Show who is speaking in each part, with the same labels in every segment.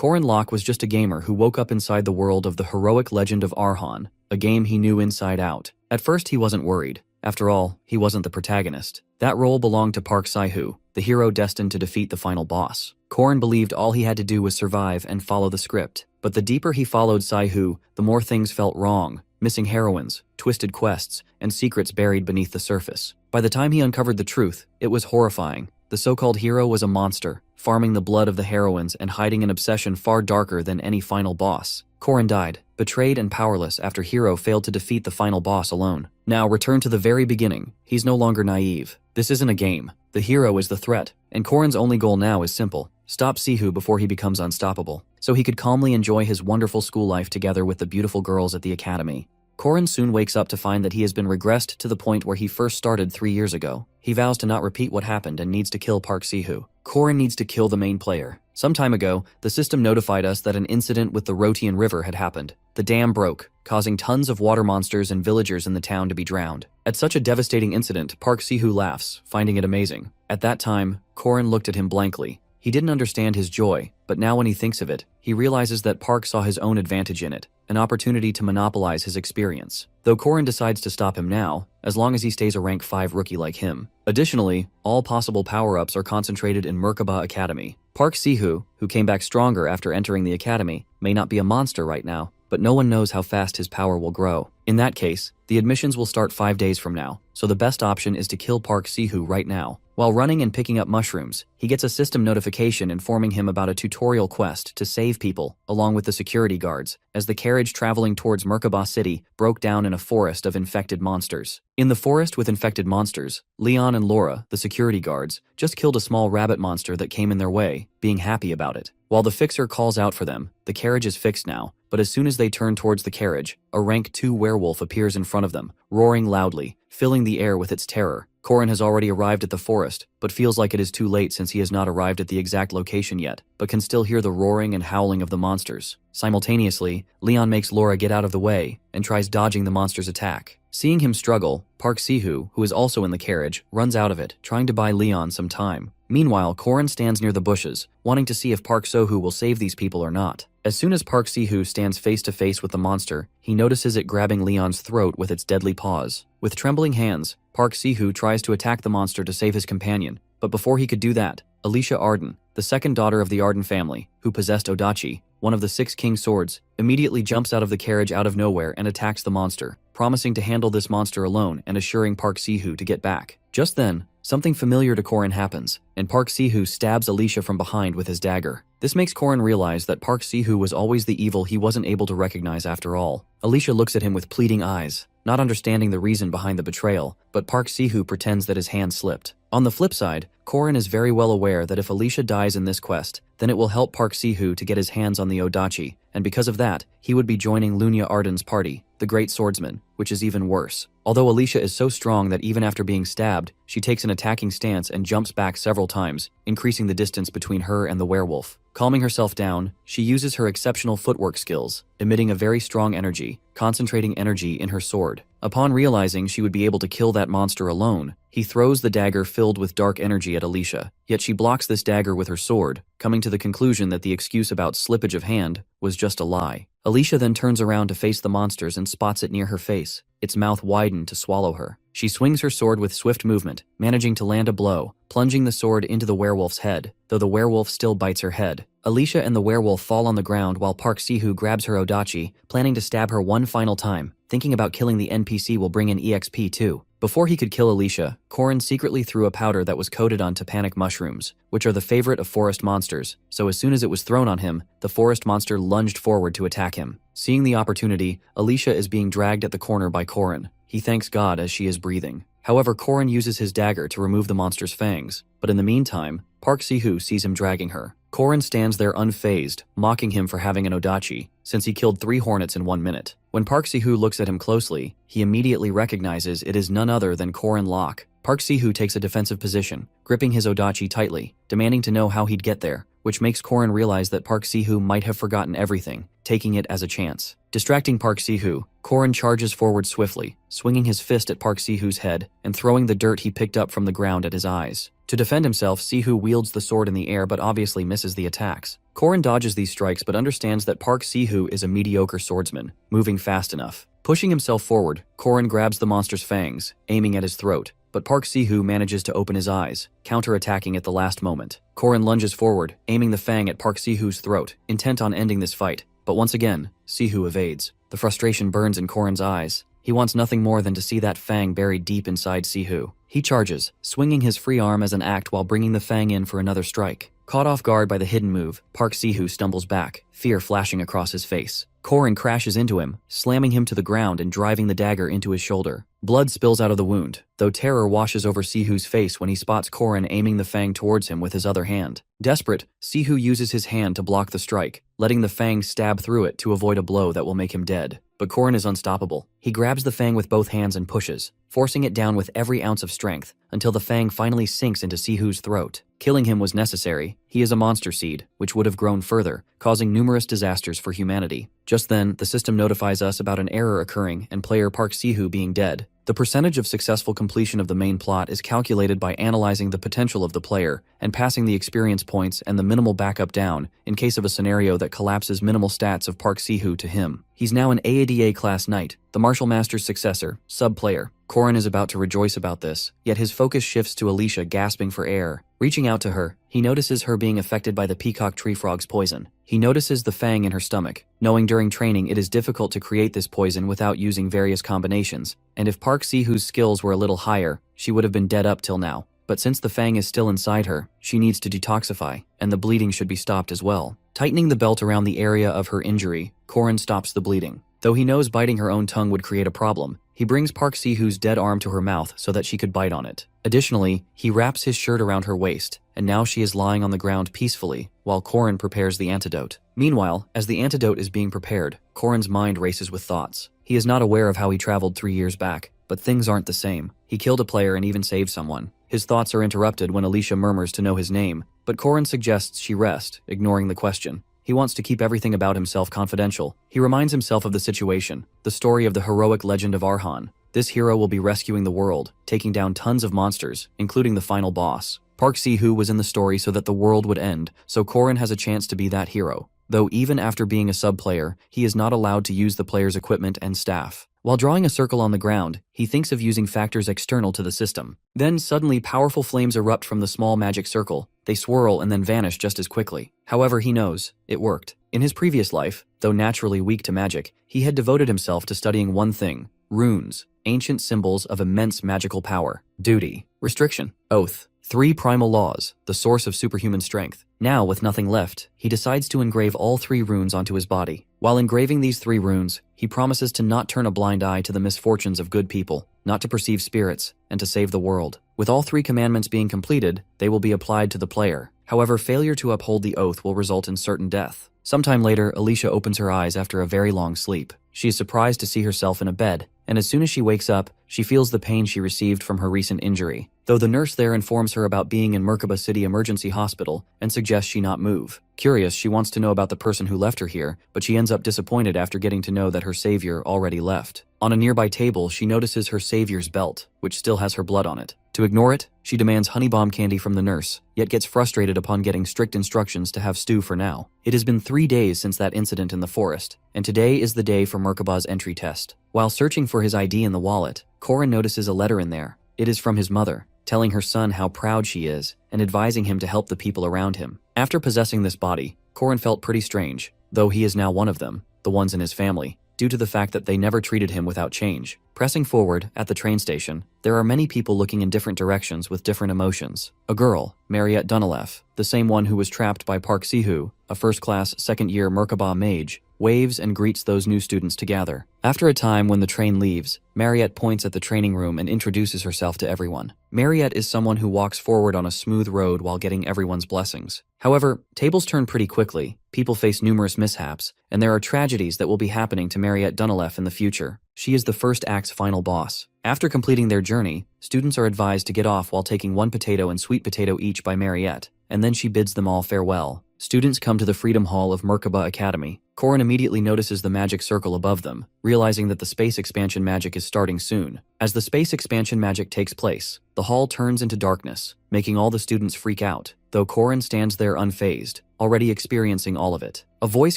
Speaker 1: Korin Locke was just a gamer who woke up inside the world of the heroic legend of Arhan, a game he knew inside out. At first he wasn't worried. After all, he wasn't the protagonist. That role belonged to Park Si-hoo, the hero destined to defeat the final boss. Korin believed all he had to do was survive and follow the script. But the deeper he followed Si-hoo, the more things felt wrong. Missing heroines, twisted quests, and secrets buried beneath the surface. By the time he uncovered the truth, it was horrifying. The so-called hero was a monster, farming the blood of the heroines and hiding an obsession far darker than any final boss. Korin died, betrayed and powerless after Hero failed to defeat the final boss alone. Now, return to the very beginning. He's no longer naive. This isn't a game. The hero is the threat, and Korin's only goal now is simple: stop Si-hoo before he becomes unstoppable, so he could calmly enjoy his wonderful school life together with the beautiful girls at the academy. Korin soon wakes up to find that he has been regressed to the point where he first started 3 years ago. He vows to not repeat what happened and needs to kill Park Si-hoo. Korin needs to kill the main player. Some time ago, the system notified us that an incident with the Rotian River had happened. The dam broke, causing tons of water monsters and villagers in the town to be drowned. At such a devastating incident, Park Si-hoo laughs, finding it amazing. At that time, Korin looked at him blankly. He didn't understand his joy, but now when he thinks of it, he realizes that Park saw his own advantage in it, an opportunity to monopolize his experience. Though Korin decides to stop him now, as long as he stays a rank 5 rookie like him. Additionally, all possible power-ups are concentrated in Merkaba Academy. Park Si-hoo, who came back stronger after entering the academy, may not be a monster right now, but no one knows how fast his power will grow. In that case, the admissions will start 5 days from now, so the best option is to kill Park Si-hoo right now. While running and picking up mushrooms, he gets a system notification informing him about a tutorial quest to save people, along with the security guards, as the carriage traveling towards Merkaba City broke down in a forest of infected monsters. In the forest with infected monsters, Leon and Laura, the security guards, just killed a small rabbit monster that came in their way, being happy about it. While the fixer calls out for them, the carriage is fixed now, but as soon as they turn towards the carriage, a rank 2 werewolf appears in front of them, roaring loudly, filling the air with its terror. Korin has already arrived at the forest, but feels like it is too late since he has not arrived at the exact location yet, but can still hear the roaring and howling of the monsters. Simultaneously, Leon makes Laura get out of the way and tries dodging the monster's attack. Seeing him struggle, Park Si-hoo, who is also in the carriage, runs out of it, trying to buy Leon some time. Meanwhile, Korin stands near the bushes, wanting to see if Park Si-hoo will save these people or not. As soon as Park Si-hoo stands face to face with the monster, he notices it grabbing Leon's throat with its deadly paws. With trembling hands, Park Si-hoo tries to attack the monster to save his companion, but before he could do that, Alicia Arden, the second daughter of the Arden family, who possessed Odachi, one of the 6 king swords, immediately jumps out of the carriage out of nowhere and attacks the monster, promising to handle this monster alone and assuring Park Si-hoo to get back. Just then, something familiar to Korin happens, and Park Si-hoo stabs Alicia from behind with his dagger. This makes Korin realize that Park Si-hoo was always the evil he wasn't able to recognize after all. Alicia looks at him with pleading eyes, not understanding the reason behind the betrayal, but Park Si-hoo pretends that his hand slipped. On the flip side, Korin is very well aware that if Alicia dies in this quest, then it will help Park Si-hoo to get his hands on the Odachi, and because of that, he would be joining Lunya Arden's party, the Great Swordsman, which is even worse. Although Alicia is so strong that even after being stabbed, she takes an attacking stance and jumps back several times, increasing the distance between her and the werewolf. Calming herself down, she uses her exceptional footwork skills, emitting a very strong energy, concentrating energy in her sword. Upon realizing she would be able to kill that monster alone, he throws the dagger filled with dark energy at Alicia, yet she blocks this dagger with her sword, coming to the conclusion that the excuse about slippage of hand was just a lie. Alicia then turns around to face the monsters and spots it near her face, its mouth widened to swallow her. She swings her sword with swift movement, managing to land a blow, plunging the sword into the werewolf's head, though the werewolf still bites her head. Alicia and the werewolf fall on the ground while Park Si-hoo grabs her Odachi, planning to stab her one final time, thinking about killing the NPC will bring in EXP too. Before he could kill Alicia, Korin secretly threw a powder that was coated on Tapanic mushrooms, which are the favorite of forest monsters, so as soon as it was thrown on him, the forest monster lunged forward to attack him. Seeing the opportunity, Alicia is being dragged at the corner by Korin. He thanks God as she is breathing. However, Korin uses his dagger to remove the monster's fangs, but in the meantime, Park Si-hoo sees him dragging her. Korin stands there unfazed, mocking him for having an Odachi, since he killed 3 hornets in 1 minute. When Park Si-hoo looks at him closely, he immediately recognizes it is none other than Korin Locke. Park Si-hoo takes a defensive position, gripping his Odachi tightly, demanding to know how he'd get there, which makes Korin realize that Park Si-hoo might have forgotten everything, taking it as a chance. Distracting Park Si-hoo, Korin charges forward swiftly, swinging his fist at Park Si-hoo's head and throwing the dirt he picked up from the ground at his eyes. To defend himself, Si-hoo wields the sword in the air but obviously misses the attacks. Korin dodges these strikes but understands that Park Si-hoo is a mediocre swordsman, moving fast enough. Pushing himself forward, Korin grabs the monster's fangs, aiming at his throat, but Park Si-hoo manages to open his eyes, counter-attacking at the last moment. Korin lunges forward, aiming the fang at Park Si-hoo's throat, intent on ending this fight. But once again, Si-hoo evades. The frustration burns in Korin's eyes. He wants nothing more than to see that fang buried deep inside Si-hoo. He charges, swinging his free arm as an act while bringing the fang in for another strike. Caught off guard by the hidden move, Park Si-hoo stumbles back, fear flashing across his face. Korin crashes into him, slamming him to the ground and driving the dagger into his shoulder. Blood spills out of the wound, though terror washes over Si-hoo's face when he spots Korin aiming the fang towards him with his other hand. Desperate, Si-hoo uses his hand to block the strike, letting the fang stab through it to avoid a blow that will make him dead. But Korin is unstoppable. He grabs the fang with both hands and pushes, forcing it down with every ounce of strength, until the fang finally sinks into Si-hoo's throat. Killing him was necessary. He is a monster seed, which would have grown further, causing numerous disasters for humanity. Just then, the system notifies us about an error occurring and player Park Si-hoo being dead. The percentage of successful completion of the main plot is calculated by analyzing the potential of the player and passing the experience points and the minimal backup down in case of a scenario that collapses minimal stats of Park Si-hoo to him. He's now an AADA class knight, the Martial Master's successor, sub-player. Korin is about to rejoice about this, yet his focus shifts to Alicia gasping for air. Reaching out to her, he notices her being affected by the peacock tree frog's poison. He notices the fang in her stomach, knowing during training it is difficult to create this poison without using various combinations, and if Park Si-hoo's skills were a little higher, she would have been dead up till now. But since the fang is still inside her, she needs to detoxify, and the bleeding should be stopped as well. Tightening the belt around the area of her injury, Korin stops the bleeding. Though he knows biting her own tongue would create a problem, he brings Park Si-hoo's dead arm to her mouth so that she could bite on it. Additionally, he wraps his shirt around her waist, and now she is lying on the ground peacefully, while Korin prepares the antidote. Meanwhile, as the antidote is being prepared, Korin's mind races with thoughts. He is not aware of how he traveled 3 years back, but things aren't the same. He killed a player and even saved someone. His thoughts are interrupted when Alicia murmurs to know his name, but Korin suggests she rest, ignoring the question. He wants to keep everything about himself confidential. He reminds himself of the situation, the story of the heroic legend of Arhan. This hero will be rescuing the world, taking down tons of monsters, including the final boss. Park Si-hoo was in the story so that the world would end, so Korin has a chance to be that hero. Though even after being a sub-player, he is not allowed to use the player's equipment and staff. While drawing a circle on the ground, he thinks of using factors external to the system. Then suddenly powerful flames erupt from the small magic circle. They swirl and then vanish just as quickly. However, he knows, it worked. In his previous life, though naturally weak to magic, he had devoted himself to studying one thing: runes, ancient symbols of immense magical power. Duty, restriction, oath. 3 primal laws, the source of superhuman strength. Now, with nothing left, he decides to engrave all 3 runes onto his body. While engraving these 3 runes, he promises to not turn a blind eye to the misfortunes of good people, not to perceive spirits, and to save the world. With all 3 commandments being completed, they will be applied to the player. However, failure to uphold the oath will result in certain death. Sometime later, Alicia opens her eyes after a very long sleep. She is surprised to see herself in a bed, and as soon as she wakes up, she feels the pain she received from her recent injury. Though the nurse there informs her about being in Merkaba City Emergency Hospital and suggests she not move. Curious, she wants to know about the person who left her here, but she ends up disappointed after getting to know that her savior already left. On a nearby table, she notices her savior's belt, which still has her blood on it. To ignore it, she demands honey bomb candy from the nurse, yet gets frustrated upon getting strict instructions to have stew for now. It has been 3 days since that incident in the forest, and today is the day for Merkaba's entry test. While searching for his ID in the wallet, Korin notices a letter in there. It is from his mother, telling her son how proud she is and advising him to help the people around him. After possessing this body, Korin felt pretty strange, though he is now one of them, the ones in his family, due to the fact that they never treated him without change. Pressing forward, at the train station, there are many people looking in different directions with different emotions. A girl, Mariette Dunilef, the same one who was trapped by Park Si-hoo, a first-class, second-year Merkaba mage, waves and greets those new students to gather. After a time when the train leaves, Mariette points at the training room and introduces herself to everyone. Mariette is someone who walks forward on a smooth road while getting everyone's blessings. However, tables turn pretty quickly, people face numerous mishaps, and there are tragedies that will be happening to Mariette Dunilef in the future. She is the first act's final boss. After completing their journey, students are advised to get off while taking 1 potato and sweet potato each by Mariette, and then she bids them all farewell. students come to the Freedom Hall of Merkaba Academy. Korin immediately notices the magic circle above them, realizing that the space expansion magic is starting soon. As the space expansion magic takes place, the hall turns into darkness, making all the students freak out, though Korin stands there unfazed, already experiencing all of it. A voice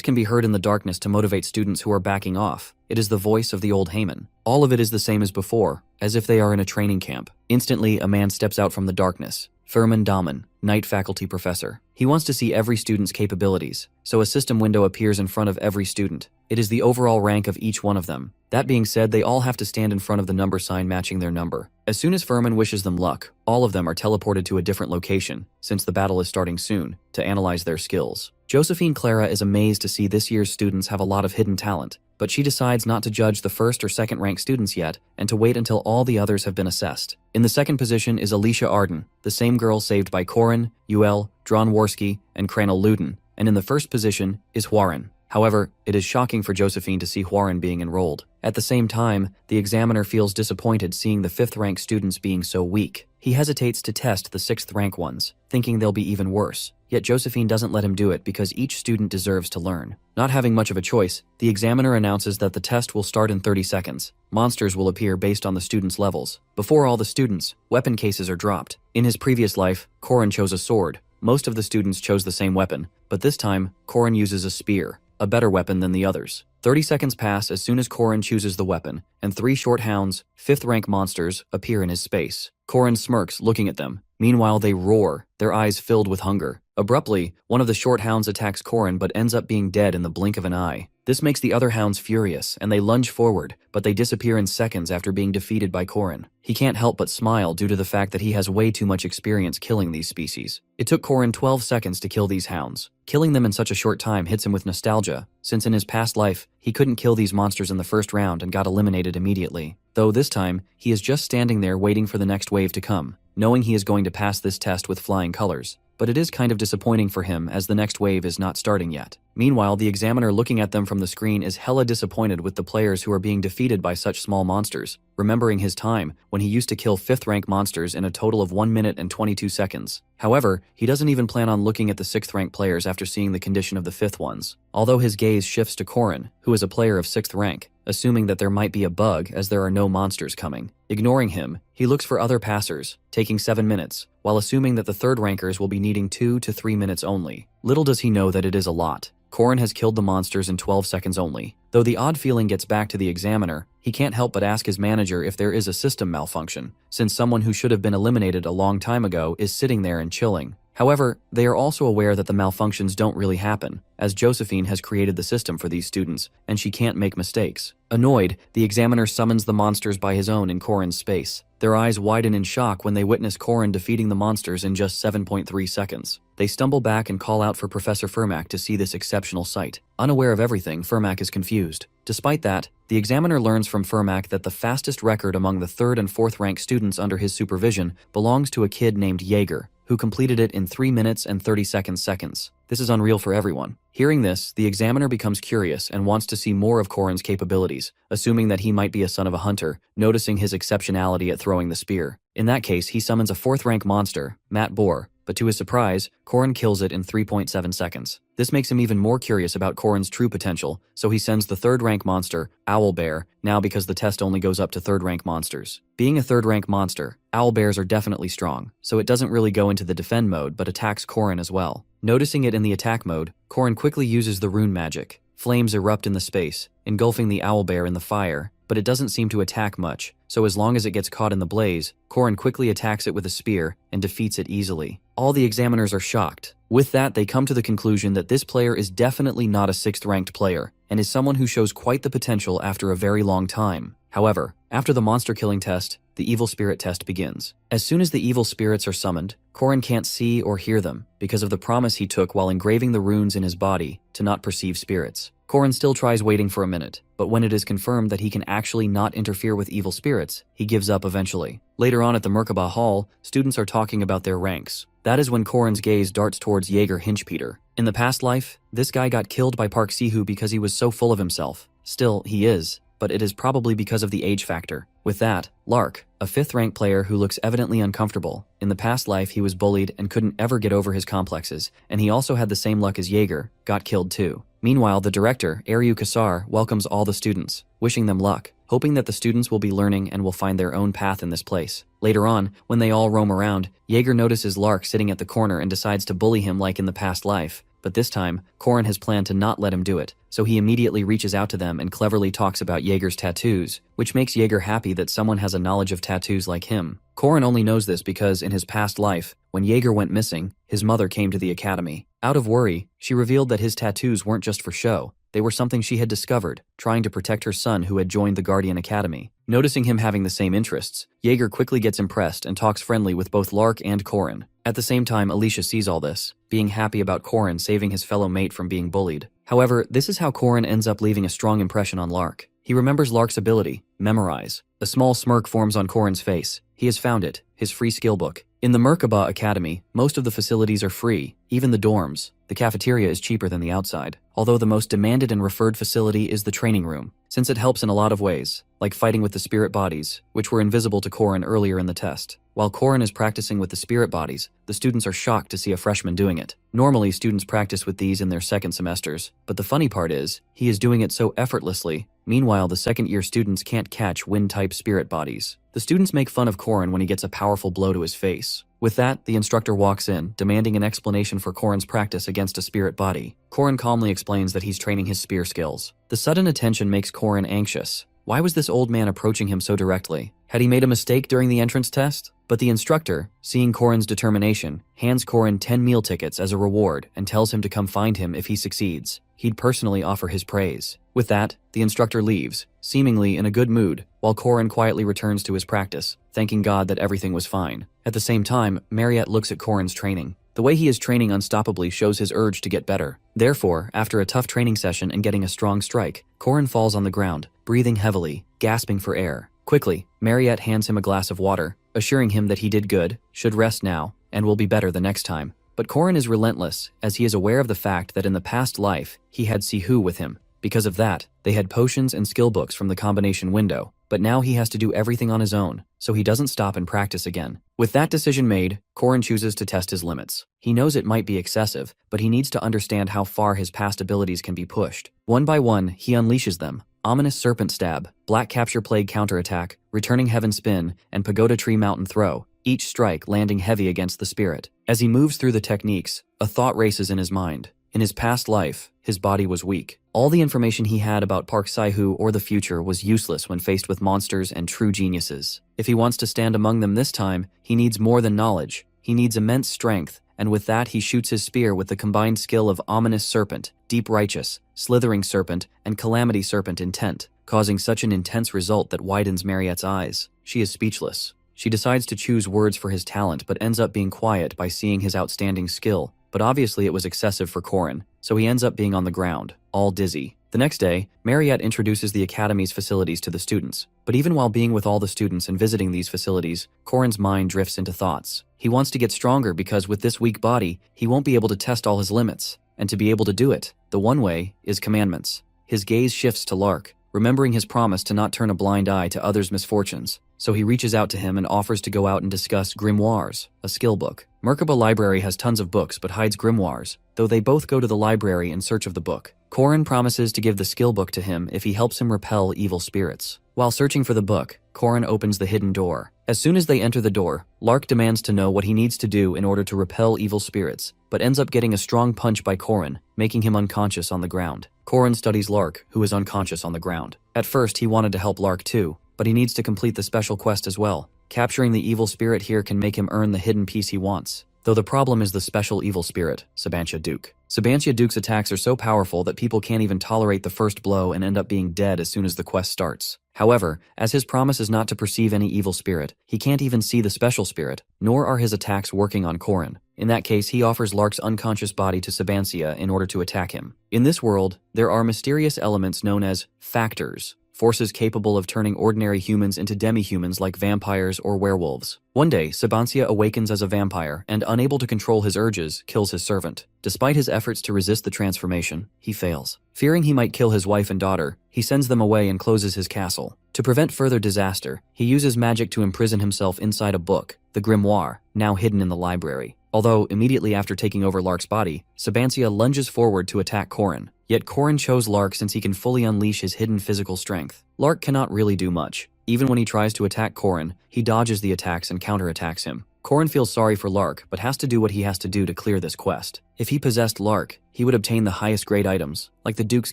Speaker 1: can be heard in the darkness to motivate students who are backing off. It is the voice of the old Haman. All of it is the same as before, as if they are in a training camp. Instantly, a man steps out from the darkness. Thurman Daman, Night Faculty Professor. He wants to see every student's capabilities, so a system window appears in front of every student. It is the overall rank of each one of them. That being said, they all have to stand in front of the number sign matching their number. As soon as Thurman wishes them luck, all of them are teleported to a different location, since the battle is starting soon, to analyze their skills. Josephine Clara is amazed to see this year's students have a lot of hidden talent, but she decides not to judge the first or second ranked students yet and to wait until all the others have been assessed. In the second position is Alicia Arden, the same girl saved by Korin, Yuel, Dronworski, and Kranil Luden, and in the first position is Hwarin. However, it is shocking for Josephine to see Hwarin being enrolled. At the same time, the examiner feels disappointed seeing the 5th rank students being so weak. He hesitates to test the 6th rank ones, thinking they'll be even worse. Yet Josephine doesn't let him do it because each student deserves to learn. Not having much of a choice, the examiner announces that the test will start in 30 seconds. Monsters will appear based on the students' levels. Before all the students, weapon cases are dropped. In his previous life, Korin chose a sword. Most of the students chose the same weapon, but this time, Korin uses a spear, a better weapon than the others. 30 seconds pass as soon as Korin chooses the weapon, and 3 short hounds, 5th rank monsters, appear in his space. Korin smirks, looking at them. Meanwhile, they roar, their eyes filled with hunger. Abruptly, one of the short hounds attacks Korin but ends up being dead in the blink of an eye. This makes the other hounds furious, and they lunge forward, but they disappear in seconds after being defeated by Korin. He can't help but smile due to the fact that he has way too much experience killing these species. It took Korin 12 seconds to kill these hounds. Killing them in such a short time hits him with nostalgia, since in his past life, he couldn't kill these monsters in the first round and got eliminated immediately. Though this time, he is just standing there waiting for the next wave to come, knowing he is going to pass this test with flying colors. But it is kind of disappointing for him as the next wave is not starting yet. Meanwhile, the examiner looking at them from the screen is hella disappointed with the players who are being defeated by such small monsters, remembering his time when he used to kill 5th rank monsters in a total of 1 minute and 22 seconds. However, he doesn't even plan on looking at the 6th rank players after seeing the condition of the 5th ones. Although his gaze shifts to Korin, who is a player of 6th rank, assuming that there might be a bug as there are no monsters coming. Ignoring him, he looks for other passers, taking 7 minutes, while assuming that the 3rd rankers will be needing 2 to 3 minutes only. Little does he know that it is a lot. Korin has killed the monsters in 12 seconds only. Though the odd feeling gets back to the examiner, he can't help but ask his manager if there is a system malfunction, since someone who should have been eliminated a long time ago is sitting there and chilling. However, they are also aware that the malfunctions don't really happen, as Josephine has created the system for these students, and she can't make mistakes. Annoyed, the examiner summons the monsters by his own in Korin's space. Their eyes widen in shock when they witness Korin defeating the monsters in just 7.3 seconds. They stumble back and call out for Professor Furmak to see this exceptional sight. Unaware of everything, Furmak is confused. Despite that, the examiner learns from Furmak that the fastest record among the 3rd and 4th rank students under his supervision belongs to a kid named Jaeger, who completed it in 3 minutes and 30 seconds. This is unreal for everyone. Hearing this, the examiner becomes curious and wants to see more of Korin's capabilities, assuming that he might be a son of a hunter, noticing his exceptionality at throwing the spear. In that case, he summons a 4th rank monster, Matt Bohr, but to his surprise, Korin kills it in 3.7 seconds. This makes him even more curious about Korin's true potential, so he sends the 3rd rank monster, Owlbear, now because the test only goes up to 3rd rank monsters. Being a 3rd rank monster, Owlbears are definitely strong, so it doesn't really go into the defend mode but attacks Korin as well. Noticing it in the attack mode, Korin quickly uses the rune magic. Flames erupt in the space, engulfing the owlbear in the fire, but it doesn't seem to attack much, so as long as it gets caught in the blaze, Korin quickly attacks it with a spear and defeats it easily. All the examiners are shocked. With that, they come to the conclusion that this player is definitely not a 6th ranked player, and is someone who shows quite the potential after a very long time. However, after the monster killing test, the evil spirit test begins. As soon as the evil spirits are summoned, Korin can't see or hear them because of the promise he took while engraving the runes in his body to not perceive spirits. Korin still tries waiting for a minute, but when it is confirmed that he can actually not interfere with evil spirits, he gives up eventually. Later on at the Merkaba Hall, students are talking about their ranks. That is when Korin's gaze darts towards Jaeger Hinchpeter. In the past life, this guy got killed by Park Sihu because he was so full of himself. Still, he is, but it is probably because of the age factor. With that, Lark, a 5th rank player who looks evidently uncomfortable. In the past life he was bullied and couldn't ever get over his complexes, and he also had the same luck as Jaeger, got killed too. Meanwhile, the director, Aryu Kasar, welcomes all the students, wishing them luck, hoping that the students will be learning and will find their own path in this place. Later on, when they all roam around, Jaeger notices Lark sitting at the corner and decides to bully him like in the past life. But this time, Korin has planned to not let him do it, so he immediately reaches out to them and cleverly talks about Jaeger's tattoos, which makes Jaeger happy that someone has a knowledge of tattoos like him. Korin only knows this because in his past life, when Jaeger went missing, his mother came to the academy. Out of worry, she revealed that his tattoos weren't just for show, they were something she had discovered, trying to protect her son who had joined the Guardian Academy. Noticing him having the same interests, Jaeger quickly gets impressed and talks friendly with both Lark and Korin. At the same time, Alicia sees all this, being happy about Korin saving his fellow mate from being bullied. However, this is how Korin ends up leaving a strong impression on Lark. He remembers Lark's ability, Memorize. A small smirk forms on Korin's face. He has found it, his free skill book. In the Merkaba Academy, most of the facilities are free, even the dorms. The cafeteria is cheaper than the outside, although the most demanded and referred facility is the training room, since it helps in a lot of ways, like fighting with the spirit bodies, which were invisible to Korin earlier in the test. While Korin is practicing with the spirit bodies, the students are shocked to see a freshman doing it. Normally, students practice with these in their second semesters, but the funny part is, he is doing it so effortlessly. Meanwhile, the second-year students can't catch wind-type spirit bodies. The students make fun of Korin when he gets a powerful blow to his face. With that, the instructor walks in, demanding an explanation for Korin's practice against a spirit body. Korin calmly explains that he's training his spear skills. The sudden attention makes Korin anxious. Why was this old man approaching him so directly? Had he made a mistake during the entrance test? But the instructor, seeing Korin's determination, hands Korin 10 meal tickets as a reward and tells him to come find him if he succeeds. He'd personally offer his praise. With that, the instructor leaves, seemingly in a good mood, while Korin quietly returns to his practice, thanking God that everything was fine. At the same time, Mariette looks at Korin's training. The way he is training unstoppably shows his urge to get better. Therefore, after a tough training session and getting a strong strike, Korin falls on the ground, breathing heavily, gasping for air. Quickly, Mariette hands him a glass of water, assuring him that he did good, should rest now, and will be better the next time. But Korin is relentless, as he is aware of the fact that in the past life, he had Sihu with him. Because of that, they had potions and skill books from the combination window, but now he has to do everything on his own, so he doesn't stop and practice again. With that decision made, Korin chooses to test his limits. He knows it might be excessive, but he needs to understand how far his past abilities can be pushed. One by one, he unleashes them. Ominous Serpent Stab, Black Capture Plague Counterattack, Returning Heaven Spin, and Pagoda Tree Mountain Throw, each strike landing heavy against the spirit. As he moves through the techniques, a thought races in his mind. In his past life, his body was weak. All the information he had about Park Sai-hu or the future was useless when faced with monsters and true geniuses. If he wants to stand among them this time, he needs more than knowledge. He needs immense strength, and with that he shoots his spear with the combined skill of Ominous Serpent, Deep Righteous, Slithering Serpent, and Calamity Serpent Intent, causing such an intense result that widens Mariette's eyes. She is speechless. She decides to choose words for his talent but ends up being quiet by seeing his outstanding skill. But obviously it was excessive for Korin, so he ends up being on the ground, all dizzy. The next day, Mariette introduces the Academy's facilities to the students. But even while being with all the students and visiting these facilities, Korin's mind drifts into thoughts. He wants to get stronger because with this weak body, he won't be able to test all his limits. And to be able to do it, the one way is commandments. His gaze shifts to Lark, remembering his promise to not turn a blind eye to others' misfortunes. So he reaches out to him and offers to go out and discuss Grimoires, a skill book. Merkaba Library has tons of books but hides grimoires, though they both go to the library in search of the book. Korin promises to give the skill book to him if he helps him repel evil spirits. While searching for the book, Korin opens the hidden door. As soon as they enter the door, Lark demands to know what he needs to do in order to repel evil spirits, but ends up getting a strong punch by Korin, making him unconscious on the ground. Korin studies Lark, who is unconscious on the ground. At first, he wanted to help Lark too, but he needs to complete the special quest as well. Capturing the evil spirit here can make him earn the hidden piece he wants. Though the problem is the special evil spirit, Sabantia Duke. Sabantia Duke's attacks are so powerful that people can't even tolerate the first blow and end up being dead as soon as the quest starts. However, as his promise is not to perceive any evil spirit, he can't even see the special spirit, nor are his attacks working on Korin. In that case, he offers Lark's unconscious body to Sabantia in order to attack him. In this world, there are mysterious elements known as factors. forces capable of turning ordinary humans into demi-humans like vampires or werewolves. One day, Sabancia awakens as a vampire and, unable to control his urges, kills his servant. Despite his efforts to resist the transformation, he fails. Fearing he might kill his wife and daughter, he sends them away and closes his castle. To prevent further disaster, he uses magic to imprison himself inside a book, the grimoire, now hidden in the library. Although, immediately after taking over Lark's body, Sabancia lunges forward to attack Corin. Yet Corin chose Lark since he can fully unleash his hidden physical strength. Lark cannot really do much. Even when he tries to attack Corin, he dodges the attacks and counterattacks him. Corin feels sorry for Lark, but has to do what he has to do to clear this quest. If he possessed Lark, he would obtain the highest grade items, like the Duke's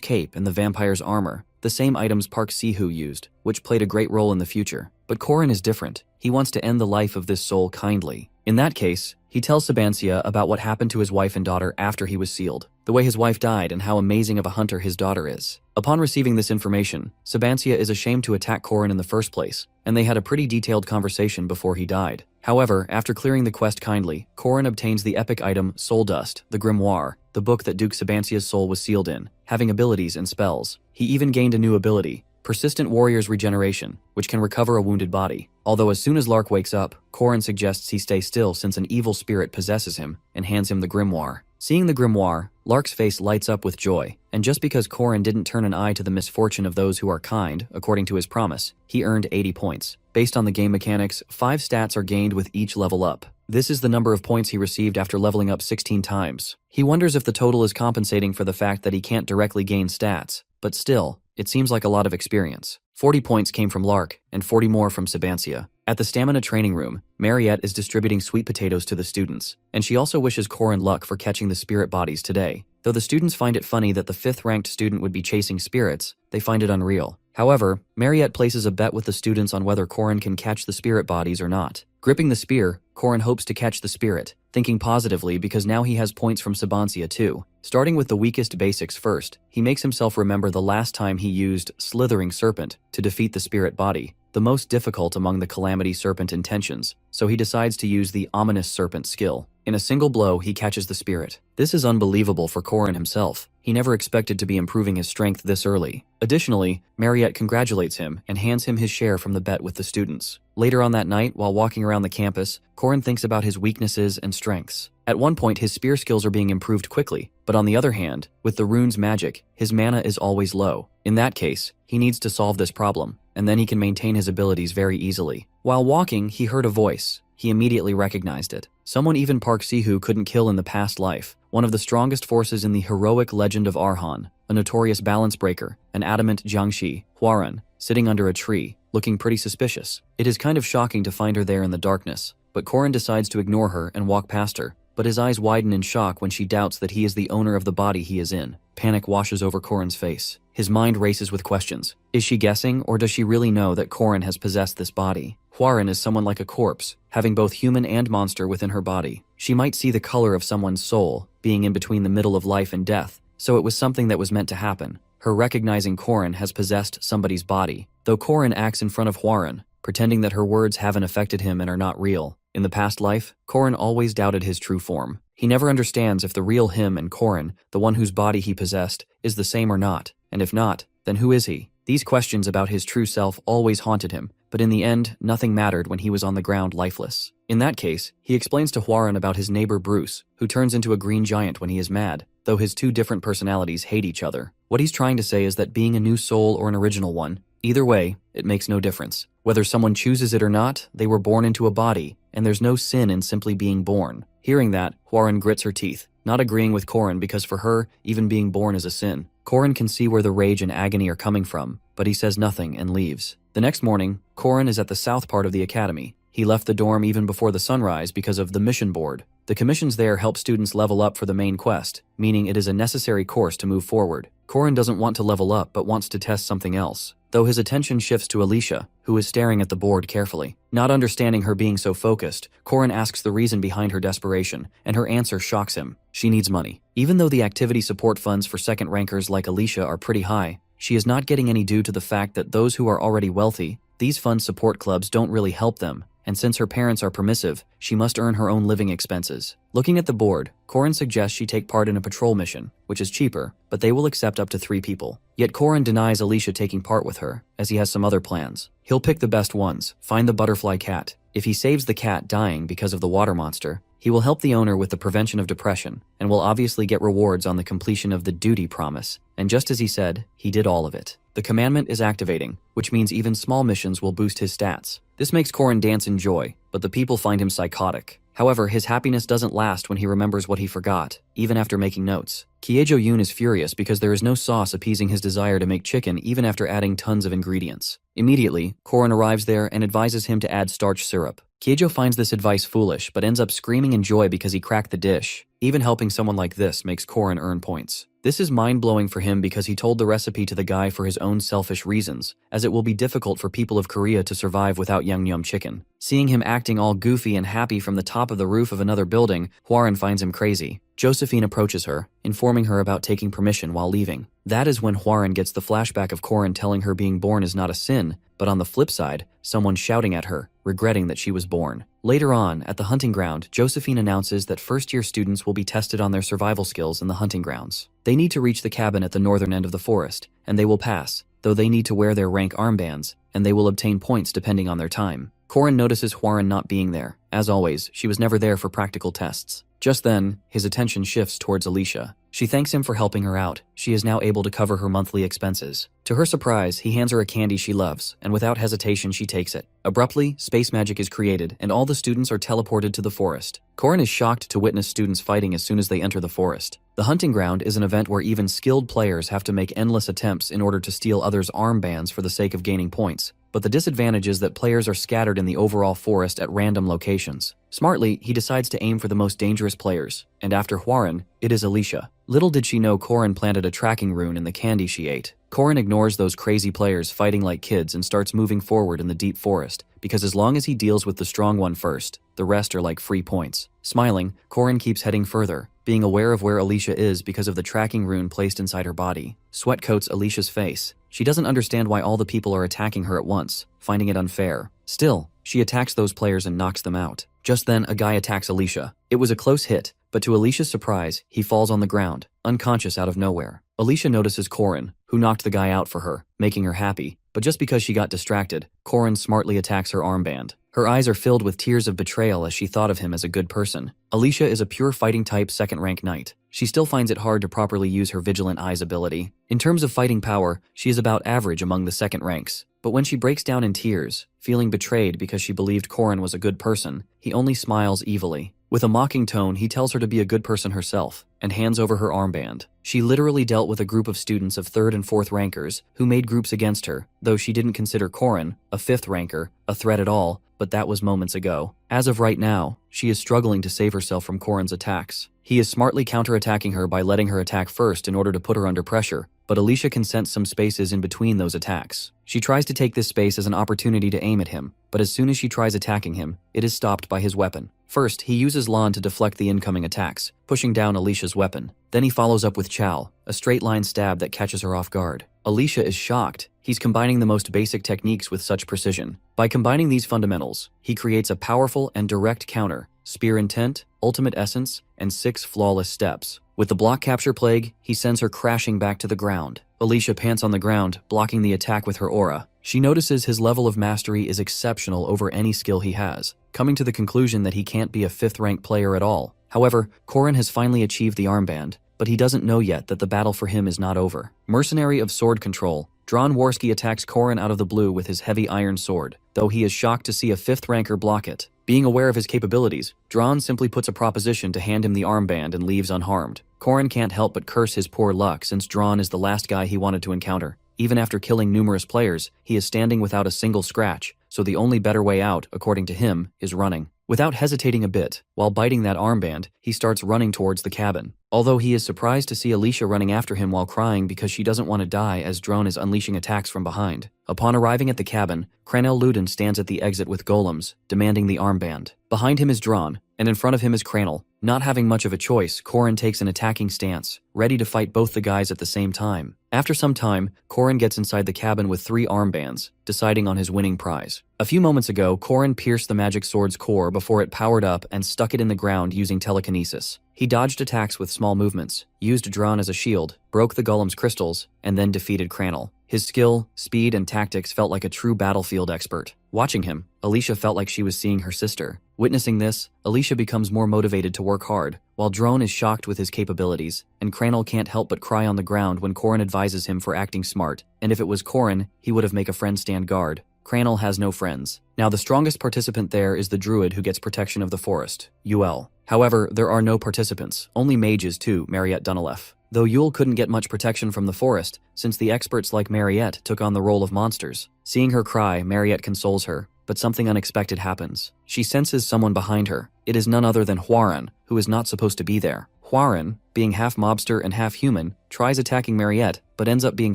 Speaker 1: cape and the vampire's armor, the same items Park Sihu used, which played a great role in the future. But Corin is different. He wants to end the life of this soul kindly. In that case, he tells Sabancia about what happened to his wife and daughter after he was sealed, the way his wife died and how amazing of a hunter his daughter is. Upon receiving this information, Sabancia is ashamed to attack Corin in the first place, and they had a pretty detailed conversation before he died. However, after clearing the quest kindly, Corin obtains the epic item Soul Dust, the grimoire, the book that Duke Sabancia's soul was sealed in, having abilities and spells. He even gained a new ability, Persistent Warrior's Regeneration, which can recover a wounded body. Although as soon as Lark wakes up, Corin suggests he stay still since an evil spirit possesses him and hands him the grimoire. Seeing the grimoire, Lark's face lights up with joy, and just because Corin didn't turn an eye to the misfortune of those who are kind, according to his promise, he earned 80 points. Based on the game mechanics, 5 stats are gained with each level up. This is the number of points he received after leveling up 16 times. He wonders if the total is compensating for the fact that he can't directly gain stats, but still, it seems like a lot of experience. 40 points came from Lark, and 40 more from Sabancia. At the stamina training room, Mariette is distributing sweet potatoes to the students, and she also wishes Corin luck for catching the spirit bodies today. Though the students find it funny that the 5th-ranked student would be chasing spirits, they find it unreal. However, Mariette places a bet with the students on whether Corin can catch the spirit bodies or not. Gripping the spear, Corin hopes to catch the spirit, thinking positively because now he has points from Sabancia too. Starting with the weakest basics first, he makes himself remember the last time he used Slithering Serpent to defeat the spirit body, the most difficult among the Calamity Serpent intentions, so he decides to use the Ominous Serpent skill. In a single blow, he catches the spirit. This is unbelievable for Corin himself. He never expected to be improving his strength this early. Additionally, Mariette congratulates him and hands him his share from the bet with the students. Later on that night, while walking around the campus, Corin thinks about his weaknesses and strengths. At one point, his spear skills are being improved quickly, but on the other hand, with the rune's magic, his mana is always low. In that case, he needs to solve this problem, and then he can maintain his abilities very easily. While walking, he heard a voice. He immediately recognized it. Someone even Park Sihu couldn't kill in the past life, one of the strongest forces in the heroic legend of Arhan, a notorious balance breaker, an adamant Jiangshi, Huaran, sitting under a tree, looking pretty suspicious. It is kind of shocking to find her there in the darkness, but Corin decides to ignore her and walk past her, but his eyes widen in shock when she doubts that he is the owner of the body he is in. Panic washes over Corin's face. His mind races with questions. Is she guessing, or does she really know that Corin has possessed this body? Huaran is someone like a corpse, having both human and monster within her body. She might see the color of someone's soul, being in between the middle of life and death, so it was something that was meant to happen. Her recognizing Corin has possessed somebody's body, though Corin acts in front of Huaran, pretending that her words haven't affected him and are not real. In the past life, Corin always doubted his true form. He never understands if the real him and Corin, the one whose body he possessed, is the same or not, and if not, then who is he? These questions about his true self always haunted him, but in the end, nothing mattered when he was on the ground lifeless. In that case, he explains to Huaran about his neighbor Bruce, who turns into a green giant when he is mad, though his two different personalities hate each other. What he's trying to say is that being a new soul or an original one, either way, it makes no difference. Whether someone chooses it or not, they were born into a body, and there's no sin in simply being born. Hearing that, Huaran grits her teeth, not agreeing with Corin because for her, even being born is a sin. Corin can see where the rage and agony are coming from, but he says nothing and leaves. The next morning, Corin is at the south part of the academy. He left the dorm even before the sunrise because of the mission board. The commissions there help students level up for the main quest, meaning it is a necessary course to move forward. Corin doesn't want to level up but wants to test something else, though his attention shifts to Alicia, who is staring at the board carefully. Not understanding her being so focused, Corin asks the reason behind her desperation, and her answer shocks him. She needs money. Even though the activity support funds for second rankers like Alicia are pretty high, she is not getting any due to the fact that those who are already wealthy, these fund support clubs don't really help them. and since her parents are permissive, she must earn her own living expenses. Looking at the board, Korin suggests she take part in a patrol mission, which is cheaper, but they will accept up to 3 people. Yet Korin denies Alicia taking part with her, as he has some other plans. He'll pick the best ones, find the butterfly cat. If he saves the cat dying because of the water monster, he will help the owner with the prevention of depression, and will obviously get rewards on the completion of the duty promise. And just as he said, he did all of it. The commandment is activating, which means even small missions will boost his stats. This makes Korin dance in joy, but the people find him psychotic. However, his happiness doesn't last when he remembers what he forgot, even after making notes. Kyejo Yoon is furious because there is no sauce appeasing his desire to make chicken even after adding tons of ingredients. Immediately, Korin arrives there and advises him to add starch syrup. Kyejo finds this advice foolish but ends up screaming in joy because he cracked the dish. Even helping someone like this makes Korin earn points. This is mind-blowing for him because he told the recipe to the guy for his own selfish reasons, as it will be difficult for people of Korea to survive without Yum chicken. Seeing him acting all goofy and happy from the top of the roof of another building, Hwarin finds him crazy. Josephine approaches her, informing her about taking permission while leaving. That is when Hwarin gets the flashback of Korin telling her being born is not a sin, but on the flip side, someone shouting at her, regretting that she was born. Later on, at the hunting ground, Josephine announces that first-year students will be tested on their survival skills in the hunting grounds. They need to reach the cabin at the northern end of the forest, and they will pass, though they need to wear their rank armbands, and they will obtain points depending on their time. Korin notices Hwarin not being there. As always, she was never there for practical tests. Just then, his attention shifts towards Alicia. She thanks him for helping her out. She is now able to cover her monthly expenses. To her surprise, he hands her a candy she loves, and without hesitation she takes it. Abruptly, space magic is created, and all the students are teleported to the forest. Korin is shocked to witness students fighting as soon as they enter the forest. The hunting ground is an event where even skilled players have to make endless attempts in order to steal others' armbands for the sake of gaining points. But the disadvantage is that players are scattered in the overall forest at random locations. Smartly, he decides to aim for the most dangerous players, and after Hwarin, it is Alicia. Little did she know Korin planted a tracking rune in the candy she ate. Korin ignores those crazy players fighting like kids and starts moving forward in the deep forest, because as long as he deals with the strong one first, the rest are like free points. Smiling, Korin keeps heading further, being aware of where Alicia is because of the tracking rune placed inside her body. Sweat coats Alicia's face. She doesn't understand why all the people are attacking her at once, finding it unfair. Still, she attacks those players and knocks them out. Just then, a guy attacks Alicia. It was a close hit, but to Alicia's surprise, he falls on the ground, unconscious out of nowhere. Alicia notices Korin, who knocked the guy out for her, making her happy. But just because she got distracted, Korin smartly attacks her armband. Her eyes are filled with tears of betrayal as she thought of him as a good person. Alicia is a pure fighting type second-rank knight. She still finds it hard to properly use her Vigilant Eyes ability. In terms of fighting power, she is about average among the second ranks. But when she breaks down in tears, feeling betrayed because she believed Korin was a good person, he only smiles evilly. With a mocking tone, he tells her to be a good person herself, and hands over her armband. She literally dealt with a group of students of 3rd and 4th rankers who made groups against her, though she didn't consider Korin, a 5th ranker, a threat at all, but that was moments ago. As of right now, she is struggling to save herself from Korin's attacks. He is smartly counterattacking her by letting her attack first in order to put her under pressure, but Alicia can sense some spaces in between those attacks. She tries to take this space as an opportunity to aim at him, but as soon as she tries attacking him, it is stopped by his weapon. First, he uses Lan to deflect the incoming attacks, pushing down Alicia's weapon. Then he follows up with Chow, a straight-line stab that catches her off guard. Alicia is shocked. He's combining the most basic techniques with such precision. By combining these fundamentals, he creates a powerful and direct counter, Spear Intent, Ultimate Essence, and 6 flawless steps. With the block capture plague, he sends her crashing back to the ground. Alicia pants on the ground, blocking the attack with her aura. She notices his level of mastery is exceptional over any skill he has, coming to the conclusion that he can't be a 5th-rank player at all. However, Korin has finally achieved the armband, but he doesn't know yet that the battle for him is not over. Mercenary of Sword Control, Dron Worski attacks Korin out of the blue with his heavy iron sword, though he is shocked to see a 5th ranker block it. Being aware of his capabilities, Dron simply puts a proposition to hand him the armband and leaves unharmed. Korin can't help but curse his poor luck since Dron is the last guy he wanted to encounter. Even after killing numerous players, he is standing without a single scratch, so the only better way out, according to him, is running. Without hesitating a bit, while biting that armband, he starts running towards the cabin. Although he is surprised to see Alicia running after him while crying because she doesn't want to die as Drone is unleashing attacks from behind. Upon arriving at the cabin, Cranel Luden stands at the exit with golems, demanding the armband. Behind him is Drawn, and in front of him is Cranel. Not having much of a choice, Corin takes an attacking stance, ready to fight both the guys at the same time. After some time, Corin gets inside the cabin with 3 armbands, deciding on his winning prize. A few moments ago, Corin pierced the magic sword's core before it powered up and stuck it in the ground using telekinesis. He dodged attacks with small movements, used Drawn as a shield, broke the golem's crystals, and then defeated Cranel. His skill, speed, and tactics felt like a true battlefield expert. Watching him, Alicia felt like she was seeing her sister. Witnessing this, Alicia becomes more motivated to work hard, while Drone is shocked with his capabilities, and Cranel can't help but cry on the ground when Corin advises him for acting smart, and if it was Corin, he would have make a friend stand guard. Cranel has no friends. Now the strongest participant there is the druid who gets protection of the forest, Yahello. However, there are no participants, only mages too, Mariette Dunilef. Though Yule couldn't get much protection from the forest, since the experts like Mariette took on the role of monsters. Seeing her cry, Mariette consoles her, but something unexpected happens. She senses someone behind her. It is none other than Huaran, who is not supposed to be there. Huaran, being half mobster and half human, tries attacking Mariette, but ends up being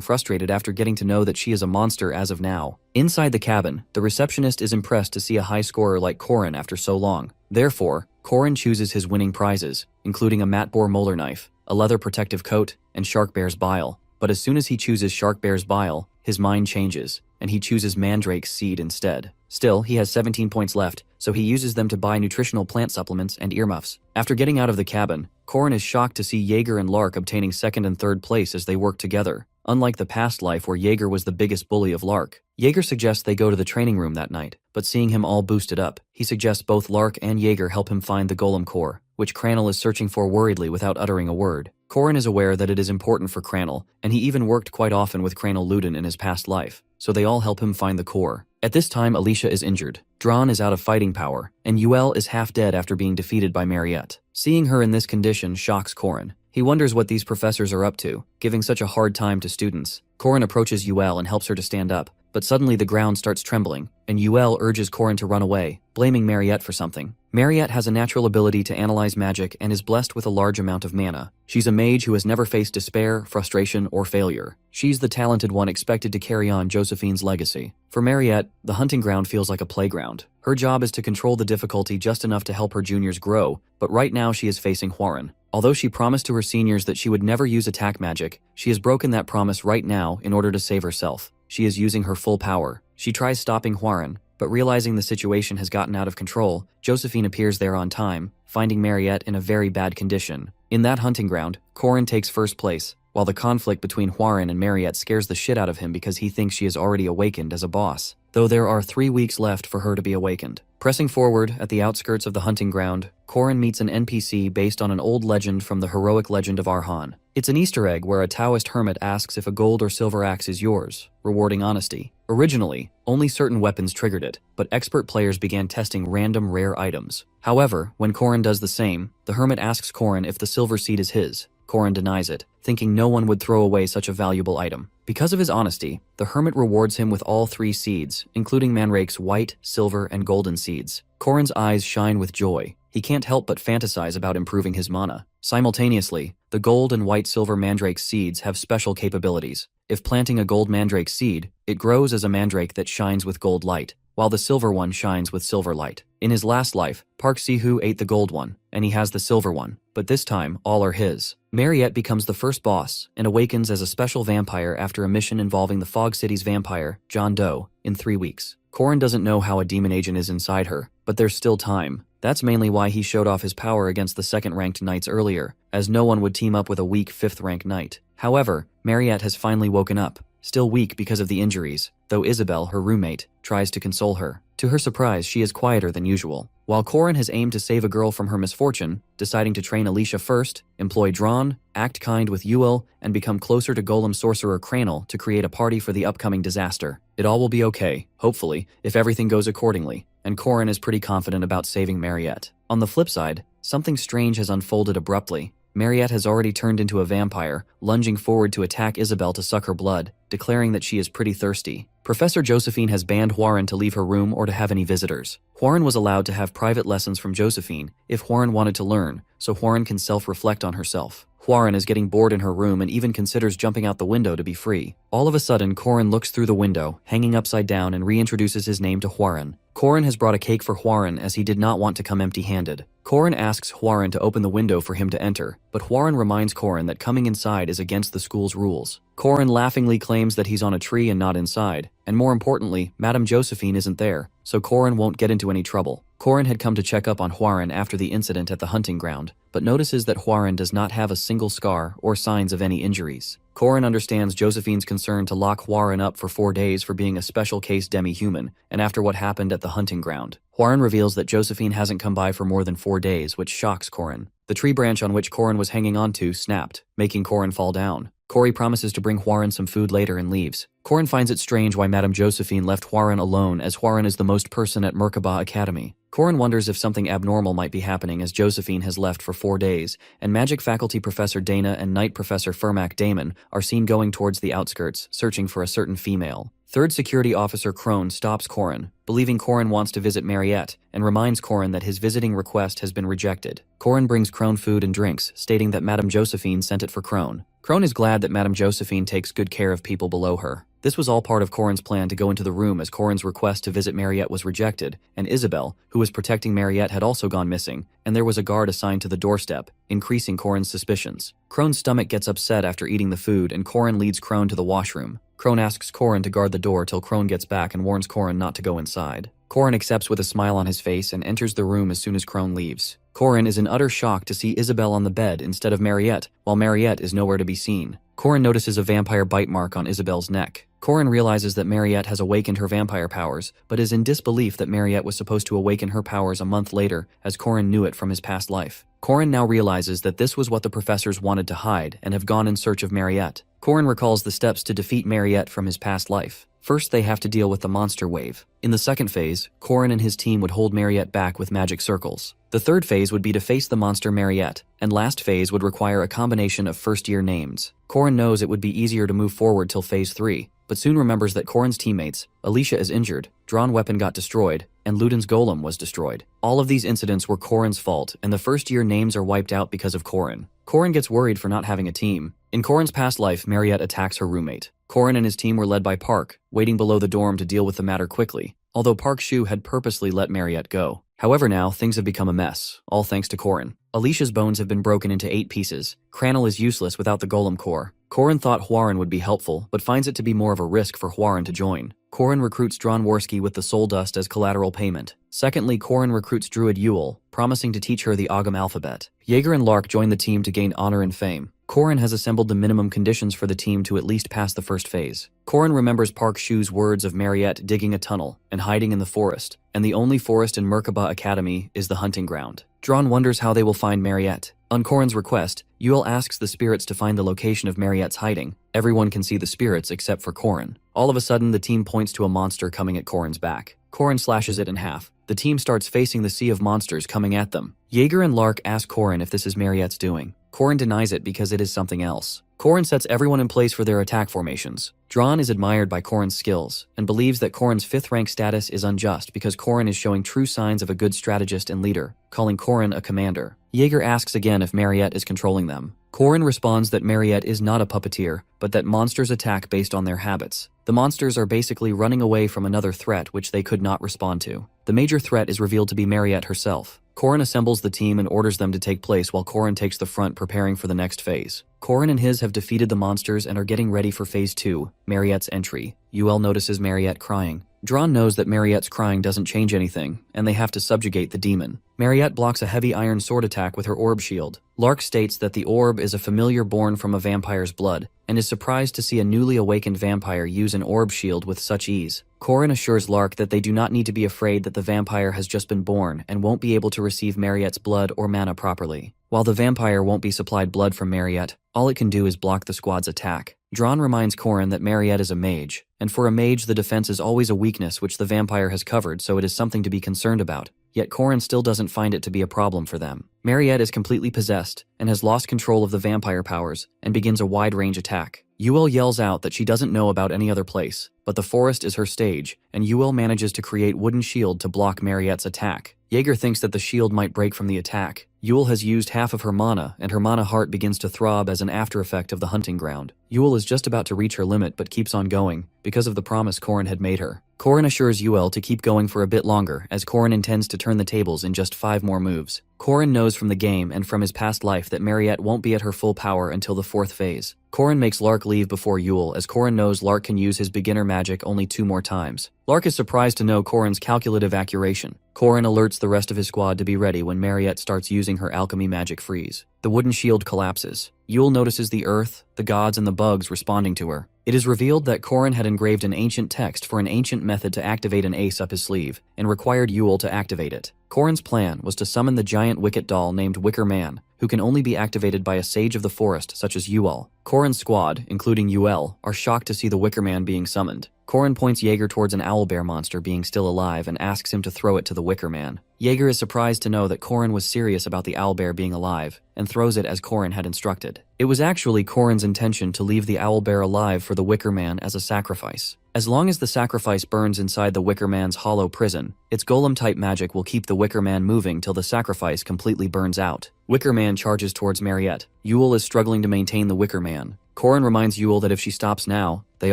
Speaker 1: frustrated after getting to know that she is a monster as of now. Inside the cabin, the receptionist is impressed to see a high scorer like Corin after so long. Therefore, Corin chooses his winning prizes, including a mat-bore molar knife, a leather protective coat, and shark bear's bile. But as soon as he chooses shark bear's bile, his mind changes, and he chooses mandrake's seed instead. Still, he has 17 points left, so he uses them to buy nutritional plant supplements and earmuffs. After getting out of the cabin, Corin is shocked to see Jaeger and Lark obtaining 2nd and 3rd place as they work together. Unlike the past life where Jaeger was the biggest bully of Lark, Jaeger suggests they go to the training room that night, but seeing him all boosted up, he suggests both Lark and Jaeger help him find the golem core, which Cranel is searching for worriedly without uttering a word. Corin is aware that it is important for Cranel, and he even worked quite often with Cranel Luden in his past life, so they all help him find the core. At this time, Alicia is injured, Drawn is out of fighting power, and Yahello is half dead after being defeated by Mariette. Seeing her in this condition shocks Corin. He wonders what these professors are up to, giving such a hard time to students. Corin approaches Yahello and helps her to stand up, but suddenly the ground starts trembling, and Yahello urges Corin to run away, blaming Mariette for something. Mariette has a natural ability to analyze magic and is blessed with a large amount of mana. She's a mage who has never faced despair, frustration, or failure. She's the talented one expected to carry on Josephine's legacy. For Mariette, the hunting ground feels like a playground. Her job is to control the difficulty just enough to help her juniors grow, but right now she is facing Huaran. Although she promised to her seniors that she would never use attack magic, she has broken that promise right now in order to save herself. She is using her full power. She tries stopping Huaran, but realizing the situation has gotten out of control, Josephine appears there on time, finding Mariette in a very bad condition. In that hunting ground, Corin takes first place, while the conflict between Huaran and Mariette scares the shit out of him because he thinks she is already awakened as a boss, though there are 3 weeks left for her to be awakened. Pressing forward at the outskirts of the hunting ground, Corin meets an NPC based on an old legend from the heroic legend of Arhan. It's an Easter egg where a Taoist hermit asks if a gold or silver axe is yours, rewarding honesty. Originally, only certain weapons triggered it, but expert players began testing random rare items. However, when Corin does the same, the hermit asks Corin if the silver seed is his. Corin denies it, thinking no one would throw away such a valuable item. Because of his honesty, the hermit rewards him with all 3 seeds, including Mandrake's white, silver, and golden seeds. Corin's eyes shine with joy. He can't help but fantasize about improving his mana. Simultaneously, the gold and white silver mandrake seeds have special capabilities. If planting a gold mandrake seed, it grows as a mandrake that shines with gold light, while the silver one shines with silver light. In his last life, Park Si-hoo ate the gold one, and he has the silver one, but this time, all are his. Mariette becomes the first boss and awakens as a special vampire after a mission involving the Fog City's vampire, John Doe, in 3 weeks. Corin doesn't know how a demon agent is inside her, but there's still time. That's mainly why he showed off his power against the 2nd-ranked knights earlier, as no one would team up with a weak 5th-ranked knight. However, Mariette has finally woken up, still weak because of the injuries, though Isabel, her roommate, tries to console her. To her surprise, she is quieter than usual. While Corin has aimed to save a girl from her misfortune, deciding to train Alicia first, employ Drawn, act kind with Yuel, and become closer to Golem Sorcerer Cranel to create a party for the upcoming disaster. It all will be okay, hopefully, if everything goes accordingly, and Corin is pretty confident about saving Mariette. On the flip side, something strange has unfolded abruptly. Mariette has already turned into a vampire, lunging forward to attack Isabel to suck her blood, declaring that she is pretty thirsty. Professor Josephine has banned Hwoarang to leave her room or to have any visitors. Hwoarang was allowed to have private lessons from Josephine if Hwoarang wanted to learn, so Hwoarang can self-reflect on herself. Hwoarang is getting bored in her room and even considers jumping out the window to be free. All of a sudden, Corin looks through the window, hanging upside down, and reintroduces his name to Hwoarang. Corin has brought a cake for Hwoarang as he did not want to come empty-handed. Corin asks Hwoarang to open the window for him to enter, but Hwoarang reminds Corin that coming inside is against the school's rules. Corin laughingly claims that he's on a tree and not inside, and more importantly, Madame Josephine isn't there, so Corin won't get into any trouble. Corin had come to check up on Hwoarang after the incident at the hunting ground, but notices that Hwoarang does not have a single scar or signs of any injuries. Corin understands Josephine's concern to lock Hwoarang up for 4 days for being a special case demi-human, and after what happened at the hunting ground. Hwoarang reveals that Josephine hasn't come by for more than 4 days, which shocks Corin. The tree branch on which Corin was hanging onto snapped, making Corin fall down. Cory promises to bring Hwoarang some food later and leaves. Corin finds it strange why Madame Josephine left Hwoarang alone, as Hwoarang is the most person at Merkaba Academy. Corin wonders if something abnormal might be happening as Josephine has left for 4 days, and Magic Faculty Professor Dana and Night Professor Fermac Damon are seen going towards the outskirts, searching for a certain female. Third Security Officer Crone stops Corin, believing Corin wants to visit Mariette, and reminds Corin that his visiting request has been rejected. Corin brings Crone food and drinks, stating that Madame Josephine sent it for Crone. Crone is glad that Madame Josephine takes good care of people below her. This was all part of Corin's plan to go into the room as Corin's request to visit Mariette was rejected, and Isabel, who was protecting Mariette, had also gone missing, and there was a guard assigned to the doorstep, increasing Corin's suspicions. Crone's stomach gets upset after eating the food, and Corin leads Crone to the washroom. Crone asks Corin to guard the door till Crone gets back and warns Corin not to go inside. Corin accepts with a smile on his face and enters the room as soon as Crone leaves. Corin is in utter shock to see Isabel on the bed instead of Mariette, while Mariette is nowhere to be seen. Corin notices a vampire bite mark on Isabel's neck. Corin realizes that Mariette has awakened her vampire powers, but is in disbelief that Mariette was supposed to awaken her powers a month later, as Corin knew it from his past life. Corin now realizes that this was what the professors wanted to hide and have gone in search of Mariette. Corin recalls the steps to defeat Mariette from his past life. First, they have to deal with the monster wave. In the second phase, Corin and his team would hold Mariette back with magic circles. The third phase would be to face the monster Mariette, and last phase would require a combination of first-year names. Corin knows it would be easier to move forward till phase 3, but soon remembers that Corin's teammates, Alicia is injured, Drawn Weapon got destroyed, and Ludin's Golem was destroyed. All of these incidents were Corin's fault, and the first-year names are wiped out because of Corin. Corin gets worried for not having a team. In Corin's past life, Mariette attacks her roommate. Corin and his team were led by Park, waiting below the dorm to deal with the matter quickly, although Park Shu had purposely let Mariette go. However, now, things have become a mess, all thanks to Corin. Alicia's bones have been broken into 8 pieces. Cranel is useless without the Golem core. Corin thought Hwoarang would be helpful, but finds it to be more of a risk for Hwoarang to join. Corin recruits Dronworski with the soul dust as collateral payment. Secondly, Corin recruits Druid Yule, promising to teach her the Ogham alphabet. Jaeger and Lark join the team to gain honor and fame. Corin has assembled the minimum conditions for the team to at least pass the first phase. Corin remembers Park Shu's words of Mariette digging a tunnel and hiding in the forest, and the only forest in Merkaba Academy is the hunting ground. Drawn wonders how they will find Mariette. On Corin's request, Yule asks the spirits to find the location of Mariette's hiding. Everyone can see the spirits except for Corin. All of a sudden, the team points to a monster coming at Corin's back. Corin slashes it in half. The team starts facing the sea of monsters coming at them. Jaeger and Lark ask Corin if this is Mariette's doing. Corin denies it because it is something else. Corin sets everyone in place for their attack formations. Drawn is admired by Corin's skills, and believes that Corin's 5th rank status is unjust because Corin is showing true signs of a good strategist and leader, calling Corin a commander. Jaeger asks again if Mariette is controlling them. Corin responds that Mariette is not a puppeteer, but that monsters attack based on their habits. The monsters are basically running away from another threat which they could not respond to. The major threat is revealed to be Mariette herself. Corin assembles the team and orders them to take place while Corin takes the front preparing for the next phase. Corin and his have defeated the monsters and are getting ready for phase 2, Mariette's entry. Ul notices Mariette crying. Drawn knows that Mariette's crying doesn't change anything, and they have to subjugate the demon. Mariette blocks a heavy iron sword attack with her orb shield. Lark states that the orb is a familiar born from a vampire's blood, and is surprised to see a newly awakened vampire use an orb shield with such ease. Corin assures Lark that they do not need to be afraid that the vampire has just been born and won't be able to receive Mariette's blood or mana properly. While the vampire won't be supplied blood from Mariette, all it can do is block the squad's attack. Drawn reminds Corin that Mariette is a mage, and for a mage the defense is always a weakness which the vampire has covered, so it is something to be concerned about. Yet Corin still doesn't find it to be a problem for them. Mariette is completely possessed and has lost control of the vampire powers and begins a wide-range attack. Yuel yells out that she doesn't know about any other place, but the forest is her stage, and Yuel manages to create wooden shield to block Mariette's attack. Jaeger thinks that the shield might break from the attack. Yuel has used half of her mana, and her mana heart begins to throb as an after effect of the hunting ground. Yuel is just about to reach her limit but keeps on going, because of the promise Corrin had made her. Corrin assures Yuel to keep going for a bit longer, as Corrin intends to turn the tables in just 5 more moves. Corrin knows from the game and from his past life that Mariette won't be at her full power until the 4th phase. Corrin makes Lark leave before Yuel, as Corrin knows Lark can use his beginner magic only 2 more times. Lark is surprised to know Corrin's calculative accuration. Corrin alerts the rest of his squad to be ready when Mariette starts using her alchemy magic freeze. The wooden shield collapses. Yuel notices the earth, the gods, and the bugs responding to her. It is revealed that Corrin had engraved an ancient text for an ancient method to activate an ace up his sleeve, and required Yuel to activate it. Corrin's plan was to summon the giant wicket doll named Wicker Man, who can only be activated by a sage of the forest such as Yuel. Corrin's squad, including Yuel, are shocked to see the Wicker Man being summoned. Corrin points Jaeger towards an owlbear monster being still alive and asks him to throw it to the Wicker Man. Jaeger is surprised to know that Corrin was serious about the owlbear being alive, and throws it as Corrin had instructed. It was actually Corrin's intention to leave the owlbear alive for the Wicker Man as a sacrifice. As long as the sacrifice burns inside the Wicker Man's hollow prison, its golem-type magic will keep the Wicker Man moving till the sacrifice completely burns out. Wicker Man charges towards Mariette. Yuel is struggling to maintain the Wicker Man. Corrin reminds Yuel that if she stops now, they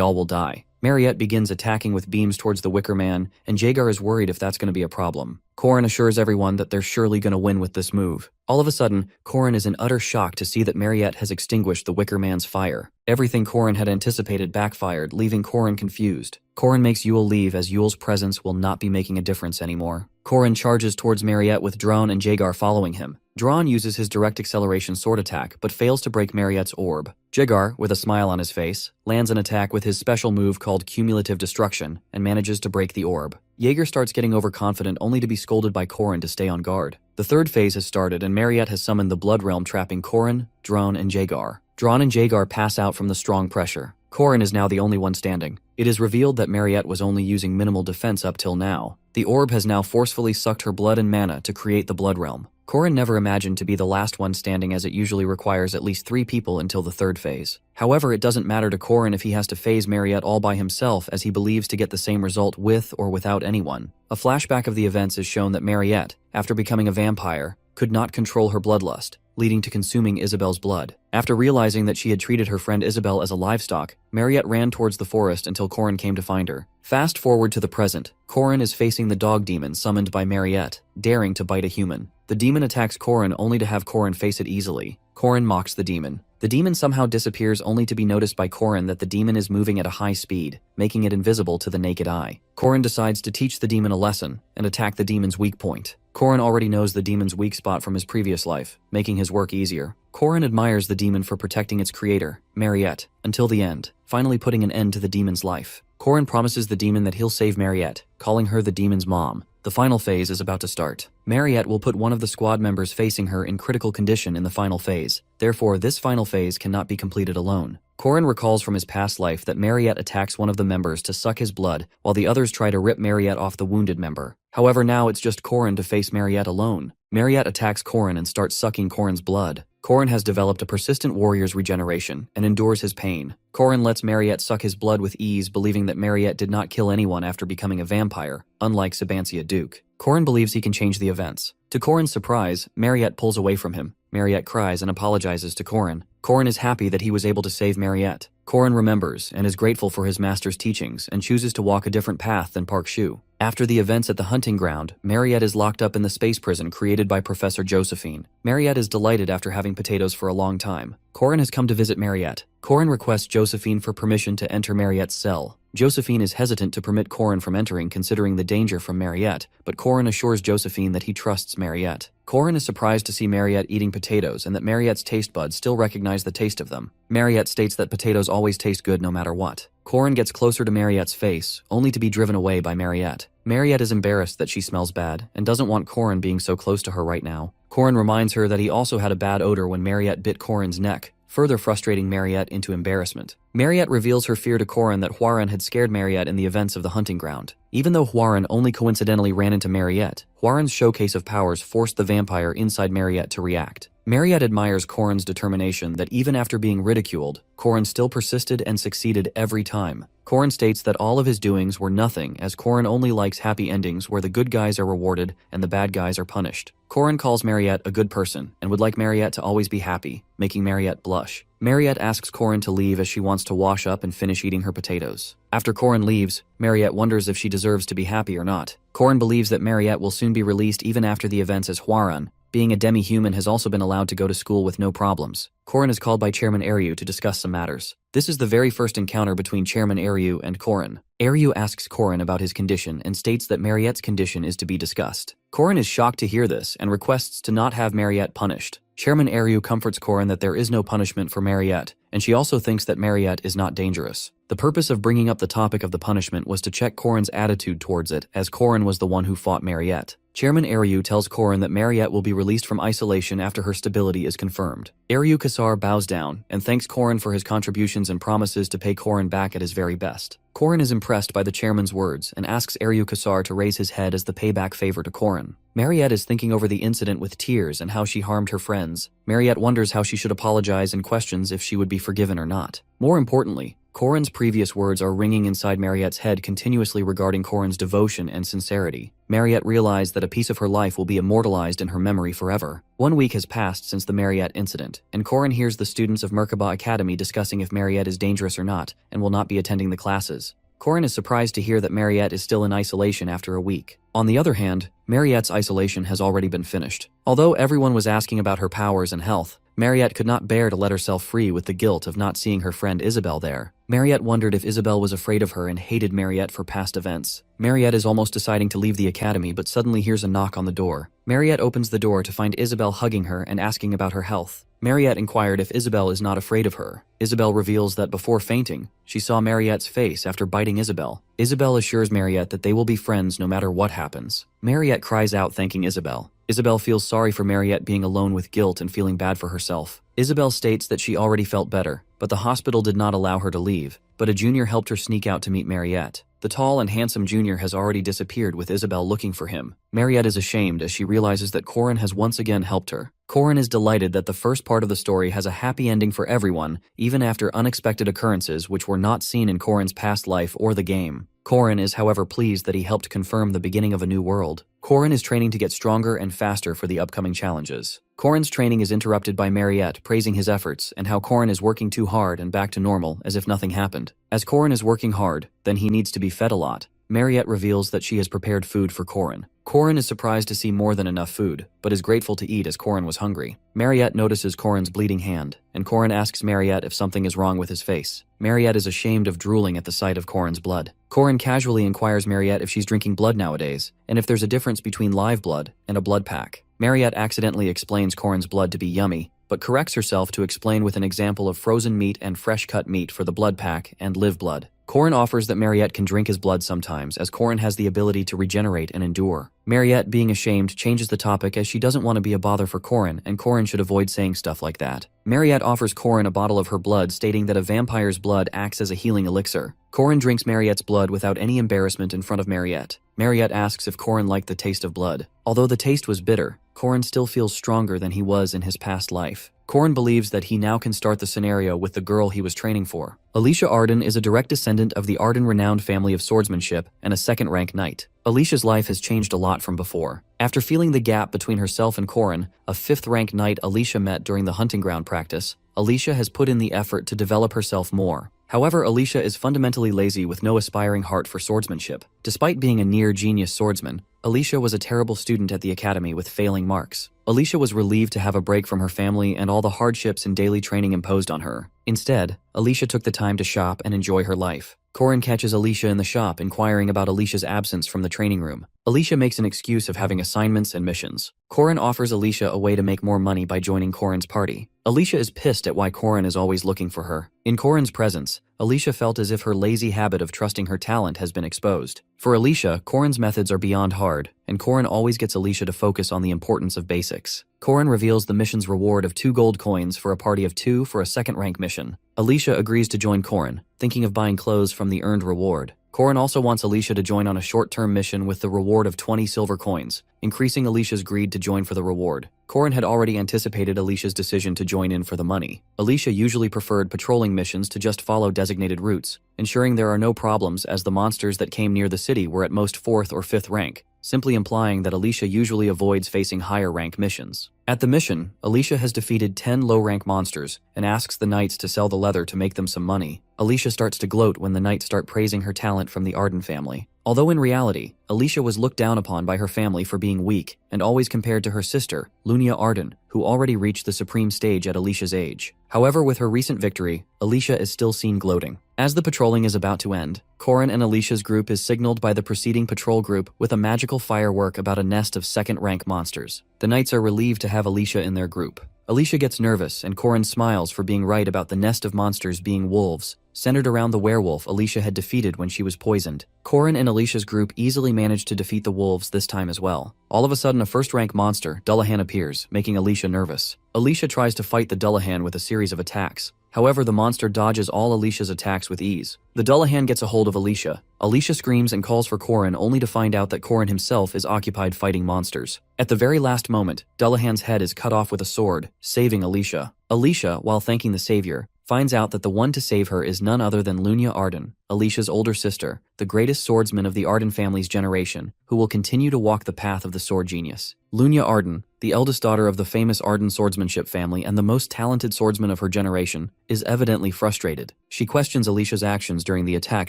Speaker 1: all will die. Mariette begins attacking with beams towards the Wicker Man, and Jaeger is worried if that's going to be a problem. Corrin assures everyone that they're surely going to win with this move. All of a sudden, Corrin is in utter shock to see that Mariette has extinguished the Wicker Man's fire. Everything Corrin had anticipated backfired, leaving Corrin confused. Corrin makes Yuel leave as Yuel's presence will not be making a difference anymore. Corrin charges towards Mariette with Drone and Jaeger following him. Dron uses his direct acceleration sword attack, but fails to break Mariette's orb. Jaeger, with a smile on his face, lands an attack with his special move called Cumulative Destruction, and manages to break the orb. Jaeger starts getting overconfident only to be scolded by Corrin to stay on guard. The 3rd phase has started and Mariette has summoned the Blood Realm trapping Corrin, Drone, and Jaeger. Dron and Jaeger pass out from the strong pressure. Corrin is now the only one standing. It is revealed that Mariette was only using minimal defense up till now. The orb has now forcefully sucked her blood and mana to create the Blood Realm. Corrin never imagined to be the last one standing, as it usually requires at least 3 people until the 3rd phase. However, it doesn't matter to Corrin if he has to phase Mariette all by himself, as he believes to get the same result with or without anyone. A flashback of the events is shown that Mariette, after becoming a vampire, could not control her bloodlust, leading to consuming Isabel's blood. After realizing that she had treated her friend Isabel as a livestock, Mariette ran towards the forest until Corrin came to find her. Fast forward to the present, Corrin is facing the dog demon summoned by Mariette, daring to bite a human. The demon attacks Corrin only to have Corrin face it easily. Corrin mocks the demon. The demon somehow disappears only to be noticed by Corrin that the demon is moving at a high speed, making it invisible to the naked eye. Corrin decides to teach the demon a lesson and attack the demon's weak point. Corrin already knows the demon's weak spot from his previous life, making his work easier. Corrin admires the demon for protecting its creator, Mariette, until the end, finally putting an end to the demon's life. Corrin promises the demon that he'll save Mariette, calling her the demon's mom. The final phase is about to start. Mariette will put one of the squad members facing her in critical condition in the final phase. Therefore, this final phase cannot be completed alone. Corrin recalls from his past life that Mariette attacks one of the members to suck his blood, while the others try to rip Mariette off the wounded member. However, now it's just Corrin to face Mariette alone. Mariette attacks Corrin and starts sucking Corrin's blood. Corrin has developed a persistent warrior's regeneration and endures his pain. Corrin lets Mariette suck his blood with ease, believing that Mariette did not kill anyone after becoming a vampire, unlike Sabancia Duke. Corrin believes he can change the events. To Corrin's surprise, Mariette pulls away from him. Mariette cries and apologizes to Corrin. Corrin is happy that he was able to save Mariette. Corrin remembers and is grateful for his master's teachings and chooses to walk a different path than Park Shu. After the events at the hunting ground, Mariette is locked up in the space prison created by Professor Josephine. Mariette is delighted after having potatoes for a long time. Corrin has come to visit Mariette. Corrin requests Josephine for permission to enter Mariette's cell. Josephine is hesitant to permit Corrin from entering considering the danger from Mariette, but Corrin assures Josephine that he trusts Mariette. Corrin is surprised to see Mariette eating potatoes and that Mariette's taste buds still recognize the taste of them. Mariette states that potatoes always taste good no matter what. Corrin gets closer to Mariette's face, only to be driven away by Mariette. Mariette is embarrassed that she smells bad and doesn't want Corrin being so close to her right now. Corrin reminds her that he also had a bad odor when Mariette bit Corrin's neck. further frustrating Mariette into embarrassment. Mariette reveals her fear to Corin that Hwaran had scared Mariette in the events of the hunting ground. Even though Hwaran only coincidentally ran into Mariette, Hwaran's showcase of powers forced the vampire inside Mariette to react. Mariette admires Corin's determination that even after being ridiculed, Corin still persisted and succeeded every time. Corin states that all of his doings were nothing, as Corin only likes happy endings where the good guys are rewarded and the bad guys are punished. Corin calls Mariette a good person and would like Mariette to always be happy, making Mariette blush. Mariette asks Corin to leave as she wants to wash up and finish eating her potatoes. After Corin leaves, Mariette wonders if she deserves to be happy or not. Corin believes that Mariette will soon be released even after the events, as Hwaran, being a demi-human, has also been allowed to go to school with no problems. Corin is called by Chairman Eryu to discuss some matters. This is the very first encounter between Chairman Eryu and Corin. Eryu asks Corin about his condition and states that Mariette's condition is to be discussed. Corin is shocked to hear this and requests to not have Mariette punished. Chairman Eryu comforts Corin that there is no punishment for Mariette, and she also thinks that Mariette is not dangerous. The purpose of bringing up the topic of the punishment was to check Corin's attitude towards it, as Corin was the one who fought Mariette. Chairman Eryu tells Corin that Mariette will be released from isolation after her stability is confirmed. Eryu Kasar bows down and thanks Corin for his contributions and promises to pay Corin back at his very best. Corin is impressed by the chairman's words and asks Eryu Kasar to raise his head as the payback favor to Corin. Mariette is thinking over the incident with tears and how she harmed her friends. Mariette wonders how she should apologize and questions if she would be forgiven or not. More importantly, Corin's previous words are ringing inside Mariette's head continuously regarding Corin's devotion and sincerity. Mariette realized that a piece of her life will be immortalized in her memory forever. 1 week has passed since the Mariette incident, and Corin hears the students of Merkaba Academy discussing if Mariette is dangerous or not and will not be attending the classes. Corin is surprised to hear that Mariette is still in isolation after a week. On the other hand, Mariette's isolation has already been finished. Although everyone was asking about her powers and health, Mariette could not bear to let herself free with the guilt of not seeing her friend Isabelle there. Mariette wondered if Isabelle was afraid of her and hated Mariette for past events. Mariette is almost deciding to leave the academy but suddenly hears a knock on the door. Mariette opens the door to find Isabelle hugging her and asking about her health. Mariette inquired if Isabelle is not afraid of her. Isabelle reveals that before fainting, she saw Mariette's face after biting Isabelle. Isabelle assures Mariette that they will be friends no matter what happens. Mariette cries out thanking Isabelle. Isabelle feels sorry for Mariette being alone with guilt and feeling bad for herself. Isabelle states that she already felt better, but the hospital did not allow her to leave, but a junior helped her sneak out to meet Mariette. The tall and handsome junior has already disappeared with Isabelle looking for him. Mariette is ashamed as she realizes that Corin has once again helped her. Corin is delighted that the first part of the story has a happy ending for everyone, even after unexpected occurrences which were not seen in Corin's past life or the game. Corin is however pleased that he helped confirm the beginning of a new world. Corin is training to get stronger and faster for the upcoming challenges. Corin's training is interrupted by Mariette praising his efforts and how Corin is working too hard and back to normal as if nothing happened. As Corin is working hard, then he needs to be fed a lot. Mariette reveals that she has prepared food for Corin. Corin is surprised to see more than enough food, but is grateful to eat as Corin was hungry. Mariette notices Corin's bleeding hand, and Corin asks Mariette if something is wrong with his face. Mariette is ashamed of drooling at the sight of Corin's blood. Corin casually inquires Mariette if she's drinking blood nowadays, and if there's a difference between live blood and a blood pack. Mariette accidentally explains Corin's blood to be yummy, but corrects herself to explain with an example of frozen meat and fresh-cut meat for the blood pack and live blood. Corin offers that Mariette can drink his blood sometimes, as Corin has the ability to regenerate and endure. Mariette, being ashamed, changes the topic as she doesn't want to be a bother for Corin, and Corin should avoid saying stuff like that. Mariette offers Corin a bottle of her blood, stating that a vampire's blood acts as a healing elixir. Corin drinks Mariette's blood without any embarrassment in front of Mariette. Mariette asks if Corin liked the taste of blood. Although the taste was bitter, Corin still feels stronger than he was in his past life. Corin believes that he now can start the scenario with the girl he was training for. Alicia Arden is a direct descendant of the Arden renowned family of swordsmanship and a second-rank knight. Alicia's life has changed a lot from before. After feeling the gap between herself and Corin, a 5th-rank knight Alicia met during the hunting ground practice, Alicia has put in the effort to develop herself more. However, Alicia is fundamentally lazy with no aspiring heart for swordsmanship. Despite being a near-genius swordsman, Alicia was a terrible student at the academy with failing marks. Alicia was relieved to have a break from her family and all the hardships and daily training imposed on her. Instead, Alicia took the time to shop and enjoy her life. Corin catches Alicia in the shop, inquiring about Alicia's absence from the training room. Alicia makes an excuse of having assignments and missions. Corin offers Alicia a way to make more money by joining Corin's party. Alicia is pissed at why Corin is always looking for her. In Corin's presence, Alicia felt as if her lazy habit of trusting her talent has been exposed. For Alicia, Corin's methods are beyond hard, and Corin always gets Alicia to focus on the importance of basics. Corin reveals the mission's reward of 2 gold coins for a party of 2 for a second-rank mission. Alicia agrees to join Corin, thinking of buying clothes from the earned reward. Corin also wants Alicia to join on a short-term mission with the reward of 20 silver coins, increasing Alicia's greed to join for the reward. Corin had already anticipated Alicia's decision to join in for the money. Alicia usually preferred patrolling missions to just follow designated routes, ensuring there are no problems as the monsters that came near the city were at most 4th or 5th rank, simply implying that Alicia usually avoids facing higher rank missions. At the mission, Alicia has defeated 10 low-rank monsters and asks the knights to sell the leather to make them some money. Alicia starts to gloat when the knights start praising her talent from the Arden family. Although in reality, Alicia was looked down upon by her family for being weak and always compared to her sister, Lunia Arden, who already reached the supreme stage at Alicia's age. However, with her recent victory, Alicia is still seen gloating. As the patrolling is about to end, Corin and Alicia's group is signaled by the preceding patrol group with a magical firework about a nest of second-rank monsters. The knights are relieved to have Alicia in their group. Alicia gets nervous and Corin smiles for being right about the nest of monsters being wolves, centered around the werewolf Alicia had defeated when she was poisoned. Corin and Alicia's group easily managed to defeat the wolves this time as well. All of a sudden, a first-rank monster, Dullahan, appears, making Alicia nervous. Alicia tries to fight the Dullahan with a series of attacks. However, the monster dodges all Alicia's attacks with ease. The Dullahan gets a hold of Alicia. Alicia screams and calls for Corin only to find out that Corin himself is occupied fighting monsters. At the very last moment, Dullahan's head is cut off with a sword, saving Alicia. Alicia, while thanking the savior, finds out that the one to save her is none other than Lunia Arden, Alicia's older sister, the greatest swordsman of the Arden family's generation, who will continue to walk the path of the sword genius. Lunia Arden, the eldest daughter of the famous Arden swordsmanship family and the most talented swordsman of her generation, is evidently frustrated. She questions Alicia's actions during the attack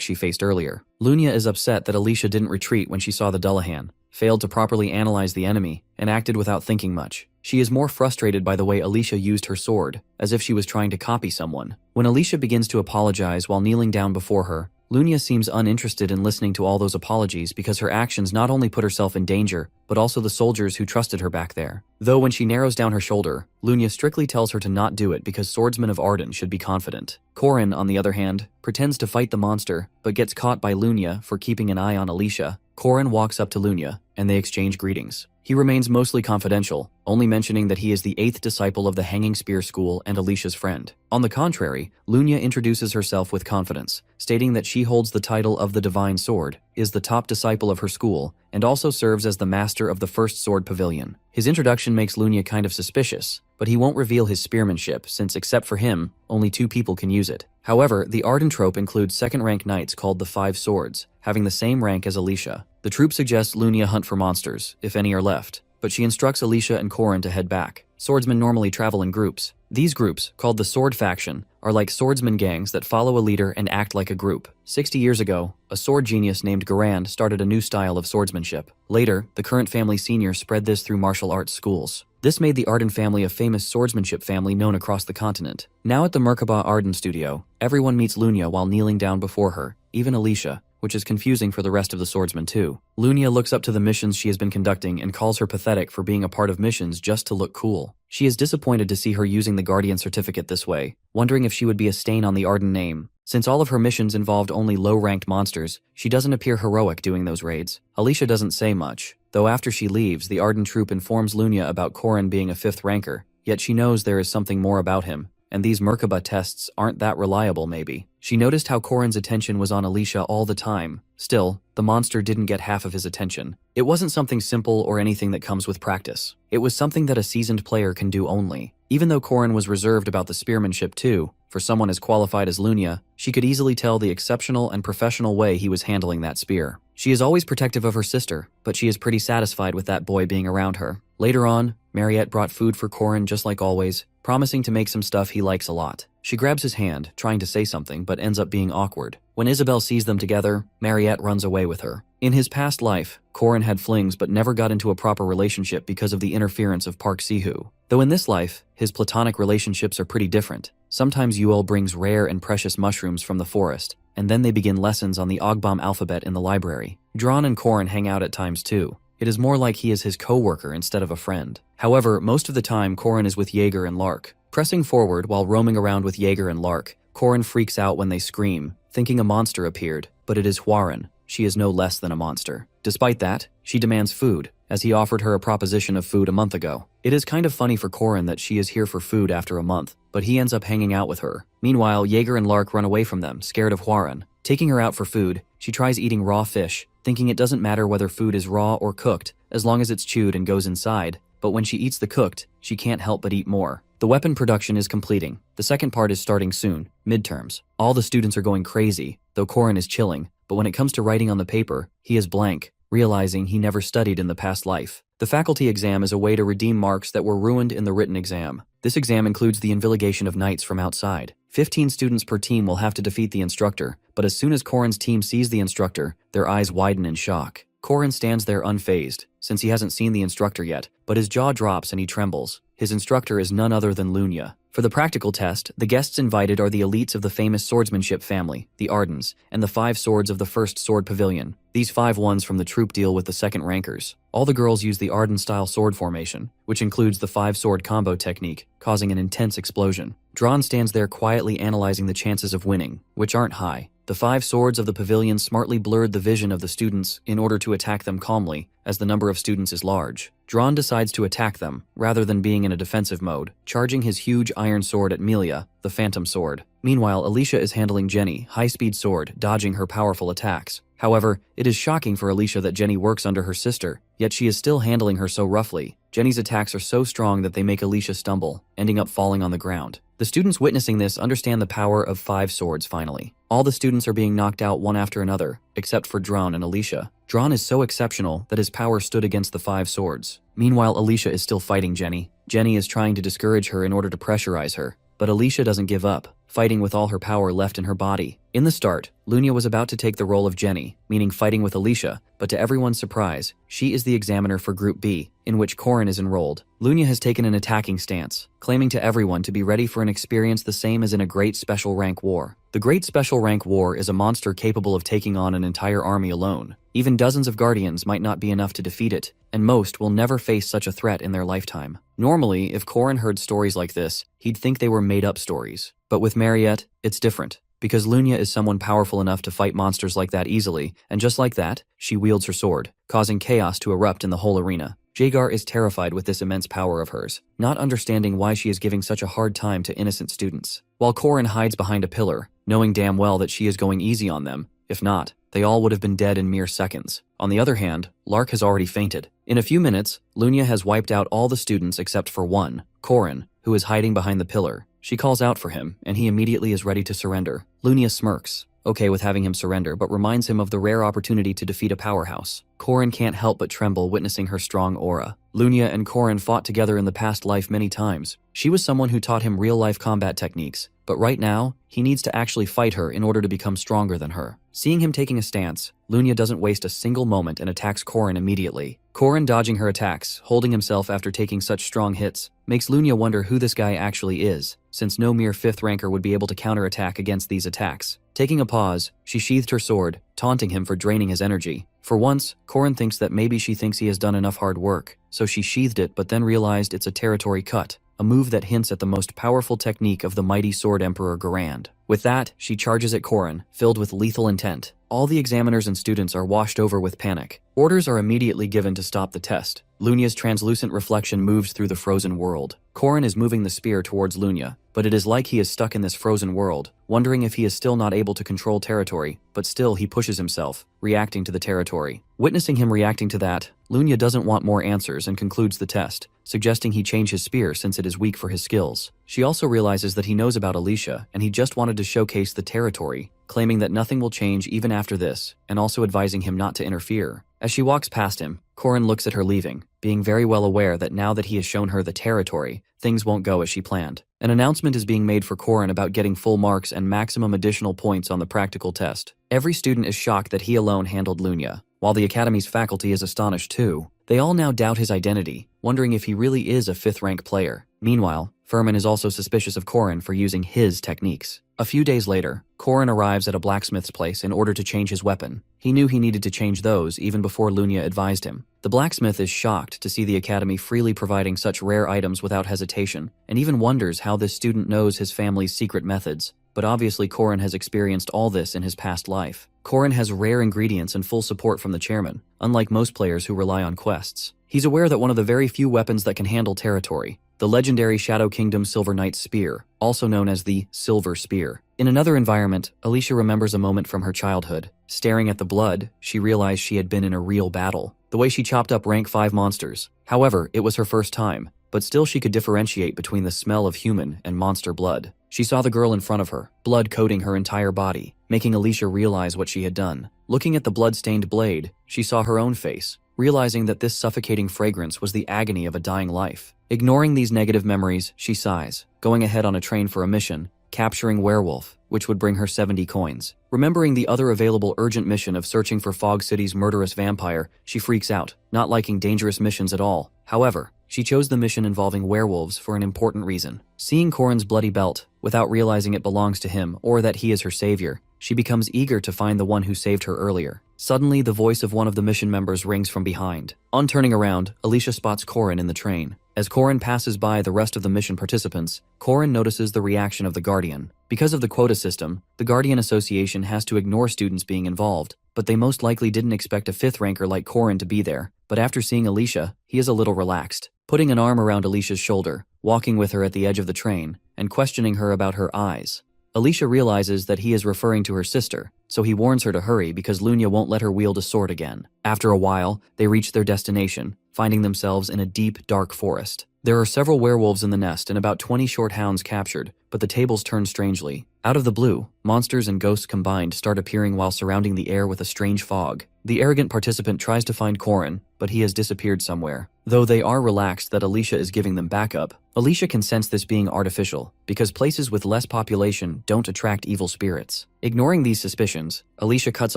Speaker 1: she faced earlier. Lunia is upset that Alicia didn't retreat when she saw the Dullahan, failed to properly analyze the enemy, and acted without thinking much. She is more frustrated by the way Alicia used her sword, as if she was trying to copy someone. When Alicia begins to apologize while kneeling down before her, Lunia seems uninterested in listening to all those apologies because her actions not only put herself in danger, but also the soldiers who trusted her back there. Though when she narrows down her shoulder, Lunia strictly tells her to not do it because swordsmen of Arden should be confident. Corin, on the other hand, pretends to fight the monster, but gets caught by Lunia for keeping an eye on Alicia. Corin walks up to Lunia, and they exchange greetings. He remains mostly confidential, only mentioning that he is the 8th disciple of the Hanging Spear School and Alicia's friend. On the contrary, Lunia introduces herself with confidence, stating that she holds the title of the Divine Sword, is the top disciple of her school, and also serves as the master of the First Sword Pavilion. His introduction makes Lunia kind of suspicious, but he won't reveal his spearmanship since, except for him, only 2 people can use it. However, the Arden trope includes second-rank knights called the 5 Swords, having the same rank as Alicia. The troop suggests Lunia hunt for monsters, if any are left, but she instructs Alicia and Corin to head back. Swordsmen normally travel in groups. These groups, called the Sword Faction, are like swordsman gangs that follow a leader and act like a group. 60 years ago, a sword genius named Garand started a new style of swordsmanship. Later, the current family senior spread this through martial arts schools. This made the Arden family a famous swordsmanship family known across the continent. Now at the Merkaba Arden studio, everyone meets Lunia while kneeling down before her, even Alicia, which is confusing for the rest of the swordsmen too. Lunia looks up to the missions she has been conducting and calls her pathetic for being a part of missions just to look cool. She is disappointed to see her using the Guardian certificate this way, wondering if she would be a stain on the Arden name. Since all of her missions involved only low-ranked monsters, she doesn't appear heroic doing those raids. Alicia doesn't say much, though after she leaves, the Arden troop informs Lunia about Corin being a 5th ranker, yet she knows there is something more about him, and these Merkaba tests aren't that reliable maybe. She noticed how Corin's attention was on Alicia all the time. Still, the monster didn't get half of his attention. It wasn't something simple or anything that comes with practice. It was something that a seasoned player can do only. Even though Corin was reserved about the spearmanship too, for someone as qualified as Lunia, she could easily tell the exceptional and professional way he was handling that spear. She is always protective of her sister, but she is pretty satisfied with that boy being around her. Later on, Mariette brought food for Corin just like always, promising to make some stuff he likes a lot. She grabs his hand, trying to say something, but ends up being awkward. When Isabel sees them together, Mariette runs away with her. In his past life, Corin had flings but never got into a proper relationship because of the interference of Park Sihu. Though in this life, his platonic relationships are pretty different. Sometimes Yuel brings rare and precious mushrooms from the forest, and then they begin lessons on the Ogbam alphabet in the library. Dron and Corin hang out at times too. It is more like he is his co-worker instead of a friend. However, most of the time Corin is with Jaeger and Lark. Pressing forward while roaming around with Jaeger and Lark, Corin freaks out when they scream, thinking a monster appeared, but it is Hwarin. She is no less than a monster. Despite that, she demands food, as he offered her a proposition of food a month ago. It is kind of funny for Corin that she is here for food after a month, but he ends up hanging out with her. Meanwhile, Jaeger and Lark run away from them, scared of Hwarin. Taking her out for food, she tries eating raw fish, thinking it doesn't matter whether food is raw or cooked, as long as it's chewed and goes inside. But when she eats the cooked, she can't help but eat more. The weapon production is completing. The second part is starting soon, midterms. All the students are going crazy, though Corin is chilling, but when it comes to writing on the paper, he is blank, realizing he never studied in the past life. The faculty exam is a way to redeem marks that were ruined in the written exam. This exam includes the invalidation of knights from outside. 15 students per team will have to defeat the instructor, but as soon as Corin's team sees the instructor, their eyes widen in shock. Corin stands there unfazed, since he hasn't seen the instructor yet, but his jaw drops and he trembles. His instructor is none other than Lunya. For the practical test, the guests invited are the elites of the famous swordsmanship family, the Ardens, and the 5 swords of the first sword pavilion. These 5 ones from the troop deal with the second rankers. All the girls use the Arden-style sword formation, which includes the 5-sword combo technique, causing an intense explosion. Dron stands there quietly analyzing the chances of winning, which aren't high. The 5 swords of the pavilion smartly blurred the vision of the students in order to attack them calmly, as the number of students is large. Dron decides to attack them, rather than being in a defensive mode, charging his huge iron sword at Melia, the phantom sword. Meanwhile, Alicia is handling Jenny, high-speed sword, dodging her powerful attacks. However, it is shocking for Alicia that Jenny works under her sister, yet she is still handling her so roughly. Jenny's attacks are so strong that they make Alicia stumble, ending up falling on the ground. The students witnessing this understand the power of 5 swords finally. All the students are being knocked out one after another, except for Dron and Alicia. Dron is so exceptional that his power stood against the 5 swords. Meanwhile, Alicia is still fighting Jenny. Jenny is trying to discourage her in order to pressurize her, but Alicia doesn't give up, fighting with all her power left in her body. In the start, Lunya was about to take the role of Jenny, meaning fighting with Alicia, but to everyone's surprise, she is the examiner for Group B, in which Corin is enrolled. Lunya has taken an attacking stance, claiming to everyone to be ready for an experience the same as in a Great Special Rank War. The Great Special Rank War is a monster capable of taking on an entire army alone. Even dozens of guardians might not be enough to defeat it, and most will never face such a threat in their lifetime. Normally, if Corin heard stories like this, he'd think they were made-up stories. But with Mariette, it's different, because Lunya is someone powerful enough to fight monsters like that easily, and just like that, she wields her sword, causing chaos to erupt in the whole arena. Jaegar is terrified with this immense power of hers, not understanding why she is giving such a hard time to innocent students. While Corin hides behind a pillar, knowing damn well that she is going easy on them. If not, they all would have been dead in mere seconds. On the other hand, Lark has already fainted. In a few minutes, Lunya has wiped out all the students except for one, Corin, who is hiding behind the pillar. She calls out for him, and he immediately is ready to surrender. Lunya smirks, okay with having him surrender, but reminds him of the rare opportunity to defeat a powerhouse. Corin can't help but tremble witnessing her strong aura. Lunya and Corin fought together in the past life many times. She was someone who taught him real-life combat techniques, but right now, he needs to actually fight her in order to become stronger than her. Seeing him taking a stance, Lunya doesn't waste a single moment and attacks Corin immediately. Corin dodging her attacks, holding himself after taking such strong hits, makes Lunya wonder who this guy actually is, since no mere 5th ranker would be able to counterattack against these attacks. Taking a pause, she sheathed her sword, taunting him for draining his energy. For once, Corin thinks that maybe she thinks he has done enough hard work, so she sheathed it but then realized it's a territory cut, a move that hints at the most powerful technique of the mighty Sword Emperor Garand. With that, she charges at Corin, filled with lethal intent. All the examiners and students are washed over with panic. Orders are immediately given to stop the test. Lunya's translucent reflection moves through the frozen world. Corin is moving the spear towards Lunya, but it is like he is stuck in this frozen world, wondering if he is still not able to control territory, but still he pushes himself, reacting to the territory. Witnessing him reacting to that, Lunya doesn't want more answers and concludes the test, suggesting he change his spear since it is weak for his skills. She also realizes that he knows about Alicia and he just wanted to showcase the territory, claiming that nothing will change even after this, and also advising him not to interfere. As she walks past him, Corin looks at her leaving, being very well aware that now that he has shown her the territory, things won't go as she planned. An announcement is being made for Corin about getting full marks and maximum additional points on the practical test. Every student is shocked that he alone handled Lunya, while the Academy's faculty is astonished too. They all now doubt his identity, wondering if he really is a 5th rank player. Meanwhile, Furman is also suspicious of Corin for using his techniques. A few days later, Corin arrives at a blacksmith's place in order to change his weapon. He knew he needed to change those even before Lunya advised him. The blacksmith is shocked to see the Academy freely providing such rare items without hesitation, and even wonders how this student knows his family's secret methods. but obviously Korin has experienced all this in his past life. Korin has rare ingredients and full support from the chairman, unlike most players who rely on quests. He's aware that one of the very few weapons that can handle territory, the legendary Shadow Kingdom Silver Knight's Spear, also known as the Silver Spear. In another environment, Alicia remembers a moment from her childhood. Staring at the blood, she realized she had been in a real battle. The way she chopped up rank 5 monsters. However, it was her first time, but still she could differentiate between the smell of human and monster blood. She saw the girl in front of her, blood coating her entire body, making Alicia realize what she had done. Looking at the blood-stained blade, she saw her own face, realizing that this suffocating fragrance was the agony of a dying life. Ignoring these negative memories, she sighs, going ahead on a train for a mission, capturing Werewolf, which would bring her 70 coins. Remembering the other available urgent mission of searching for Fog City's murderous vampire, she freaks out, not liking dangerous missions at all. However, she chose the mission involving werewolves for an important reason. Seeing Korin's bloody belt, without realizing it belongs to him or that he is her savior, she becomes eager to find the one who saved her earlier. Suddenly, the voice of one of the mission members rings from behind. On turning around, Alicia spots Korin in the train. As Korin passes by the rest of the mission participants, Korin notices the reaction of the Guardian. Because of the quota system, the Guardian Association has to ignore students being involved, but they most likely didn't expect a 5th ranker like Korin to be there. But after seeing Alicia, he is a little relaxed, putting an arm around Alicia's shoulder, walking with her at the edge of the train, and questioning her about her eyes. Alicia realizes that he is referring to her sister, so he warns her to hurry because Lunia won't let her wield a sword again. After a while, they reach their destination, finding themselves in a deep, dark forest. There are several werewolves in the nest and about 20 short hounds captured, but the tables turn strangely. Out of the blue, monsters and ghosts combined start appearing while surrounding the air with a strange fog. The arrogant participant tries to find Korin, but he has disappeared somewhere. Though they are relaxed that Alicia is giving them backup, Alicia can sense this being artificial, because places with less population don't attract evil spirits. Ignoring these suspicions, Alicia cuts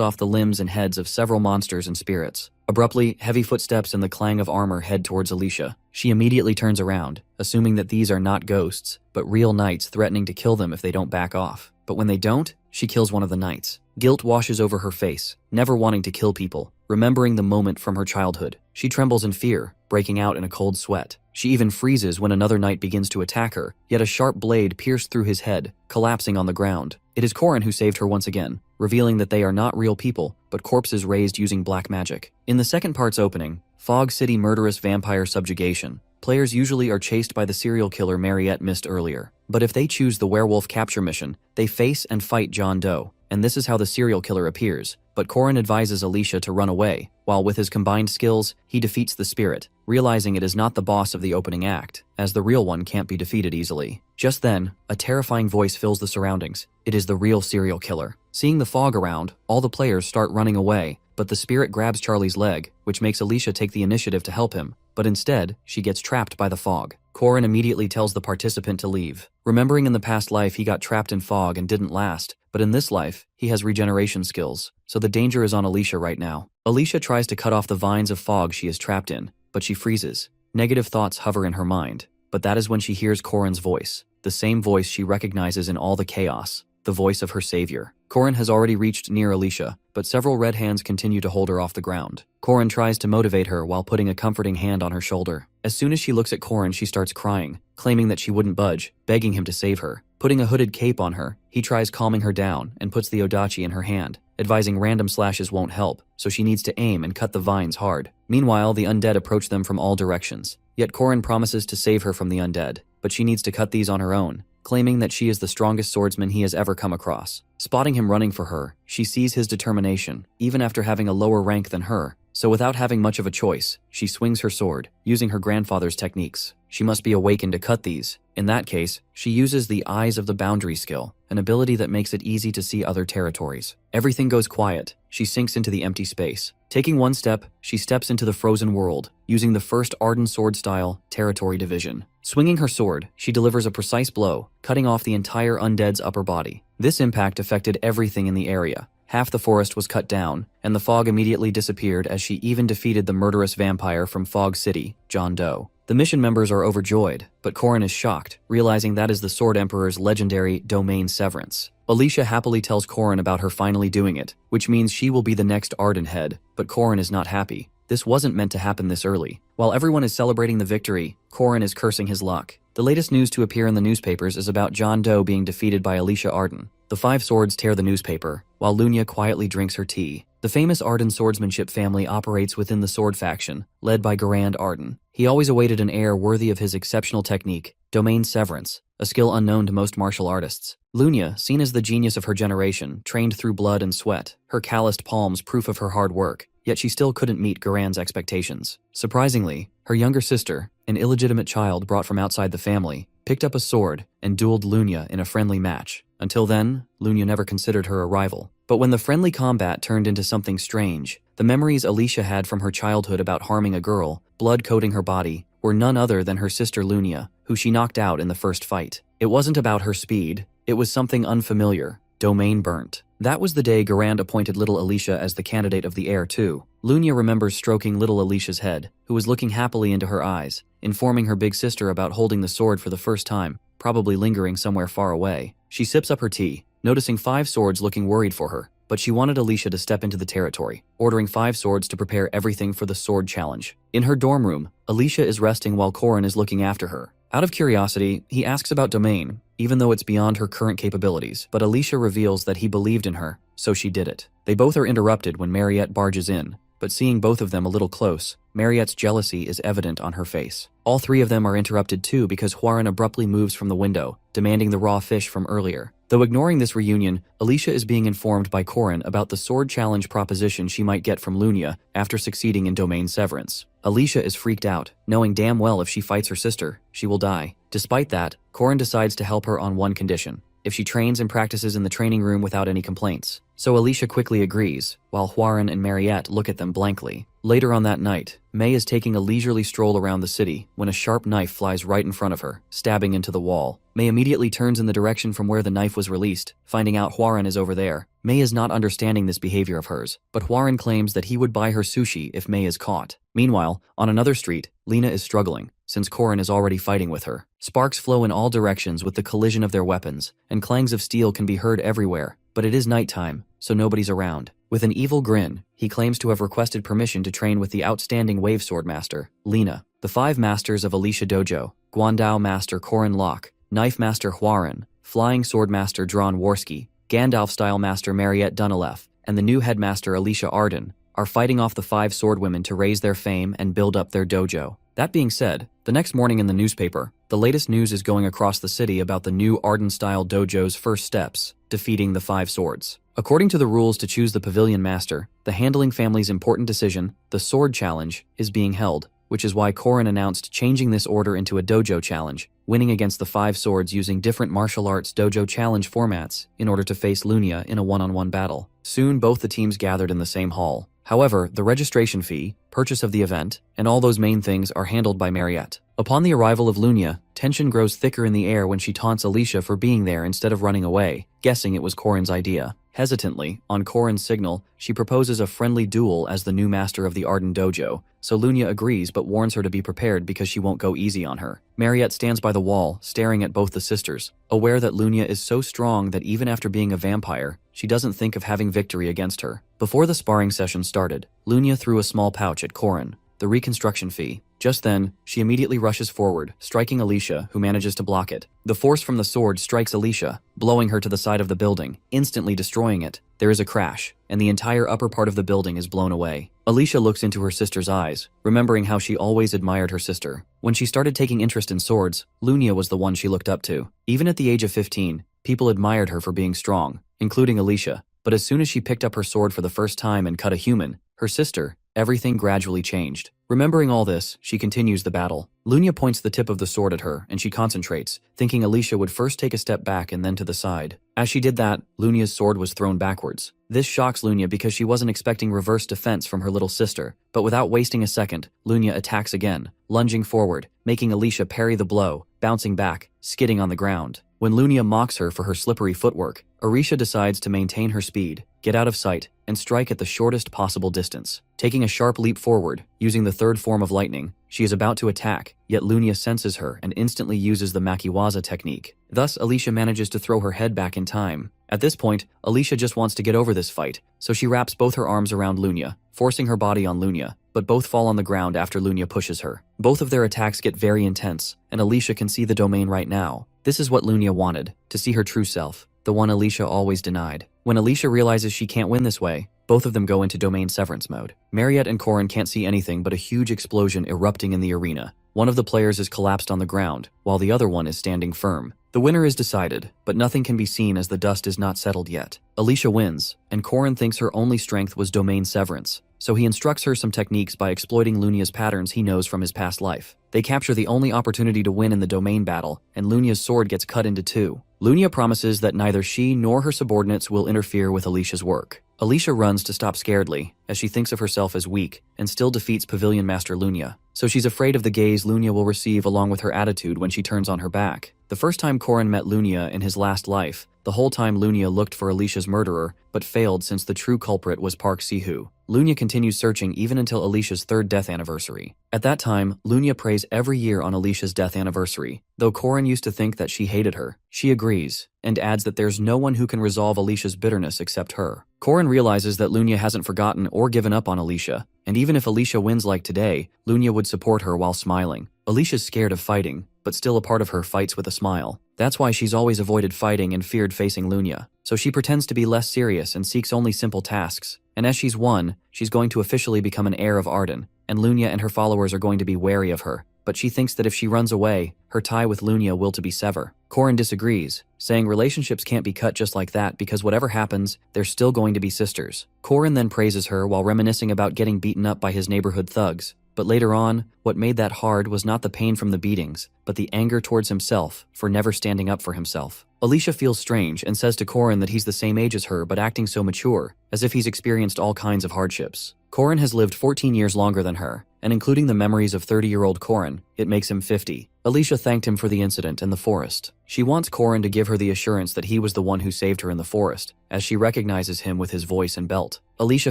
Speaker 1: off the limbs and heads of several monsters and spirits. Abruptly, heavy footsteps and the clang of armor head towards Alicia. She immediately turns around, assuming that these are not ghosts, but real knights threatening to kill them if they don't back off. But when they don't, she kills one of the knights. Guilt washes over her face, never wanting to kill people, remembering the moment from her childhood. She trembles in fear, breaking out in a cold sweat. She even freezes when another knight begins to attack her, yet a sharp blade pierced through his head, collapsing on the ground. It is Korin who saved her once again, revealing that they are not real people, but corpses raised using black magic. In the second part's opening, Fog City Murderous Vampire Subjugation, players usually are chased by the serial killer Mariette missed earlier. But if they choose the werewolf capture mission, they face and fight John Doe, and this is how the serial killer appears. But Korin advises Alicia to run away, while with his combined skills, he defeats the spirit, realizing it is not the boss of the opening act, as the real one can't be defeated easily. Just then, a terrifying voice fills the surroundings. It is the real serial killer. Seeing the fog around, all the players start running away, but the spirit grabs Charlie's leg, which makes Alicia take the initiative to help him. But instead, she gets trapped by the fog. Korin immediately tells the participant to leave. Remembering in the past life he got trapped in fog and didn't last, but in this life, he has regeneration skills, so the danger is on Alicia right now. Alicia tries to cut off the vines of fog she is trapped in, but she freezes. Negative thoughts hover in her mind, but that is when she hears Korin's voice, the same voice she recognizes in all the chaos, the voice of her savior. Korin has already reached near Alicia, but several red hands continue to hold her off the ground. Korin tries to motivate her while putting a comforting hand on her shoulder. As soon as she looks at Korin, she starts crying, claiming that she wouldn't budge, begging him to save her. Putting a hooded cape on her, he tries calming her down and puts the odachi in her hand, advising random slashes won't help, so she needs to aim and cut the vines hard. Meanwhile, the undead approach them from all directions. Yet Korin promises to save her from the undead, but she needs to cut these on her own, claiming that she is the strongest swordsman he has ever come across. Spotting him running for her, she sees his determination, even after having a lower rank than her. So without having much of a choice, she swings her sword, using her grandfather's techniques. She must be awakened to cut these. In that case, she uses the Eyes of the Boundary skill, an ability that makes it easy to see other territories. Everything goes quiet. She sinks into the empty space. Taking one step, she steps into the frozen world, using the first Arden sword style, territory division. Swinging her sword, she delivers a precise blow, cutting off the entire undead's upper body. This impact affected everything in the area. Half the forest was cut down, and the fog immediately disappeared as she even defeated the murderous vampire from Fog City, John Doe. The mission members are overjoyed, but Korin is shocked, realizing that is the Sword Emperor's legendary Domain Severance. Alicia happily tells Korin about her finally doing it, which means she will be the next Arden head, but Korin is not happy. This wasn't meant to happen this early. While everyone is celebrating the victory, Korin is cursing his luck. The latest news to appear in the newspapers is about John Doe being defeated by Alicia Arden. The five swords tear the newspaper, while Lunia quietly drinks her tea. The famous Arden swordsmanship family operates within the sword faction, led by Garand Arden. He always awaited an heir worthy of his exceptional technique, domain severance, a skill unknown to most martial artists. Lunia, seen as the genius of her generation, trained through blood and sweat, her calloused palms proof of her hard work, yet she still couldn't meet Garand's expectations. Surprisingly, her younger sister, an illegitimate child brought from outside the family, picked up a sword and dueled Lunia in a friendly match. Until then, Lunia never considered her a rival. But when the friendly combat turned into something strange, the memories Alicia had from her childhood about harming a girl, blood coating her body, were none other than her sister Lunia, who she knocked out in the first fight. It wasn't about her speed, it was something unfamiliar, domain burnt. That was the day Garand appointed little Alicia as the candidate of the heir too. Lunia remembers stroking little Alicia's head, who was looking happily into her eyes, informing her big sister about holding the sword for the first time, probably lingering somewhere far away. She sips up her tea, noticing five swords looking worried for her, but she wanted Alicia to step into the territory, ordering five swords to prepare everything for the sword challenge. In her dorm room, Alicia is resting while Corin is looking after her. Out of curiosity, he asks about domain, even though it's beyond her current capabilities, but Alicia reveals that he believed in her, so she did it. They both are interrupted when Mariette barges in, but seeing both of them a little close, Mariette's jealousy is evident on her face. All three of them are interrupted too because Huaran abruptly moves from the window, demanding the raw fish from earlier. Though ignoring this reunion, Alicia is being informed by Corin about the sword challenge proposition she might get from Lunia after succeeding in domain severance. Alicia is freaked out, knowing damn well if she fights her sister, she will die. Despite that, Corin decides to help her on one condition: if she trains and practices in the training room without any complaints. So Alicia quickly agrees, while Huaran and Mariette look at them blankly. Later on that night, May is taking a leisurely stroll around the city when a sharp knife flies right in front of her, stabbing into the wall. May immediately turns in the direction from where the knife was released, finding out Huaran is over there. May is not understanding this behavior of hers, but Huaran claims that he would buy her sushi if May is caught. Meanwhile, on another street, Lena is struggling, since Corin is already fighting with her. Sparks flow in all directions with the collision of their weapons, and clangs of steel can be heard everywhere, but it is nighttime, so nobody's around. With an evil grin, he claims to have requested permission to train with the outstanding wave sword master, Lena. The five masters of Alicia Dojo, Guandao master Corin Locke, knife master Huaran, flying sword master Dron Warski, Gandalf-style master Mariette Dunilef, and the new headmaster Alicia Arden, are fighting off the five swordwomen to raise their fame and build up their dojo. That being said, the next morning in the newspaper, the latest news is going across the city about the new Arden-style dojo's first steps, defeating the five swords. According to the rules to choose the pavilion master, the handling family's important decision, the sword challenge, is being held, which is why Corin announced changing this order into a dojo challenge, winning against the five swords using different martial arts dojo challenge formats in order to face Lunia in a one-on-one battle. Soon both the teams gathered in the same hall. However, the registration fee, purchase of the event, and all those main things are handled by Mariette. Upon the arrival of Lunia, tension grows thicker in the air when she taunts Alicia for being there instead of running away, guessing it was Corin's idea. Hesitantly, on Corin's signal, she proposes a friendly duel as the new master of the Arden Dojo, so Lunia agrees but warns her to be prepared because she won't go easy on her. Mariette stands by the wall, staring at both the sisters, aware that Lunia is so strong that even after being a vampire, she doesn't think of having victory against her. Before the sparring session started, Lunia threw a small pouch at Corin, the reconstruction fee. Just then, she immediately rushes forward, striking Alicia, who manages to block it. The force from the sword strikes Alicia, blowing her to the side of the building, instantly destroying it. There is a crash, and the entire upper part of the building is blown away. Alicia looks into her sister's eyes, remembering how she always admired her sister. When she started taking interest in swords, Lunia was the one she looked up to. Even at the age of 15, people admired her for being strong, including Alicia. But as soon as she picked up her sword for the first time and cut a human, her sister, everything gradually changed. Remembering all this, she continues the battle. Lunia points the tip of the sword at her, and she concentrates, thinking Alicia would first take a step back and then to the side. As she did that, Lunia's sword was thrown backwards. This shocks Lunia because she wasn't expecting reverse defense from her little sister, but without wasting a second, Lunia attacks again, lunging forward, making Alicia parry the blow, bouncing back, skidding on the ground. When Lunia mocks her for her slippery footwork, Alicia decides to maintain her speed, get out of sight, and strike at the shortest possible distance. Taking a sharp leap forward, using the third form of lightning, she is about to attack, yet Lunia senses her and instantly uses the makiwaza technique. Thus, Alicia manages to throw her head back in time. At this point, Alicia just wants to get over this fight, so she wraps both her arms around Lunia, forcing her body on Lunia, but both fall on the ground after Lunia pushes her. Both of their attacks get very intense, and Alicia can see the domain right now. This is what Lunia wanted, to see her true self, the one Alicia always denied. When Alicia realizes she can't win this way, both of them go into domain severance mode. Mariette and Corin can't see anything but a huge explosion erupting in the arena. One of the players is collapsed on the ground, while the other one is standing firm. The winner is decided, but nothing can be seen as the dust is not settled yet. Alicia wins, and Corin thinks her only strength was domain severance, so he instructs her some techniques by exploiting Lunia's patterns he knows from his past life. They capture the only opportunity to win in the domain battle, and Lunia's sword gets cut into two. Lunia promises that neither she nor her subordinates will interfere with Alicia's work. Alicia runs to stop scaredly, as she thinks of herself as weak, and still defeats Pavilion Master Lunia. So she's afraid of the gaze Lunia will receive along with her attitude when she turns on her back. The first time Corin met Lunia in his last life, the whole time Lunia looked for Alicia's murderer, but failed since the true culprit was Park Sihu. Lunia continues searching even until Alicia's 3rd death anniversary. At that time, Lunia prays every year on Alicia's death anniversary, though Corin used to think that she hated her. She agrees, and adds that there's no one who can resolve Alicia's bitterness except her. Corin realizes that Lunia hasn't forgotten or given up on Alicia, and even if Alicia wins like today, Lunia would support her while smiling. Alicia's scared of fighting, but still a part of her fights with a smile. That's why she's always avoided fighting and feared facing Lunia. So she pretends to be less serious and seeks only simple tasks. And as she's won, she's going to officially become an heir of Arden, and Lunia and her followers are going to be wary of her. But she thinks that if she runs away, her tie with Lunia will to be sever. Corin disagrees, saying relationships can't be cut just like that because whatever happens, they're still going to be sisters. Corin then praises her while reminiscing about getting beaten up by his neighborhood thugs. But later on, what made that hard was not the pain from the beatings, but the anger towards himself for never standing up for himself. Alicia feels strange and says to Corin that he's the same age as her but acting so mature, as if he's experienced all kinds of hardships. Corin has lived 14 years longer than her, and including the memories of 30-year-old Corin, it makes him 50. Alicia thanked him for the incident in the forest. She wants Corin to give her the assurance that he was the one who saved her in the forest, as she recognizes him with his voice and belt. Alicia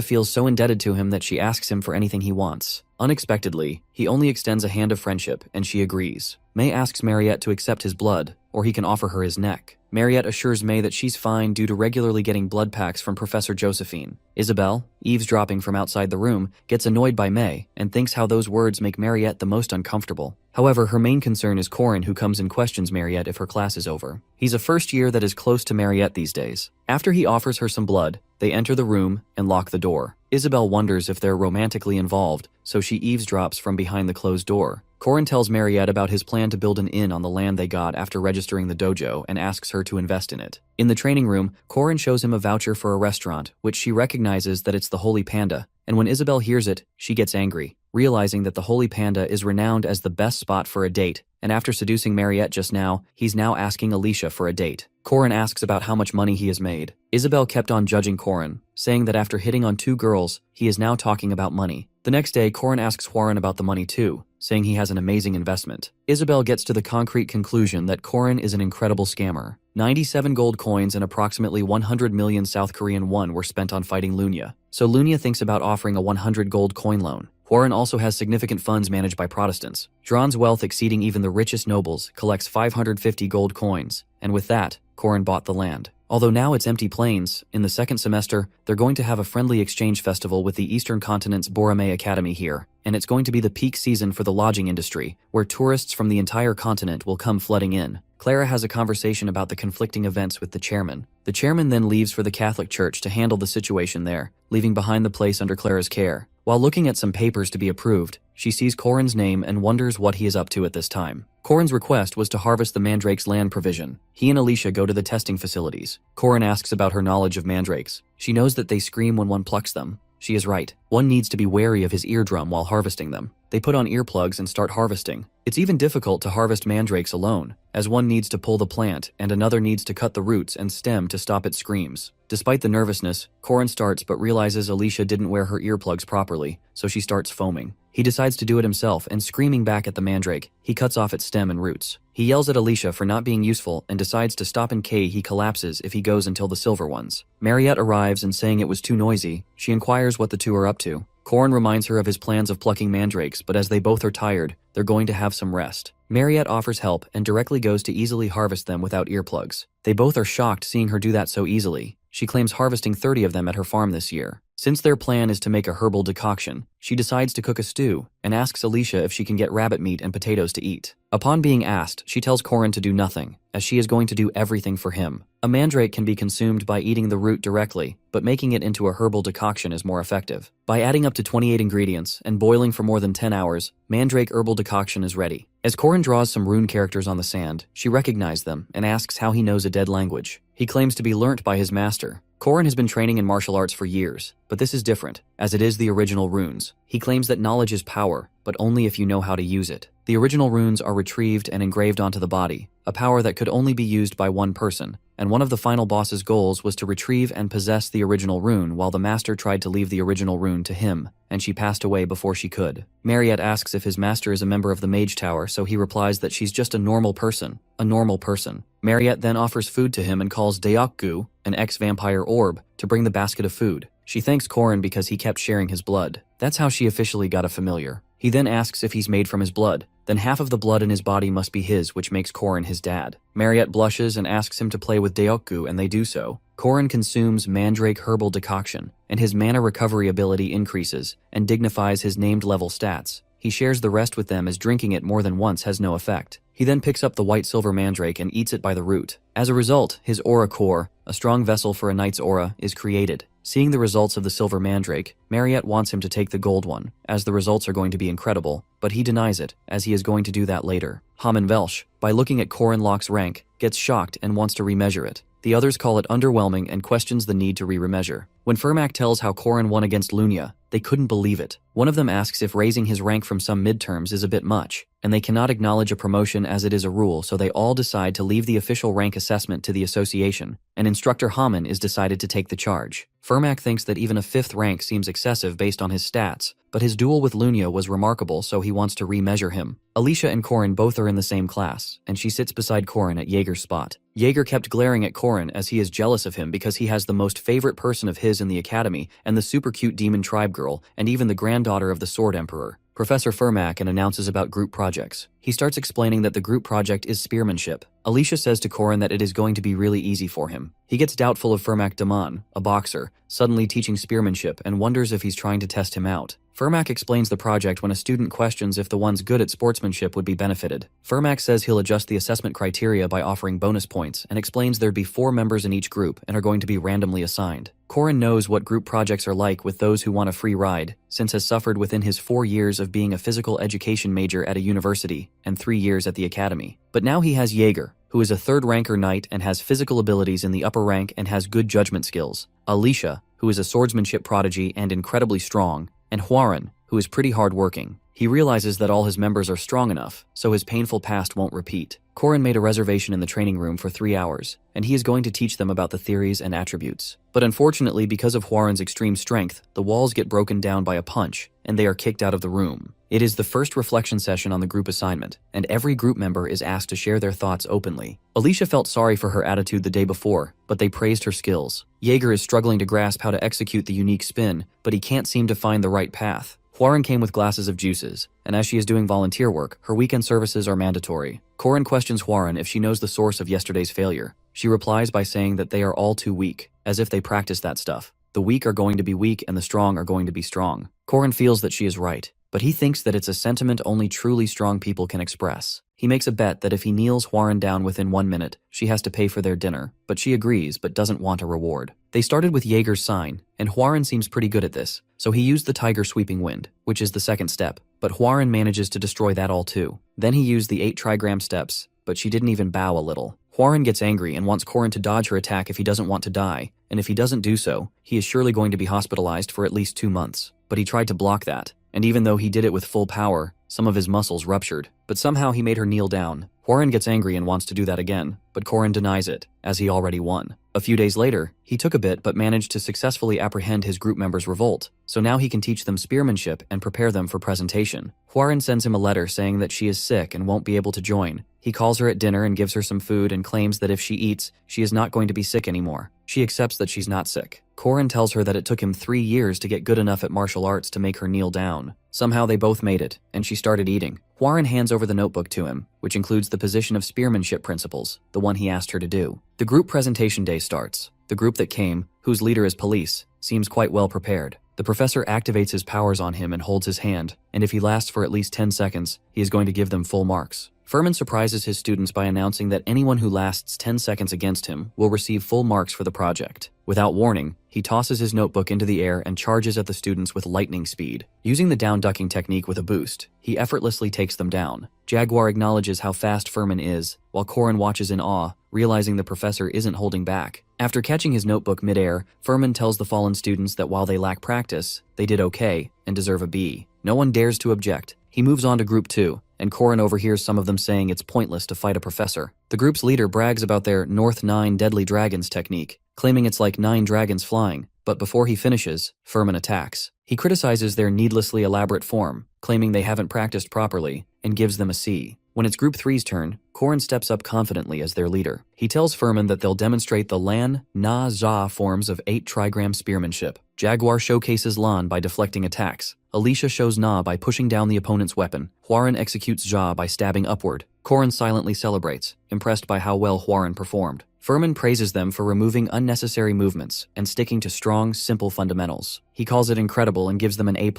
Speaker 1: feels so indebted to him that she asks him for anything he wants. Unexpectedly, he only extends a hand of friendship, and she agrees. May asks Mariette to accept his blood, or he can offer her his neck. Mariette assures May that she's fine due to regularly getting blood packs from Professor Josephine. Isabel, eavesdropping from outside the room, gets annoyed by May and thinks how those words make Mariette the most uncomfortable. However, her main concern is Corin, who comes and questions Mariette if her class is over. He's a first year that is close to Mariette these days. After he offers her some blood, they enter the room and lock the door. Isabel wonders if they're romantically involved, so she eavesdrops from behind the closed door. Corin tells Mariette about his plan to build an inn on the land they got after registering the dojo and asks her to invest in it. In the training room, Corin shows him a voucher for a restaurant, which she recognizes that it's the Holy Panda, and when Isabel hears it, she gets angry, realizing that the Holy Panda is renowned as the best spot for a date, and after seducing Mariette just now, he's now asking Alicia for a date. Corin asks about how much money he has made. Isabel kept on judging Corin, saying that after hitting on 2 girls, he is now talking about money. The next day, Corin asks Warren about the money too, saying he has an amazing investment. Isabel gets to the concrete conclusion that Corin is an incredible scammer. 97 gold coins and approximately 100 million South Korean won were spent on fighting Lunia, so Lunia thinks about offering a 100 gold coin loan. Warren also has significant funds managed by Protestants. Dron's wealth exceeding even the richest nobles collects 550 gold coins, and with that, Corin bought the land. Although now it's empty plains, in the second semester, they're going to have a friendly exchange festival with the Eastern Continent's Borame Academy here, and it's going to be the peak season for the lodging industry, where tourists from the entire continent will come flooding in. Clara has a conversation about the conflicting events with the chairman. The chairman then leaves for the Catholic Church to handle the situation there, leaving behind the place under Clara's care. While looking at some papers to be approved, she sees Corin's name and wonders what he is up to at this time. Corin's request was to harvest the mandrake's land provision. He and Alicia go to the testing facilities. Corin asks about her knowledge of mandrakes. She knows that they scream when one plucks them. She is right. One needs to be wary of his eardrum while harvesting them. They put on earplugs and start harvesting. It's even difficult to harvest mandrakes alone, as one needs to pull the plant and another needs to cut the roots and stem to stop its screams. Despite the nervousness, Corin starts but realizes Alicia didn't wear her earplugs properly, so she starts foaming. He decides to do it himself and screaming back at the mandrake, he cuts off its stem and roots. He yells at Alicia for not being useful and decides to stop in case he collapses if he goes until the silver ones. Mariette arrives and saying it was too noisy, she inquires what the two are up to. Corin reminds her of his plans of plucking mandrakes, but as they both are tired, they're going to have some rest. Mariette offers help and directly goes to easily harvest them without earplugs. They both are shocked seeing her do that so easily. She claims harvesting 30 of them at her farm this year. Since their plan is to make a herbal decoction, she decides to cook a stew and asks Alicia if she can get rabbit meat and potatoes to eat. Upon being asked, she tells Corin to do nothing, as she is going to do everything for him. A mandrake can be consumed by eating the root directly, but making it into a herbal decoction is more effective. By adding up to 28 ingredients and boiling for more than 10 hours, mandrake herbal decoction is ready. As Corin draws some rune characters on the sand, she recognizes them and asks how he knows a dead language. He claims to be learnt by his master. Corin has been training in martial arts for years, but this is different, as it is the original runes. He claims that knowledge is power, but only if you know how to use it. The original runes are retrieved and engraved onto the body, a power that could only be used by one person, and one of the final boss's goals was to retrieve and possess the original rune while the master tried to leave the original rune to him, and she passed away before she could. Mariette asks if his master is a member of the Mage Tower, so he replies that she's just a normal person. A normal person. Mariette then offers food to him and calls Deokgu, an ex-vampire orb, to bring the basket of food. She thanks Corin because he kept sharing his blood. That's how she officially got a familiar. He then asks if he's made from his blood. Then half of the blood in his body must be his, which makes Corin his dad. Mariette blushes and asks him to play with Deokgu, and they do so. Corin consumes mandrake herbal decoction, and his mana recovery ability increases and dignifies his named level stats. He shares the rest with them as drinking it more than once has no effect. He then picks up the white silver mandrake and eats it by the root. As a result, his aura core, a strong vessel for a knight's aura, is created. Seeing the results of the silver mandrake, Mariette wants him to take the gold one, as the results are going to be incredible, but he denies it, as he is going to do that later. Haman Velsh, by looking at Corin Locke's rank, gets shocked and wants to remeasure it. The others call it underwhelming and questions the need to re-remeasure. When Fermac tells how Corin won against Lunia, they couldn't believe it. One of them asks if raising his rank from some midterms is a bit much, and they cannot acknowledge a promotion as it is a rule, so they all decide to leave the official rank assessment to the association, and Instructor Haman is decided to take the charge. Fermac thinks that even a 5th rank seems excessive based on his stats, but his duel with Lunia was remarkable, so he wants to re-measure him. Alicia and Corin both are in the same class, and she sits beside Corin at Jaeger's spot. Jaeger kept glaring at Corin as he is jealous of him because he has the most favorite person of his in the academy and the super cute demon tribe girl and even the granddaughter of the Sword Emperor. Professor Fermac announces about group projects. He starts explaining that the group project is spearmanship. Alicia says to Corin that it is going to be really easy for him. He gets doubtful of Fermac Daman, a boxer, suddenly teaching spearmanship and wonders if he's trying to test him out. Fermac explains the project when a student questions if the ones good at sportsmanship would be benefited. Fermac says he'll adjust the assessment criteria by offering bonus points and explains there'd be 4 members in each group and are going to be randomly assigned. Corin knows what group projects are like with those who want a free ride, since has suffered within his 4 years of being a physical education major at a university and 3 years at the academy. But now he has Jaeger, who is a 3rd ranker knight and has physical abilities in the upper rank and has good judgment skills, Alicia, who is a swordsmanship prodigy and incredibly strong, and Huaran, who is pretty hard-working. He realizes that all his members are strong enough, so his painful past won't repeat. Corin made a reservation in the training room for 3 hours, and he is going to teach them about the theories and attributes. But unfortunately, because of Huaran's extreme strength, the walls get broken down by a punch, and they are kicked out of the room. It is the first reflection session on the group assignment, and every group member is asked to share their thoughts openly. Alicia felt sorry for her attitude the day before, but they praised her skills. Jaeger is struggling to grasp how to execute the unique spin, but he can't seem to find the right path. Huaran came with glasses of juices, and as she is doing volunteer work, her weekend services are mandatory. Corin questions Huaran if she knows the source of yesterday's failure. She replies by saying that they are all too weak, as if they practice that stuff. The weak are going to be weak and the strong are going to be strong. Corin feels that she is right, but he thinks that it's a sentiment only truly strong people can express. He makes a bet that if he kneels Huaran down within 1 minute, she has to pay for their dinner, but she agrees but doesn't want a reward. They started with Jaeger's sign, and Huaran seems pretty good at this, so he used the Tiger Sweeping Wind, which is the 2nd step, but Huaran manages to destroy that all too. Then he used the 8 trigram steps, but she didn't even bow a little. Huaran gets angry and wants Corin to dodge her attack if he doesn't want to die, and if he doesn't do so, he is surely going to be hospitalized for at least 2 months. But he tried to block that, and even though he did it with full power, some of his muscles ruptured, but somehow he made her kneel down. Huaran gets angry and wants to do that again, but Corin denies it, as he already won. A few days later, he took a bit but managed to successfully apprehend his group members' revolt, so now he can teach them spearmanship and prepare them for presentation. Huaran sends him a letter saying that she is sick and won't be able to join. He calls her at dinner and gives her some food and claims that if she eats, she is not going to be sick anymore. She accepts that she's not sick. Corin tells her that it took him 3 years to get good enough at martial arts to make her kneel down. Somehow they both made it, and she started eating. Huaran hands over the notebook to him, which includes the position of spearmanship principles, the one he asked her to do. The group presentation day starts. The group that came, whose leader is Police, seems quite well prepared. The professor activates his powers on him and holds his hand, and if he lasts for at least 10 seconds, he is going to give them full marks. Furman surprises his students by announcing that anyone who lasts 10 seconds against him will receive full marks for the project. Without warning, he tosses his notebook into the air and charges at the students with lightning speed. Using the down-ducking technique with a boost, he effortlessly takes them down. Jaguar acknowledges how fast Furman is, while Korin watches in awe, realizing the professor isn't holding back. After catching his notebook mid-air, Furman tells the fallen students that while they lack practice, they did okay and deserve a B. No one dares to object. He moves on to Group 2, and Korin overhears some of them saying it's pointless to fight a professor. The group's leader brags about their North 9 Deadly Dragons technique, claiming it's like 9 dragons flying, but before he finishes, Furman attacks. He criticizes their needlessly elaborate form, claiming they haven't practiced properly, and gives them a C. When it's Group 3's turn, Korin steps up confidently as their leader. He tells Furman that they'll demonstrate the Lan, Na, Za forms of 8 trigram spearmanship. Jaguar showcases Lan by deflecting attacks. Alicia shows Na by pushing down the opponent's weapon. Huaran executes Ja by stabbing upward. Korin silently celebrates, impressed by how well Huaran performed. Furman praises them for removing unnecessary movements and sticking to strong, simple fundamentals. He calls it incredible and gives them an A+.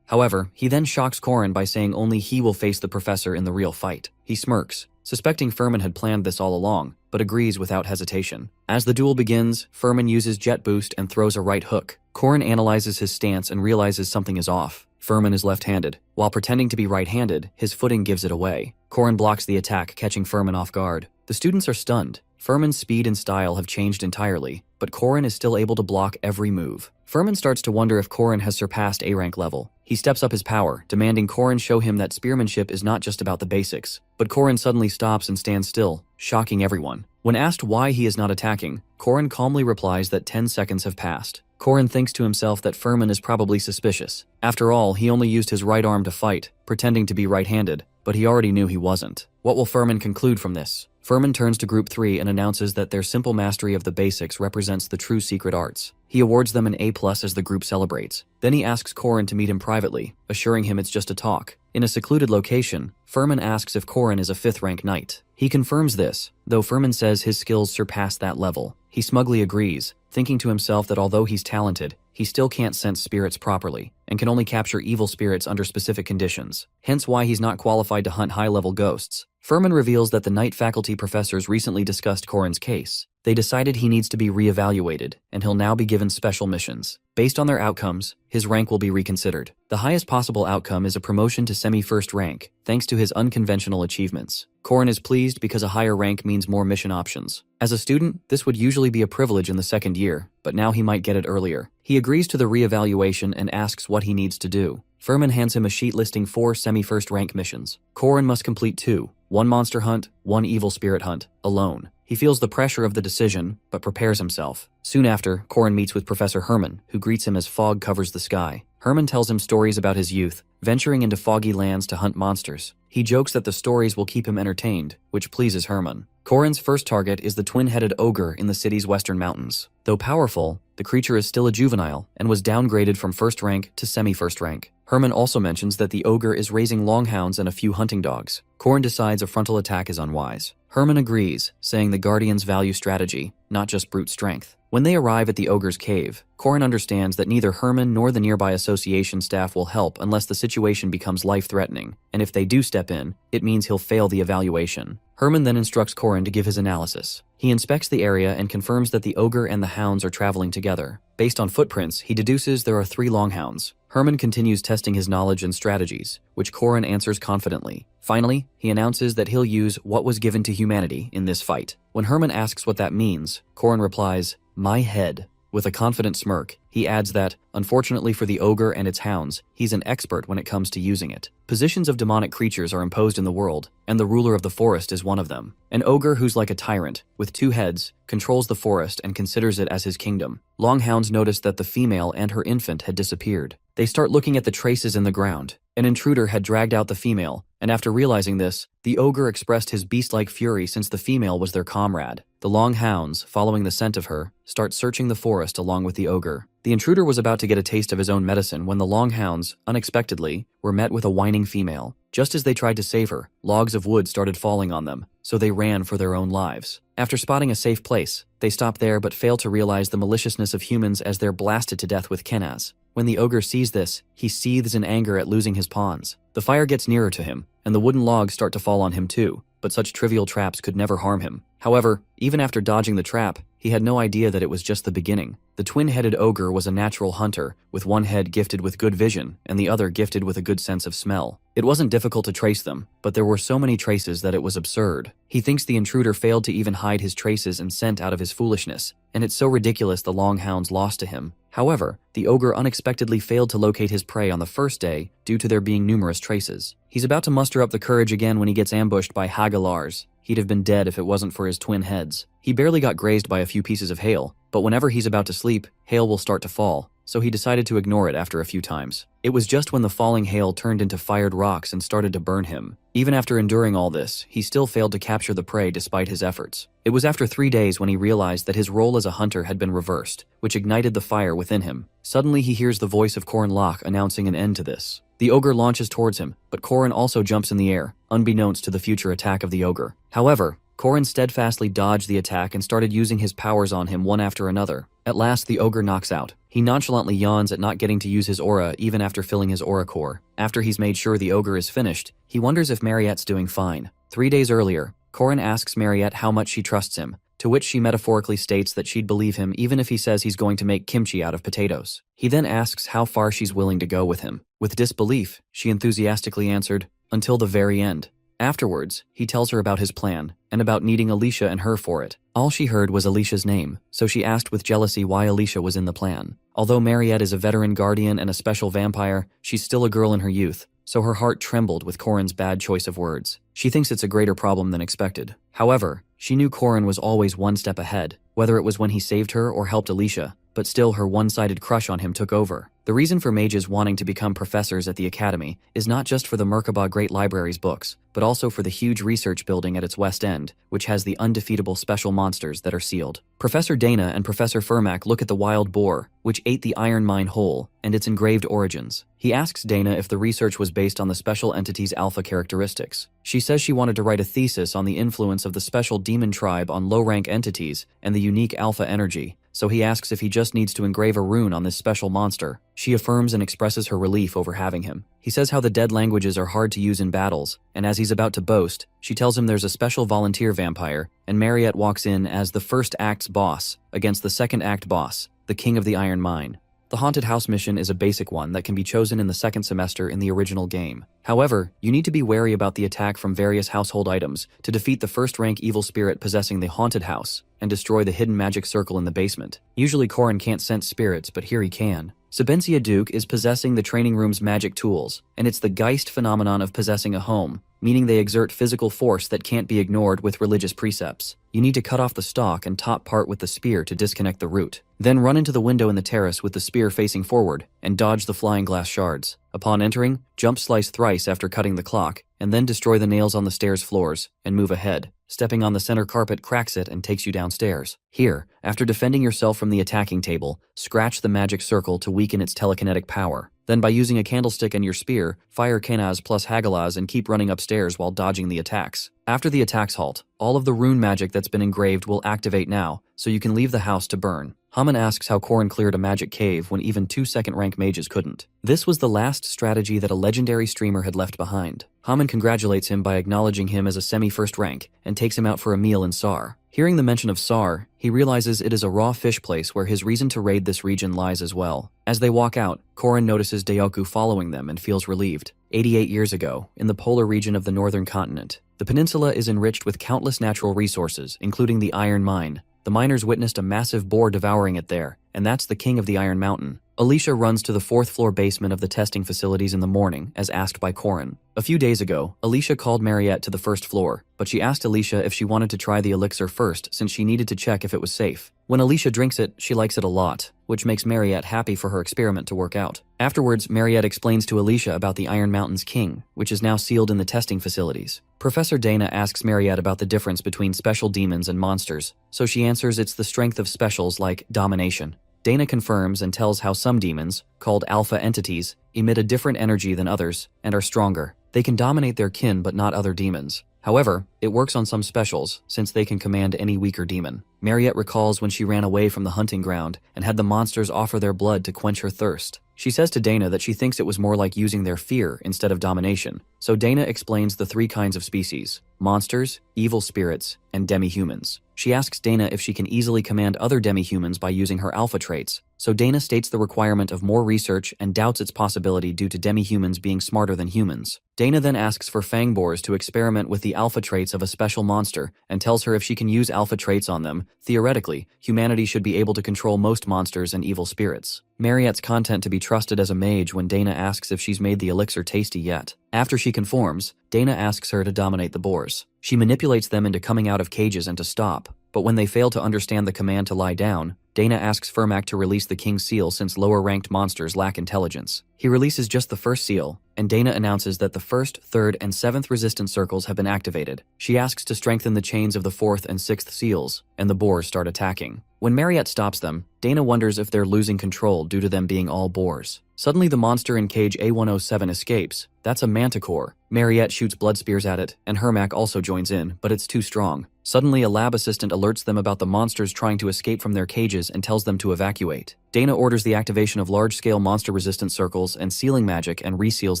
Speaker 1: However, he then shocks Korin by saying only he will face the professor in the real fight. He smirks, suspecting Furman had planned this all along, but agrees without hesitation. As the duel begins, Furman uses Jet Boost and throws a right hook. Korin analyzes his stance and realizes something is off. Furman is left-handed. While pretending to be right-handed, his footing gives it away. Korin blocks the attack, catching Furman off guard. The students are stunned. Furman's speed and style have changed entirely, but Korin is still able to block every move. Furman starts to wonder if Korin has surpassed A-rank level. He steps up his power, demanding Korin show him that spearmanship is not just about the basics. But Korin suddenly stops and stands still, shocking everyone. When asked why he is not attacking, Korin calmly replies that 10 seconds have passed. Korin thinks to himself that Furman is probably suspicious. After all, he only used his right arm to fight, pretending to be right-handed, but he already knew he wasn't. What will Furman conclude from this? Furman turns to Group 3 and announces that their simple mastery of the basics represents the true secret arts. He awards them an A+ as the group celebrates. Then he asks Korin to meet him privately, assuring him it's just a talk. In a secluded location, Furman asks if Korin is a 5th-rank knight. He confirms this, though Furman says his skills surpass that level. He smugly agrees, thinking to himself that although he's talented, he still can't sense spirits properly, and can only capture evil spirits under specific conditions, hence why he's not qualified to hunt high-level ghosts. Furman reveals that the Knight faculty professors recently discussed Korin's case. They decided he needs to be reevaluated, and he'll now be given special missions. Based on their outcomes, his rank will be reconsidered. The highest possible outcome is a promotion to semi-first rank, thanks to his unconventional achievements. Korin is pleased because a higher rank means more mission options. As a student, this would usually be a privilege in the 2nd year, but now he might get it earlier. He agrees to the reevaluation and asks what he needs to do. Furman hands him a sheet listing 4 semi-first rank missions. Korin must complete 2, 1 monster hunt, 1 evil spirit hunt, alone. He feels the pressure of the decision, but prepares himself. Soon after, Korin meets with Professor Herman, who greets him as fog covers the sky. Herman tells him stories about his youth, venturing into foggy lands to hunt monsters. He jokes that the stories will keep him entertained, which pleases Herman. Korin's first target is the twin-headed ogre in the city's western mountains. Though powerful, the creature is still a juvenile and was downgraded from 1st rank to semi-first rank. Herman also mentions that the ogre is raising longhounds and a few hunting dogs. Korin decides a frontal attack is unwise. Herman agrees, saying the guardians value strategy, not just brute strength. When they arrive at the ogre's cave, Korin understands that neither Herman nor the nearby association staff will help unless the situation becomes life-threatening, and if they do step in, it means he'll fail the evaluation. Herman then instructs Korin to give his analysis. He inspects the area and confirms that the ogre and the hounds are traveling together. Based on footprints, he deduces there are 3 longhounds. Herman continues testing his knowledge and strategies, which Korin answers confidently. Finally, he announces that he'll use what was given to humanity in this fight. When Herman asks what that means, Korin replies, "My head." With a confident smirk, he adds that, unfortunately for the ogre and its hounds, he's an expert when it comes to using it. Positions of demonic creatures are imposed in the world, and the ruler of the forest is one of them. An ogre who's like a tyrant, with 2 heads, controls the forest and considers it as his kingdom. Longhounds notice that the female and her infant had disappeared. They start looking at the traces in the ground. An intruder had dragged out the female, and after realizing this, the ogre expressed his beast-like fury since the female was their comrade. The longhounds, following the scent of her, start searching the forest along with the ogre. The intruder was about to get a taste of his own medicine when the Longhounds, unexpectedly, were met with a whining female. Just as they tried to save her, logs of wood started falling on them, so they ran for their own lives. After spotting a safe place, they stop there but fail to realize the maliciousness of humans as they're blasted to death with kenas. When the ogre sees this, he seethes in anger at losing his pawns. The fire gets nearer to him, and the wooden logs start to fall on him too, but such trivial traps could never harm him. However, even after dodging the trap, he had no idea that it was just the beginning. The twin-headed ogre was a natural hunter, with one head gifted with good vision and the other gifted with a good sense of smell. It wasn't difficult to trace them, but there were so many traces that it was absurd. He thinks the intruder failed to even hide his traces and scent out of his foolishness, and it's so ridiculous the Longhounds lost to him. However, the ogre unexpectedly failed to locate his prey on the first day due to there being numerous traces. He's about to muster up the courage again when he gets ambushed by Hagalars. He'd have been dead if it wasn't for his twin heads. He barely got grazed by a few pieces of hail, but whenever he's about to sleep, hail will start to fall, so he decided to ignore it after a few times. It was just when the falling hail turned into fired rocks and started to burn him. Even after enduring all this, he still failed to capture the prey despite his efforts. It was after 3 days when he realized that his role as a hunter had been reversed, which ignited the fire within him. Suddenly he hears the voice of Corrin Locke announcing an end to this. The ogre launches towards him, but Corrin also jumps in the air, unbeknownst to the future attack of the ogre. However, Corrin steadfastly dodged the attack and started using his powers on him one after another. At last, the ogre knocks out. He nonchalantly yawns at not getting to use his aura even after filling his aura core. After he's made sure the ogre is finished, he wonders if Mariette's doing fine. 3 days earlier, Corrin asks Mariette how much she trusts him, to which she metaphorically states that she'd believe him even if he says he's going to make kimchi out of potatoes. He then asks how far she's willing to go with him. With disbelief, she enthusiastically answered, "Until the very end." Afterwards, he tells her about his plan, and about needing Alicia and her for it. All she heard was Alicia's name, so she asked with jealousy why Alicia was in the plan. Although Mariette is a veteran guardian and a special vampire, she's still a girl in her youth, so her heart trembled with Corrin's bad choice of words. She thinks it's a greater problem than expected. However, she knew Corrin was always one step ahead, whether it was when he saved her or helped Alicia, but still her one-sided crush on him took over. The reason for mages wanting to become professors at the academy is not just for the Merkaba Great Library's books, but also for the huge research building at its west end, which has the undefeatable special monsters that are sealed. Professor Dana and Professor Furmak look at the wild boar, which ate the iron mine whole, and its engraved origins. He asks Dana if the research was based on the special entity's alpha characteristics. She says she wanted to write a thesis on the influence of the special demon tribe on low-rank entities and the unique alpha energy, so he asks if he just needs to engrave a rune on this special monster. She affirms and expresses her relief over having him. He says how the dead languages are hard to use in battles, and as he's about to boast, she tells him there's a special volunteer vampire, and Mariette walks in as the first act's boss against the second act boss, the king of the iron mine. The haunted house mission is a basic one that can be chosen in the second semester in the original game. However, you need to be wary about the attack from various household items to defeat the first-rank evil spirit possessing the haunted house and destroy the hidden magic circle in the basement. Usually Corrin can't sense spirits, but here he can. Sabencia Duke is possessing the training room's magic tools, and it's the Geist phenomenon of possessing a home, meaning they exert physical force that can't be ignored with religious precepts. You need to cut off the stalk and top part with the spear to disconnect the root. Then run into the window in the terrace with the spear facing forward and dodge the flying glass shards. Upon entering, jump slice thrice after cutting the clock, and then destroy the nails on the stairs floors and move ahead. Stepping on the center carpet cracks it and takes you downstairs. Here, after defending yourself from the attacking table, scratch the magic circle to weaken its telekinetic power. Then by using a candlestick and your spear, fire Kenaz plus Hagalaz and keep running upstairs while dodging the attacks. After the attacks halt, all of the rune magic that's been engraved will activate now, so you can leave the house to burn. Haman asks how Corrin cleared a magic cave when even 2 second-rank mages couldn't. This was the last strategy that a legendary streamer had left behind. Haman congratulates him by acknowledging him as a semi-first rank and takes him out for a meal in Sar. Hearing the mention of Sar, he realizes it is a raw fish place where his reason to raid this region lies as well. As they walk out, Corrin notices Deoku following them and feels relieved. 88 years ago, in the polar region of the northern continent, the peninsula is enriched with countless natural resources, including the iron mine. The miners witnessed a massive boar devouring it there, and that's the king of the Iron Mountain. Alicia runs to the 4th floor basement of the testing facilities in the morning, as asked by Corrin. A few days ago, Alicia called Mariette to the 1st floor, but she asked Alicia if she wanted to try the elixir first since she needed to check if it was safe. When Alicia drinks it, she likes it a lot, which makes Mariette happy for her experiment to work out. Afterwards, Mariette explains to Alicia about the Iron Mountain's king, which is now sealed in the testing facilities. Professor Dana asks Mariette about the difference between special demons and monsters, so she answers it's the strength of specials like domination. Dana confirms and tells how some demons, called alpha entities, emit a different energy than others and are stronger. They can dominate their kin but not other demons. However, it works on some specials, since they can command any weaker demon. Mariette recalls when she ran away from the hunting ground and had the monsters offer their blood to quench her thirst. She says to Dana that she thinks it was more like using their fear instead of domination. So Dana explains the 3 kinds of species: monsters, evil spirits, and demi-humans. She asks Dana if she can easily command other demi-humans by using her alpha traits. So Dana states the requirement of more research and doubts its possibility due to demi-humans being smarter than humans. Dana then asks for fangbores to experiment with the alpha traits of a special monster and tells her if she can use alpha traits on them, theoretically, humanity should be able to control most monsters and evil spirits. Mariette's content to be trusted as a mage when Dana asks if she's made the elixir tasty yet. After she conforms, Dana asks her to dominate the boars. She manipulates them into coming out of cages and to stop, but when they fail to understand the command to lie down, Dana asks Fermac to release the King's Seal since lower-ranked monsters lack intelligence. He releases just the first seal, and Dana announces that the 1st, 3rd, and 7th resistance circles have been activated. She asks to strengthen the chains of the 4th and 6th seals, and the boars start attacking. When Mariette stops them, Dana wonders if they're losing control due to them being all boars. Suddenly the monster in cage A107 escapes. That's a manticore. Mariette shoots blood spears at it, and Hermac also joins in, but it's too strong. Suddenly a lab assistant alerts them about the monsters trying to escape from their cages and tells them to evacuate. Dana orders the activation of large-scale monster-resistant circles and sealing magic and reseals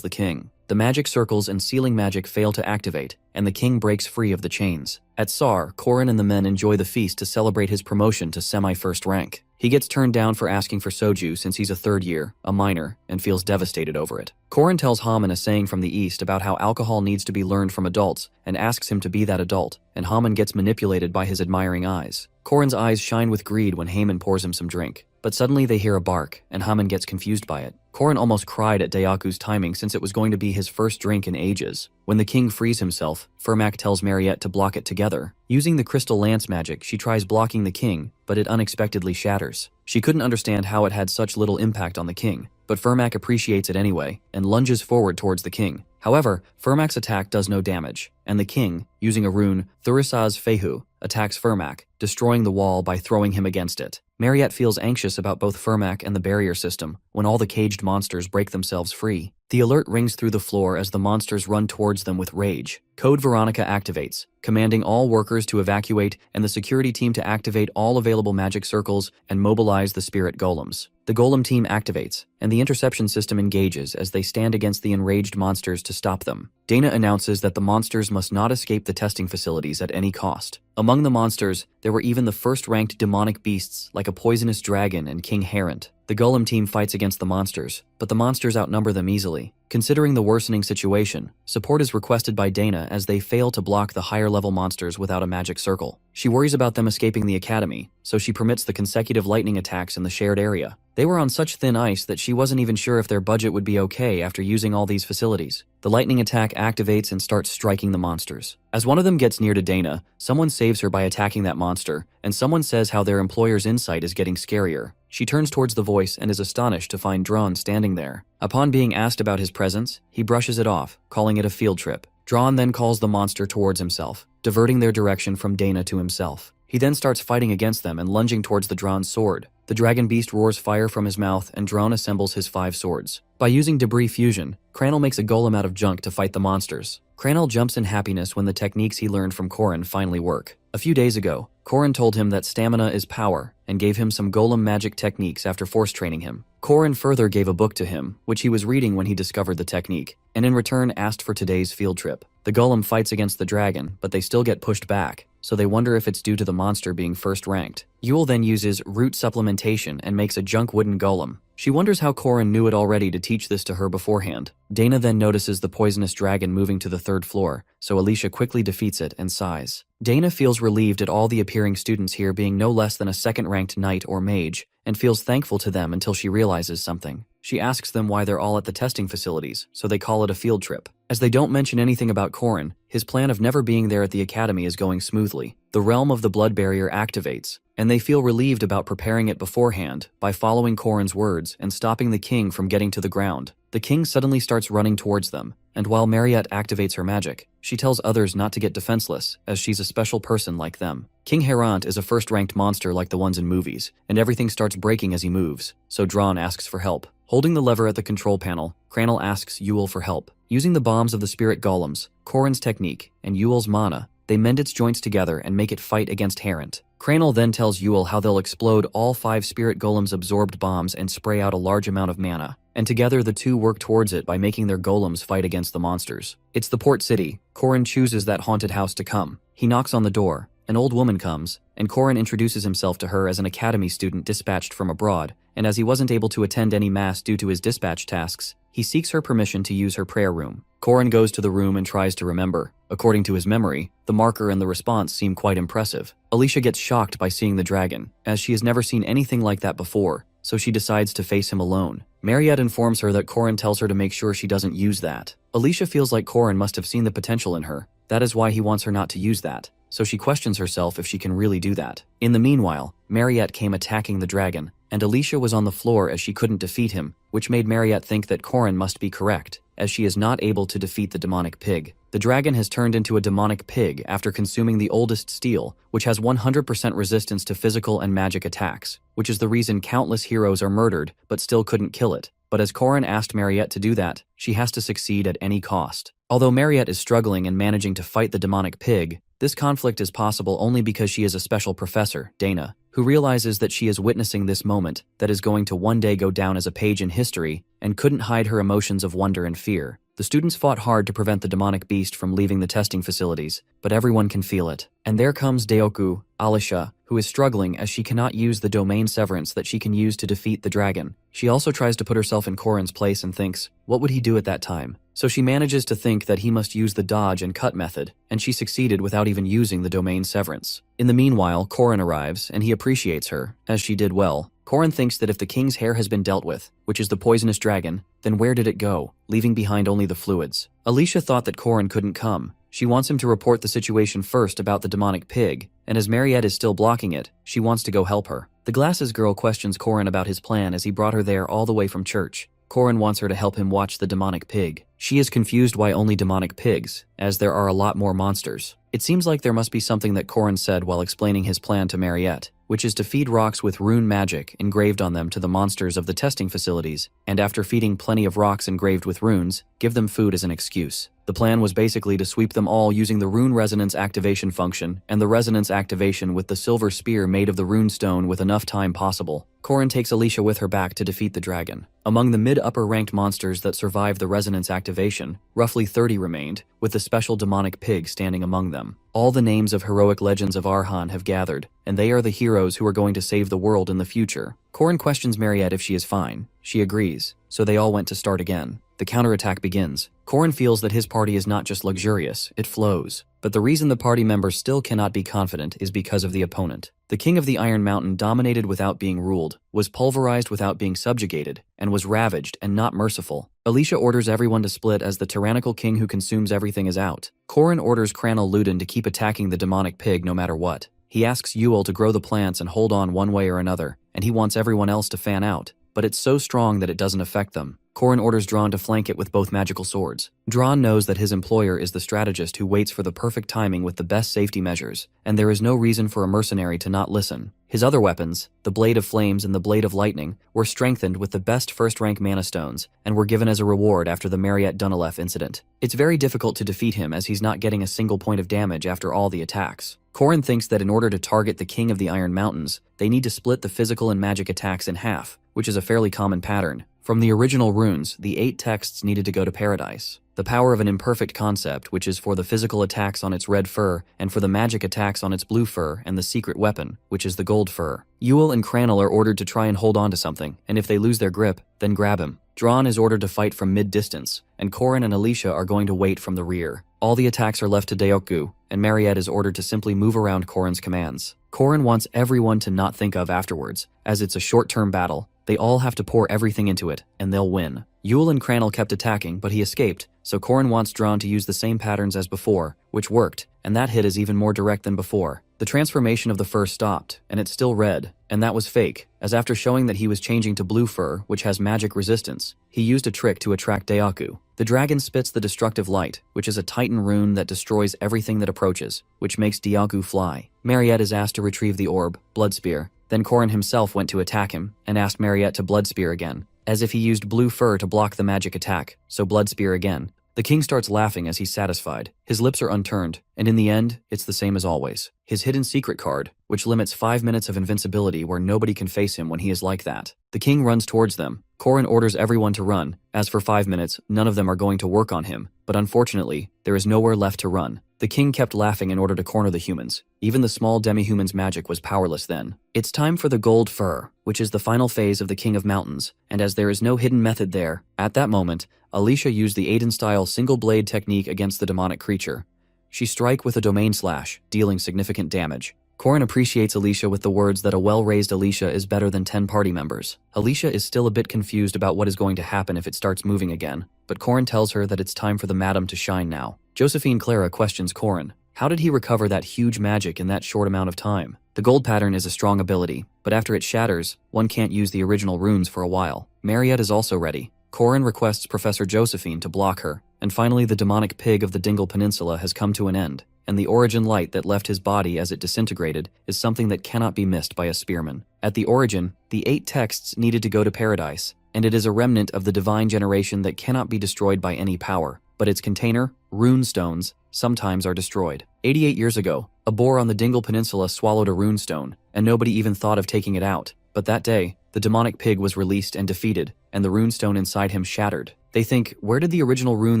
Speaker 1: the king. The magic circles and sealing magic fail to activate, and the king breaks free of the chains. At Sar, Korin and the men enjoy the feast to celebrate his promotion to semi-first rank. He gets turned down for asking for soju since he's a 3rd year, a minor, and feels devastated over it. Korin tells Haman a saying from the east about how alcohol needs to be learned from adults and asks him to be that adult, and Haman gets manipulated by his admiring eyes. Korin's eyes shine with greed when Haman pours him some drink, but suddenly they hear a bark, and Haman gets confused by it. Korin almost cried at Dayaku's timing since it was going to be his first drink in ages. When the king frees himself, Fermac tells Mariette to block it together. Using the crystal lance magic, she tries blocking the king, but it unexpectedly shatters. She couldn't understand how it had such little impact on the king, but Fermac appreciates it anyway, and lunges forward towards the king. However, Fermac's attack does no damage, and the king, using a rune, Thurisaz Fehu, attacks Fermac, destroying the wall by throwing him against it. Mariette feels anxious about both Fermac and the barrier system when all the caged monsters break themselves free. The alert rings through the floor as the monsters run towards them with rage. Code Veronica activates, commanding all workers to evacuate and the security team to activate all available magic circles and mobilize the spirit golems. The golem team activates, and the interception system engages as they stand against the enraged monsters to stop them. Dana announces that the monsters must not escape the testing facilities at any cost. Among the monsters, there were even the first-ranked demonic beasts like a poisonous dragon and King Herent. The golem team fights against the monsters, but the monsters outnumber them easily. Considering the worsening situation, support is requested by Dana as they fail to block the higher-level monsters without a magic circle. She worries about them escaping the academy, so she permits the consecutive lightning attacks in the shared area. They were on such thin ice that she wasn't even sure if their budget would be okay after using all these facilities. The lightning attack activates and starts striking the monsters. As one of them gets near to Dana, someone saves her by attacking that monster, and someone says how their employer's insight is getting scarier. She turns towards the voice and is astonished to find Dron standing there. Upon being asked about his presence, he brushes it off, calling it a field trip. Dron then calls the monster towards himself, diverting their direction from Dana to himself. He then starts fighting against them and lunging towards the Dron's sword. The dragon beast roars fire from his mouth and Dron assembles his 5 swords. By using debris fusion, Cranel makes a golem out of junk to fight the monsters. Cranel jumps in happiness when the techniques he learned from Korin finally work. A few days ago, Korin told him that stamina is power and gave him some golem magic techniques after force training him. Korin further gave a book to him, which he was reading when he discovered the technique, and in return asked for today's field trip. The golem fights against the dragon, but they still get pushed back, so they wonder if it's due to the monster being first ranked. Yule then uses root supplementation and makes a junk wooden golem. She wonders how Korin knew it already to teach this to her beforehand. Dana then notices the poisonous dragon moving to the 3rd floor, so Alicia quickly defeats it and sighs. Dana feels relieved at all the appearing students here being no less than a 2nd-ranked knight or mage, and feels thankful to them until she realizes something. She asks them why they're all at the testing facilities, so they call it a field trip. As they don't mention anything about Korin, his plan of never being there at the academy is going smoothly. The realm of the blood barrier activates, and they feel relieved about preparing it beforehand by following Korin's words and stopping the king from getting to the ground. The king suddenly starts running towards them, and while Mariette activates her magic, she tells others not to get defenseless, as she's a special person like them. King Herant is a first-ranked monster like the ones in movies, and everything starts breaking as he moves, so Dron asks for help. Holding the lever at the control panel, Cranel asks Yule for help. Using the bombs of the spirit golems, Corrin's technique, and Yule's mana, they mend its joints together and make it fight against Herant. Cranel then tells Yule how they'll explode all 5 spirit golems' absorbed bombs and spray out a large amount of mana, and together the two work towards it by making their golems fight against the monsters. It's the port city. Corrin chooses that haunted house to come. He knocks on the door. An old woman comes, and Corrin introduces himself to her as an academy student dispatched from abroad, and as he wasn't able to attend any mass due to his dispatch tasks, he seeks her permission to use her prayer room. Corrin goes to the room and tries to remember. According to his memory, the marker and the response seem quite impressive. Alicia gets shocked by seeing the dragon, as she has never seen anything like that before, so she decides to face him alone. Mariette informs her that Corrin tells her to make sure she doesn't use that. Alicia feels like Corrin must have seen the potential in her. That is why he wants her not to use that, so she questions herself if she can really do that. In the meanwhile, Mariette came attacking the dragon, and Alicia was on the floor as she couldn't defeat him, which made Mariette think that Corrin must be correct, as she is not able to defeat the demonic pig. The dragon has turned into a demonic pig after consuming the oldest steel, which has 100% resistance to physical and magic attacks, which is the reason countless heroes are murdered but still couldn't kill it. But as Corrin asked Mariette to do that, she has to succeed at any cost. Although Mariette is struggling and managing to fight the demonic pig, this conflict is possible only because she is a special professor, Dana, who realizes that she is witnessing this moment that is going to one day go down as a page in history and couldn't hide her emotions of wonder and fear. The students fought hard to prevent the demonic beast from leaving the testing facilities, but everyone can feel it. And there comes Deoku, Alicia, who is struggling as she cannot use the domain severance that she can use to defeat the dragon. She also tries to put herself in Corrin's place and thinks, what would he do at that time? So she manages to think that he must use the dodge and cut method, and she succeeded without even using the domain severance. In the meanwhile, Corrin arrives, and he appreciates her, as she did well. Corrin thinks that if the king's hair has been dealt with, which is the poisonous dragon, then where did it go, leaving behind only the fluids? Alicia thought that Corrin couldn't come. She wants him to report the situation first about the demonic pig, and as Mariette is still blocking it, she wants to go help her. The glasses girl questions Corrin about his plan as he brought her there all the way from church. Corrin wants her to help him watch the demonic pig. She is confused why only demonic pigs, as there are a lot more monsters. It seems like there must be something that Corrin said while explaining his plan to Mariette, which is to feed rocks with rune magic engraved on them to the monsters of the testing facilities, and after feeding plenty of rocks engraved with runes, give them food as an excuse. The plan was basically to sweep them all using the rune resonance activation function and the resonance activation with the silver spear made of the rune stone with enough time possible. Corrin takes Alicia with her back to defeat the dragon. Among the mid-upper ranked monsters that survived the resonance activation, roughly 30 remained, with the special demonic pig standing among them. All the names of heroic legends of Arhan have gathered, and they are the heroes who are going to save the world in the future. Corrin questions Mariette if she is fine. She agrees, so they all went to start again. The counterattack begins. Corrin feels that his party is not just luxurious, it flows. But the reason the party members still cannot be confident is because of the opponent. The king of the Iron Mountain dominated without being ruled, was pulverized without being subjugated, and was ravaged and not merciful. Alicia orders everyone to split as the tyrannical king who consumes everything is out. Corrin orders Cranel Luden to keep attacking the demonic pig no matter what. He asks Yule to grow the plants and hold on one way or another, and he wants everyone else to fan out. But it's so strong that it doesn't affect them. Corrin orders Dron to flank it with both magical swords. Dron knows that his employer is the strategist who waits for the perfect timing with the best safety measures, and there is no reason for a mercenary to not listen. His other weapons, the Blade of Flames and the Blade of Lightning, were strengthened with the best first-rank mana stones, and were given as a reward after the Mariette Dunilef incident. It's very difficult to defeat him as he's not getting a single point of damage after all the attacks. Corrin thinks that in order to target the King of the Iron Mountains, they need to split the physical and magic attacks in half, which is a fairly common pattern. From the original runes, the 8 texts needed to go to paradise. The power of an imperfect concept, which is for the physical attacks on its red fur, and for the magic attacks on its blue fur, and the secret weapon, which is the gold fur. Yule and Cranel are ordered to try and hold on to something, and if they lose their grip, then grab him. Dron is ordered to fight from mid-distance, and Corrin and Alicia are going to wait from the rear. All the attacks are left to Deoku, and Mariette is ordered to simply move around Corrin's commands. Corrin wants everyone to not think of afterwards, as it's a short-term battle. They all have to pour everything into it, and they'll win. Yule and Cranel kept attacking, but he escaped, so Corrin wants Dron to use the same patterns as before, which worked, and that hit is even more direct than before. The transformation of the fur stopped, and it's still red, and that was fake, as after showing that he was changing to blue fur, which has magic resistance, he used a trick to attract Deoku. The dragon spits the destructive light, which is a titan rune that destroys everything that approaches, which makes Diagu fly. Mariette is asked to retrieve the orb, Blood Spear. Then Corrin himself went to attack him, and asked Mariette to Blood Spear again, as if he used blue fur to block the magic attack, so Blood Spear again. The king starts laughing as he's satisfied. His lips are unturned, and in the end, it's the same as always. His hidden secret card, which limits 5 minutes of invincibility where nobody can face him when he is like that. The king runs towards them. Corrin orders everyone to run. As for 5 minutes, none of them are going to work on him, but unfortunately, there is nowhere left to run. The king kept laughing in order to corner the humans. Even the small demi-human's magic was powerless then. It's time for the gold fur, which is the final phase of the King of Mountains, and as there is no hidden method there, at that moment, Alicia used the Aiden-style single-blade technique against the demonic creature. She strike with a domain slash, dealing significant damage. Corrin appreciates Alicia with the words that a well-raised Alicia is better than 10 party members. Alicia is still a bit confused about what is going to happen if it starts moving again, but Corrin tells her that it's time for the madam to shine now. Josephine Clara questions Corrin. How did he recover that huge magic in that short amount of time? The gold pattern is a strong ability, but after it shatters, one can't use the original runes for a while. Mariette is also ready. Corrin requests Professor Josephine to block her, and finally the demonic pig of the Dingle Peninsula has come to an end, and the origin light that left his body as it disintegrated is something that cannot be missed by a spearman. At the origin, the 8 texts needed to go to paradise, and it is a remnant of the divine generation that cannot be destroyed by any power, but its container, rune stones, sometimes are destroyed. 88 years ago, a boar on the Dingle Peninsula swallowed a rune stone, and nobody even thought of taking it out. But that day, the demonic pig was released and defeated, and the runestone inside him shattered. They think, where did the original rune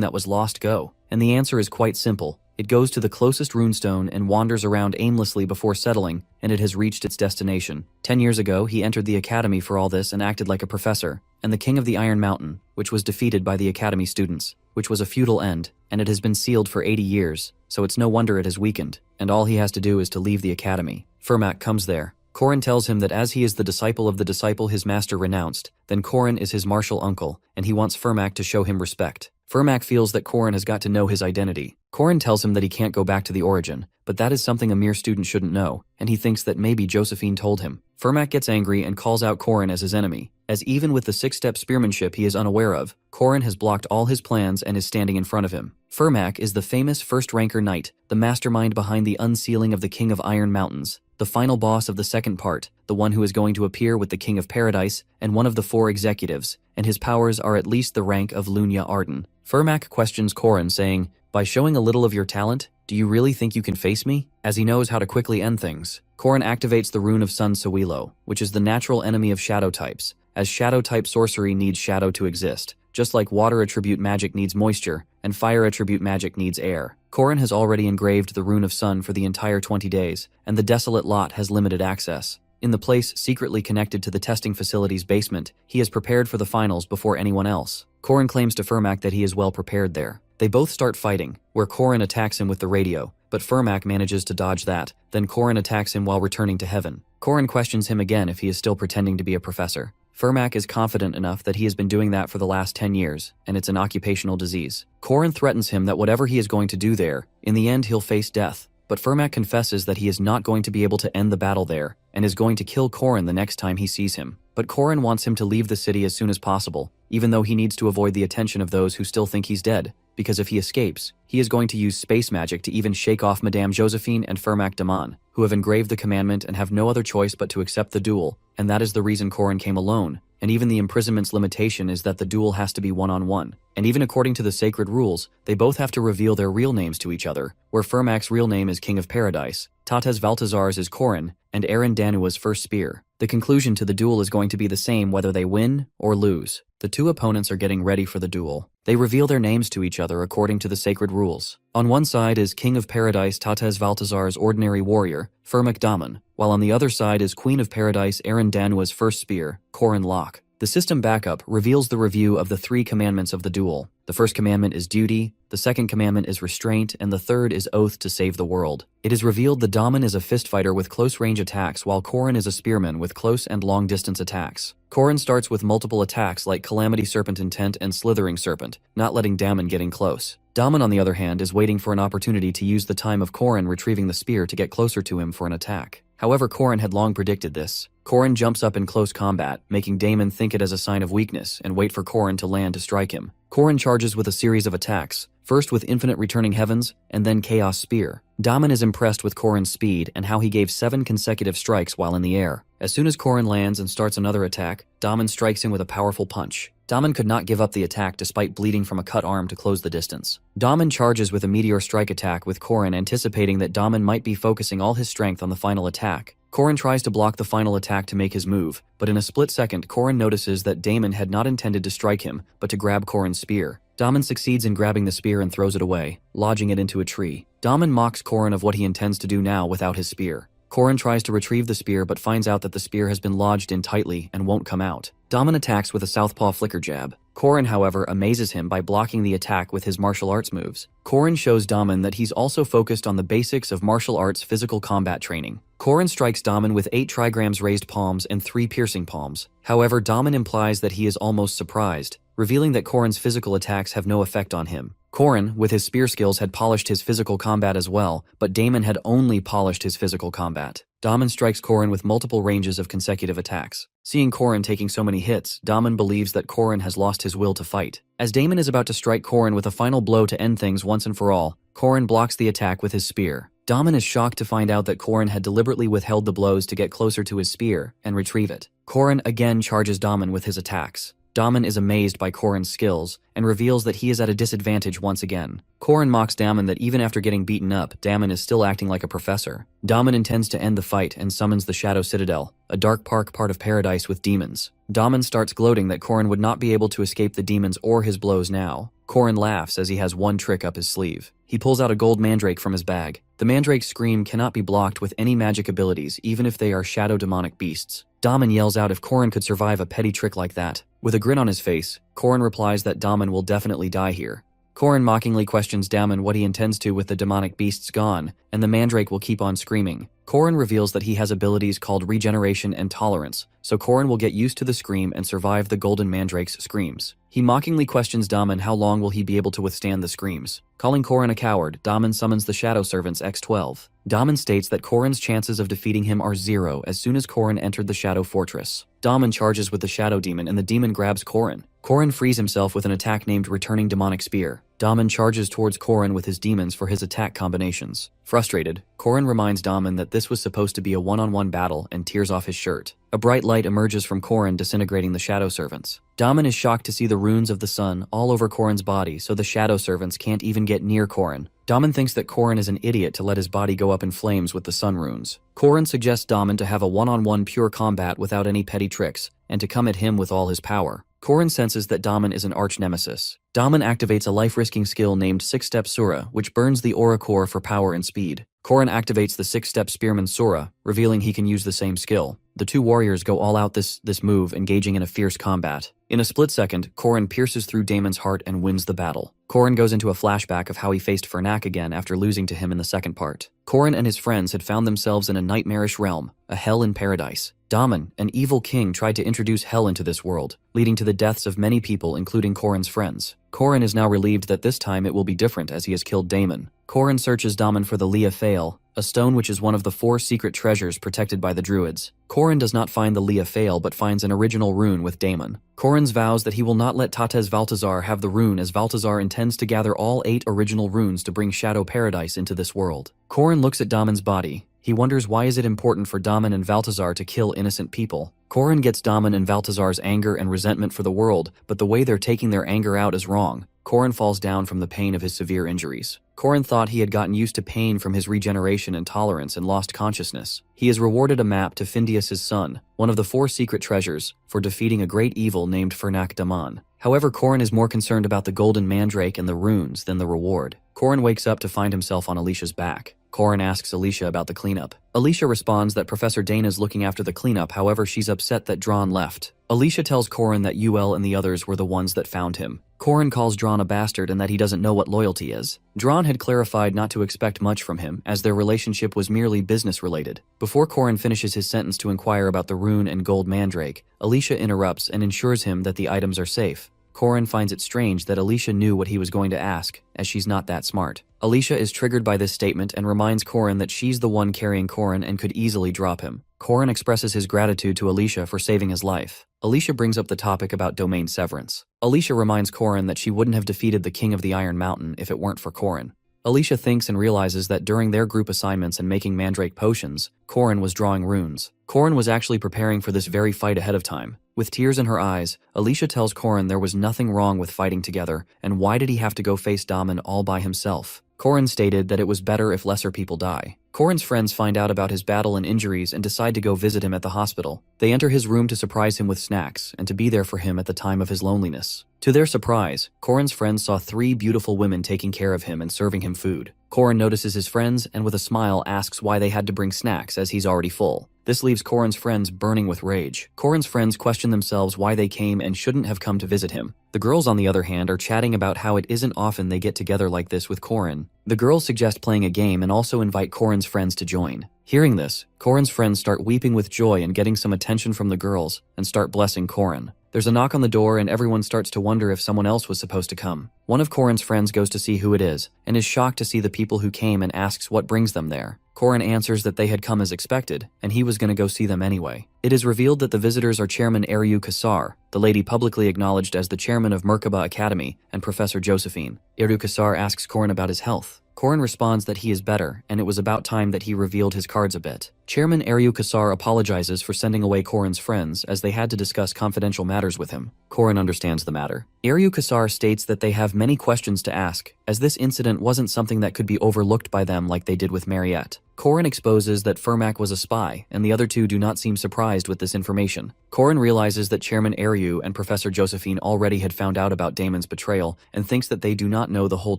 Speaker 1: that was lost go? And the answer is quite simple. It goes to the closest runestone and wanders around aimlessly before settling, and it has reached its destination. 10 years ago, he entered the academy for all this and acted like a professor, and the king of the Iron Mountain, which was defeated by the academy students, which was a futile end, and it has been sealed for 80 years, so it's no wonder it has weakened, and all he has to do is to leave the academy. Fermac comes there. Corrin tells him that as he is the disciple of the disciple his master renounced, then Corrin is his martial uncle, and he wants Fermac to show him respect. Fermac feels that Corrin has got to know his identity. Corrin tells him that he can't go back to the origin, but that is something a mere student shouldn't know, and he thinks that maybe Josephine told him. Fermac gets angry and calls out Corrin as his enemy, as even with the 6-step spearmanship he is unaware of, Corrin has blocked all his plans and is standing in front of him. Fermac is the famous first-ranker knight, the mastermind behind the unsealing of the King of Iron Mountains, the final boss of the second part, the one who is going to appear with the King of Paradise, and one of the 4 executives, and his powers are at least the rank of Lunya Arden. Fermac questions Corrin, saying, by showing a little of your talent, do you really think you can face me? As he knows how to quickly end things. Corrin activates the rune of Sun Sawilo, which is the natural enemy of shadow types, as shadow-type sorcery needs shadow to exist, just like water attribute magic needs moisture, and fire attribute magic needs air. Corrin has already engraved the rune of sun for the entire 20 days, and the desolate lot has limited access. In the place secretly connected to the testing facility's basement, he is prepared for the finals before anyone else. Corrin claims to Fermac that he is well prepared there. They both start fighting, where Corrin attacks him with the radio, but Fermac manages to dodge that, then Corrin attacks him while returning to heaven. Corrin questions him again if he is still pretending to be a professor. Fermac is confident enough that he has been doing that for the last 10 years, and it's an occupational disease. Corrin threatens him that whatever he is going to do there, in the end he'll face death, but Fermac confesses that he is not going to be able to end the battle there, and is going to kill Corrin the next time he sees him. But Corrin wants him to leave the city as soon as possible, even though he needs to avoid the attention of those who still think he's dead, because if he escapes, he is going to use space magic to even shake off Madame Josephine and Fermac Damon, who have engraved the commandment and have no other choice but to accept the duel, and that is the reason Corrin came alone, and even the imprisonment's limitation is that the duel has to be one-on-one. And even according to the sacred rules, they both have to reveal their real names to each other, where Fermac's real name is King of Paradise, Tates Valtazar's is Corrin, and Aaron Danua's first spear. The conclusion to the duel is going to be the same whether they win or lose. The two opponents are getting ready for the duel. They reveal their names to each other according to the sacred rules. On one side is King of Paradise Tates Valtazar's ordinary warrior, Fermac Damon, while on the other side is Queen of Paradise Aaron Danua's first spear, Corrin Locke. The system backup reveals the review of the 3 commandments of the duel. The first commandment is duty, the second commandment is restraint, and the third is oath to save the world. It is revealed the Daman is a fist fighter with close-range attacks while Corrin is a spearman with close and long-distance attacks. Corrin starts with multiple attacks like Calamity Serpent Intent and Slithering Serpent, not letting Daman getting close. Daman, on the other hand, is waiting for an opportunity to use the time of Corrin retrieving the spear to get closer to him for an attack. However, Corrin had long predicted this. Corrin jumps up in close combat, making Damon think it as a sign of weakness and wait for Corrin to land to strike him. Corrin charges with a series of attacks, first with Infinite Returning Heavens, and then Chaos Spear. Damon is impressed with Corrin's speed and how he gave 7 consecutive strikes while in the air. As soon as Corrin lands and starts another attack, Damon strikes him with a powerful punch. Damon could not give up the attack despite bleeding from a cut arm to close the distance. Damon charges with a Meteor Strike attack with Corrin, anticipating that Damon might be focusing all his strength on the final attack. Corrin tries to block the final attack to make his move, but in a split second, Corrin notices that Damon had not intended to strike him, but to grab Corrin's spear. Damon succeeds in grabbing the spear and throws it away, lodging it into a tree. Damon mocks Corrin of what he intends to do now without his spear. Corrin tries to retrieve the spear but finds out that the spear has been lodged in tightly and won't come out. Damon attacks with a southpaw flicker jab. Corrin, however, amazes him by blocking the attack with his martial arts moves. Corrin shows Damon that he's also focused on the basics of martial arts physical combat training. Corrin strikes Damon with 8 trigrams raised palms and 3 piercing palms. However, Damon implies that he is almost surprised, revealing that Corrin's physical attacks have no effect on him. Corrin, with his spear skills, had polished his physical combat as well, but Damon had only polished his physical combat. Damon strikes Corrin with multiple ranges of consecutive attacks. Seeing Corrin taking so many hits, Damon believes that Corrin has lost his will to fight. As Damon is about to strike Corrin with a final blow to end things once and for all, Corrin blocks the attack with his spear. Damon is shocked to find out that Corrin had deliberately withheld the blows to get closer to his spear and retrieve it. Corrin again charges Damon with his attacks. Damon is amazed by Corrin's skills and reveals that he is at a disadvantage once again. Corrin mocks Damon that even after getting beaten up, Damon is still acting like a professor. Damon intends to end the fight and summons the Shadow Citadel, a dark part of paradise with demons. Damon starts gloating that Corrin would not be able to escape the demons or his blows now. Corrin laughs as he has one trick up his sleeve. He pulls out a gold mandrake from his bag. The mandrake's scream cannot be blocked with any magic abilities, even if they are shadow demonic beasts. Damon yells out if Corrin could survive a petty trick like that. With a grin on his face, Corrin replies that Damon will definitely die here. Corrin mockingly questions Damon what he intends to with the demonic beasts gone, and the mandrake will keep on screaming. Corrin reveals that he has abilities called regeneration and tolerance, so Corrin will get used to the scream and survive the golden mandrake's screams. He mockingly questions Damon how long will he be able to withstand the screams. Calling Corrin a coward, Damon summons the Shadow Servants X-12. Damon states that Corrin's chances of defeating him are 0 as soon as Corrin entered the Shadow Fortress. Damon charges with the Shadow Demon and the demon grabs Corrin. Corrin frees himself with an attack named Returning Demonic Spear. Damon charges towards Corrin with his demons for his attack combinations. Frustrated, Corrin reminds Damon that this was supposed to be a one-on-one battle and tears off his shirt. A bright light emerges from Corrin, disintegrating the Shadow Servants. Damon is shocked to see the runes of the sun all over Corrin's body, so the Shadow Servants can't even get near Corrin. Damon thinks that Corrin is an idiot to let his body go up in flames with the sun runes. Corrin suggests Damon to have a one-on-one pure combat without any petty tricks, and to come at him with all his power. Corrin senses that Damon is an arch-nemesis. Damon activates a life-risking skill named 6-Step Sura, which burns the Aura Core for power and speed. Corrin activates the 6-Step Spearman Sura, revealing he can use the same skill. The two warriors go all out this move, engaging in a fierce combat. In a split second, Corrin pierces through Damon's heart and wins the battle. Corrin goes into a flashback of how he faced Fernak again after losing to him in the second part. Corrin and his friends had found themselves in a nightmarish realm, a hell in paradise. Damon, an evil king, tried to introduce hell into this world, leading to the deaths of many people, including Corrin's friends. Corrin is now relieved that this time it will be different as he has killed Damon. Corrin searches Damon for the Leah Fail, a stone which is one of the 4 secret treasures protected by the druids. Corrin does not find the Leah Fail but finds an original rune with Damon. Corrin vows that he will not let Tates Valtazar have the rune, as Valtazar intends to gather all 8 original runes to bring Shadow Paradise into this world. Corrin looks at Damon's body. He wonders why is it important for Damon and Valtazar to kill innocent people. Corrin gets Damon and Valtazar's anger and resentment for the world, but the way they're taking their anger out is wrong. Corrin falls down from the pain of his severe injuries. Corrin thought he had gotten used to pain from his regeneration and tolerance and lost consciousness. He is rewarded a map to Findius's son, one of the 4 secret treasures, for defeating a great evil named Fernak Daman. However, Corrin is more concerned about the golden mandrake and the runes than the reward. Corrin wakes up to find himself on Alicia's back. Corrin asks Alicia about the cleanup. Alicia responds that Professor Dana is looking after the cleanup, however she's upset that Dron left. Alicia tells Corrin that UL and the others were the ones that found him. Corrin calls Dron a bastard and that he doesn't know what loyalty is. Dron had clarified not to expect much from him, as their relationship was merely business-related. Before Corrin finishes his sentence to inquire about the rune and gold mandrake, Alicia interrupts and ensures him that the items are safe. Corin finds it strange that Alicia knew what he was going to ask, as she's not that smart. Alicia is triggered by this statement and reminds Corin that she's the one carrying Corin and could easily drop him. Corin expresses his gratitude to Alicia for saving his life. Alicia brings up the topic about domain severance. Alicia reminds Corin that she wouldn't have defeated the King of the Iron Mountain if it weren't for Corin. Alicia thinks and realizes that during their group assignments and making mandrake potions, Corin was drawing runes. Corin was actually preparing for this very fight ahead of time. With tears in her eyes, Alicia tells Corin there was nothing wrong with fighting together, and why did he have to go face Daman all by himself? Corin stated that it was better if lesser people die. Corin's friends find out about his battle and injuries and decide to go visit him at the hospital. They enter his room to surprise him with snacks and to be there for him at the time of his loneliness. To their surprise, Corin's friends saw 3 beautiful women taking care of him and serving him food. Corin notices his friends and with a smile asks why they had to bring snacks as he's already full. This leaves Corin's friends burning with rage. Corin's friends question themselves why they came and shouldn't have come to visit him. The girls, on the other hand, are chatting about how it isn't often they get together like this with Corin. The girls suggest playing a game and also invite Corin's friends to join. Hearing this, Corin's friends start weeping with joy and getting some attention from the girls and start blessing Corin. There's a knock on the door and everyone starts to wonder if someone else was supposed to come. One of Corin's friends goes to see who it is and is shocked to see the people who came and asks what brings them there. Corin answers that they had come as expected, and he was going to go see them anyway. It is revealed that the visitors are Chairman Eryu Kassar, the lady publicly acknowledged as the chairman of Merkaba Academy, and Professor Josephine. Eryu Kassar asks Corin about his health. Corin responds that he is better, and it was about time that he revealed his cards a bit. Chairman Eryu Kassar apologizes for sending away Corin's friends as they had to discuss confidential matters with him. Corin understands the matter. Eryu Kassar states that they have many questions to ask, as this incident wasn't something that could be overlooked by them like they did with Mariette. Corin exposes that Fermac was a spy, and the other two do not seem surprised with this information. Corin realizes that Chairman Eryu and Professor Josephine already had found out about Damon's betrayal and thinks that they do not know the whole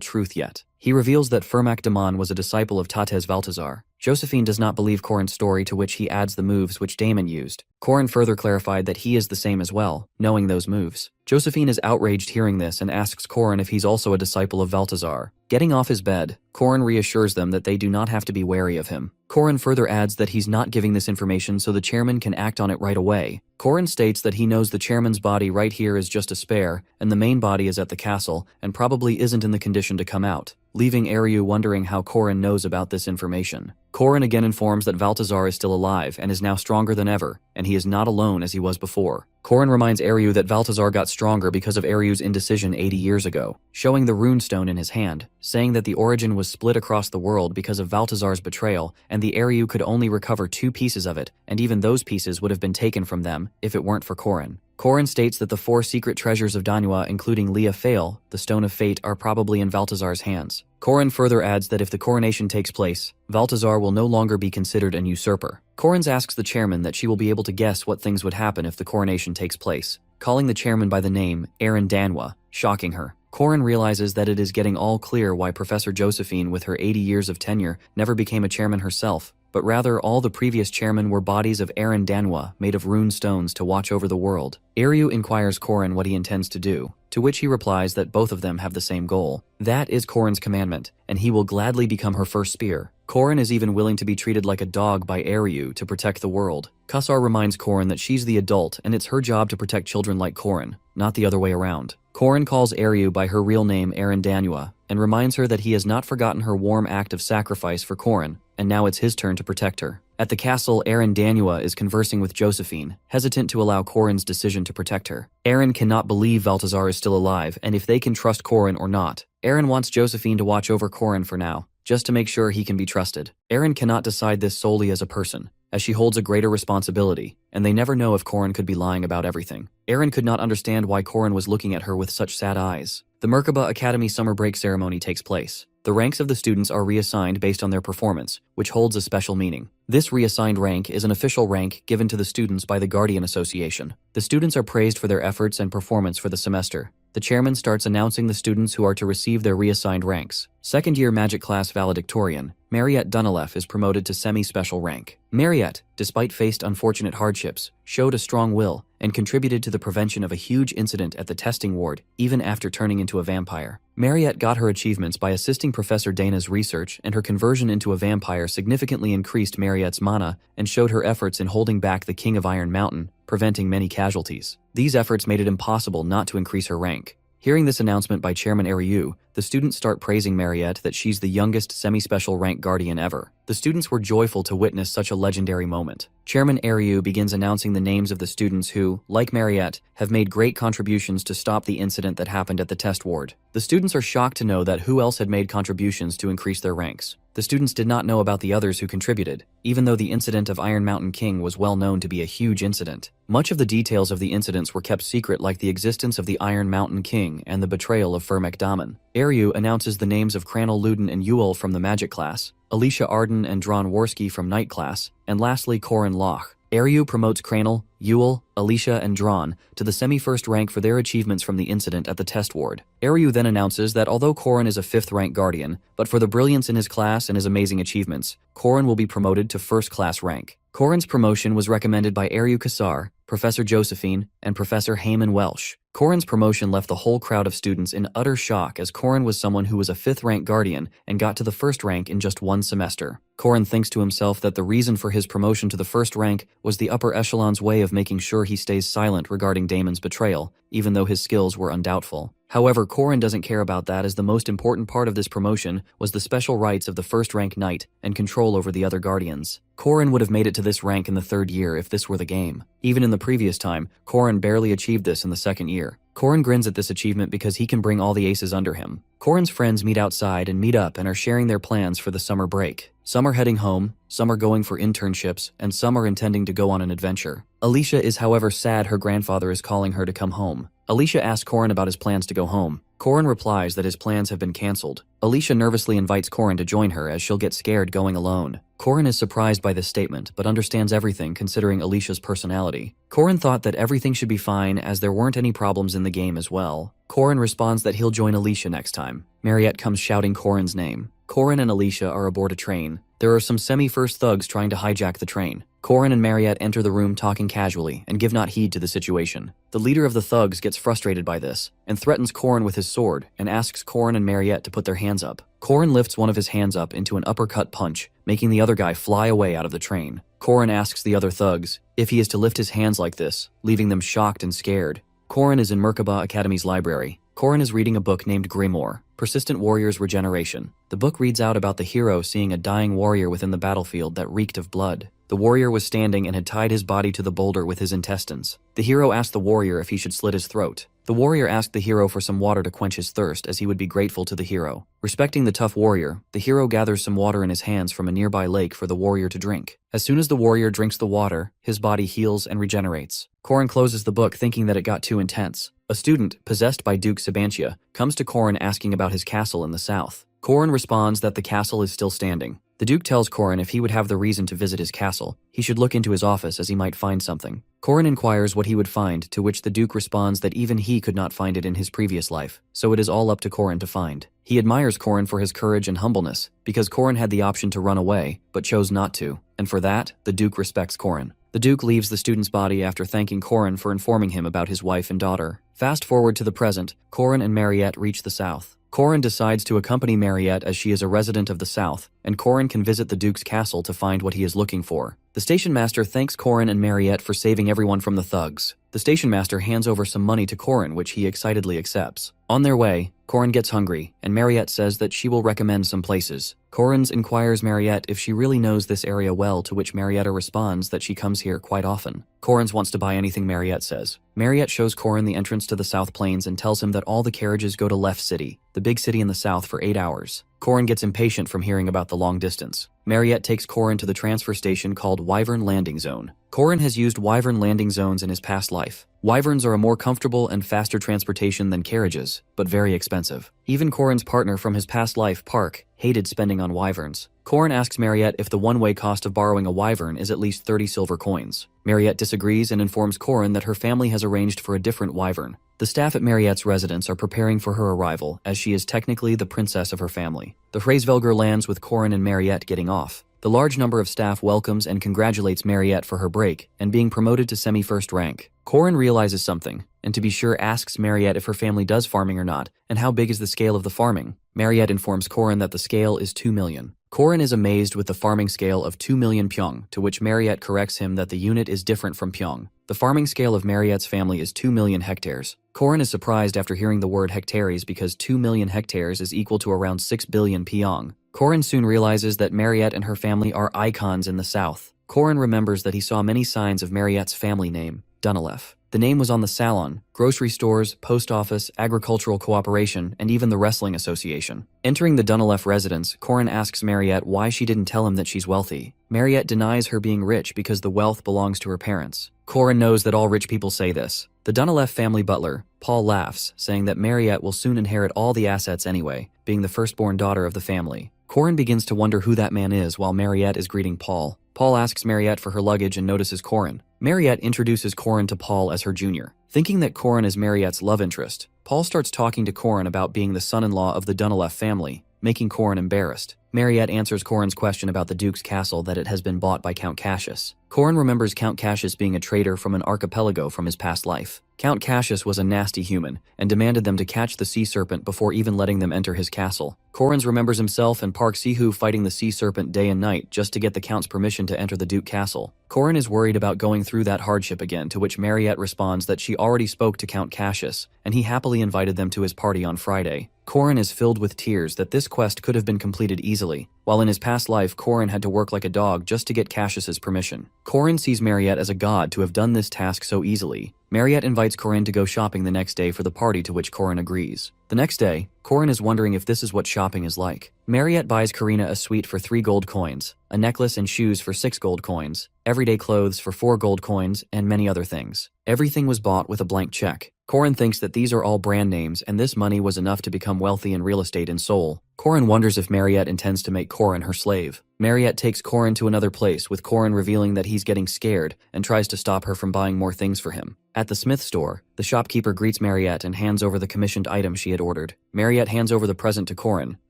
Speaker 1: truth yet. He reveals that Fermac Damon was a disciple of Tates Valtazar. Josephine does not believe Corin's story, to which he adds the moves which Damon used. Corin further clarified that he is the same as well, knowing those moves. Josephine is outraged hearing this and asks Corin if he's also a disciple of Valtazar. Getting off his bed, Corin reassures them that they do not have to be wary of him. Corin further adds that he's not giving this information so the chairman can act on it right away. Corin states that he knows the chairman's body right here is just a spare, and the main body is at the castle, and probably isn't in the condition to come out, leaving Eryu wondering how Corin knows about this information. Corin again informs that Valtazar is still alive and is now stronger than ever, and he is not alone as he was before. Corin reminds Eryu that Valtazar got stronger because of Eryu's indecision 80 years ago, showing the runestone in his hand, saying that the origin was split across the world because of Valtazar's betrayal, and the Eryu could only recover 2 pieces of it, and even those pieces would have been taken from them if it weren't for Corin. Corin states that the 4 secret treasures of Manhwa, including Leah Fail, the Stone of Fate, are probably in Valtazar's hands. Corin further adds that if the coronation takes place, Valtazar will no longer be considered an usurper. Corin asks the chairman that she will be able to guess what things would happen if the coronation takes place, calling the chairman by the name Aaron Danwa, shocking her. Corin realizes that it is getting all clear why Professor Josephine, with her 80 years of tenure, never became a chairman herself, but rather all the previous chairmen were bodies of Aaron Danwa made of rune stones to watch over the world. Eryu inquires Corin what he intends to do, to which he replies that both of them have the same goal. That is Corin's commandment, and he will gladly become her first spear. Corin is even willing to be treated like a dog by Eryu to protect the world. Kassar reminds Corin that she's the adult and it's her job to protect children like Corin, not the other way around. Corin calls Eryu by her real name Aaron Danwa and reminds her that he has not forgotten her warm act of sacrifice for Corin, and now it's his turn to protect her. At the castle, Aaron Danua is conversing with Josephine, hesitant to allow Corin's decision to protect her. Aaron cannot believe Valtazar is still alive and if they can trust Corin or not. Aaron wants Josephine to watch over Corin for now, just to make sure he can be trusted. Aaron cannot decide this solely as a person, as she holds a greater responsibility, and they never know if Corin could be lying about everything. Aaron could not understand why Corin was looking at her with such sad eyes. The Merkaba Academy summer break ceremony takes place. The ranks of the students are reassigned based on their performance, which holds a special meaning. This reassigned rank is an official rank given to the students by the Guardian Association. The students are praised for their efforts and performance for the semester. The chairman starts announcing the students who are to receive their reassigned ranks. Second-year magic class valedictorian, Mariette Dunalef is promoted to semi-special rank. Mariette, despite faced unfortunate hardships, showed a strong will and contributed to the prevention of a huge incident at the testing ward, even after turning into a vampire. Mariette got her achievements by assisting Professor Dana's research, and her conversion into a vampire significantly increased Mariette's mana and showed her efforts in holding back the King of Iron Mountain, preventing many casualties. These efforts made it impossible not to increase her rank. Hearing this announcement by Chairman Ryu, the students start praising Mariette that she's the youngest semi-special rank guardian ever. The students were joyful to witness such a legendary moment. Chairman Ryu begins announcing the names of the students who, like Mariette, have made great contributions to stop the incident that happened at the test ward. The students are shocked to know that who else had made contributions to increase their ranks. The students did not know about the others who contributed, even though the incident of Iron Mountain King was well known to be a huge incident. Much of the details of the incidents were kept secret, like the existence of the Iron Mountain King and the betrayal of Firmek Daman. Ryu announces the names of Kranil Luden and Yule from the Magic class, Alicia Arden and Dron Worski from Night class, and lastly Corin Loch. Ryu promotes Kranil, Yule, Alicia, and Dron to the semi-first rank for their achievements from the incident at the test ward. Ryu then announces that although Corin is a 5th rank guardian, but for the brilliance in his class and his amazing achievements, Corin will be promoted to 1st class rank. Corin's promotion was recommended by Ryu Kassar, Professor Josephine, and Professor Heyman Welsh. Corin's promotion left the whole crowd of students in utter shock, as Corin was someone who was a 5th rank guardian and got to the 1st rank in just 1 semester. Corin thinks to himself that the reason for his promotion to the 1st rank was the upper echelon's way of making sure he stays silent regarding Damon's betrayal, even though his skills were undoubtful. However, Corin doesn't care about that, as the most important part of this promotion was the special rights of the 1st rank knight and control over the other guardians. Corin would have made it to this rank in the 3rd year if this were the game. Even in the previous time, Corin barely achieved this in the 2nd year. Corin grins at this achievement because he can bring all the aces under him. Corin's friends meet outside and meet up and are sharing their plans for the summer break. Some are heading home, some are going for internships, and some are intending to go on an adventure. Alicia is, however, sad her grandfather is calling her to come home. Alicia asks Corin about his plans to go home. Corin replies that his plans have been cancelled. Alicia nervously invites Corin to join her, as she'll get scared going alone. Corin is surprised by this statement, but understands everything considering Alicia's personality. Corin thought that everything should be fine, as there weren't any problems in the game as well. Corin responds that he'll join Alicia next time. Mariette comes shouting Corin's name. Corin and Alicia are aboard a train. There are some semi-first thugs trying to hijack the train. Corin and Mariette enter the room talking casually and give not heed to the situation. The leader of the thugs gets frustrated by this and threatens Corin with his sword and asks Corin and Mariette to put their hands up. Corin lifts one of his hands up into an uppercut punch, making the other guy fly away out of the train. Corin asks the other thugs if he is to lift his hands like this, leaving them shocked and scared. Corin is in Merkaba Academy's library. Corin is reading a book named Grimoire, Persistent Warrior's Regeneration. The book reads out about the hero seeing a dying warrior within the battlefield that reeked of blood. The warrior was standing and had tied his body to the boulder with his intestines. The hero asked the warrior if he should slit his throat. The warrior asked the hero for some water to quench his thirst, as he would be grateful to the hero. Respecting the tough warrior, the hero gathers some water in his hands from a nearby lake for the warrior to drink. As soon as the warrior drinks the water, his body heals and regenerates. Corin closes the book thinking that it got too intense. A student, possessed by Duke Sabantia, comes to Corin asking about his castle in the south. Corin responds that the castle is still standing. The Duke tells Corin if he would have the reason to visit his castle, he should look into his office, as he might find something. Corin inquires what he would find, to which the Duke responds that even he could not find it in his previous life, so it is all up to Corin to find. He admires Corin for his courage and humbleness, because Corin had the option to run away, but chose not to, and for that, the Duke respects Corin. The Duke leaves the student's body after thanking Corin for informing him about his wife and daughter. Fast forward to the present, Corin and Mariette reach the south. Corin decides to accompany Mariette, as she is a resident of the south, and Corin can visit the Duke's castle to find what he is looking for. The station master thanks Corin and Mariette for saving everyone from the thugs. The station master hands over some money to Corin, which he excitedly accepts. On their way, Corin gets hungry, and Mariette says that she will recommend some places. Corin inquires Mariette if she really knows this area well, to which Mariette responds that she comes here quite often. Corin wants to buy anything Mariette says. Mariette shows Corin the entrance to the South Plains and tells him that all the carriages go to Left City, the big city in the south, for 8 hours. Corin gets impatient from hearing about the long distance. Mariette takes Corin to the transfer station called Wyvern Landing Zone. Corin has used Wyvern landing zones in his past life. Wyverns are a more comfortable and faster transportation than carriages, but very expensive. Even Corin's partner from his past life, Park, hated spending on wyverns. Corin asks Mariette if the one-way cost of borrowing a wyvern is at least 30 silver coins. Mariette disagrees and informs Corin that her family has arranged for a different wyvern. The staff at Mariette's residence are preparing for her arrival, as she is technically the princess of her family. The Hraesvelgr lands with Corin and Mariette getting off. The large number of staff welcomes and congratulates Mariette for her break and being promoted to semi-first rank. Corin realizes something and to be sure asks Mariette if her family does farming or not, and how big is the scale of the farming. Mariette informs Korin that the scale is 2 million. Korin is amazed with the farming scale of 2 million pyong, to which Mariette corrects him that the unit is different from pyong. The farming scale of Mariette's family is 2 million hectares. Korin is surprised after hearing the word hectares because 2 million hectares is equal to around 6 billion pyong. Korin soon realizes that Mariette and her family are icons in the south. Korin remembers that he saw many signs of Mariette's family name, Dunalef. The name was on the salon, grocery stores, post office, agricultural cooperation, and even the wrestling association. Entering the Dunalef residence, Korin asks Mariette why she didn't tell him that she's wealthy. Mariette denies her being rich because the wealth belongs to her parents. Korin knows that all rich people say this. The Dunalef family butler, Paul, laughs, saying that Mariette will soon inherit all the assets anyway, being the firstborn daughter of the family. Korin begins to wonder who that man is while Mariette is greeting Paul. Paul asks Mariette for her luggage and notices Korin. Mariette introduces Korin to Paul as her junior. Thinking that Korin is Mariette's love interest, Paul starts talking to Korin about being the son-in-law of the Dunalef family, making Korin embarrassed. Mariette answers Korin's question about the Duke's castle that it has been bought by Count Cassius. Korin remembers Count Cassius being a traitor from an archipelago from his past life. Count Cassius was a nasty human and demanded them to catch the sea serpent before even letting them enter his castle. Korin remembers himself and Park Sihu fighting the sea serpent day and night just to get the Count's permission to enter the Duke castle. Korin is worried about going through that hardship again, to which Mariette responds that she already spoke to Count Cassius and he happily invited them to his party on Friday. Korin is filled with tears that this quest could have been completed easily, while in his past life Korin had to work like a dog just to get Cassius's permission. Korin sees Mariette as a god to have done this task so easily. Mariette invites Korin to go shopping the next day for the party, to which Korin agrees. The next day, Korin is wondering if this is what shopping is like. Mariette buys Karina a suite for 3 gold coins, a necklace and shoes for 6 gold coins, everyday clothes for 4 gold coins, and many other things. Everything was bought with a blank check. Korin thinks that these are all brand names and this money was enough to become wealthy in real estate in Seoul. Korin wonders if Mariette intends to make Korin her slave. Mariette takes Korin to another place, with Korin revealing that he's getting scared and tries to stop her from buying more things for him. At the Smith store, the shopkeeper greets Mariette and hands over the commissioned item she had ordered. Mariette hands over the present to Korin,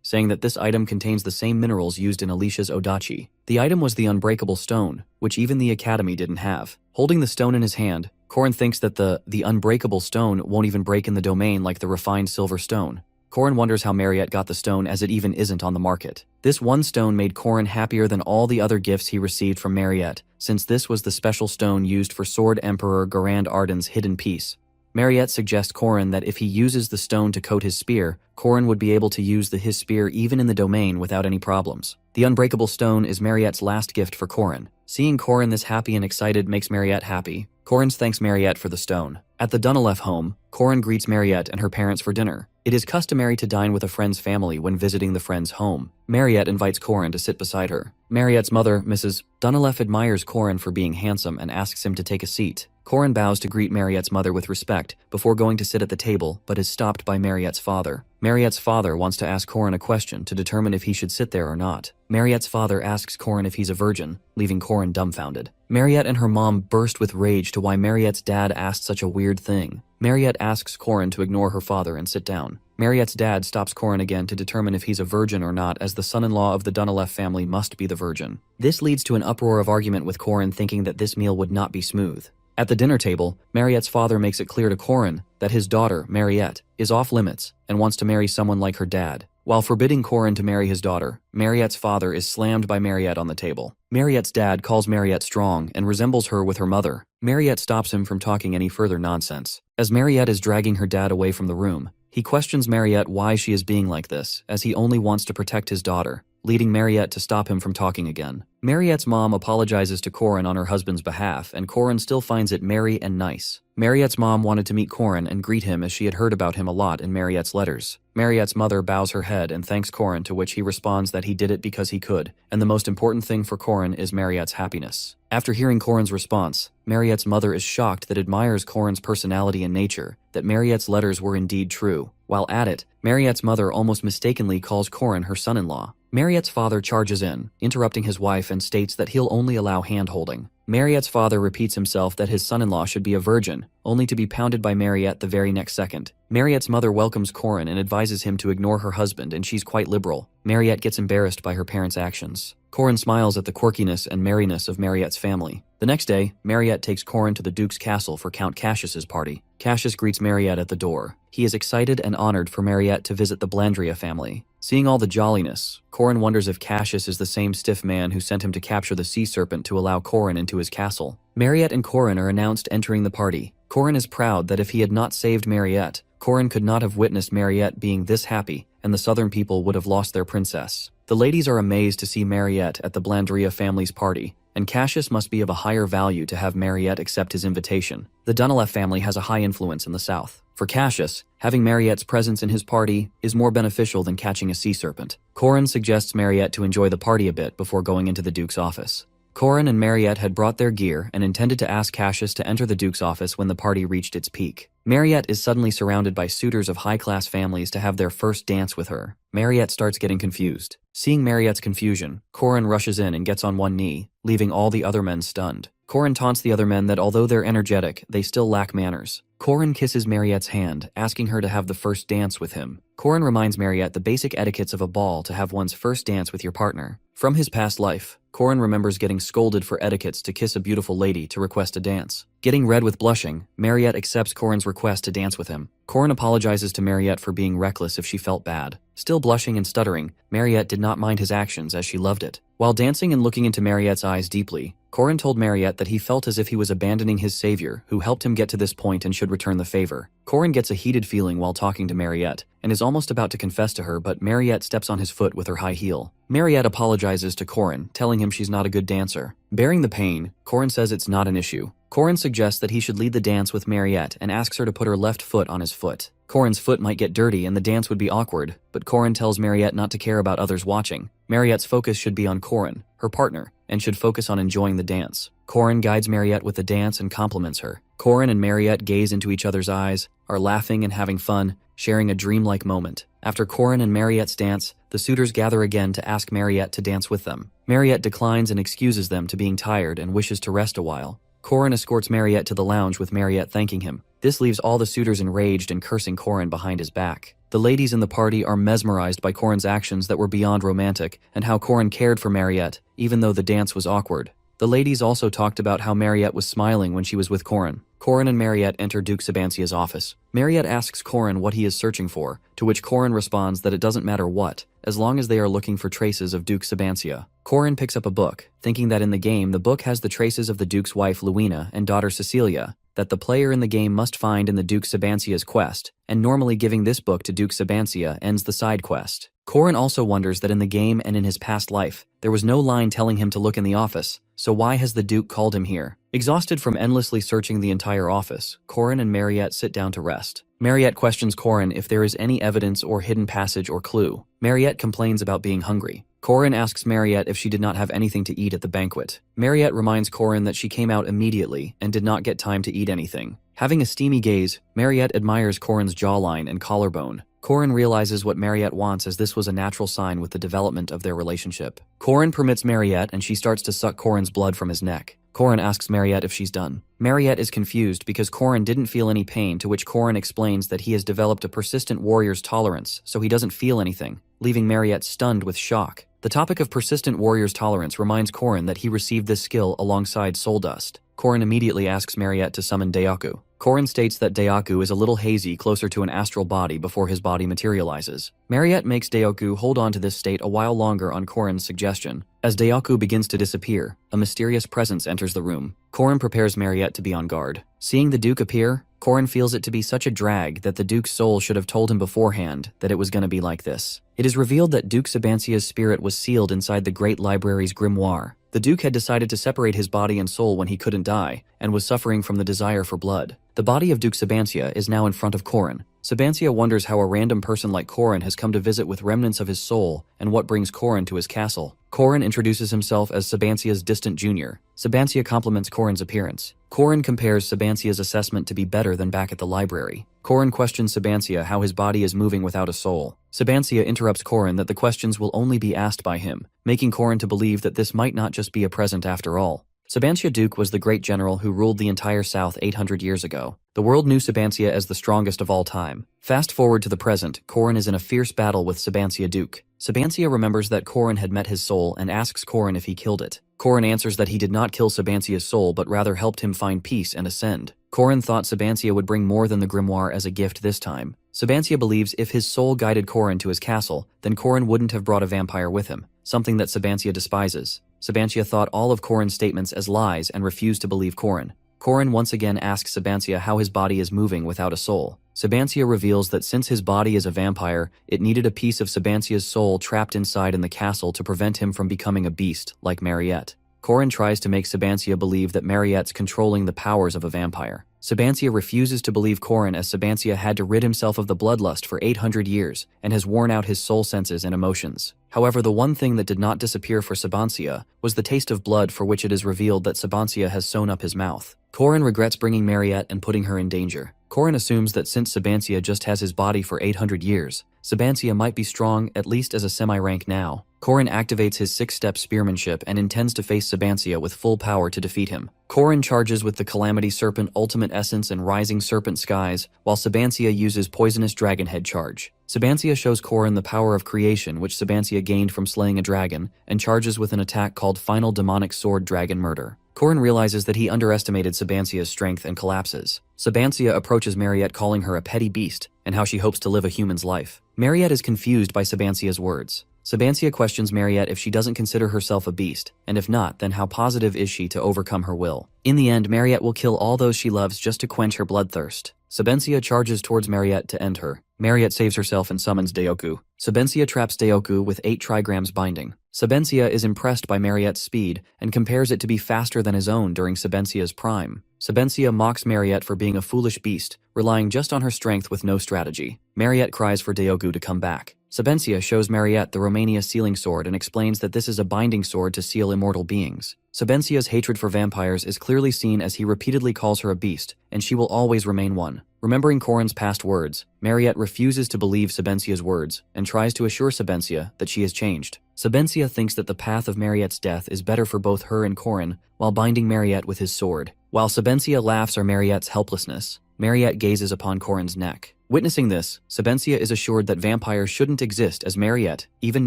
Speaker 1: saying that this item contains the same minerals used in Alicia's odachi. The item was the unbreakable stone, which even the academy didn't have. Holding the stone in his hand, Korin thinks that the unbreakable stone won't even break in the domain like the refined silver stone. Korin wonders how Mariette got the stone, as it even isn't on the market. This one stone made Korin happier than all the other gifts he received from Mariette, since this was the special stone used for Sword Emperor Garand Arden's hidden piece. Mariette suggests Korin that if he uses the stone to coat his spear, Korin would be able to use his spear even in the domain without any problems. The unbreakable stone is Mariette's last gift for Korin. Seeing Korin this happy and excited makes Mariette happy. Korin thanks Mariette for the stone. At the Dunalef home, Korin greets Mariette and her parents for dinner. It is customary to dine with a friend's family when visiting the friend's home. Mariette invites Korin to sit beside her. Mariette's mother, Mrs. Dunalef, admires Korin for being handsome and asks him to take a seat. Korin bows to greet Mariette's mother with respect before going to sit at the table, but is stopped by Mariette's father. Mariette's father wants to ask Korin a question to determine if he should sit there or not. Mariette's father asks Korin if he's a virgin, leaving Korin dumbfounded. Mariette and her mom burst with rage to why Mariette's dad asked such a weird thing. Mariette asks Korin to ignore her father and sit down. Mariette's dad stops Korin again to determine if he's a virgin or not, as the son-in-law of the Dunalef family must be the virgin. This leads to an uproar of argument, with Korin thinking that this meal would not be smooth. At the dinner table, Mariette's father makes it clear to Korin that his daughter, Mariette, is off limits and wants to marry someone like her dad. While forbidding Korin to marry his daughter, Mariette's father is slammed by Mariette on the table. Mariette's dad calls Mariette strong and resembles her with her mother. Mariette stops him from talking any further nonsense. As Mariette is dragging her dad away from the room, he questions Mariette why she is being like this, as he only wants to protect his daughter, leading Mariette to stop him from talking again. Mariette's mom apologizes to Korin on her husband's behalf, and Korin still finds it merry and nice. Mariette's mom wanted to meet Korin and greet him, as she had heard about him a lot in Mariette's letters. Mariette's mother bows her head and thanks Korin, to which he responds that he did it because he could, and the most important thing for Korin is Mariette's happiness. After hearing Korin's response, Mariette's mother is shocked that admires Korin's personality and nature, that Mariette's letters were indeed true. While at it, Mariette's mother almost mistakenly calls Korin her son-in-law. Mariette's father charges in, interrupting his wife, and states that he'll only allow hand-holding. Mariette's father repeats himself that his son-in-law should be a virgin, only to be pounded by Mariette the very next second. Mariette's mother welcomes Corin and advises him to ignore her husband, and she's quite liberal. Mariette gets embarrassed by her parents' actions. Corin smiles at the quirkiness and merriness of Mariette's family. The next day, Mariette takes Corin to the Duke's castle for Count Cassius's party. Cassius greets Mariette at the door. He is excited and honored for Mariette to visit the Blandria family. Seeing all the jolliness, Corin wonders if Cassius is the same stiff man who sent him to capture the sea serpent to allow Corin into his castle. Mariette and Corin are announced entering the party. Corin is proud that if he had not saved Mariette, Corin could not have witnessed Mariette being this happy, and the southern people would have lost their princess. The ladies are amazed to see Mariette at the Blandria family's party, and Cassius must be of a higher value to have Mariette accept his invitation. The Dunilef family has a high influence in the south. For Cassius, having Mariette's presence in his party is more beneficial than catching a sea serpent. Corin suggests Mariette to enjoy the party a bit before going into the Duke's office. Corin and Mariette had brought their gear and intended to ask Cassius to enter the Duke's office when the party reached its peak. Mariette is suddenly surrounded by suitors of high-class families to have their first dance with her. Mariette starts getting confused. Seeing Mariette's confusion, Corin rushes in and gets on one knee, leaving all the other men stunned. Corin taunts the other men that although they're energetic, they still lack manners. Corin kisses Mariette's hand, asking her to have the first dance with him. Corin reminds Mariette the basic etiquettes of a ball to have one's first dance with your partner. From his past life, Corin remembers getting scolded for etiquettes to kiss a beautiful lady to request a dance. Getting red with blushing, Mariette accepts Corin's request to dance with him. Corin apologizes to Mariette for being reckless if she felt bad. Still blushing and stuttering, Mariette did not mind his actions as she loved it. While dancing and looking into Mariette's eyes deeply, Corin told Mariette that he felt as if he was abandoning his savior who helped him get to this point and should return the favor. Corin gets a heated feeling while talking to Mariette and is almost about to confess to her, but Mariette steps on his foot with her high heel. Mariette apologizes to Corin, telling him she's not a good dancer. Bearing the pain, Corin says it's not an issue. Corin suggests that he should lead the dance with Mariette and asks her to put her left foot on his foot. Corin's foot might get dirty and the dance would be awkward, but Corin tells Mariette not to care about others watching. Mariette's focus should be on Corin, her partner, and should focus on enjoying the dance. Corin guides Mariette with the dance and compliments her. Corin and Mariette gaze into each other's eyes, are laughing and having fun, sharing a dreamlike moment. After Corin and Mariette's dance, the suitors gather again to ask Mariette to dance with them. Mariette declines and excuses them to being tired and wishes to rest a while. Corin escorts Mariette to the lounge with Mariette thanking him. This leaves all the suitors enraged and cursing Corin behind his back. The ladies in the party are mesmerized by Corin's actions that were beyond romantic and how Corin cared for Mariette, even though the dance was awkward. The ladies also talked about how Mariette was smiling when she was with Corin. Corin and Mariette enter Duke Sabancia's office. Mariette asks Corin what he is searching for, to which Corin responds that it doesn't matter what, as long as they are looking for traces of Duke Sabancia. Corin picks up a book, thinking that in the game the book has the traces of the Duke's wife Luina and daughter Cecilia, that the player in the game must find in the Duke Sabancia's quest, and normally giving this book to Duke Sabancia ends the side quest. Corin also wonders that in the game and in his past life, there was no line telling him to look in the office, so why has the Duke called him here? Exhausted from endlessly searching the entire office, Corin and Mariette sit down to rest. Mariette questions Corin if there is any evidence or hidden passage or clue. Mariette complains about being hungry. Corin asks Mariette if she did not have anything to eat at the banquet. Mariette reminds Corin that she came out immediately and did not get time to eat anything. Having a steamy gaze, Mariette admires Corin's jawline and collarbone. Corin realizes what Mariette wants, as this was a natural sign with the development of their relationship. Corin permits Mariette and she starts to suck Corin's blood from his neck. Corin asks Mariette if she's done. Mariette is confused because Corin didn't feel any pain, to which Corin explains that he has developed a persistent warrior's tolerance, so he doesn't feel anything, leaving Mariette stunned with shock. The topic of persistent warrior's tolerance reminds Corin that he received this skill alongside soul dust. Corin immediately asks Mariette to summon Deoku. Corin states that Deoku is a little hazy, closer to an astral body before his body materializes. Mariette makes Deoku hold on to this state a while longer on Corin's suggestion. As Deoku begins to disappear, a mysterious presence enters the room. Corin prepares Mariette to be on guard. Seeing the Duke appear, Corin feels it to be such a drag that the Duke's soul should have told him beforehand that it was going to be like this. It is revealed that Duke Sabancia's spirit was sealed inside the Great Library's grimoire. The Duke had decided to separate his body and soul when he couldn't die, and was suffering from the desire for blood. The body of Duke Sabancia is now in front of Corin. Sabancia wonders how a random person like Corin has come to visit with remnants of his soul, and what brings Corin to his castle. Corin introduces himself as Sabancia's distant junior. Sabancia compliments Corin's appearance. Corin compares Sabancia's assessment to be better than back at the library. Corin questions Sabancia how his body is moving without a soul. Sabancia interrupts Corin that the questions will only be asked by him, making Corin to believe that this might not just be a present after all. Sabancia Duke was the great general who ruled the entire South 800 years ago. The world knew Sabancia as the strongest of all time. Fast forward to the present, Corrin is in a fierce battle with Sabancia Duke. Sabancia remembers that Corrin had met his soul and asks Corrin if he killed it. Corrin answers that he did not kill Sabancia's soul but rather helped him find peace and ascend. Corrin thought Sabancia would bring more than the grimoire as a gift this time. Sabancia believes if his soul guided Corrin to his castle, then Corrin wouldn't have brought a vampire with him, something that Sabancia despises. Sabancia thought all of Corrin's statements as lies and refused to believe Corrin. Corrin once again asks Sabancia how his body is moving without a soul. Sabancia reveals that since his body is a vampire, it needed a piece of Sabancia's soul trapped inside in the castle to prevent him from becoming a beast, like Mariette. Corrin tries to make Sabancia believe that Mariette's controlling the powers of a vampire. Sabancia refuses to believe Corrin as Sabancia had to rid himself of the bloodlust for 800 years and has worn out his soul senses and emotions. However, the one thing that did not disappear for Sabancia was the taste of blood, for which it is revealed that Sabancia has sewn up his mouth. Corrin regrets bringing Mariette and putting her in danger. Corrin assumes that since Sabancia just has his body for 800 years, Sabancia might be strong, at least as a semi-rank now. Corrin activates his 6-step spearmanship and intends to face Sabancia with full power to defeat him. Corrin charges with the Calamity Serpent Ultimate Essence and Rising Serpent Skies, while Sabancia uses Poisonous Dragonhead Charge. Sabancia shows Corrin the power of creation, which Sabancia gained from slaying a dragon, and charges with an attack called Final Demonic Sword Dragon Murder. Corrin realizes that he underestimated Sabancia's strength and collapses. Sabancia approaches Mariette, calling her a petty beast and how she hopes to live a human's life. Mariette is confused by Sabancia's words. Sabancia questions Mariette if she doesn't consider herself a beast, and if not, then how positive is she to overcome her will. In the end, Mariette will kill all those she loves just to quench her bloodthirst. Sabancia charges towards Mariette to end her. Mariette saves herself and summons Deoku. Sabancia traps Deoku with 8 trigrams binding. Sabancia is impressed by Mariette's speed and compares it to be faster than his own during Sabancia's prime. Sabancia mocks Mariette for being a foolish beast, relying just on her strength with no strategy. Mariette cries for Deoku to come back. Sabancia shows Mariette the Romania sealing sword and explains that this is a binding sword to seal immortal beings. Sabancia's hatred for vampires is clearly seen as he repeatedly calls her a beast, and she will always remain one. Remembering Corrin's past words, Mariette refuses to believe Sabancia's words and tries to assure Sabancia that she has changed. Sabancia thinks that the path of Mariette's death is better for both her and Corrin while binding Mariette with his sword. While Sabancia laughs at Mariette's helplessness, Mariette gazes upon Corrin's neck. Witnessing this, Sabancia is assured that vampires shouldn't exist, as Mariette, even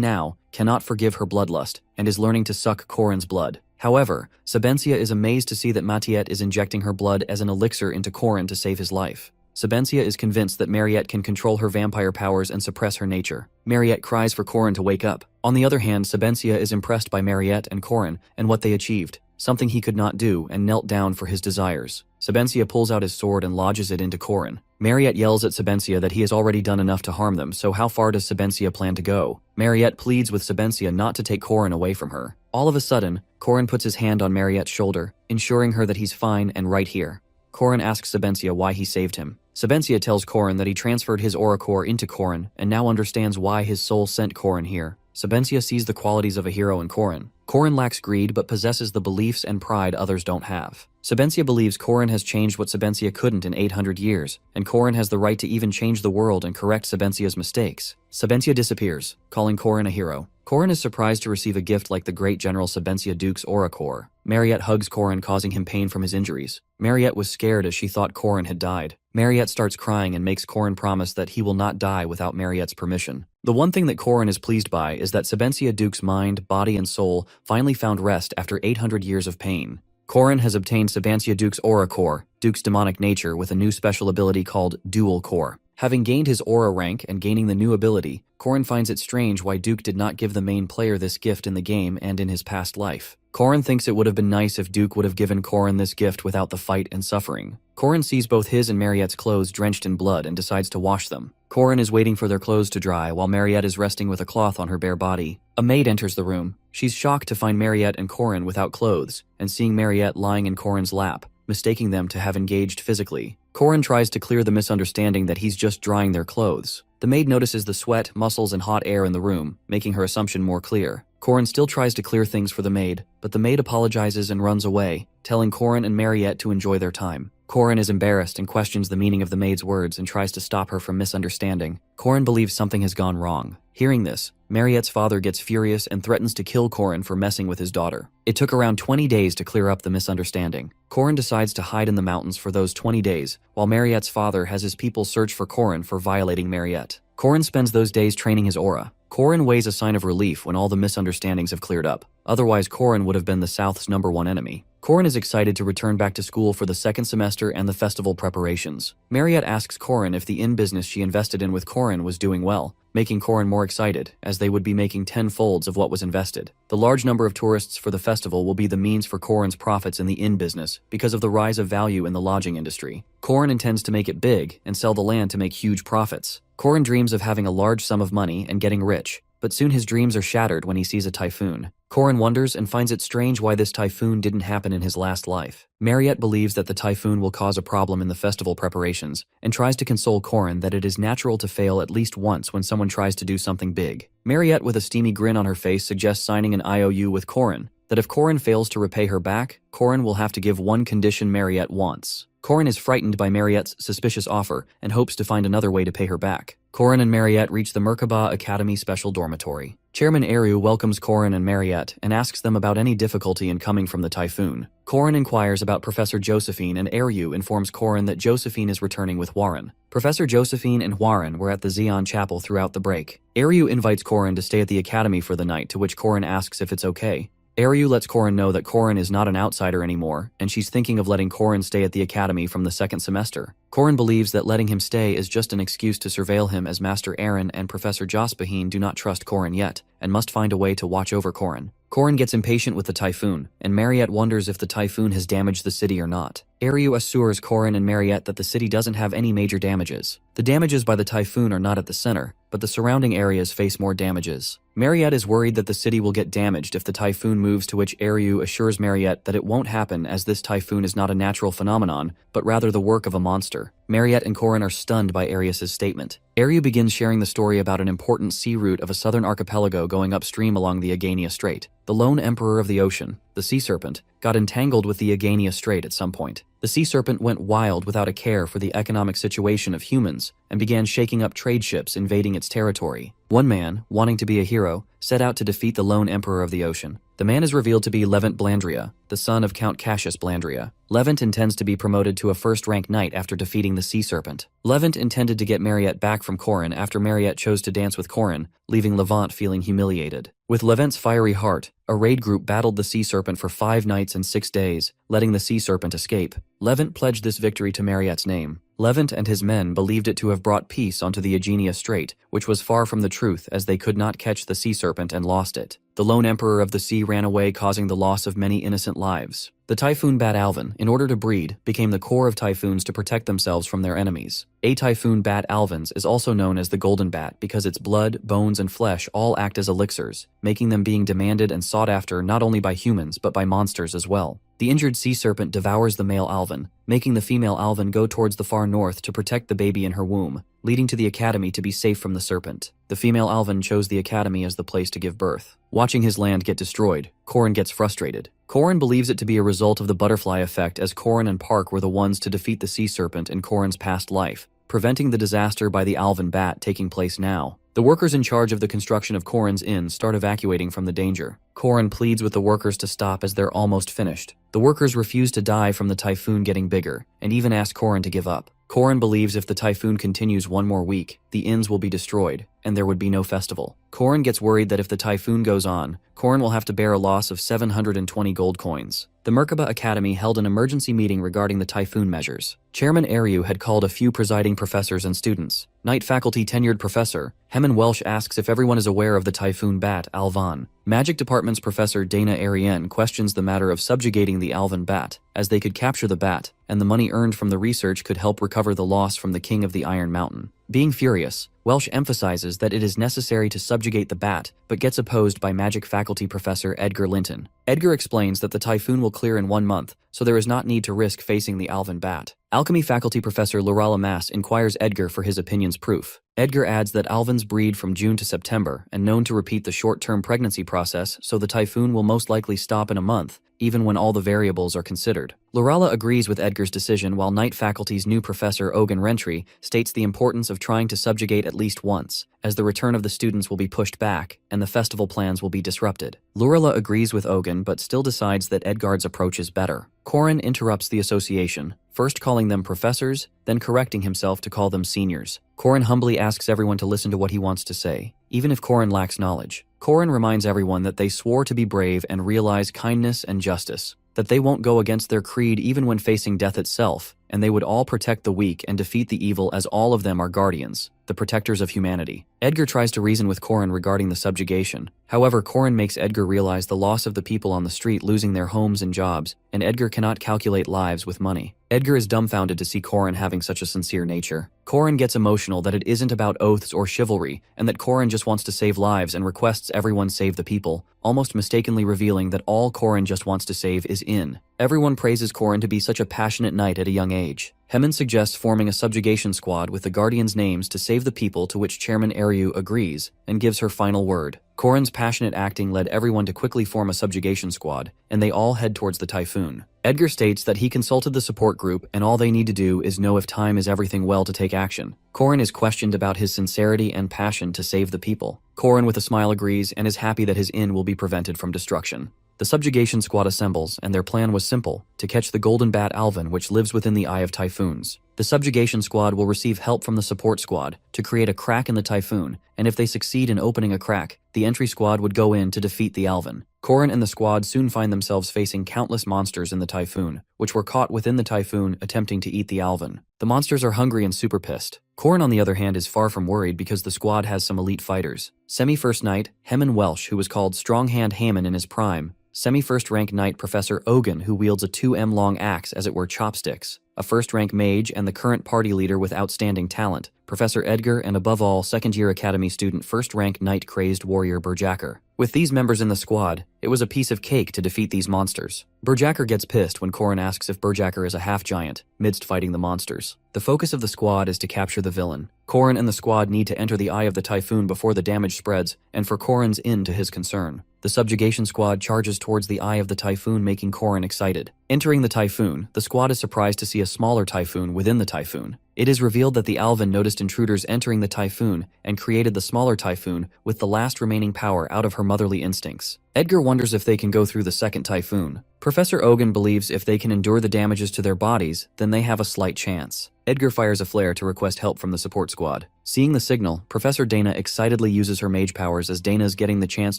Speaker 1: now, cannot forgive her bloodlust and is learning to suck Corrin's blood. However, Sabancia is amazed to see that Mariette is injecting her blood as an elixir into Corrin to save his life. Sabancia is convinced that Mariette can control her vampire powers and suppress her nature. Mariette cries for Corrin to wake up. On the other hand, Sabancia is impressed by Mariette and Corrin and what they achieved, something he could not do, and knelt down for his desires. Sabancia pulls out his sword and lodges it into Corrin. Mariette yells at Sabancia that he has already done enough to harm them, so how far does Sabancia plan to go? Mariette pleads with Sabancia not to take Corrin away from her. All of a sudden, Corrin puts his hand on Mariette's shoulder, ensuring her that he's fine and right here. Corrin asks Sabancia why he saved him. Sabancia tells Corrin that he transferred his aura core into Corrin and now understands why his soul sent Corrin here. Sabancia sees the qualities of a hero in Corrin. Corrin lacks greed but possesses the beliefs and pride others don't have. Sabancia believes Corrin has changed what Sabancia couldn't in 800 years, and Corrin has the right to even change the world and correct Sabancia's mistakes. Sabancia disappears, calling Corrin a hero. Corrin is surprised to receive a gift like the great General Sabancia Duke's aura core. Mariette hugs Corrin, causing him pain from his injuries. Mariette was scared as she thought Corrin had died. Mariette starts crying and makes Corrin promise that he will not die without Mariette's permission. The one thing that Corrin is pleased by is that Sabancia Duke's mind, body, and soul finally found rest after 800 years of pain. Corrin has obtained Sabancia Duke's aura core, Duke's demonic nature, with a new special ability called Dual Core. Having gained his aura rank and gaining the new ability, Corrin finds it strange why Duke did not give the main player this gift in the game and in his past life. Corrin thinks it would have been nice if Duke would have given Corrin this gift without the fight and suffering. Corrin sees both his and Mariette's clothes drenched in blood and decides to wash them. Corrin is waiting for their clothes to dry while Mariette is resting with a cloth on her bare body. A maid enters the room. She's shocked to find Mariette and Corrin without clothes and seeing Mariette lying in Corrin's lap, mistaking them to have engaged physically. Corrin tries to clear the misunderstanding that he's just drying their clothes. The maid notices the sweat, muscles, and hot air in the room, making her assumption more clear. Corrin still tries to clear things for the maid, but the maid apologizes and runs away, telling Corrin and Mariette to enjoy their time. Corin is embarrassed and questions the meaning of the maid's words and tries to stop her from misunderstanding. Corin believes something has gone wrong. Hearing this, Mariette's father gets furious and threatens to kill Corin for messing with his daughter. It took around 20 days to clear up the misunderstanding. Corin decides to hide in the mountains for those 20 days, while Mariette's father has his people search for Corin for violating Mariette. Corin spends those days training his aura. Corin weighs a sign of relief when all the misunderstandings have cleared up. Otherwise, Corin would have been the South's #1 enemy. Corin is excited to return back to school for the second semester and the festival preparations. Mariette asks Corin if the inn business she invested in with Corin was doing well, making Corin more excited, as they would be making 10-folds of what was invested. The large number of tourists for the festival will be the means for Corin's profits in the inn business because of the rise of value in the lodging industry. Corin intends to make it big and sell the land to make huge profits. Corin dreams of having a large sum of money and getting rich, but soon his dreams are shattered when he sees a typhoon. Corin wonders and finds it strange why this typhoon didn't happen in his last life. Mariette believes that the typhoon will cause a problem in the festival preparations and tries to console Corin that it is natural to fail at least once when someone tries to do something big. Mariette, with a steamy grin on her face, suggests signing an IOU with Corin, that if Corin fails to repay her back, Corin will have to give one condition Mariette wants. Corin is frightened by Mariette's suspicious offer and hopes to find another way to pay her back. Corin and Mariette reach the Merkaba Academy Special Dormitory. Chairman Eru welcomes Corin and Mariette and asks them about any difficulty in coming from the typhoon. Corin inquires about Professor Josephine, and Eru informs Corin that Josephine is returning with Warren. Professor Josephine and Warren were at the Xian Chapel throughout the break. Eru invites Corin to stay at the academy for the night, to which Corin asks if it's okay. Eru lets Corin know that Corin is not an outsider anymore, and she's thinking of letting Corin stay at the academy from the second semester. Corin believes that letting him stay is just an excuse to surveil him, as Master Aaron and Professor Jospaheen do not trust Corin yet, and must find a way to watch over Corin. Corin gets impatient with the typhoon, and Mariette wonders if the typhoon has damaged the city or not. Eru assures Corin and Mariette that the city doesn't have any major damages. The damages by the typhoon are not at the center, but the surrounding areas face more damages. Mariette is worried that the city will get damaged if the typhoon moves, to which Eru assures Mariette that it won't happen, as this typhoon is not a natural phenomenon, but rather the work of a monster. Mariette and Corin are stunned by Arius's statement. Eru begins sharing the story about an important sea route of a southern archipelago going upstream along the Agania Strait. The lone emperor of the ocean, the sea serpent, got entangled with the Agania Strait at some point. The sea serpent went wild without a care for the economic situation of humans and began shaking up trade ships invading its territory. One man, wanting to be a hero, set out to defeat the lone emperor of the ocean. The man is revealed to be Levant Blandria, the son of Count Cassius Blandria. Levant intends to be promoted to a first-rank knight after defeating the sea serpent. Levant intended to get Mariette back from Corin after Mariette chose to dance with Corin, leaving Levant feeling humiliated. With Levant's fiery heart, a raid group battled the sea serpent for 5 nights and 6 days, letting the sea serpent escape. Levant pledged this victory to Mariette's name. Levant and his men believed it to have brought peace onto the Agenia Strait, which was far from the truth, as they could not catch the sea serpent and lost it. The lone emperor of the sea ran away, causing the loss of many innocent lives. The typhoon bat alvin, in order to breed, became the core of typhoons to protect themselves from their enemies. A typhoon bat alvins is also known as the golden bat because its blood, bones, and flesh all act as elixirs, making them being demanded and sought after not only by humans but by monsters as well. The injured sea serpent devours the male alvin, making the female alvin go towards the far north to protect the baby in her womb, leading to the academy to be safe from the serpent. The female alvin chose the academy as the place to give birth. Watching his land get destroyed, Corin gets frustrated. Corin believes it to be a result of the butterfly effect, as Corin and Park were the ones to defeat the sea serpent in Corin's past life, preventing the disaster by the alvin bat taking place now. The workers in charge of the construction of Corin's inn start evacuating from the danger. Corin pleads with the workers to stop as they're almost finished. The workers refuse to die from the typhoon getting bigger, and even ask Corin to give up. Corin believes if the typhoon continues one more week, the inns will be destroyed, and there would be no festival. Corin gets worried that if the typhoon goes on, Corin will have to bear a loss of 720 gold coins. The Merkaba Academy held an emergency meeting regarding the typhoon measures. Chairman Eru had called a few presiding professors and students. Night faculty tenured professor Heman Welsh asks if everyone is aware of the typhoon bat, Alvan. Magic Department's Professor Dana Arienne questions the matter of subjugating the Alvan bat, as they could capture the bat, and the money earned from the research could help recover the loss from the King of the Iron Mountain. Being furious, Welsh emphasizes that it is necessary to subjugate the bat, but gets opposed by Magic Faculty Professor Edgar Linton. Edgar explains that the typhoon will clear in 1 month, so there is not need to risk facing the Alvin bat. Alchemy faculty professor Lorala Mass inquires Edgar for his opinion's proof. Edgar adds that Alvins breed from June to September and known to repeat the short-term pregnancy process, so the typhoon will most likely stop in a month, even when all the variables are considered. Lorala agrees with Edgar's decision, while Night faculty's new professor Ogun Rentry states the importance of trying to subjugate at least once, as the return of the students will be pushed back and the festival plans will be disrupted. Lorala agrees with Ogun but still decides that Edgar's approach is better. Corin interrupts the association, first calling them professors, then correcting himself to call them seniors. Corin humbly asks everyone to listen to what he wants to say, even if Corin lacks knowledge. Corin reminds everyone that they swore to be brave and realize kindness and justice, that they won't go against their creed even when facing death itself, and they would all protect the weak and defeat the evil, as all of them are guardians, the protectors of humanity. Edgar tries to reason with Corin regarding the subjugation. However, Corin makes Edgar realize the loss of the people on the street losing their homes and jobs, and Edgar cannot calculate lives with money. Edgar is dumbfounded to see Corin having such a sincere nature. Corin gets emotional that it isn't about oaths or chivalry, and that Corin just wants to save lives and requests everyone save the people, almost mistakenly revealing that all Corin just wants to save is In. Everyone praises Corin to be such a passionate knight at a young age. Hemin suggests forming a subjugation squad with the Guardians' names to save the people, to which Chairman Eryu agrees and gives her final word. Corin's passionate acting led everyone to quickly form a subjugation squad, and they all head towards the typhoon. Edgar states that he consulted the support group and all they need to do is know if time is everything well to take action. Corin is questioned about his sincerity and passion to save the people. Corin with a smile agrees and is happy that his inn will be prevented from destruction. The subjugation squad assembles, and their plan was simple: to catch the golden bat Alvin, which lives within the eye of typhoons. The subjugation squad will receive help from the support squad to create a crack in the typhoon, and if they succeed in opening a crack, the entry squad would go in to defeat the Alvin. Corin and the squad soon find themselves facing countless monsters in the typhoon, which were caught within the typhoon attempting to eat the Alvin. The monsters are hungry and super pissed. Corin, on the other hand, is far from worried because the squad has some elite fighters. Semi-first knight Hemin Welsh, who was called Strong Hand Haman in his prime, semi-first rank knight Professor Ogun, who wields a 2M long axe as it were chopsticks, a first-rank mage and the current party leader with outstanding talent, Professor Edgar, and above all, second-year academy student first-rank knight crazed warrior Berjacker. With these members in the squad, it was a piece of cake to defeat these monsters. Berjacker gets pissed when Corin asks if Berjacker is a half-giant, midst fighting the monsters. The focus of the squad is to capture the villain. Corin and the squad need to enter the eye of the typhoon before the damage spreads, and for Corin's inn to his concern. The subjugation squad charges towards the eye of the typhoon, making Corin excited. Entering the typhoon, the squad is surprised to see a smaller typhoon within the typhoon. It is revealed that the Alvin noticed intruders entering the typhoon and created the smaller typhoon with the last remaining power out of her motherly instincts. Edgar wonders if they can go through the second typhoon. Professor Ogun believes if they can endure the damages to their bodies, then they have a slight chance. Edgar fires a flare to request help from the support squad. Seeing the signal, Professor Dana excitedly uses her mage powers as Dana's getting the chance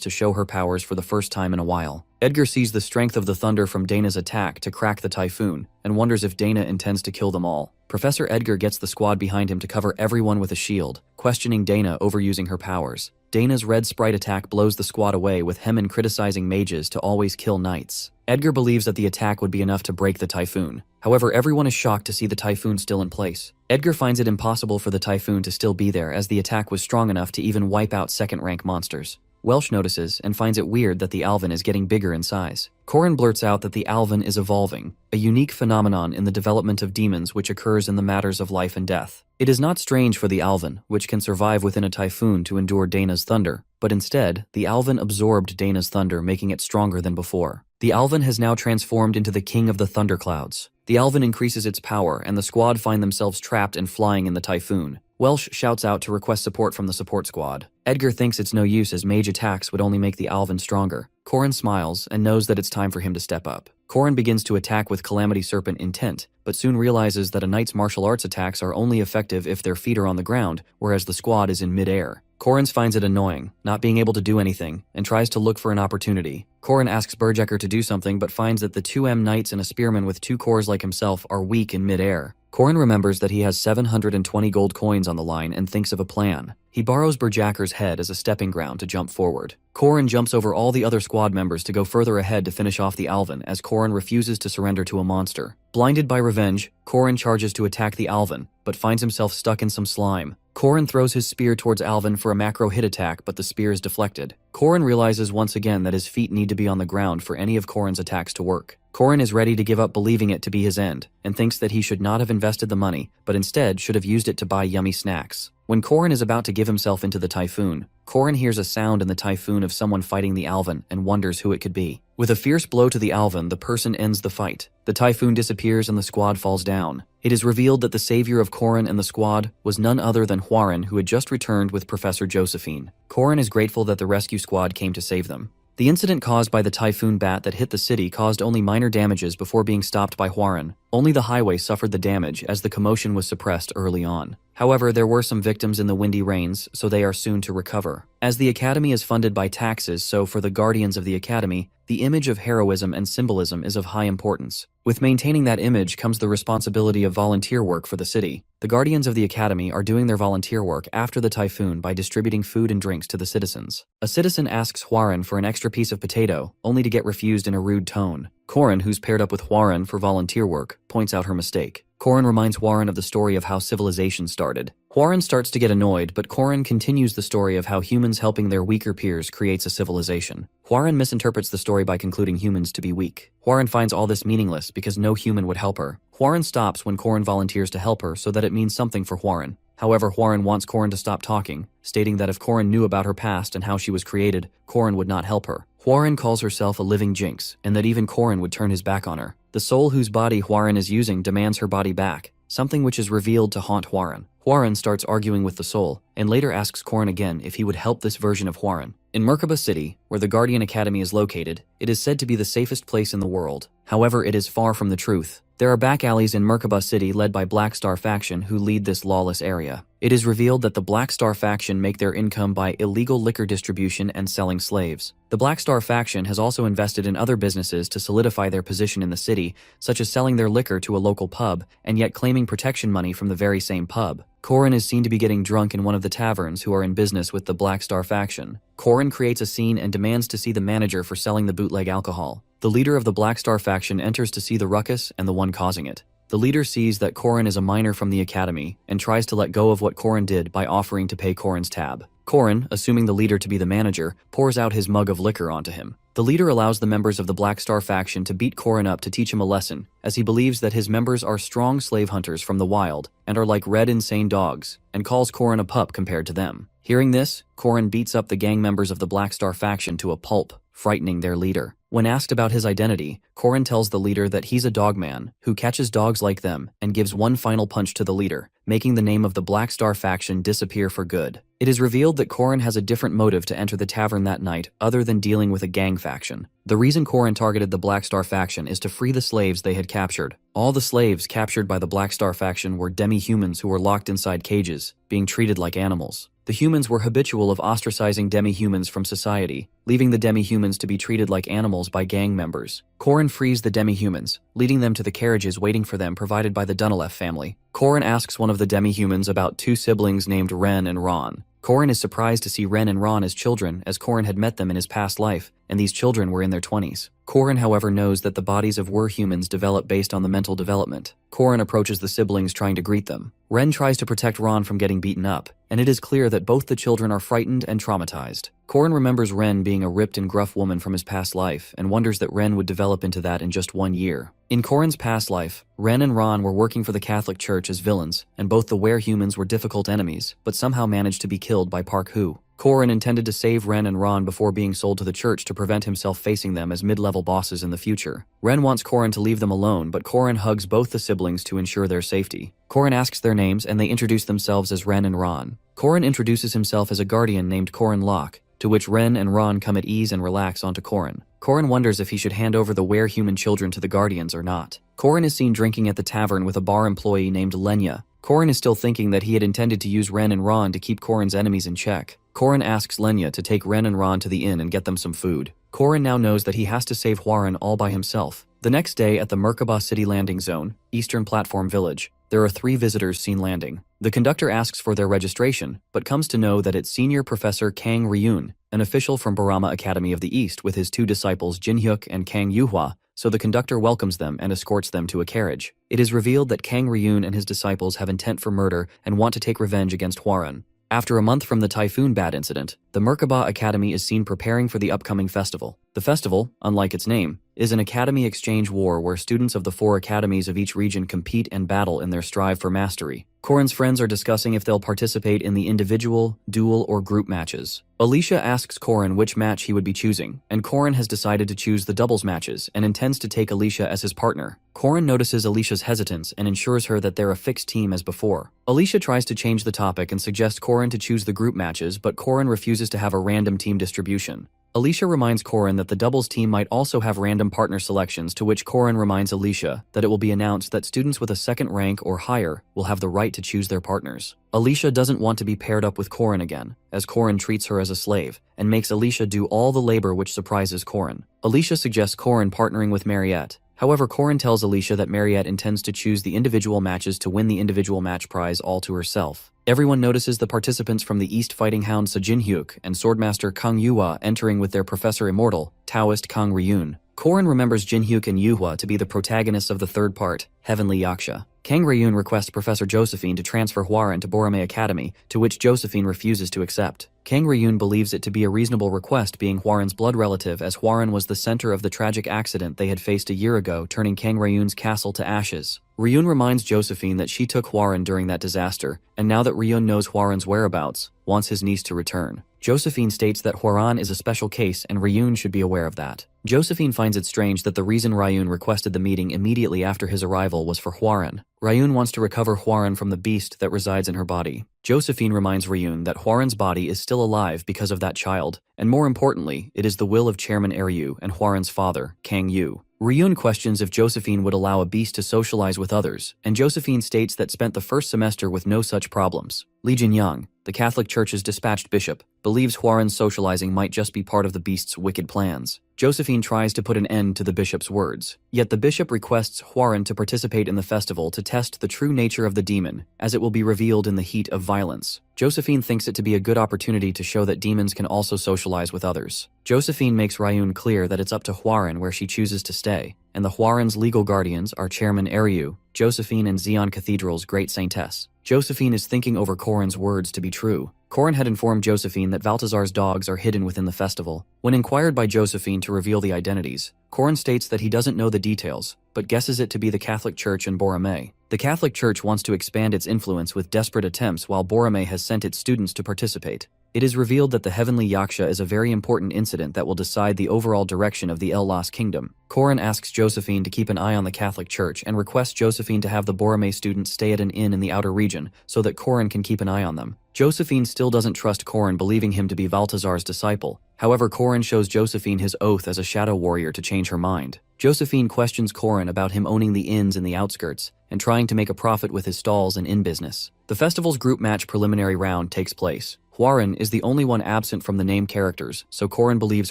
Speaker 1: to show her powers for the first time in a while. Edgar sees the strength of the thunder from Dana's attack to crack the typhoon, and wonders if Dana intends to kill them all. Professor Edgar gets the squad behind him to cover everyone with a shield, questioning Dana over using her powers. Dana's red sprite attack blows the squad away, with Hemin criticizing mages to always kill knights. Edgar believes that the attack would be enough to break the typhoon. However, everyone is shocked to see the typhoon still in place. Edgar finds it impossible for the typhoon to still be there, as the attack was strong enough to even wipe out second-rank monsters. Welsh notices and finds it weird that the Alvin is getting bigger in size. Corin blurts out that the Alvin is evolving, a unique phenomenon in the development of demons which occurs in the matters of life and death. It is not strange for the Alvin, which can survive within a typhoon, to endure Dana's thunder, but instead, the Alvin absorbed Dana's thunder, making it stronger than before. The Alvin has now transformed into the king of the thunderclouds. The Alvin increases its power, and the squad find themselves trapped and flying in the typhoon. Welsh shouts out to request support from the support squad. Edgar thinks it's no use, as mage attacks would only make the Alvin stronger. Corin smiles and knows that it's time for him to step up. Corin begins to attack with Calamity Serpent intent, but soon realizes that a knight's martial arts attacks are only effective if their feet are on the ground, whereas the squad is in mid-air. Corin finds it annoying, not being able to do anything, and tries to look for an opportunity. Corin asks Berjacker to do something, but finds that the 2M knights and a spearman with 2 cores like himself are weak in mid-air. Corin remembers that he has 720 gold coins on the line and thinks of a plan. He borrows Berjacker's head as a stepping ground to jump forward. Corin jumps over all the other squad members to go further ahead to finish off the Alvin, as Corin refuses to surrender to a monster. Blinded by revenge, Corin charges to attack the Alvin, but finds himself stuck in some slime. Corin throws his spear towards Alvin for a macro hit attack, but the spear is deflected. Corin realizes once again that his feet need to be on the ground for any of Corin's attacks to work. Korin is ready to give up believing it to be his end, and thinks that he should not have invested the money, but instead should have used it to buy yummy snacks. When Korin is about to give himself into the typhoon, Korin hears a sound in the typhoon of someone fighting the Alvin and wonders who it could be. With a fierce blow to the Alvin, the person ends the fight. The typhoon disappears and the squad falls down. It is revealed that the savior of Korin and the squad was none other than Hwarin, who had just returned with Professor Josephine. Korin is grateful that the rescue squad came to save them. The incident caused by the typhoon bat that hit the city caused only minor damages before being stopped by Hwarin. Only the highway suffered the damage as the commotion was suppressed early on. However, there were some victims in the windy rains, so they are soon to recover. As the Academy is funded by taxes, so for the guardians of the Academy, the image of heroism and symbolism is of high importance. With maintaining that image comes the responsibility of volunteer work for the city. The guardians of the Academy are doing their volunteer work after the typhoon by distributing food and drinks to the citizens. A citizen asks Hwarin for an extra piece of potato, only to get refused in a rude tone. Korin, who's paired up with Hwarin for volunteer work, points out her mistake. Korin reminds Hwarin of the story of how civilization started. Hwarin starts to get annoyed, but Korin continues the story of how humans helping their weaker peers creates a civilization. Hwarin misinterprets the story by concluding humans to be weak. Hwarin finds all this meaningless because no human would help her. Hwarin stops when Korin volunteers to help her so that it means something for Hwarin. However, Hwarin wants Korin to stop talking, stating that if Korin knew about her past and how she was created, Korin would not help her. Hwarin calls herself a living jinx, and that even Korin would turn his back on her. The soul whose body Hwarin is using demands her body back, something which is revealed to haunt Hwarin. Hwarin starts arguing with the soul, and later asks Korin again if he would help this version of Hwarin. In Merkaba City, where the Guardian Academy is located, it is said to be the safest place in the world. However, it is far from the truth. There are back alleys in Merkaba City led by Black Star faction who lead this lawless area. It is revealed that the Black Star faction make their income by illegal liquor distribution and selling slaves. The Black Star faction has also invested in other businesses to solidify their position in the city, such as selling their liquor to a local pub and yet claiming protection money from the very same pub. Korin is seen to be getting drunk in one of the taverns who are in business with the Black Star faction. Korin creates a scene and demands to see the manager for selling the bootleg alcohol. The leader of the Black Star faction enters to see the ruckus and the one causing it. The leader sees that Korin is a minor from the academy and tries to let go of what Korin did by offering to pay Korin's tab. Korin, assuming the leader to be the manager, pours out his mug of liquor onto him. The leader allows the members of the Black Star faction to beat Korin up to teach him a lesson, as he believes that his members are strong slave hunters from the wild and are like red insane dogs, and calls Korin a pup compared to them. Hearing this, Korin beats up the gang members of the Black Star faction to a pulp, frightening their leader. When asked about his identity, Korin tells the leader that he's a dogman who catches dogs like them and gives one final punch to the leader, making the name of the Black Star faction disappear for good. It is revealed that Korin has a different motive to enter the tavern that night other than dealing with a gang faction. The reason Korin targeted the Black Star faction is to free the slaves they had captured. All the slaves captured by the Black Star faction were demi-humans who were locked inside cages, being treated like animals. The humans were habitual of ostracizing demi-humans from society, leaving the demi-humans to be treated like animals by gang members. Korin frees the demi-humans, leading them to the carriages waiting for them provided by the Dunalef family. Korin asks one of the demi-humans about two siblings named Ren and Ron. Korin is surprised to see Ren and Ron as children, as Korin had met them in his past life, and these children were in their 20s. Korin, however, knows that the bodies of humans develop based on the mental development. Korin approaches the siblings trying to greet them. Ren tries to protect Ron from getting beaten up, and it is clear that both the children are frightened and traumatized. Korin remembers Ren being a ripped and gruff woman from his past life, and wonders that Ren would develop into that in just 1 year. In Korin's past life, Ren and Ron were working for the Catholic Church as villains, and both the humans were difficult enemies, but somehow managed to be killed by Park Hu. Korin intended to save Ren and Ron before being sold to the church to prevent himself facing them as mid-level bosses in the future. Ren wants Korin to leave them alone, but Korin hugs both the siblings to ensure their safety. Korin asks their names and they introduce themselves as Ren and Ron. Korin introduces himself as a guardian named Korin Locke, to which Ren and Ron come at ease and relax onto Korin. Korin wonders if he should hand over the human children to the guardians or not. Korin is seen drinking at the tavern with a bar employee named Lenya. Korin is still thinking that he had intended to use Ren and Ron to keep Korin's enemies in check. Korin asks Lenya to take Ren and Ron to the inn and get them some food. Korin now knows that he has to save Hwarin all by himself. The next day at the Merkaba City landing zone, Eastern Platform Village, there are 3 visitors seen landing. The conductor asks for their registration, but comes to know that it's Senior Professor Kang Ryun, an official from Barama Academy of the East with his 2 disciples Jinhyuk and Kang Yuhua, so the conductor welcomes them and escorts them to a carriage. It is revealed that Kang Ryun and his disciples have intent for murder and want to take revenge against Hwarin. After a month from the Typhoon Bat incident, the Merkaba Academy is seen preparing for the upcoming festival. The festival, unlike its name, is an academy exchange war where students of the 4 academies of each region compete and battle in their strive for mastery. Corin's friends are discussing if they'll participate in the individual, duel, or group matches. Alicia asks Corin which match he would be choosing, and Corin has decided to choose the doubles matches and intends to take Alicia as his partner. Corin notices Alicia's hesitance and ensures her that they're a fixed team as before. Alicia tries to change the topic and suggests Corin to choose the group matches, but Corin refuses to have a random team distribution. Alicia reminds Corin that the doubles team might also have random partner selections, to which Corin reminds Alicia that it will be announced that students with a 2nd rank or higher will have the right to choose their partners. Alicia doesn't want to be paired up with Corin again, as Corin treats her as a slave, and makes Alicia do all the labor, which surprises Corin. Alicia suggests Corin partnering with Mariette. However, Corin tells Alicia that Mariette intends to choose the individual matches to win the individual match prize all to herself. Everyone notices the participants from the East Fighting Hound Sejin Hyuk and Swordmaster Kang Yuhua entering with their Professor Immortal, Taoist Kang Ryun. Corin remembers Jin Hyuk and Yuhua to be the protagonists of the 3rd part, Heavenly Yaksha. Kang Ryun requests Professor Josephine to transfer Hwaran to Borame Academy, to which Josephine refuses to accept. Kang Ryun believes it to be a reasonable request, being Hwaran's blood relative, as Hwaran was the center of the tragic accident they had faced a year ago, turning Kang Ryun's castle to ashes. Ryun reminds Josephine that she took Hwaran during that disaster, and now that Ryun knows Hwaran's whereabouts, wants his niece to return. Josephine states that Hwaran is a special case and Ryun should be aware of that. Josephine finds it strange that the reason Ryun requested the meeting immediately after his arrival was for Hwaran. Ryun wants to recover Hwaran from the beast that resides in her body. Josephine reminds Ryun that Hwaran's body is still alive because of that child, and more importantly, it is the will of Chairman Eryu and Hwaran's father, Kang Yu. Ryun questions if Josephine would allow a beast to socialize with others, and Josephine states that spent the first semester with no such problems. Li Jinyang, the Catholic Church's dispatched bishop, believes Hwaran's socializing might just be part of the beast's wicked plans. Josephine tries to put an end to the bishop's words, yet the bishop requests Hwaran to participate in the festival to test the true nature of the demon, as it will be revealed in the heat of violence. Josephine thinks it to be a good opportunity to show that demons can also socialize with others. Josephine makes Ryun clear that it's up to Hwaran where she chooses to stay, and the Hwaran's legal guardians are Chairman Eryu, Josephine, and Xi'an Cathedral's great saintess. Josephine is thinking over Corin's words to be true. Corin had informed Josephine that Balthazar's dogs are hidden within the festival. When inquired by Josephine to reveal the identities, Corin states that he doesn't know the details, but guesses it to be the Catholic Church in Borame. The Catholic Church wants to expand its influence with desperate attempts, while Borame has sent its students to participate. It is revealed that the Heavenly Yaksha is a very important incident that will decide the overall direction of the El-Las Kingdom. Corin asks Josephine to keep an eye on the Catholic Church and requests Josephine to have the Borame students stay at an inn in the outer region so that Corin can keep an eye on them. Josephine still doesn't trust Corin, believing him to be Balthazar's disciple. However, Corin shows Josephine his oath as a shadow warrior to change her mind. Josephine questions Corin about him owning the inns in the outskirts and trying to make a profit with his stalls and inn business. The festival's group match preliminary round takes place. Hwaran is the only one absent from the named characters, so Corin believes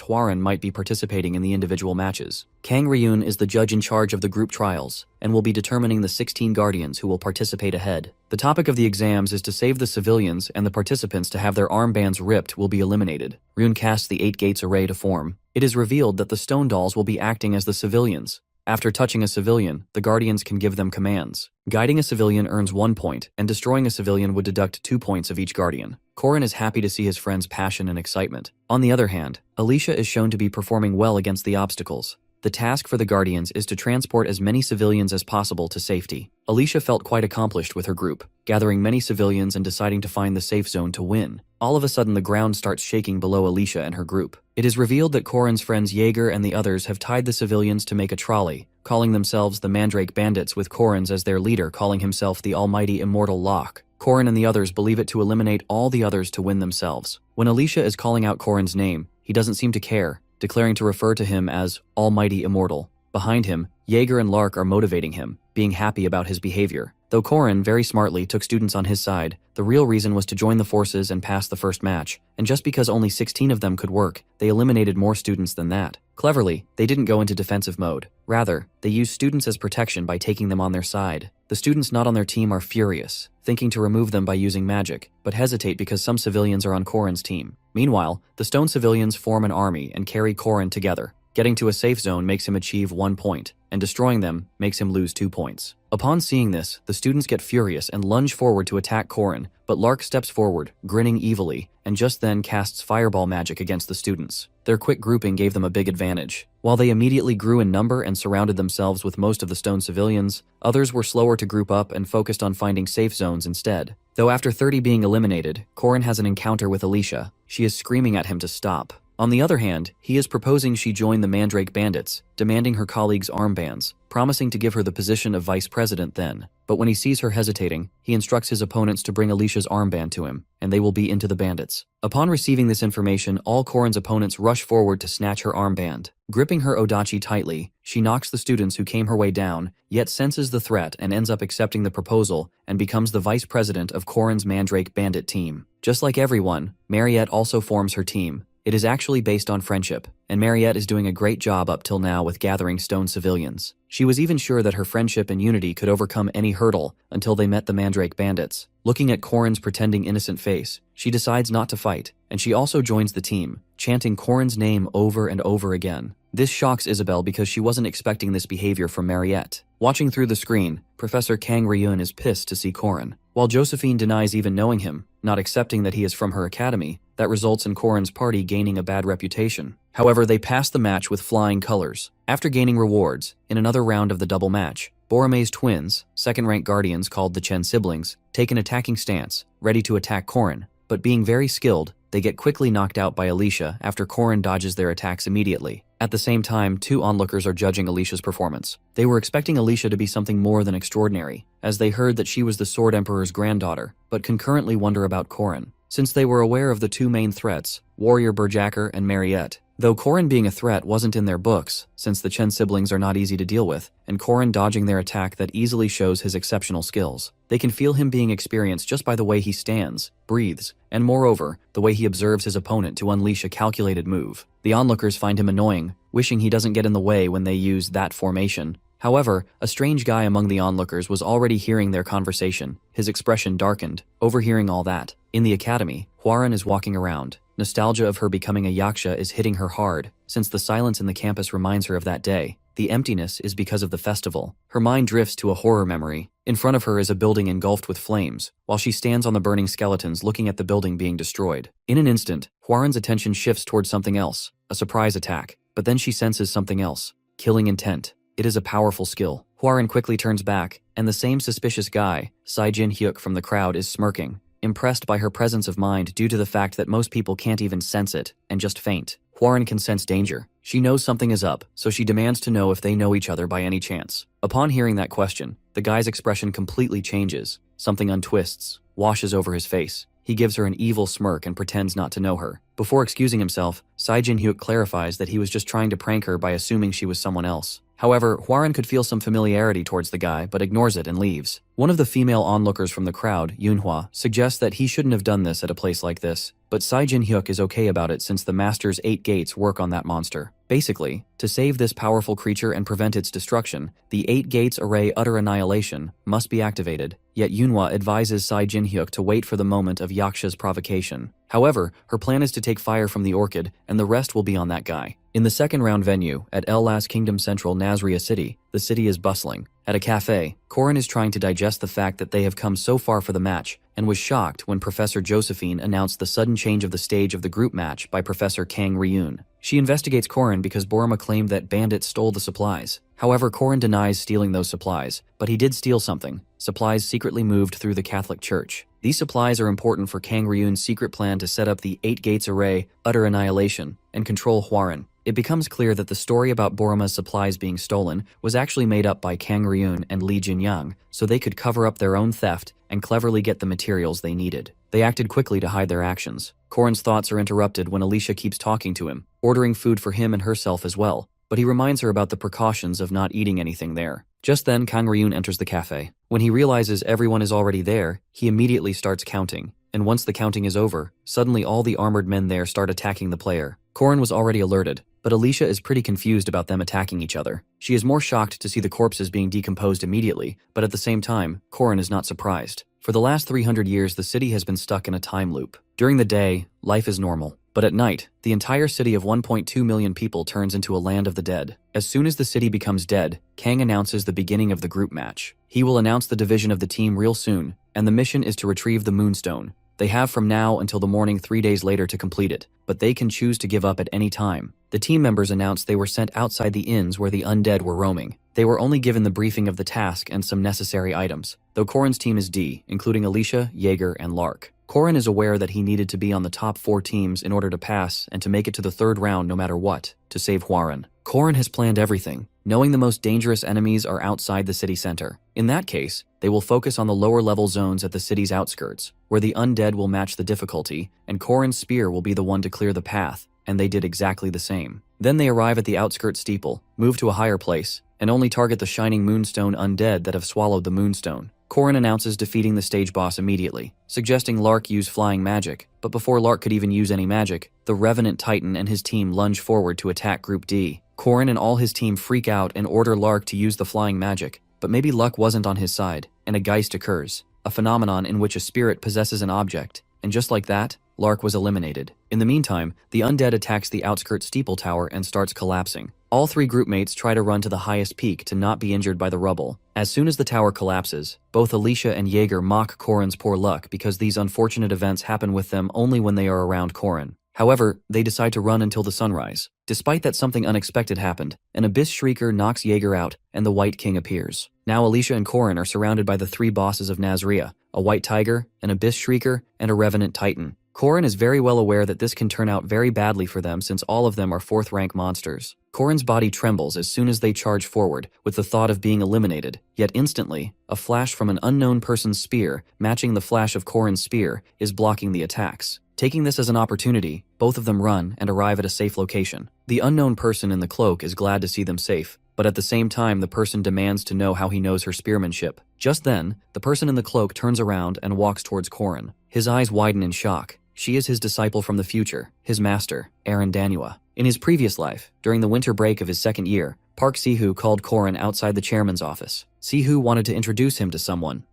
Speaker 1: Hwaran might be participating in the individual matches. Kang Ryun is the judge in charge of the group trials, and will be determining the 16 guardians who will participate ahead. The topic of the exams is to save the civilians, and the participants to have their armbands ripped will be eliminated. Ryun casts the 8 gates array to form. It is revealed that the stone dolls will be acting as the civilians. After touching a civilian, the guardians can give them commands. Guiding a civilian earns 1 point, and destroying a civilian would deduct 2 points of each guardian. Corin is happy to see his friend's passion and excitement. On the other hand, Alicia is shown to be performing well against the obstacles. The task for the guardians is to transport as many civilians as possible to safety. Alicia felt quite accomplished with her group, gathering many civilians and deciding to find the safe zone to win. All of a sudden, the ground starts shaking below Alicia and her group. It is revealed that Corin's friends Jaeger and the others have tied the civilians to make a trolley, calling themselves the Mandrake Bandits, with Corin's as their leader calling himself the Almighty Immortal Locke. Corin and the others believe it to eliminate all the others to win themselves. When Alicia is calling out Corin's name, he doesn't seem to care, declaring to refer to him as Almighty Immortal. Behind him, Jaeger and Lark are motivating him, being happy about his behavior. Though Corin very smartly took students on his side, the real reason was to join the forces and pass the first match, and just because only 16 of them could work, they eliminated more students than that. Cleverly, they didn't go into defensive mode. Rather, they used students as protection by taking them on their side. The students not on their team are furious, thinking to remove them by using magic, but hesitate because some civilians are on Corin's team. Meanwhile, the stone civilians form an army and carry Corin together. Getting to a safe zone makes him achieve 1 point, and destroying them makes him lose 2 points. Upon seeing this, the students get furious and lunge forward to attack Korin, but Lark steps forward, grinning evilly, and just then casts fireball magic against the students. Their quick grouping gave them a big advantage. While they immediately grew in number and surrounded themselves with most of the stone civilians, others were slower to group up and focused on finding safe zones instead. Though after 30 being eliminated, Korin has an encounter with Alicia. She is screaming at him to stop. On the other hand, he is proposing she join the Mandrake Bandits, demanding her colleagues' armbands, promising to give her the position of vice president then. But when he sees her hesitating, he instructs his opponents to bring Alicia's armband to him, and they will be into the bandits. Upon receiving this information, all Korin's opponents rush forward to snatch her armband. Gripping her odachi tightly, she knocks the students who came her way down, yet senses the threat and ends up accepting the proposal and becomes the vice president of Korin's Mandrake Bandit team. Just like everyone, Mariette also forms her team. It is actually based on friendship, and Mariette is doing a great job up till now with gathering stone civilians. She was even sure that her friendship and unity could overcome any hurdle until they met the Mandrake Bandits. Looking at Korin's pretending innocent face, she decides not to fight, and she also joins the team, chanting Korin's name over and over again. This shocks Isabelle because she wasn't expecting this behavior from Mariette. Watching through the screen, Professor Kang Ryun is pissed to see Korin. While Josephine denies even knowing him, not accepting that he is from her academy, that results in Korin's party gaining a bad reputation. However, they pass the match with flying colors. After gaining rewards, in another round of the double match, Borome's twins, second-rank guardians called the Chen siblings, take an attacking stance, ready to attack Korin, but being very skilled, they get quickly knocked out by Alicia after Korin dodges their attacks immediately. At the same time, 2 onlookers are judging Alicia's performance. They were expecting Alicia to be something more than extraordinary, as they heard that she was the Sword Emperor's granddaughter, but concurrently wonder about Korin. Since they were aware of the 2 main threats, Warrior Berjacker and Mariette. Though Korin being a threat wasn't in their books, since the Chen siblings are not easy to deal with, and Korin dodging their attack that easily shows his exceptional skills. They can feel him being experienced just by the way he stands, breathes, and moreover, the way he observes his opponent to unleash a calculated move. The onlookers find him annoying, wishing he doesn't get in the way when they use that formation. However, a strange guy among the onlookers was already hearing their conversation. His expression darkened, overhearing all that. In the academy, Hwaran is walking around. Nostalgia of her becoming a yaksha is hitting her hard, since the silence in the campus reminds her of that day. The emptiness is because of the festival. Her mind drifts to a horror memory. In front of her is a building engulfed with flames, while she stands on the burning skeletons looking at the building being destroyed. In an instant, Hwaran's attention shifts towards something else, a surprise attack. But then she senses something else, killing intent. It is a powerful skill. Hwaran quickly turns back, and the same suspicious guy, Saijin Hyuk from the crowd, is smirking, impressed by her presence of mind due to the fact that most people can't even sense it, and just faint. Hwaran can sense danger. She knows something is up, so she demands to know if they know each other by any chance. Upon hearing that question, the guy's expression completely changes. Something untwists, washes over his face. He gives her an evil smirk and pretends not to know her. Before excusing himself, Saijin Hyuk clarifies that he was just trying to prank her by assuming she was someone else. However, Hwaran could feel some familiarity towards the guy, but ignores it and leaves. One of the female onlookers from the crowd, Yunhwa, suggests that he shouldn't have done this at a place like this, but Saijin Hyuk is okay about it since the Master's 8 gates work on that monster. Basically, to save this powerful creature and prevent its destruction, the 8 gates array utter annihilation must be activated, yet Yunhwa advises Saijin Hyuk to wait for the moment of Yaksha's provocation. However, her plan is to take fire from the orchid, and the rest will be on that guy. In the second round venue, at Elas Kingdom Central Nazria City, the city is bustling. At a cafe, Korin is trying to digest the fact that they have come so far for the match, and was shocked when Professor Josephine announced the sudden change of the stage of the group match by Professor Kang Ryun. She investigates Korin because Boroma claimed that bandits stole the supplies. However, Korin denies stealing those supplies, but he did steal something. Supplies secretly moved through the Catholic Church. These supplies are important for Kang Ryun's secret plan to set up the 8 gates array, utter annihilation, and control Hwaran. It becomes clear that the story about Boroma's supplies being stolen was actually made up by Kang Ryun and Li Jinyang, so they could cover up their own theft and cleverly get the materials they needed. They acted quickly to hide their actions. Korin's thoughts are interrupted when Alicia keeps talking to him, ordering food for him and herself as well, but he reminds her about the precautions of not eating anything there. Just then, Kang Ryun enters the cafe. When he realizes everyone is already there, he immediately starts counting, and once the counting is over, suddenly all the armored men there start attacking the player. Korin was already alerted, but Alicia is pretty confused about them attacking each other. She is more shocked to see the corpses being decomposed immediately, but at the same time, Korin is not surprised. For the last 300 years, the city has been stuck in a time loop. During the day, life is normal. But at night, the entire city of 1.2 million people turns into a land of the dead. As soon as the city becomes dead, Kang announces the beginning of the group match. He will announce the division of the team real soon, and the mission is to retrieve the Moonstone. They have from now until the morning 3 days later to complete it, but they can choose to give up at any time. The team members announced they were sent outside the inns where the undead were roaming. They were only given the briefing of the task and some necessary items, though Corrin's team is D, including Alicia, Jaeger, and Lark. Corrin is aware that he needed to be on the top 4 teams in order to pass and to make it to the 3rd round no matter what, to save Hwarin. Corrin has planned everything, knowing the most dangerous enemies are outside the city center. In that case, they will focus on the lower-level zones at the city's outskirts, where the undead will match the difficulty, and Corrin's spear will be the one to clear the path, and they did exactly the same. Then they arrive at the outskirts steeple, move to a higher place, and only target the shining moonstone undead that have swallowed the moonstone. Corrin announces defeating the stage boss immediately, suggesting Lark use flying magic, but before Lark could even use any magic, the Revenant Titan and his team lunge forward to attack Group D. Corrin and all his team freak out and order Lark to use the flying magic, but maybe luck wasn't on his side, and a Geist occurs, a phenomenon in which a spirit possesses an object, and just like that, Lark was eliminated. In the meantime, the undead attacks the outskirts steeple tower and starts collapsing. All 3 groupmates try to run to the highest peak to not be injured by the rubble. As soon as the tower collapses, both Alicia and Jaeger mock Corrin's poor luck because these unfortunate events happen with them only when they are around Corrin. However, they decide to run until the sunrise. Despite that, something unexpected happened. An Abyss Shrieker knocks Jaeger out, and the White King appears. Now Alicia and Corrin are surrounded by the 3 bosses of Nazria, a White Tiger, an Abyss Shrieker, and a Revenant Titan. Corrin is very well aware that this can turn out very badly for them since all of them are 4th-rank monsters. Corrin's body trembles as soon as they charge forward, with the thought of being eliminated, yet instantly, a flash from an unknown person's spear, matching the flash of Corrin's spear, is blocking the attacks. Taking this as an opportunity, both of them run and arrive at a safe location. The unknown person in the cloak is glad to see them safe, but at the same time the person demands to know how he knows her spearmanship. Just then, the person in the cloak turns around and walks towards Corrin. His eyes widen in shock. She is his disciple from the future, his master, Manhwa. In his previous life, during the winter break of his 2nd year, Park Sihu called Corrin outside the chairman's office. Sihu wanted to introduce him to someone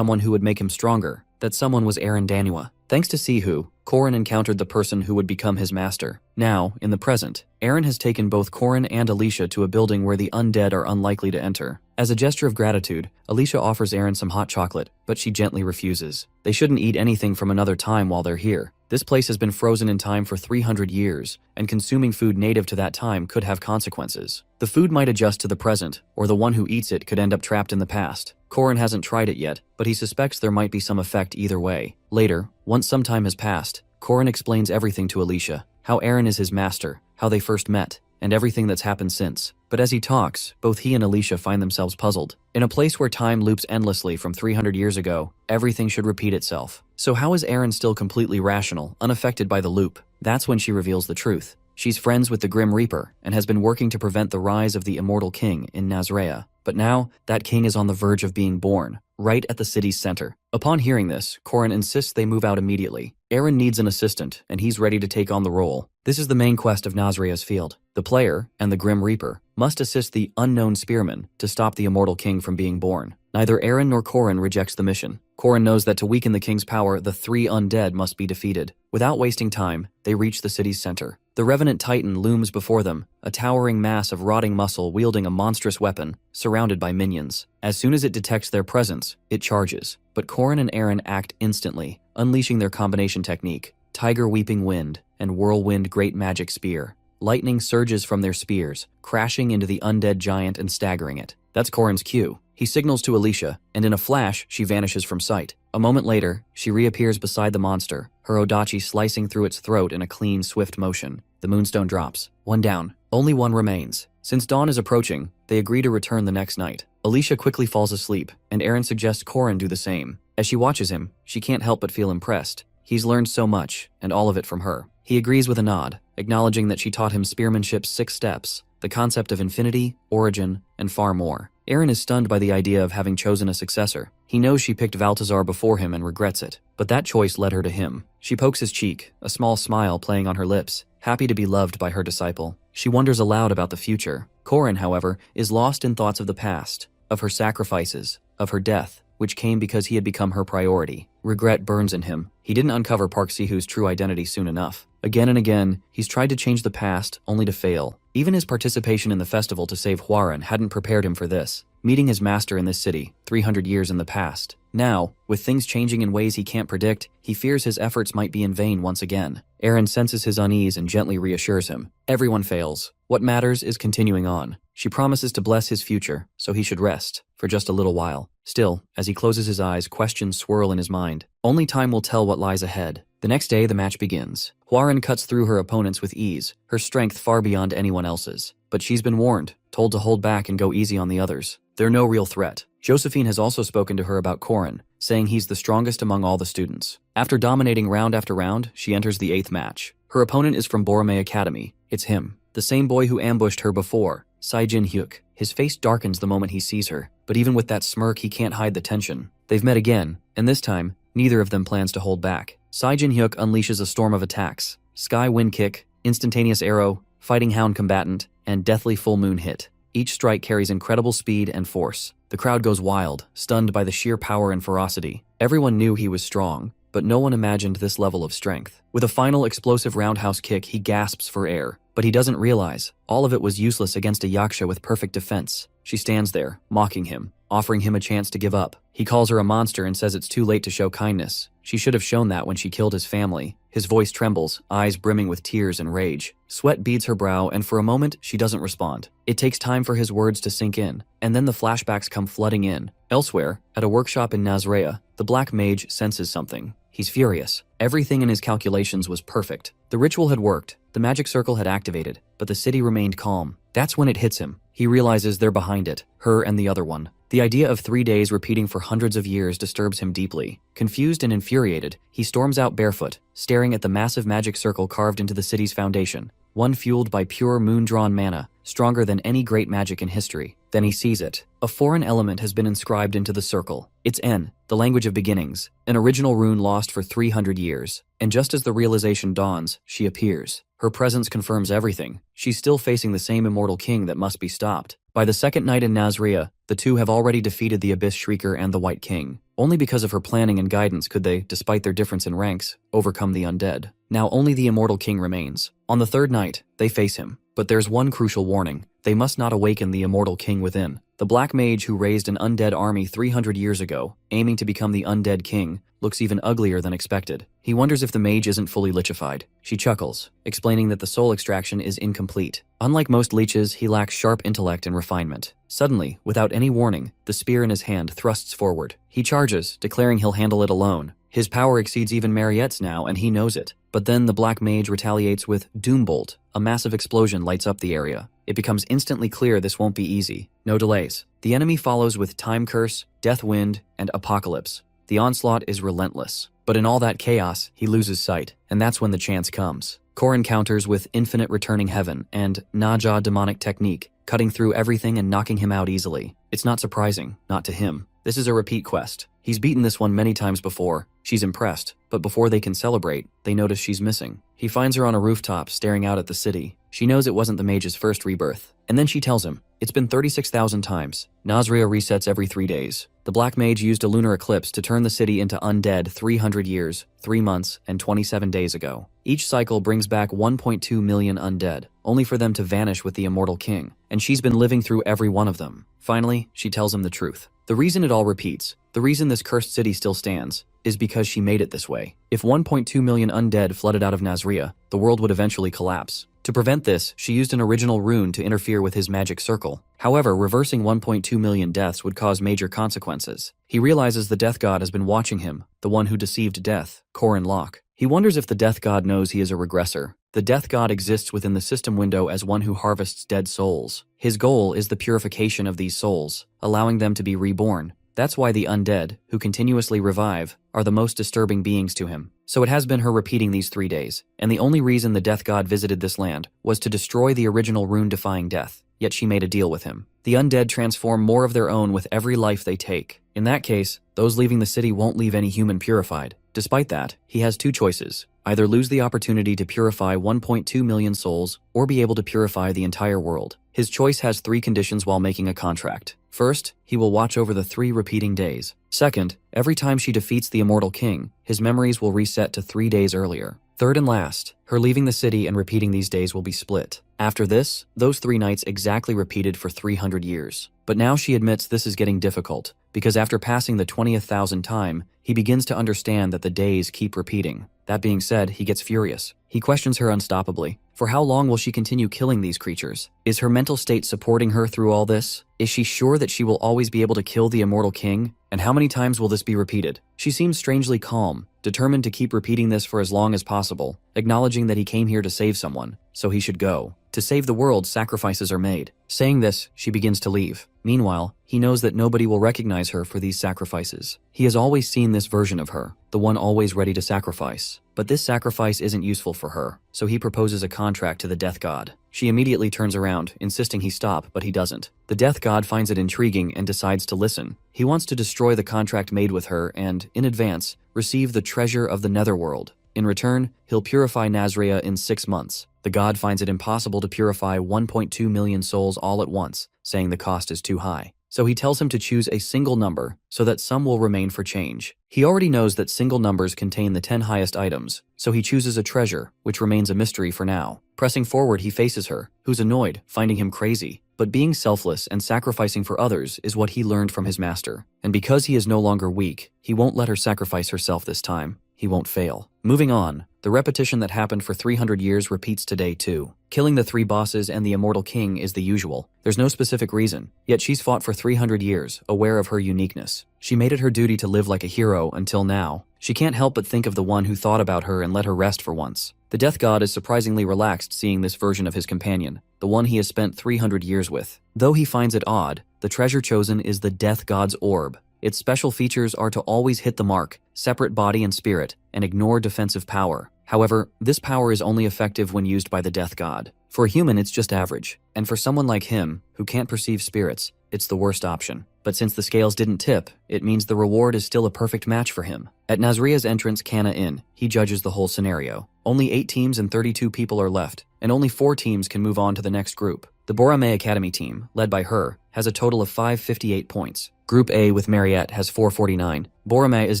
Speaker 1: who would make him stronger. That someone was Manhwa. Thanks to Sihu, Corrin encountered the person who would become his master. Now, in the present, Eren has taken both Corrin and Alicia to a building where the undead are unlikely to enter. As a gesture of gratitude, Alicia offers Eren some hot chocolate, but she gently refuses. They shouldn't eat anything from another time while they're here. This place has been frozen in time for 300 years, and consuming food native to that time could have consequences. The food might adjust to the present, or the one who eats it could end up trapped in the past. Corrin hasn't tried it yet, but he suspects there might be some effect either way. Later, once some time has passed, Corrin explains everything to Alicia, how Eren is his master, how they first met, and everything that's happened since. But as he talks, both he and Alicia find themselves puzzled. In a place where time loops endlessly from 300 years ago, everything should repeat itself. So how is Eren still completely rational, unaffected by the loop? That's when she reveals the truth. She's friends with the Grim Reaper, and has been working to prevent the rise of the immortal king in Nazrea. But now, that king is on the verge of being born, right at the city's center. Upon hearing this, Corrin insists they move out immediately. Eren needs an assistant, and he's ready to take on the role. This is the main quest of Nazrea's field. The player, and the Grim Reaper, must assist the unknown Spearman to stop the immortal king from being born. Neither Eren nor Corrin rejects the mission. Corrin knows that to weaken the king's power, the 3 undead must be defeated. Without wasting time, they reach the city's center. The Revenant Titan looms before them, a towering mass of rotting muscle wielding a monstrous weapon, surrounded by minions. As soon as it detects their presence, it charges. But Corrin and Eren act instantly, unleashing their combination technique, Tiger Weeping Wind and Whirlwind Great Magic Spear. Lightning surges from their spears, crashing into the undead giant and staggering it. That's Corrin's cue. He signals to Alicia, and in a flash, she vanishes from sight. A moment later, she reappears beside the monster, her odachi slicing through its throat in a clean, swift motion. The moonstone drops. 1 down. Only 1 remains. Since dawn is approaching, they agree to return the next night. Alicia quickly falls asleep, and Eren suggests Corrin do the same. As she watches him, she can't help but feel impressed. He's learned so much, and all of it from her. He agrees with a nod, acknowledging that she taught him spearmanship's 6 steps, the concept of infinity, origin, and far more. Eren is stunned by the idea of having chosen a successor. He knows she picked Valtazar before him and regrets it, but that choice led her to him. She pokes his cheek, a small smile playing on her lips, happy to be loved by her disciple. She wonders aloud about the future. Corrin, however, is lost in thoughts of the past, of her sacrifices, of her death. which came because he had become her priority. Regret burns in him. He didn't uncover Park Si-hoo's true identity soon enough. Again and again, he's tried to change the past, only to fail. Even his participation in the festival to save Hwaran hadn't prepared him for this. Meeting his master in this city, 300 years in the past. Now, with things changing in ways he can't predict, he fears his efforts might be in vain once again. Aaron senses his unease and gently reassures him. Everyone fails. What matters is continuing on. She promises to bless his future, so he should rest, for just a little while. Still, as he closes his eyes, questions swirl in his mind. Only time will tell what lies ahead. The next day, the match begins. Hwaran cuts through her opponents with ease, her strength far beyond anyone else's. But she's been warned, told to hold back and go easy on the others. They're no real threat. Josephine has also spoken to her about Korin, saying he's the strongest among all the students. After dominating round after round, she enters the 8th match. Her opponent is from Borome Academy. It's him, the same boy who ambushed her before, Saijin Hyuk. His face darkens the moment he sees her, but even with that smirk, he can't hide the tension. They've met again, and this time, neither of them plans to hold back. Saijin Hyuk unleashes a storm of attacks. Sky Wind Kick, Instantaneous Arrow, Fighting Hound Combatant, and Deathly Full Moon Hit. Each strike carries incredible speed and force. The crowd goes wild, stunned by the sheer power and ferocity. Everyone knew he was strong, but no one imagined this level of strength. With a final explosive roundhouse kick, he gasps for air, but he doesn't realize all of it was useless against a yaksha with perfect defense. She stands there, mocking him, offering him a chance to give up. He calls her a monster and says it's too late to show kindness. She should have shown that when she killed his family. His voice trembles, eyes brimming with tears and rage. Sweat beads her brow, and for a moment, she doesn't respond. It takes time for his words to sink in, and then the flashbacks come flooding in. Elsewhere, at a workshop in Nazrea, the black mage senses something. He's furious. Everything in his calculations was perfect. The ritual had worked, the magic circle had activated, but the city remained calm. That's when it hits him. He realizes they're behind it, her and the other one. The idea of 3 days repeating for hundreds of years disturbs him deeply. Confused and infuriated, he storms out barefoot, staring at the massive magic circle carved into the city's foundation, one fueled by pure moon-drawn mana, stronger than any great magic in history. Then he sees it. A foreign element has been inscribed into the circle. It's En, the language of beginnings, an original rune lost for 300 years. And just as the realization dawns, she appears. Her presence confirms everything. She's still facing the same immortal king that must be stopped. By the second night in Nazrea, the two have already defeated the Abyss Shrieker and the White King. Only because of her planning and guidance could they, despite their difference in ranks, overcome the undead. Now only the immortal king remains. On the third night, they face him. But there's one crucial warning. They must not awaken the immortal king within. The black mage who raised an undead army 300 years ago, aiming to become the undead king, looks even uglier than expected. He wonders if the mage isn't fully lichified. She chuckles, explaining that the soul extraction is incomplete. Unlike most leeches, he lacks sharp intellect and refinement. Suddenly, without any warning, the spear in his hand thrusts forward. He charges, declaring he'll handle it alone. His power exceeds even Mariette's now, and he knows it. But then the black mage retaliates with Doombolt. A massive explosion lights up the area. It becomes instantly clear this won't be easy. No delays. The enemy follows with Time Curse, Death Wind, and Apocalypse. The onslaught is relentless. But in all that chaos, he loses sight, and that's when the chance comes. Korin counters with Infinite Returning Heaven and Naja Demonic Technique, cutting through everything and knocking him out easily. It's not surprising, not to him. This is a repeat quest. He's beaten this one many times before. She's impressed, but before they can celebrate, they notice she's missing. He finds her on a rooftop, staring out at the city. She knows it wasn't the mage's first rebirth. And then she tells him, it's been 36,000 times. Nazrea resets every 3 days. The black mage used a lunar eclipse to turn the city into undead 300 years, 3 months, and 27 days ago. Each cycle brings back 1.2 million undead, only for them to vanish with the immortal king. And she's been living through every one of them. Finally, she tells him the truth. The reason it all repeats, the reason this cursed city still stands, is because she made it this way. If 1.2 million undead flooded out of Nazrea, the world would eventually collapse. To prevent this, she used an original rune to interfere with his magic circle. However, reversing 1.2 million deaths would cause major consequences. He realizes the Death God has been watching him, the one who deceived Death, Korin Locke. He wonders if the Death God knows he is a regressor. The Death God exists within the system window as one who harvests dead souls. His goal is the purification of these souls, allowing them to be reborn. That's why the undead, who continuously revive, are the most disturbing beings to him. So it has been her repeating these 3 days, and the only reason the Death God visited this land was to destroy the original rune-defying death. Yet she made a deal with him. The undead transform more of their own with every life they take. In that case, those leaving the city won't leave any human purified. Despite that, he has two choices: either lose the opportunity to purify 1.2 million souls, or be able to purify the entire world. His choice has three conditions while making a contract. First, he will watch over the 3 repeating days. Second, every time she defeats the immortal king, his memories will reset to 3 days earlier. Third and last, her leaving the city and repeating these days will be split. After this, those 3 nights exactly repeated for 300 years. But now she admits this is getting difficult, because after passing the 20th thousand time, he begins to understand that the days keep repeating. That being said, he gets furious. He questions her unstoppably. For how long will she continue killing these creatures? Is her mental state supporting her through all this? Is she sure that she will always be able to kill the immortal king? And how many times will this be repeated? She seems strangely calm, determined to keep repeating this for as long as possible, acknowledging that he came here to save someone, so he should go. To save the world, sacrifices are made. Saying this, she begins to leave. Meanwhile, he knows that nobody will recognize her for these sacrifices. He has always seen this version of her, the one always ready to sacrifice. But this sacrifice isn't useful for her, so he proposes a contract to the death god. She immediately turns around, insisting he stop, but he doesn't. The death god finds it intriguing and decides to listen. He wants to destroy the contract made with her and, in advance, receive the treasure of the netherworld. In return, he'll purify Nazria in 6 months. The god finds it impossible to purify 1.2 million souls all at once, saying the cost is too high. So he tells him to choose a single number so that some will remain for change. He already knows that single numbers contain the 10 highest items, so he chooses a treasure, which remains a mystery for now. Pressing forward, he faces her, who's annoyed, finding him crazy. But being selfless and sacrificing for others is what he learned from his master. And because he is no longer weak, he won't let her sacrifice herself this time. He won't fail. Moving on, the repetition that happened for 300 years repeats today too. Killing the 3 bosses and the immortal king is the usual. There's no specific reason, yet she's fought for 300 years, aware of her uniqueness. She made it her duty to live like a hero until now. She can't help but think of the one who thought about her and let her rest for once. The death god is surprisingly relaxed seeing this version of his companion, the one he has spent 300 years with. Though he finds it odd, the treasure chosen is the death god's orb. Its special features are to always hit the mark, separate body and spirit, and ignore defensive power. However, this power is only effective when used by the death god. For a human, it's just average, and for someone like him, who can't perceive spirits, it's the worst option. But since the scales didn't tip, it means the reward is still a perfect match for him. At Nazria's entrance Kana Inn, he judges the whole scenario. Only 8 teams and 32 people are left, and only 4 teams can move on to the next group. The Borame Academy team, led by her, has a total of 558 points. Group A with Mariette has 449. Borame is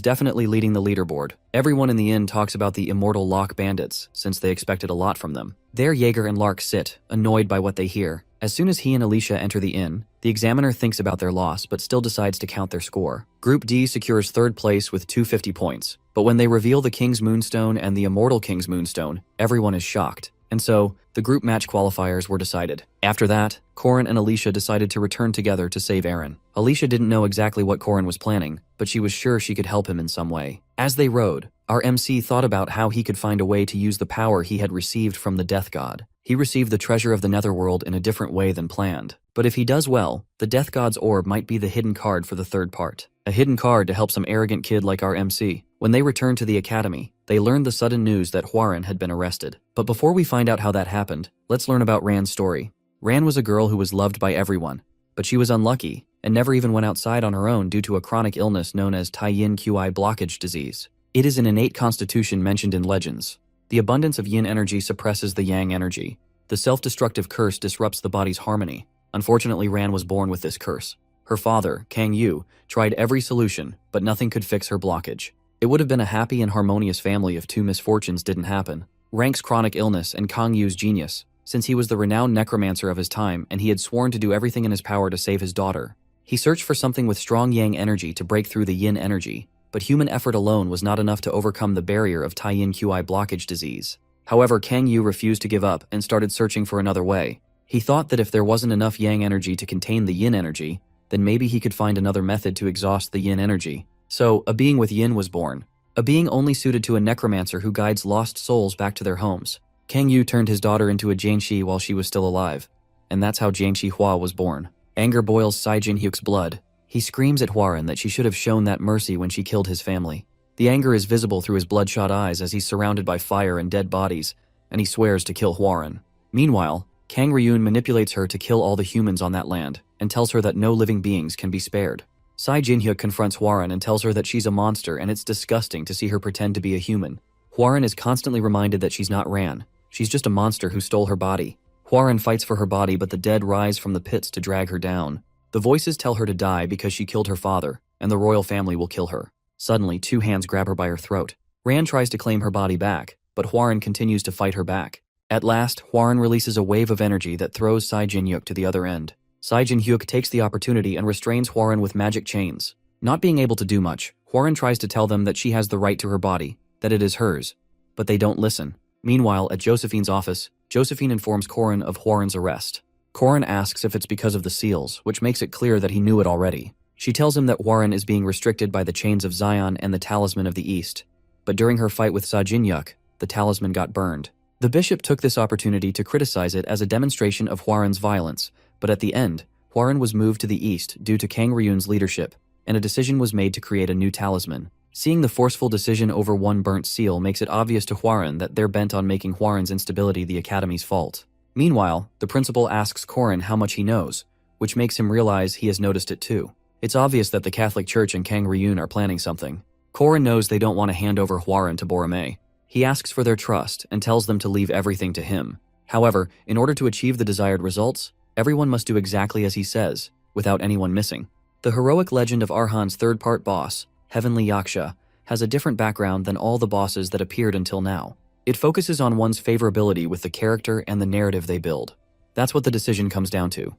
Speaker 1: definitely leading the leaderboard. Everyone in the inn talks about the immortal Lock bandits, since they expected a lot from them. There Jaeger and Lark sit, annoyed by what they hear. As soon as he and Alicia enter the inn, the examiner thinks about their loss but still decides to count their score. Group D secures 3rd place with 250 points. But when they reveal the King's Moonstone and the Immortal King's Moonstone, everyone is shocked. And so, the group match qualifiers were decided. After that, Corin and Alicia decided to return together to save Aaron. Alicia didn't know exactly what Corin was planning, but she was sure she could help him in some way. As they rode, our MC thought about how he could find a way to use the power he had received from the Death God. He received the treasure of the Netherworld in a different way than planned. But if he does well, the Death God's orb might be the hidden card for the 3rd part. A hidden card to help some arrogant kid like our MC. When they returned to the academy, they learned the sudden news that Hwarin had been arrested. But before we find out how that happened, let's learn about Ran's story. Ran was a girl who was loved by everyone, but she was unlucky and never even went outside on her own due to a chronic illness known as Taiyin Qi blockage disease. It is an innate constitution mentioned in legends. The abundance of yin energy suppresses the yang energy. The self-destructive curse disrupts the body's harmony. Unfortunately, Ran was born with this curse. Her father, Kang Yu, tried every solution, but nothing could fix her blockage. It would have been a happy and harmonious family if 2 misfortunes didn't happen. Rank's chronic illness and Kang Yu's genius, since he was the renowned necromancer of his time and he had sworn to do everything in his power to save his daughter. He searched for something with strong yang energy to break through the yin energy, but human effort alone was not enough to overcome the barrier of Taiyin Qi blockage disease. However, Kang Yu refused to give up and started searching for another way. He thought that if there wasn't enough yang energy to contain the yin energy, then maybe he could find another method to exhaust the yin energy. So, a being with yin was born. A being only suited to a necromancer who guides lost souls back to their homes. Kang Yu turned his daughter into a Jianxi while she was still alive, and that's how Jianxi Hua was born. Anger boils Sai Jin Hyuk's blood. He screams at Hwarin that she should have shown that mercy when she killed his family. The anger is visible through his bloodshot eyes as he's surrounded by fire and dead bodies, and he swears to kill Hwarin. Meanwhile, Kang Ryun manipulates her to kill all the humans on that land, and tells her that no living beings can be spared. Sai Jinhyuk confronts Hwaran and tells her that she's a monster and it's disgusting to see her pretend to be a human. Hwaran is constantly reminded that she's not Ran. She's just a monster who stole her body. Hwaran fights for her body, but the dead rise from the pits to drag her down. The voices tell her to die because she killed her father, and the royal family will kill her. Suddenly, 2 hands grab her by her throat. Ran tries to claim her body back, but Hwaran continues to fight her back. At last, Hwaran releases a wave of energy that throws Sai Jinhyuk to the other end. Sai Jinhyuk takes the opportunity and restrains Hwaran with magic chains. Not being able to do much, Hwaran tries to tell them that she has the right to her body, that it is hers. But they don't listen. Meanwhile, at Josephine's office, Josephine informs Korin of Hwaran's arrest. Korin asks if it's because of the seals, which makes it clear that he knew it already. She tells him that Hwaran is being restricted by the chains of Zion and the Talisman of the East. But during her fight with Sai Jinhyuk, the talisman got burned. The bishop took this opportunity to criticize it as a demonstration of Hwaran's violence, but at the end, Hwaran was moved to the east due to Kang Ryun's leadership, and a decision was made to create a new talisman. Seeing the forceful decision over one burnt seal makes it obvious to Hwaran that they're bent on making Hwaran's instability the Academy's fault. Meanwhile, the principal asks Korin how much he knows, which makes him realize he has noticed it too. It's obvious that the Catholic Church and Kang Ryun are planning something. Korin knows they don't want to hand over Hwaran to Boromei. He asks for their trust and tells them to leave everything to him. However, in order to achieve the desired results, everyone must do exactly as he says, without anyone missing. The heroic legend of Arhan's third-part boss, Heavenly Yaksha, has a different background than all the bosses that appeared until now. It focuses on one's favorability with the character and the narrative they build. That's what the decision comes down to.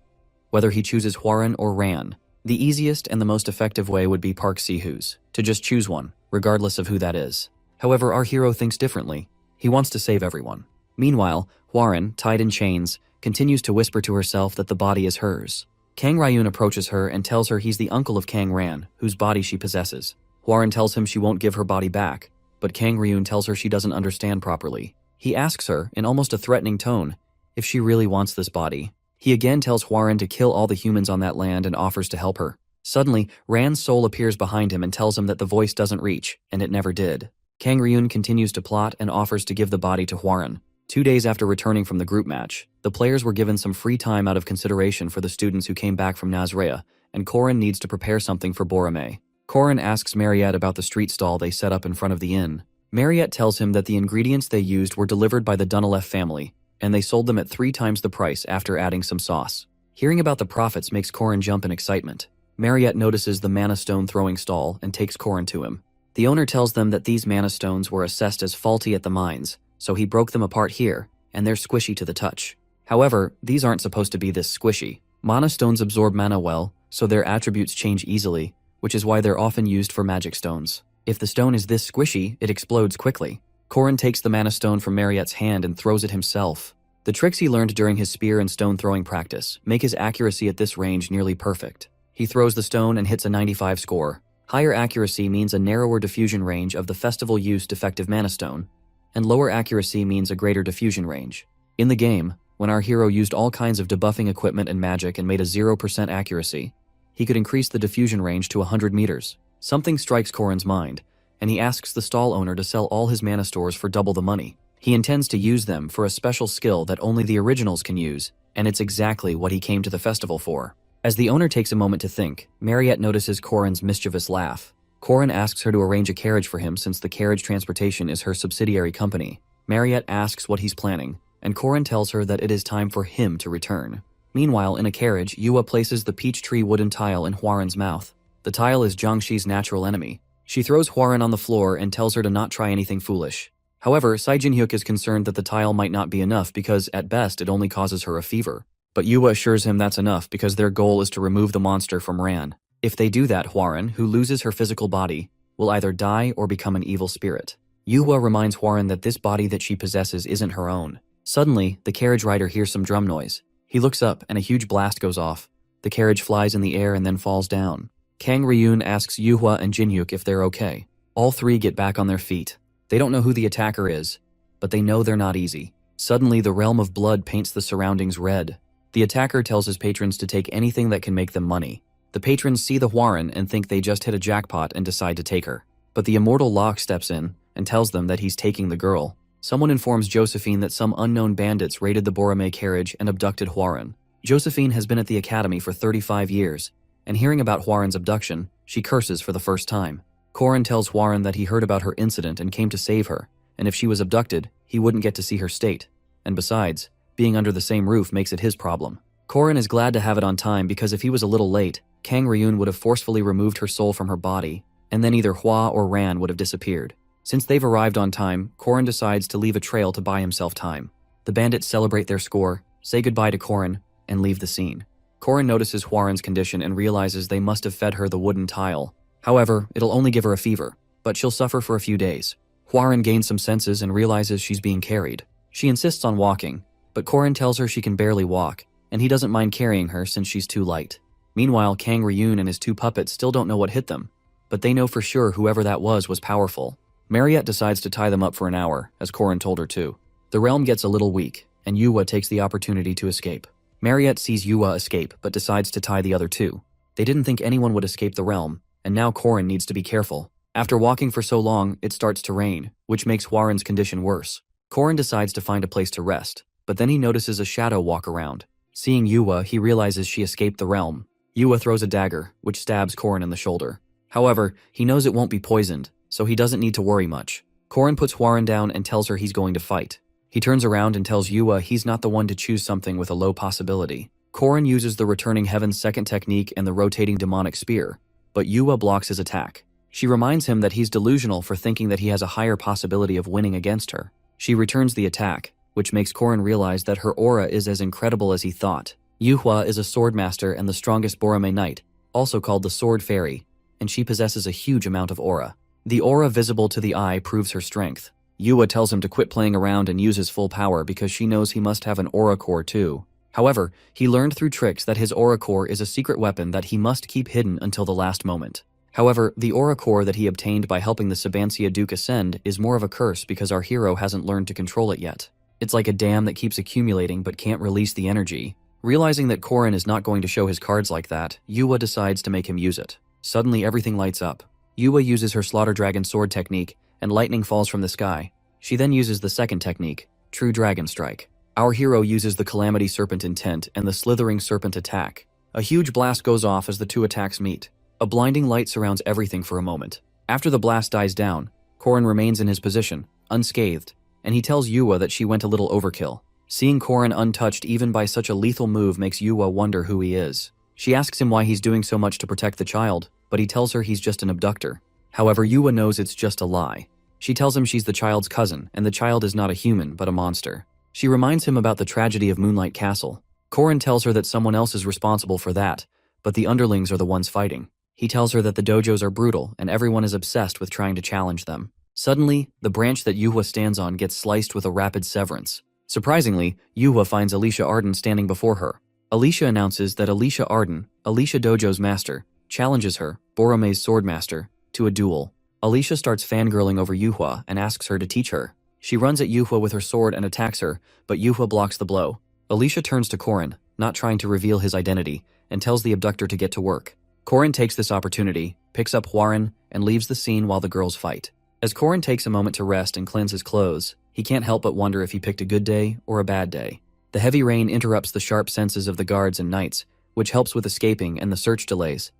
Speaker 1: Whether he chooses Hwaran or Ran, the easiest and the most effective way would be Park Si-hoo's, to just choose one, regardless of who that is. However, our hero thinks differently. He wants to save everyone. Meanwhile, Hwaran, tied in chains, continues to whisper to herself that the body is hers. Kang Ryun approaches her and tells her he's the uncle of Kang Ran, whose body she possesses. Hwaran tells him she won't give her body back, but Kang Ryun tells her she doesn't understand properly. He asks her, in almost a threatening tone, if she really wants this body. He again tells Hwaran to kill all the humans on that land and offers to help her. Suddenly, Ran's soul appears behind him and tells him that the voice doesn't reach, and it never did. Kang Ryun continues to plot and offers to give the body to Hwaran. 2 days after returning from the group match, the players were given some free time out of consideration for the students who came back from Nazrea, and Korin needs to prepare something for Boromei. Korin asks Mariette about the street stall they set up in front of the inn. Mariette tells him that the ingredients they used were delivered by the Dunalef family, and they sold them at 3 times the price after adding some sauce. Hearing about the profits makes Korin jump in excitement. Mariette notices the mana stone throwing stall and takes Korin to him. The owner tells them that these mana stones were assessed as faulty at the mines, so he broke them apart here, and they're squishy to the touch. However, these aren't supposed to be this squishy. Mana stones absorb mana well, so their attributes change easily, which is why they're often used for magic stones. If the stone is this squishy, it explodes quickly. Korin takes the mana stone from Mariette's hand and throws it himself. The tricks he learned during his spear and stone throwing practice make his accuracy at this range nearly perfect. He throws the stone and hits a 95 score. Higher accuracy means a narrower diffusion range of the festival-use defective mana stone, and lower accuracy means a greater diffusion range. In the game, when our hero used all kinds of debuffing equipment and magic and made a 0% accuracy, he could increase the diffusion range to 100 meters. Something strikes Korin's mind, and he asks the stall owner to sell all his mana stores for double the money. He intends to use them for a special skill that only the originals can use, and it's exactly what he came to the festival for. As the owner takes a moment to think, Mariette notices Korin's mischievous laugh. Korin asks her to arrange a carriage for him since the carriage transportation is her subsidiary company. Mariette asks what he's planning, and Korin tells her that it is time for him to return. Meanwhile, in a carriage, Yua places the peach tree wooden tile in Hwaran's mouth. The tile is Jiangxi's natural enemy. She throws Hwaran on the floor and tells her to not try anything foolish. However, Sai Jinhyuk is concerned that the tile might not be enough because, at best, it only causes her a fever. But Yua assures him that's enough because their goal is to remove the monster from Ran. If they do that, Hwaran, who loses her physical body, will either die or become an evil spirit. Yua reminds Hwaran that this body that she possesses isn't her own. Suddenly, the carriage rider hears some drum noise. He looks up and a huge blast goes off. The carriage flies in the air and then falls down. Kang Ryun asks Yuhua and Jinhyuk if they're okay. All 3 get back on their feet. They don't know who the attacker is, but they know they're not easy. Suddenly, the realm of blood paints the surroundings red. The attacker tells his patrons to take anything that can make them money. The patrons see the Hwaran and think they just hit a jackpot and decide to take her. But the immortal Locke steps in and tells them that he's taking the girl. Someone informs Josephine that some unknown bandits raided the Boromei carriage and abducted Hwaran. Josephine has been at the academy for 35 years, and hearing about Hwarin's abduction, she curses for the first time. Korin tells Hwarin that he heard about her incident and came to save her, and if she was abducted, he wouldn't get to see her state. And besides, being under the same roof makes it his problem. Korin is glad to have it on time because if he was a little late, Kang Ryun would have forcefully removed her soul from her body, and then either Hwa or Ran would have disappeared. Since they've arrived on time, Korin decides to leave a trail to buy himself time. The bandits celebrate their score, say goodbye to Korin, and leave the scene. Korin notices Hwarin's condition and realizes they must have fed her the wooden tile. However, it'll only give her a fever, but she'll suffer for a few days. Hwarin gains some senses and realizes she's being carried. She insists on walking, but Korin tells her she can barely walk, and he doesn't mind carrying her since she's too light. Meanwhile, Kang Ryun and his two puppets still don't know what hit them, but they know for sure whoever that was powerful. Mariette decides to tie them up for an hour, as Korin told her to. The realm gets a little weak, and Yua takes the opportunity to escape. Mariette sees Yua escape, but decides to tie the other two. They didn't think anyone would escape the realm, and now Korin needs to be careful. After walking for so long, it starts to rain, which makes Hwarin's condition worse. Korin decides to find a place to rest, but then he notices a shadow walk around. Seeing Yua, he realizes she escaped the realm. Yua throws a dagger, which stabs Korin in the shoulder. However, he knows it won't be poisoned, so he doesn't need to worry much. Korin puts Hwarin down and tells her he's going to fight. He turns around and tells Yua he's not the one to choose something with a low possibility. Korin uses the Returning Heaven's second technique and the rotating demonic spear, but Yua blocks his attack. She reminds him that he's delusional for thinking that he has a higher possibility of winning against her. She returns the attack, which makes Korin realize that her aura is as incredible as he thought. Yuhua is a sword master and the strongest Borome knight, also called the Sword Fairy, and she possesses a huge amount of aura. The aura visible to the eye proves her strength. Yua tells him to quit playing around and use his full power because she knows he must have an aura core too. However, he learned through tricks that his aura core is a secret weapon that he must keep hidden until the last moment. However, the aura core that he obtained by helping the Sabancia Duke ascend is more of a curse because our hero hasn't learned to control it yet. It's like a dam that keeps accumulating but can't release the energy. Realizing that Korin is not going to show his cards like that, Yua decides to make him use it. Suddenly everything lights up. Yua uses her Slaughter Dragon sword technique, and lightning falls from the sky. She then uses the second technique, True Dragon Strike. Our hero uses the Calamity Serpent Intent and the Slithering Serpent Attack. A huge blast goes off as the two attacks meet. A blinding light surrounds everything for a moment. After the blast dies down, Korin remains in his position, unscathed, and he tells Yua that she went a little overkill. Seeing Korin untouched even by such a lethal move makes Yua wonder who he is. She asks him why he's doing so much to protect the child, but he tells her he's just an abductor. However, Yua knows it's just a lie. She tells him she's the child's cousin, and the child is not a human, but a monster. She reminds him about the tragedy of Moonlight Castle. Korin tells her that someone else is responsible for that, but the underlings are the ones fighting. He tells her that the dojos are brutal, and everyone is obsessed with trying to challenge them. Suddenly, the branch that Yuhua stands on gets sliced with a rapid severance. Surprisingly, Yuhua finds Alicia Arden standing before her. Alicia announces that Alicia Arden, Alicia Dojo's master, challenges her, Borome's sword master, to a duel. Alicia starts fangirling over Yuhua and asks her to teach her. She runs at Yuhua with her sword and attacks her, but Yuhua blocks the blow. Alicia turns to Korin, not trying to reveal his identity, and tells the abductor to get to work. Korin takes this opportunity, picks up Hwarin, and leaves the scene while the girls fight. As Korin takes a moment to rest and cleanse his clothes, he can't help but wonder if he picked a good day or a bad day. The heavy rain interrupts the sharp senses of the guards and knights, which helps with escaping and the search delays.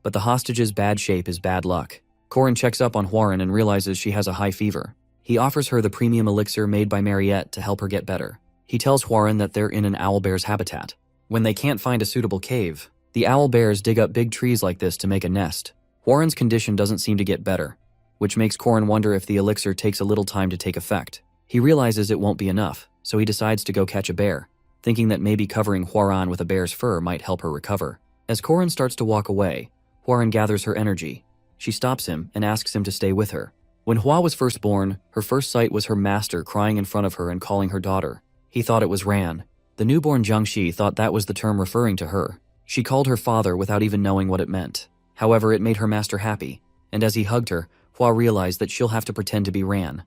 Speaker 1: But the hostage's bad shape is bad luck. Korin checks up on Hwarin and realizes she has a high fever. He offers her the premium elixir made by Mariette to help her get better. He tells Hwarin that they're in an owlbear's habitat. When they can't find a suitable cave, the owlbears dig up big trees like this to make a nest. Hwarin's condition doesn't seem to get better, which makes Korin wonder if the elixir takes a little time to take effect. He realizes it won't be enough, so he decides to go catch a bear, thinking that maybe covering Hwarin with a bear's fur might help her recover. As Korin starts to walk away, Hwarin gathers her energy. She stops him and asks him to stay with her. When Hwa was first born, her first sight was her master crying in front of her and calling her daughter. He thought it was Ran. The newborn Jiangxi thought that was the term referring to her. She called her father without even knowing what it meant. However, it made her master happy, and as he hugged her, Hwa realized that she'll have to pretend to be Ran.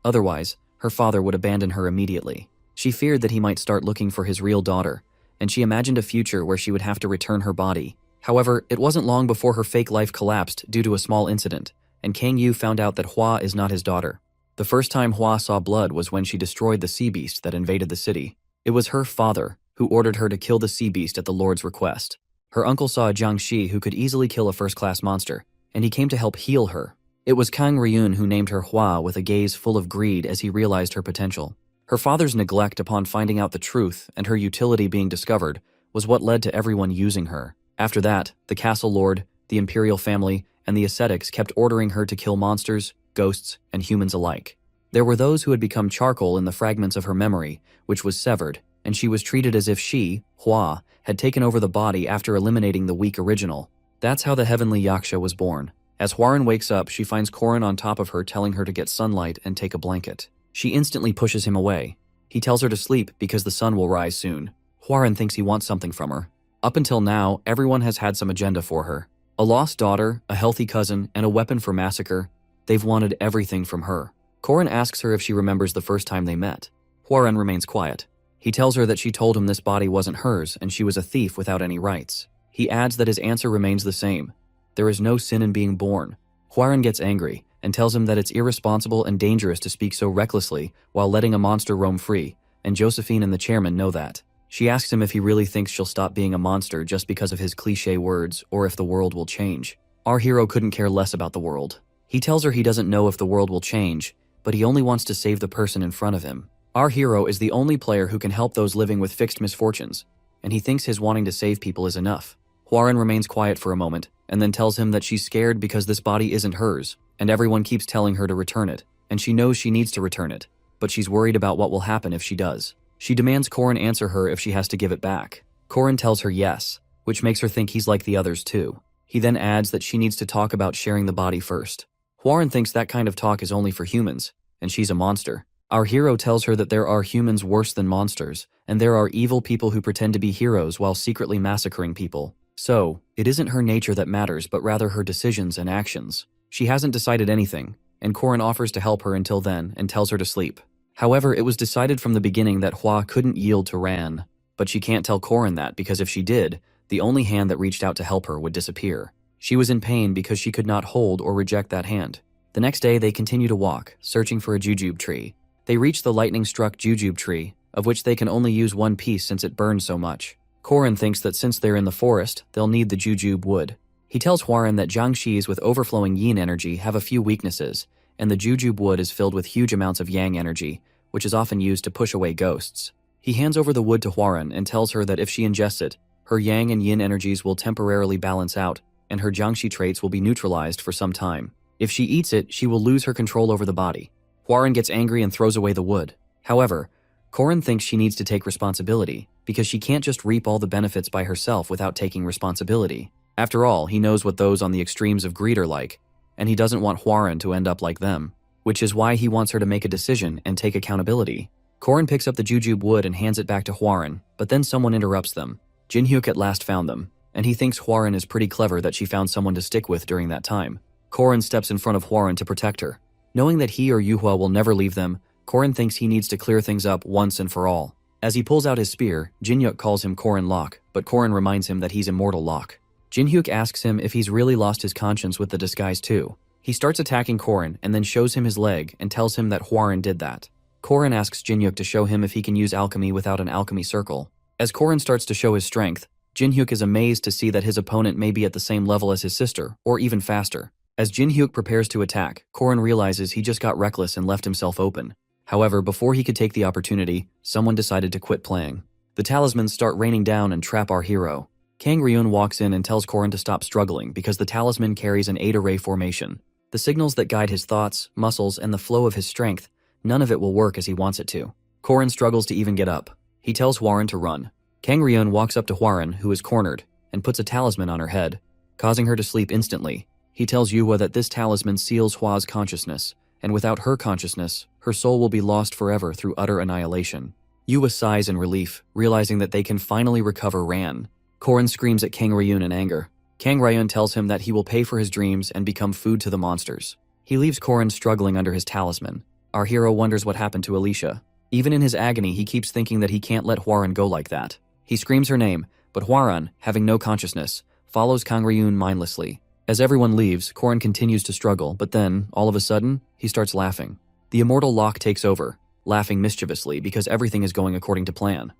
Speaker 1: Otherwise, her father would abandon her immediately. She feared that he might start looking for his real daughter, and she imagined a future where she would have to return her body. However, it wasn't long before her fake life collapsed due to a small incident, and Kang Yu found out that Hwa is not his daughter. The first time Hwa saw blood was when she destroyed the sea beast that invaded the city. It was her father who ordered her to kill the sea beast at the Lord's request. Her uncle saw a Jiangshi who could easily kill a first-class monster, and he came to help heal her. It was Kang Ryun who named her Hua with a gaze full of greed as he realized her potential. Her father's neglect upon finding out the truth and her utility being discovered was what led to everyone using her. After that, the castle lord, the imperial family, and the ascetics kept ordering her to kill monsters, ghosts, and humans alike. There were those who had become charcoal in the fragments of her memory, which was severed, and she was treated as if she, Hua, had taken over the body after eliminating the weak original. That's how the heavenly Yaksha was born. As Hwaran wakes up, she finds Korin on top of her telling her to get sunlight and take a blanket. She instantly pushes him away. He tells her to sleep because the sun will rise soon. Hwaran thinks he wants something from her. Up until now, everyone has had some agenda for her. A lost daughter, a healthy cousin, and a weapon for massacre. They've wanted everything from her. Korin asks her if she remembers the first time they met. Hwaran remains quiet. He tells her that she told him this body wasn't hers and she was a thief without any rights. He adds that his answer remains the same. There is no sin in being born. Hwaran gets angry and tells him that it's irresponsible and dangerous to speak so recklessly while letting a monster roam free, and Josephine and the chairman know that. She asks him if he really thinks she'll stop being a monster just because of his cliché words or if the world will change. Our hero couldn't care less about the world. He tells her he doesn't know if the world will change, but he only wants to save the person in front of him. Our hero is the only player who can help those living with fixed misfortunes, and he thinks his wanting to save people is enough. Hwaran remains quiet for a moment, and then tells him that she's scared because this body isn't hers, and everyone keeps telling her to return it, and she knows she needs to return it, but she's worried about what will happen if she does. She demands Korin answer her if she has to give it back. Korin tells her yes, which makes her think he's like the others too. He then adds that she needs to talk about sharing the body first. Hwaran thinks that kind of talk is only for humans, and she's a monster. Our hero tells her that there are humans worse than monsters, and there are evil people who pretend to be heroes while secretly massacring people. So, it isn't her nature that matters, but rather her decisions and actions. She hasn't decided anything, and Korin offers to help her until then and tells her to sleep. However, it was decided from the beginning that Hua couldn't yield to Ran, but she can't tell Korin that because if she did, the only hand that reached out to help her would disappear. She was in pain because she could not hold or reject that hand. The next day, they continue to walk, searching for a jujube tree. They reach the lightning-struck jujube tree, of which they can only use one piece since it burns so much. Korin thinks that since they're in the forest, they'll need the jujube wood. He tells Hwaran that Jiangshis with overflowing yin energy have a few weaknesses, and the jujube wood is filled with huge amounts of yang energy, which is often used to push away ghosts. He hands over the wood to Hwaran and tells her that if she ingests it, her yang and yin energies will temporarily balance out, and her Jiangshi traits will be neutralized for some time. If she eats it, she will lose her control over the body. Hwaran gets angry and throws away the wood. However, Korin thinks she needs to take responsibility, because she can't just reap all the benefits by herself without taking responsibility. After all, he knows what those on the extremes of greed are like, and he doesn't want Hwaran to end up like them, which is why he wants her to make a decision and take accountability. Korin picks up the jujube wood and hands it back to Hwaran, but then someone interrupts them. Jinhyuk at last found them, and he thinks Hwaran is pretty clever that she found someone to stick with during that time. Korin steps in front of Hwaran to protect her. Knowing that he or Yuhua will never leave them, Korin thinks he needs to clear things up once and for all. As he pulls out his spear, Jinhyuk calls him Korin Locke, but Korin reminds him that he's Immortal Locke. Jinhyuk asks him if he's really lost his conscience with the disguise too. He starts attacking Korin and then shows him his leg and tells him that Hwaran did that. Korin asks Jinhyuk to show him if he can use alchemy without an alchemy circle. As Korin starts to show his strength, Jinhyuk is amazed to see that his opponent may be at the same level as his sister, or even faster. As Jinhyuk prepares to attack, Korin realizes he just got reckless and left himself open. However, before he could take the opportunity, someone decided to quit playing. The talismans start raining down and trap our hero. Kang Ryun walks in and tells Korin to stop struggling because the talisman carries an 8-array formation. The signals that guide his thoughts, muscles, and the flow of his strength, none of it will work as he wants it to. Korin struggles to even get up. He tells Hwaran to run. Kang Ryun walks up to Hwaran, who is cornered, and puts a talisman on her head, causing her to sleep instantly. He tells Yuhua that this talisman seals Hua's consciousness, and without her consciousness, her soul will be lost forever through utter annihilation. Yuhua sighs in relief, realizing that they can finally recover Ran. Korin screams at Kang Ryun in anger. Kang Ryun tells him that he will pay for his dreams and become food to the monsters. He leaves Korin struggling under his talisman. Our hero wonders what happened to Alicia. Even in his agony, he keeps thinking that he can't let Hwaran go like that. He screams her name, but Hwaran, having no consciousness, follows Kang Ryun mindlessly. As everyone leaves, Korin continues to struggle, but then, all of a sudden, he starts laughing. The Immortal Locke takes over, laughing mischievously because everything is going according to plan.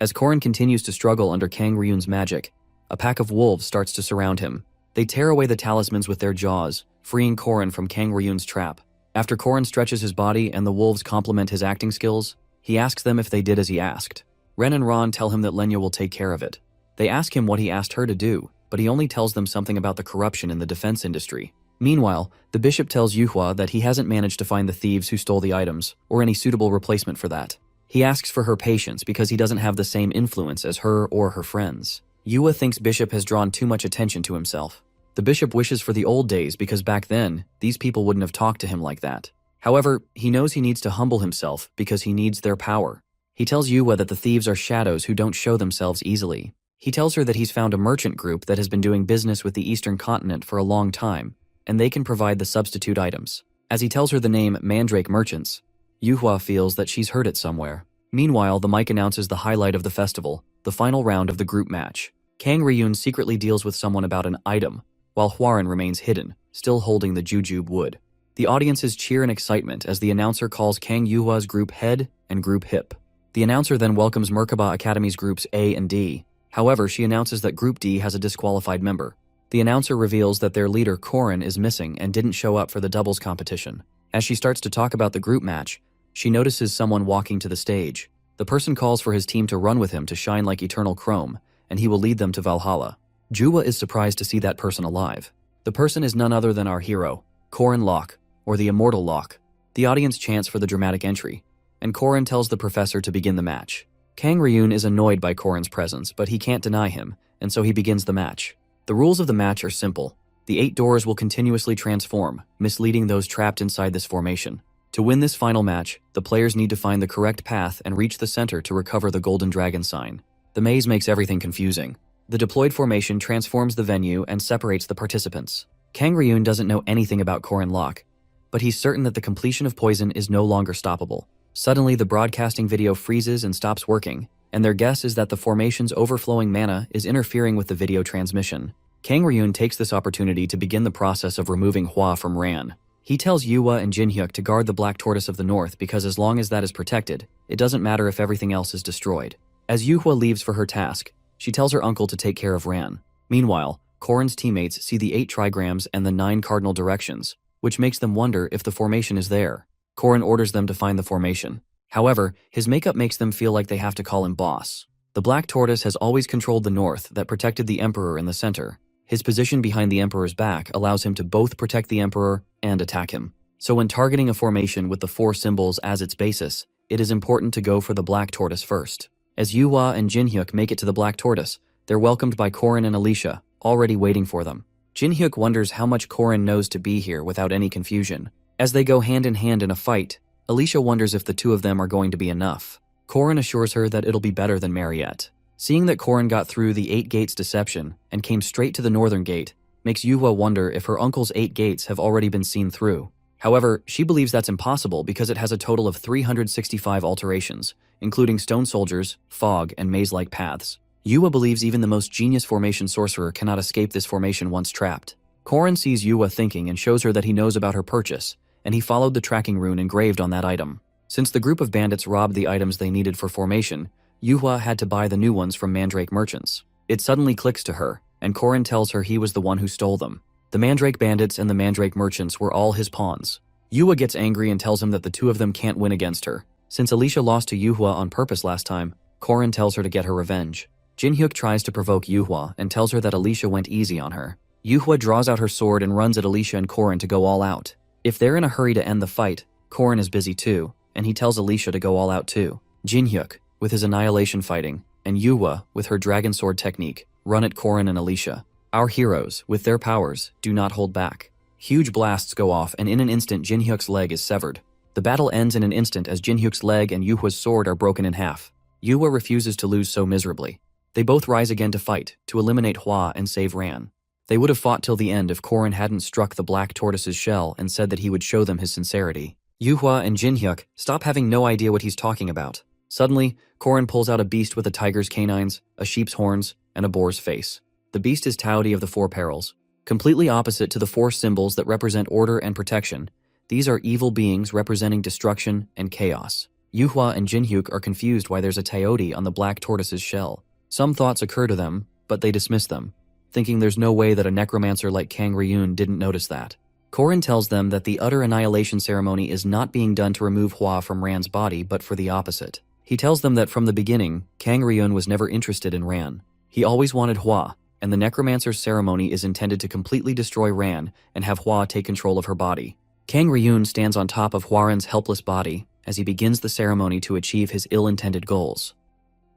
Speaker 1: As Korin continues to struggle under Kang Ryun's magic, a pack of wolves starts to surround him. They tear away the talismans with their jaws, freeing Korin from Kang Ryun's trap. After Korin stretches his body and the wolves compliment his acting skills, he asks them if they did as he asked. Ren and Ron tell him that Lenya will take care of it. They ask him what he asked her to do, but he only tells them something about the corruption in the defense industry. Meanwhile, the bishop tells Yuhua that he hasn't managed to find the thieves who stole the items, or any suitable replacement for that. He asks for her patience because he doesn't have the same influence as her or her friends. Yua thinks Bishop has drawn too much attention to himself. The bishop wishes for the old days because back then, these people wouldn't have talked to him like that. However, he knows he needs to humble himself because he needs their power. He tells Yua that the thieves are shadows who don't show themselves easily. He tells her that he's found a merchant group that has been doing business with the Eastern continent for a long time, and they can provide the substitute items. As he tells her the name Mandrake Merchants, Yuhua feels that she's heard it somewhere. Meanwhile, the mic announces the highlight of the festival, the final round of the group match. Kang Ryun secretly deals with someone about an item, while Hwarin remains hidden, still holding the jujube wood. The audience's cheer and excitement as the announcer calls Kang Yuhua's group head and group hip. The announcer then welcomes Merkaba Academy's groups A and D. However, she announces that Group D has a disqualified member. The announcer reveals that their leader Korin is missing and didn't show up for the doubles competition. As she starts to talk about the group match, she notices someone walking to the stage. The person calls for his team to run with him to shine like eternal chrome, and he will lead them to Valhalla. Jua is surprised to see that person alive. The person is none other than our hero, Korin Locke, or the Immortal Locke. The audience chants for the dramatic entry, and Korin tells the professor to begin the match. Kang Ryun is annoyed by Korin's presence, but he can't deny him, and so he begins the match. The rules of the match are simple. The 8 doors will continuously transform, misleading those trapped inside this formation. To win this final match, the players need to find the correct path and reach the center to recover the Golden Dragon sign. The maze makes everything confusing. The deployed formation transforms the venue and separates the participants. Kang Ryun doesn't know anything about Korin Locke, but he's certain that the completion of poison is no longer stoppable. Suddenly, the broadcasting video freezes and stops working, and their guess is that the formation's overflowing mana is interfering with the video transmission. Kang Ryun takes this opportunity to begin the process of removing Hua from Ran. He tells Yua and Jinhyuk to guard the Black Tortoise of the North because as long as that is protected, it doesn't matter if everything else is destroyed. As Yuhua leaves for her task, she tells her uncle to take care of Ran. Meanwhile, Korin's teammates see the 8 trigrams and the 9 cardinal directions, which makes them wonder if the formation is there. Korin orders them to find the formation. However, his makeup makes them feel like they have to call him boss. The Black Tortoise has always controlled the North that protected the Emperor in the center. His position behind the Emperor's back allows him to both protect the Emperor and attack him. So when targeting a formation with the 4 symbols as its basis, it is important to go for the Black Tortoise first. As Yua and Jinhyuk make it to the Black Tortoise, they're welcomed by Korin and Alicia, already waiting for them. Jinhyuk wonders how much Korin knows to be here without any confusion. As they go hand in hand in a fight, Alicia wonders if the 2 of them are going to be enough. Korin assures her that it'll be better than Mariette. Seeing that Korin got through the 8 gates deception and came straight to the northern gate makes Yuhua wonder if her uncle's 8 gates have already been seen through. However, she believes that's impossible because it has a total of 365 alterations, including stone soldiers, fog, and maze-like paths. Yua believes even the most genius formation sorcerer cannot escape this formation once trapped. Korin sees Yua thinking and shows her that he knows about her purchase, and he followed the tracking rune engraved on that item. Since the group of bandits robbed the items they needed for formation, Yuhua had to buy the new ones from Mandrake merchants. It suddenly clicks to her, and Korin tells her he was the one who stole them. The Mandrake bandits and the Mandrake merchants were all his pawns. Yua gets angry and tells him that the 2 of them can't win against her. Since Alicia lost to Yuhua on purpose last time, Korin tells her to get her revenge. Jinhyuk tries to provoke Yuhua and tells her that Alicia went easy on her. Yuhua draws out her sword and runs at Alicia and Korin to go all out. If they're in a hurry to end the fight, Korin is busy too, and he tells Alicia to go all out too. Jinhyuk, with his annihilation fighting, and Yua, with her dragon sword technique, run at Korin and Alicia. Our heroes, with their powers, do not hold back. Huge blasts go off, and in an instant Jinhyuk's leg is severed. The battle ends in an instant as Jinhyuk's leg and Yuhua's sword are broken in half. Yua refuses to lose so miserably. They both rise again to fight, to eliminate Hua and save Ran. They would have fought till the end if Korin hadn't struck the Black Tortoise's shell and said that he would show them his sincerity. Yuhua and Jinhyuk stop having no idea what he's talking about. Suddenly, Korin pulls out a beast with a tiger's canines, a sheep's horns, and a boar's face. The beast is Taodi of the 4 perils. Completely opposite to the 4 symbols that represent order and protection, these are evil beings representing destruction and chaos. Yuhua and Jinhyuk are confused why there's a Taodi on the Black Tortoise's shell. Some thoughts occur to them, but they dismiss them, thinking there's no way that a necromancer like Kang Ryun didn't notice that. Korin tells them that the utter annihilation ceremony is not being done to remove Hua from Ran's body, but for the opposite. He tells them that from the beginning, Kang Ryun was never interested in Ran. He always wanted Hua, and the necromancer's ceremony is intended to completely destroy Ran and have Hua take control of her body. Kang Ryun stands on top of Hwaran's helpless body as he begins the ceremony to achieve his ill-intended goals.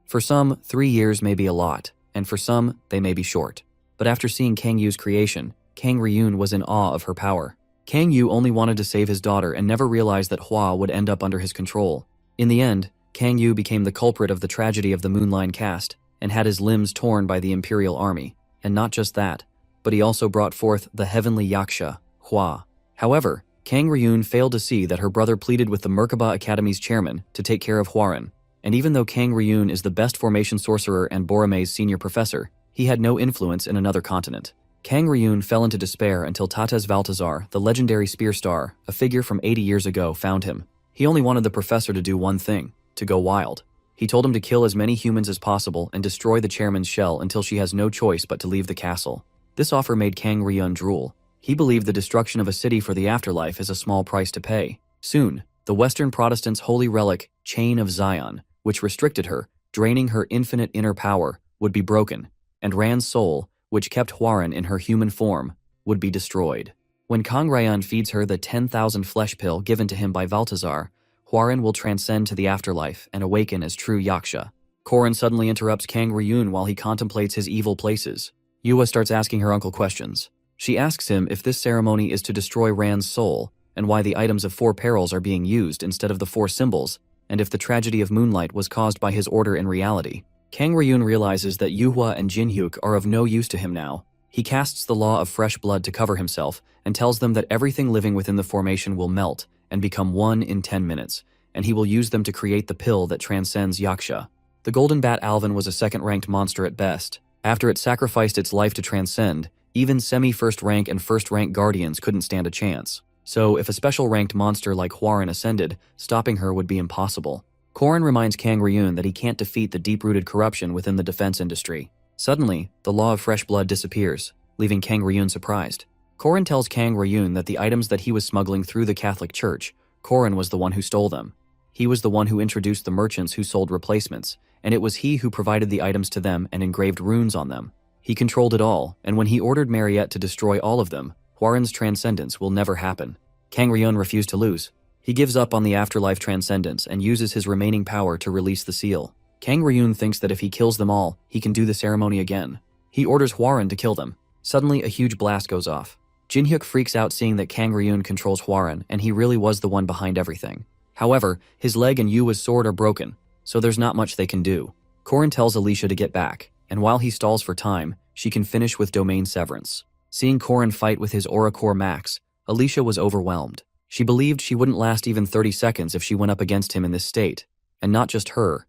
Speaker 1: For some, 3 years may be a lot, and for some, they may be short. But after seeing Kang Yu's creation, Kang Ryun was in awe of her power. Kang Yu only wanted to save his daughter and never realized that Hua would end up under his control. In the end, Kang Yu became the culprit of the tragedy of the Moonline caste and had his limbs torn by the Imperial Army. And not just that, but he also brought forth the heavenly Yaksha, Hua. However, Kang Ryun failed to see that her brother pleaded with the Merkaba Academy's chairman to take care of Hwaran, and even though Kang Ryun is the best formation sorcerer and Borome's senior professor, he had no influence in another continent. Kang Ryun fell into despair until Tates Valtazar, the legendary spear star, a figure from 80 years ago, found him. He only wanted the professor to do one thing, to go wild. He told him to kill as many humans as possible and destroy the chairman's shell until she has no choice but to leave the castle. This offer made Kang Ryun drool. He believed the destruction of a city for the afterlife is a small price to pay. Soon, the Western Protestants' holy relic, Chain of Zion, which restricted her, draining her infinite inner power, would be broken, and Ran's soul, which kept Hwaran in her human form, would be destroyed. When Kang Ryan feeds her the 10,000 flesh pill given to him by Valtazar, Hwaran will transcend to the afterlife and awaken as true Yaksha. Korin suddenly interrupts Kang Ryun while he contemplates his evil places. Yua starts asking her uncle questions. She asks him if this ceremony is to destroy Ran's soul, and why the items of 4 perils are being used instead of the 4 symbols, and if the tragedy of Moonlight was caused by his order in reality. Kang Ryun realizes that Yuhua and Jinhyuk are of no use to him now. He casts the law of fresh blood to cover himself and tells them that everything living within the formation will melt and become one in 10 minutes, and he will use them to create the pill that transcends Yaksha. The Golden Bat Alvin was a second-ranked monster at best. After it sacrificed its life to transcend, even semi-first rank and first-rank guardians couldn't stand a chance. So if a special-ranked monster like Hwaran ascended, stopping her would be impossible. Korin reminds Kang Ryun that he can't defeat the deep-rooted corruption within the defense industry. Suddenly, the law of fresh blood disappears, leaving Kang Ryun surprised. Korin tells Kang Ryun that the items that he was smuggling through the Catholic Church, Korin was the one who stole them. He was the one who introduced the merchants who sold replacements, and it was he who provided the items to them and engraved runes on them. He controlled it all, and when he ordered Mariette to destroy all of them, Hwaran's transcendence will never happen. Kang Ryun refused to lose. He gives up on the afterlife transcendence and uses his remaining power to release the seal. Kang Ryun thinks that if he kills them all, he can do the ceremony again. He orders Hwaran to kill them. Suddenly, a huge blast goes off. Jinhyuk freaks out seeing that Kang Ryun controls Hwaran, and he really was the one behind everything. However, his leg and Yua's sword are broken, so there's not much they can do. Korin tells Alicia to get back, and while he stalls for time, she can finish with Domain Severance. Seeing Korin fight with his Aura Core Max, Alicia was overwhelmed. She believed she wouldn't last even 30 seconds if she went up against him in this state, and not just her,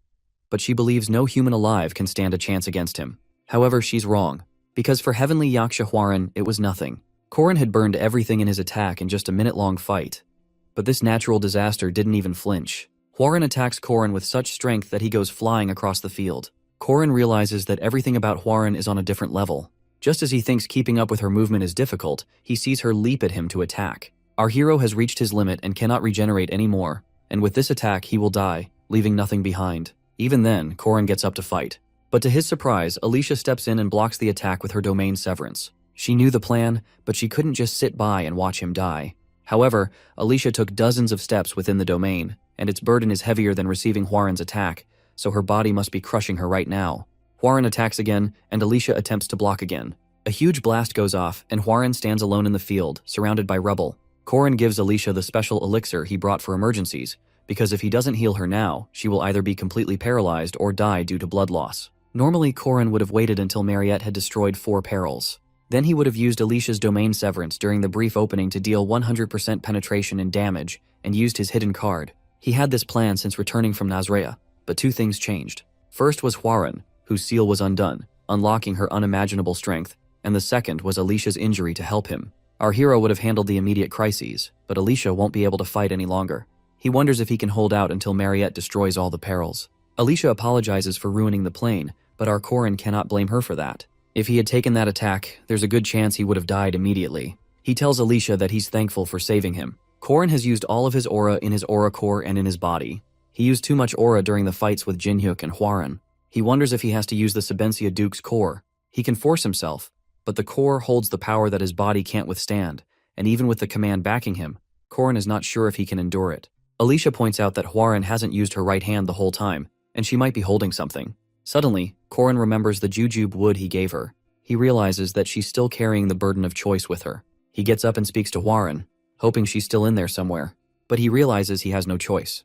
Speaker 1: but she believes no human alive can stand a chance against him. However, she's wrong, because for Heavenly Yaksha Hwaran, it was nothing. Korin had burned everything in his attack in just a minute-long fight, but this natural disaster didn't even flinch. Hwaran attacks Korin with such strength that he goes flying across the field. Korin realizes that everything about Hwaran is on a different level. Just as he thinks keeping up with her movement is difficult, he sees her leap at him to attack. Our hero has reached his limit and cannot regenerate anymore, and with this attack he will die, leaving nothing behind. Even then, Korin gets up to fight. But to his surprise, Alicia steps in and blocks the attack with her Domain Severance. She knew the plan, but she couldn't just sit by and watch him die. However, Alicia took dozens of steps within the domain, and its burden is heavier than receiving Hwaran's attack, so her body must be crushing her right now. Hwaran attacks again, and Alicia attempts to block again. A huge blast goes off, and Hwaran stands alone in the field, surrounded by rubble. Korin gives Alicia the special elixir he brought for emergencies, because if he doesn't heal her now, she will either be completely paralyzed or die due to blood loss. Normally, Korin would have waited until Mariette had destroyed 4 perils. Then he would have used Alicia's Domain Severance during the brief opening to deal 100% penetration and damage, and used his hidden card. He had this plan since returning from Nazrea, but 2 things changed. First was Hwaran, whose seal was undone, unlocking her unimaginable strength, and the second was Alicia's injury to help him. Our hero would have handled the immediate crises, but Alicia won't be able to fight any longer. He wonders if he can hold out until Mariette destroys all the perils. Alicia apologizes for ruining the plane, but our Korin cannot blame her for that. If he had taken that attack, there's a good chance he would have died immediately. He tells Alicia that he's thankful for saving him. Korin has used all of his aura in his aura core and in his body. He used too much aura during the fights with Jinhyuk and Hwaran. He wonders if he has to use the Sabensia Duke's core. He can force himself, but the core holds the power that his body can't withstand, and even with the command backing him, Korin is not sure if he can endure it. Alicia points out that Hwaran hasn't used her right hand the whole time, and she might be holding something. Suddenly, Korin remembers the jujube wood he gave her. He realizes that she's still carrying the burden of choice with her. He gets up and speaks to Hwaran, hoping she's still in there somewhere, but he realizes he has no choice.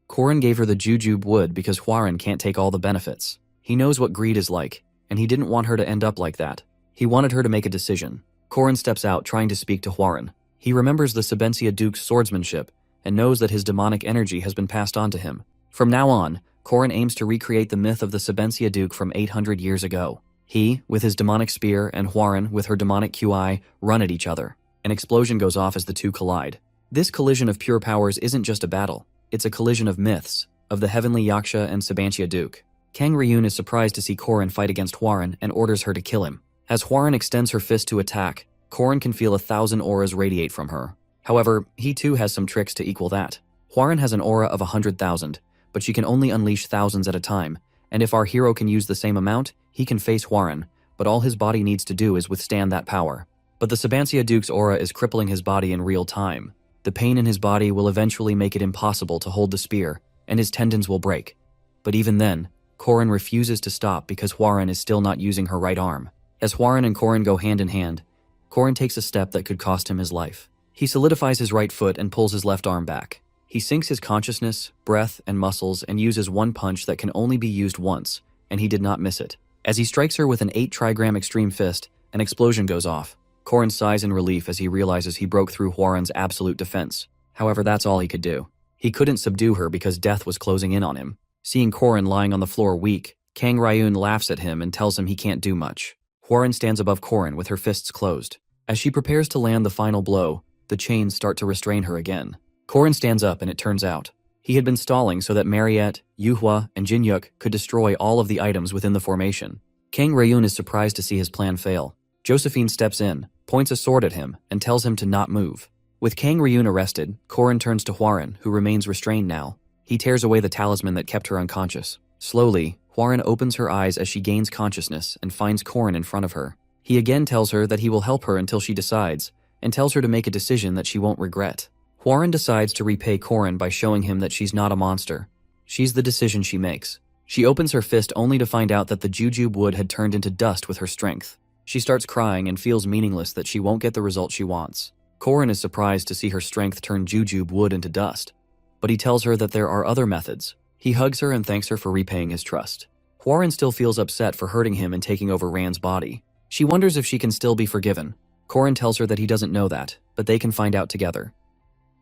Speaker 1: Korin gave her the jujube wood because Hwaran can't take all the benefits. He knows what greed is like, and he didn't want her to end up like that. He wanted her to make a decision. Korin steps out, trying to speak to Hwaran. He remembers the Sabensia Duke's swordsmanship and knows that his demonic energy has been passed on to him. From now on, Korin aims to recreate the myth of the Sabensia Duke from 800 years ago. He, with his demonic spear, and Hwaran, with her demonic QI, run at each other. An explosion goes off as the two collide. This collision of pure powers isn't just a battle. It's a collision of myths, of the heavenly Yaksha and Sabensia Duke. Kang Ryun is surprised to see Korin fight against Hwaran and orders her to kill him. As Hwaran extends her fist to attack, Korin can feel 1,000 auras radiate from her. However, he too has some tricks to equal that. Hwaran has an aura of 100,000, but she can only unleash thousands at a time, and if our hero can use the same amount, he can face Hwaran, but all his body needs to do is withstand that power. But the Sabensia Duke's aura is crippling his body in real time. The pain in his body will eventually make it impossible to hold the spear, and his tendons will break. But even then, Korin refuses to stop because Hwaran is still not using her right arm. As Hwaran and Korin go hand in hand, Korin takes a step that could cost him his life. He solidifies his right foot and pulls his left arm back. He sinks his consciousness, breath, and muscles and uses one punch that can only be used once, and he did not miss it. As he strikes her with an 8-trigram extreme fist, an explosion goes off. Korin sighs in relief as he realizes he broke through Hwaran's absolute defense. However, that's all he could do. He couldn't subdue her because death was closing in on him. Seeing Korin lying on the floor weak, Kang Ryun laughs at him and tells him he can't do much. Hwaran stands above Korin with her fists closed. As she prepares to land the final blow, the chains start to restrain her again. Korin stands up and it turns out he had been stalling so that Mariette, Yuhua, and Jinhyuk could destroy all of the items within the formation. Kang Ryun is surprised to see his plan fail. Josephine steps in, points a sword at him, and tells him to not move. With Kang Ryun arrested, Korin turns to Hwaran, who remains restrained now. He tears away the talisman that kept her unconscious. Slowly, Hwaran opens her eyes as she gains consciousness and finds Korin in front of her. He again tells her that he will help her until she decides, and tells her to make a decision that she won't regret. Hwaran decides to repay Korin by showing him that she's not a monster. She's the decision she makes. She opens her fist only to find out that the jujube wood had turned into dust with her strength. She starts crying and feels meaningless that she won't get the result she wants. Korin is surprised to see her strength turn jujube wood into dust, but he tells her that there are other methods. He hugs her and thanks her for repaying his trust. Hwaran still feels upset for hurting him and taking over Rand's body. She wonders if she can still be forgiven. Korin tells her that he doesn't know that, but they can find out together.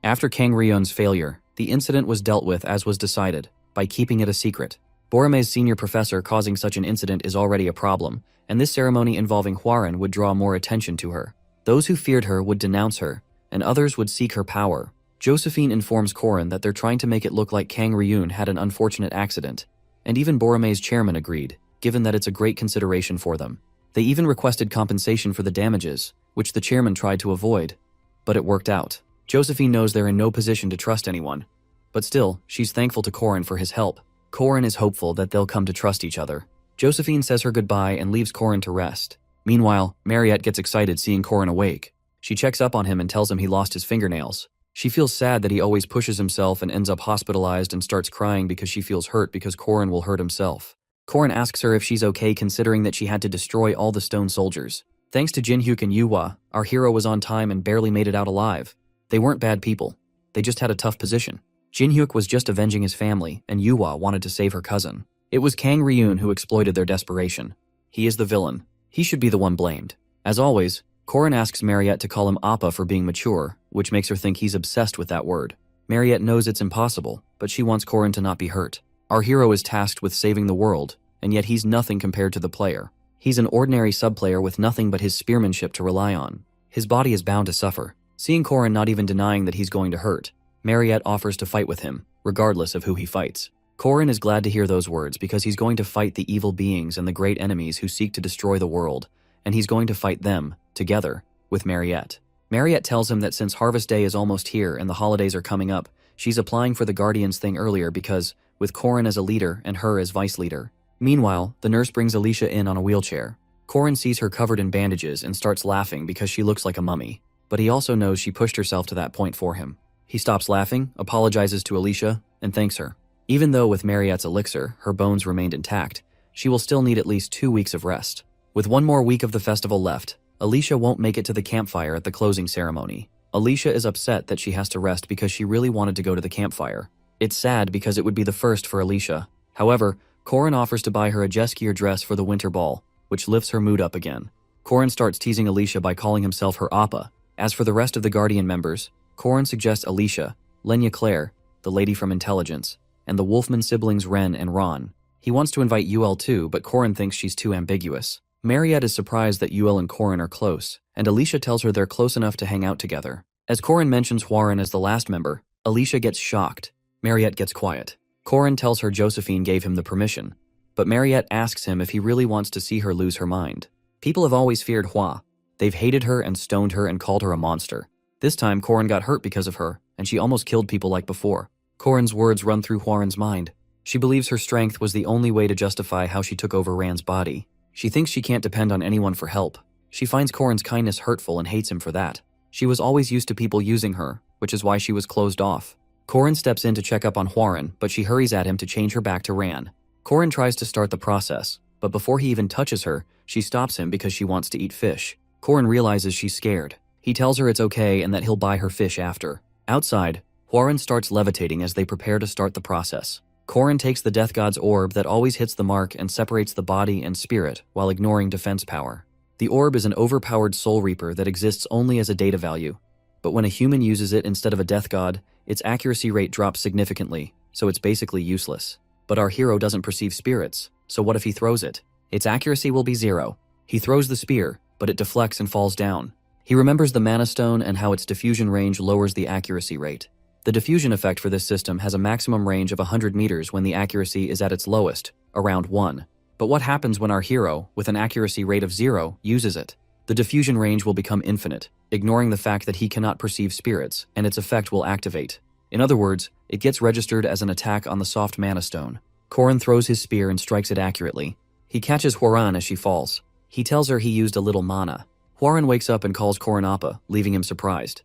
Speaker 1: After Kang Ryun's failure, the incident was dealt with as was decided, by keeping it a secret. Borome's senior professor causing such an incident is already a problem, and this ceremony involving Hwaran would draw more attention to her. Those who feared her would denounce her, and others would seek her power. Josephine informs Korin that they're trying to make it look like Kang Ryun had an unfortunate accident, and even Borome's chairman agreed, given that it's a great consideration for them. They even requested compensation for the damages, which the chairman tried to avoid, but it worked out. Josephine knows they're in no position to trust anyone, but still, she's thankful to Korin for his help. Korin is hopeful that they'll come to trust each other. Josephine says her goodbye and leaves Korin to rest. Meanwhile, Mariette gets excited seeing Korin awake. She checks up on him and tells him he lost his fingernails. She feels sad that he always pushes himself and ends up hospitalized and starts crying because she feels hurt because Korin will hurt himself. Korin asks her if she's okay considering that she had to destroy all the stone soldiers. Thanks to Jinhyuk and Yuhua, our hero was on time and barely made it out alive. They weren't bad people. They just had a tough position. Jinhyuk was just avenging his family, and Yuhua wanted to save her cousin. It was Kang Ryun who exploited their desperation. He is the villain. He should be the one blamed. As always, Korin asks Mariette to call him Appa for being mature, which makes her think he's obsessed with that word. Mariette knows it's impossible, but she wants Korin to not be hurt. Our hero is tasked with saving the world, and yet he's nothing compared to the player. He's an ordinary sub-player with nothing but his spearmanship to rely on. His body is bound to suffer. Seeing Korin not even denying that he's going to hurt, Mariette offers to fight with him, regardless of who he fights. Corin is glad to hear those words because he's going to fight the evil beings and the great enemies who seek to destroy the world, and he's going to fight them, together, with Mariette. Mariette tells him that since Harvest Day is almost here and the holidays are coming up, she's applying for the Guardians thing earlier because, with Corin as a leader and her as vice leader. Meanwhile, the nurse brings Alicia in on a wheelchair. Corin sees her covered in bandages and starts laughing because she looks like a mummy, but he also knows she pushed herself to that point for him. He stops laughing, apologizes to Alicia, and thanks her. Even though with Mariette's elixir, her bones remained intact, she will still need at least 2 weeks of rest. With 1 more week of the festival left, Alicia won't make it to the campfire at the closing ceremony. Alicia is upset that she has to rest because she really wanted to go to the campfire. It's sad because it would be the first for Alicia. However, Corin offers to buy her a Jeskier dress for the winter ball, which lifts her mood up again. Corin starts teasing Alicia by calling himself her Appa. As for the rest of the Guardian members, Corin suggests Alicia, Lenya Claire, the lady from Intelligence, and the Wolfman siblings Ren and Ron. He wants to invite Yuel too, but Corin thinks she's too ambiguous. Mariette is surprised that Yuel and Corin are close, and Alicia tells her they're close enough to hang out together. As Corin mentions Huaren as the last member, Alicia gets shocked. Mariette gets quiet. Corin tells her Josephine gave him the permission, but Mariette asks him if he really wants to see her lose her mind. People have always feared Hua. They've hated her and stoned her and called her a monster. This time Corin got hurt because of her, and she almost killed people like before. Corin's words run through Huaren's mind. She believes her strength was the only way to justify how she took over Rand's body. She thinks she can't depend on anyone for help. She finds Corin's kindness hurtful and hates him for that. She was always used to people using her, which is why she was closed off. Corin steps in to check up on Huaren, but she hurries at him to change her back to Rand. Corin tries to start the process, but before he even touches her, she stops him because she wants to eat fish. Corin realizes she's scared. He tells her it's okay and that he'll buy her fish after. Outside, Huaren starts levitating as they prepare to start the process. Corin takes the Death God's orb that always hits the mark and separates the body and spirit while ignoring defense power. The orb is an overpowered soul reaper that exists only as a data value, but when a human uses it instead of a Death God, its accuracy rate drops significantly, so it's basically useless. But our hero doesn't perceive spirits, so what if he throws it? Its accuracy will be 0. He throws the spear, but it deflects and falls down. He remembers the Mana Stone and how its diffusion range lowers the accuracy rate. The diffusion effect for this system has a maximum range of 100 meters when the accuracy is at its lowest, around 1. But what happens when our hero, with an accuracy rate of 0, uses it? The diffusion range will become infinite, ignoring the fact that he cannot perceive spirits, and its effect will activate. In other words, it gets registered as an attack on the soft Mana Stone. Corin throws his spear and strikes it accurately. He catches Huaren as she falls. He tells her he used a little mana. Huaren wakes up and calls Corin Appa, leaving him surprised.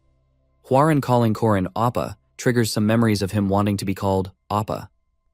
Speaker 1: Huaren calling Corin Appa triggers some memories of him wanting to be called Appa.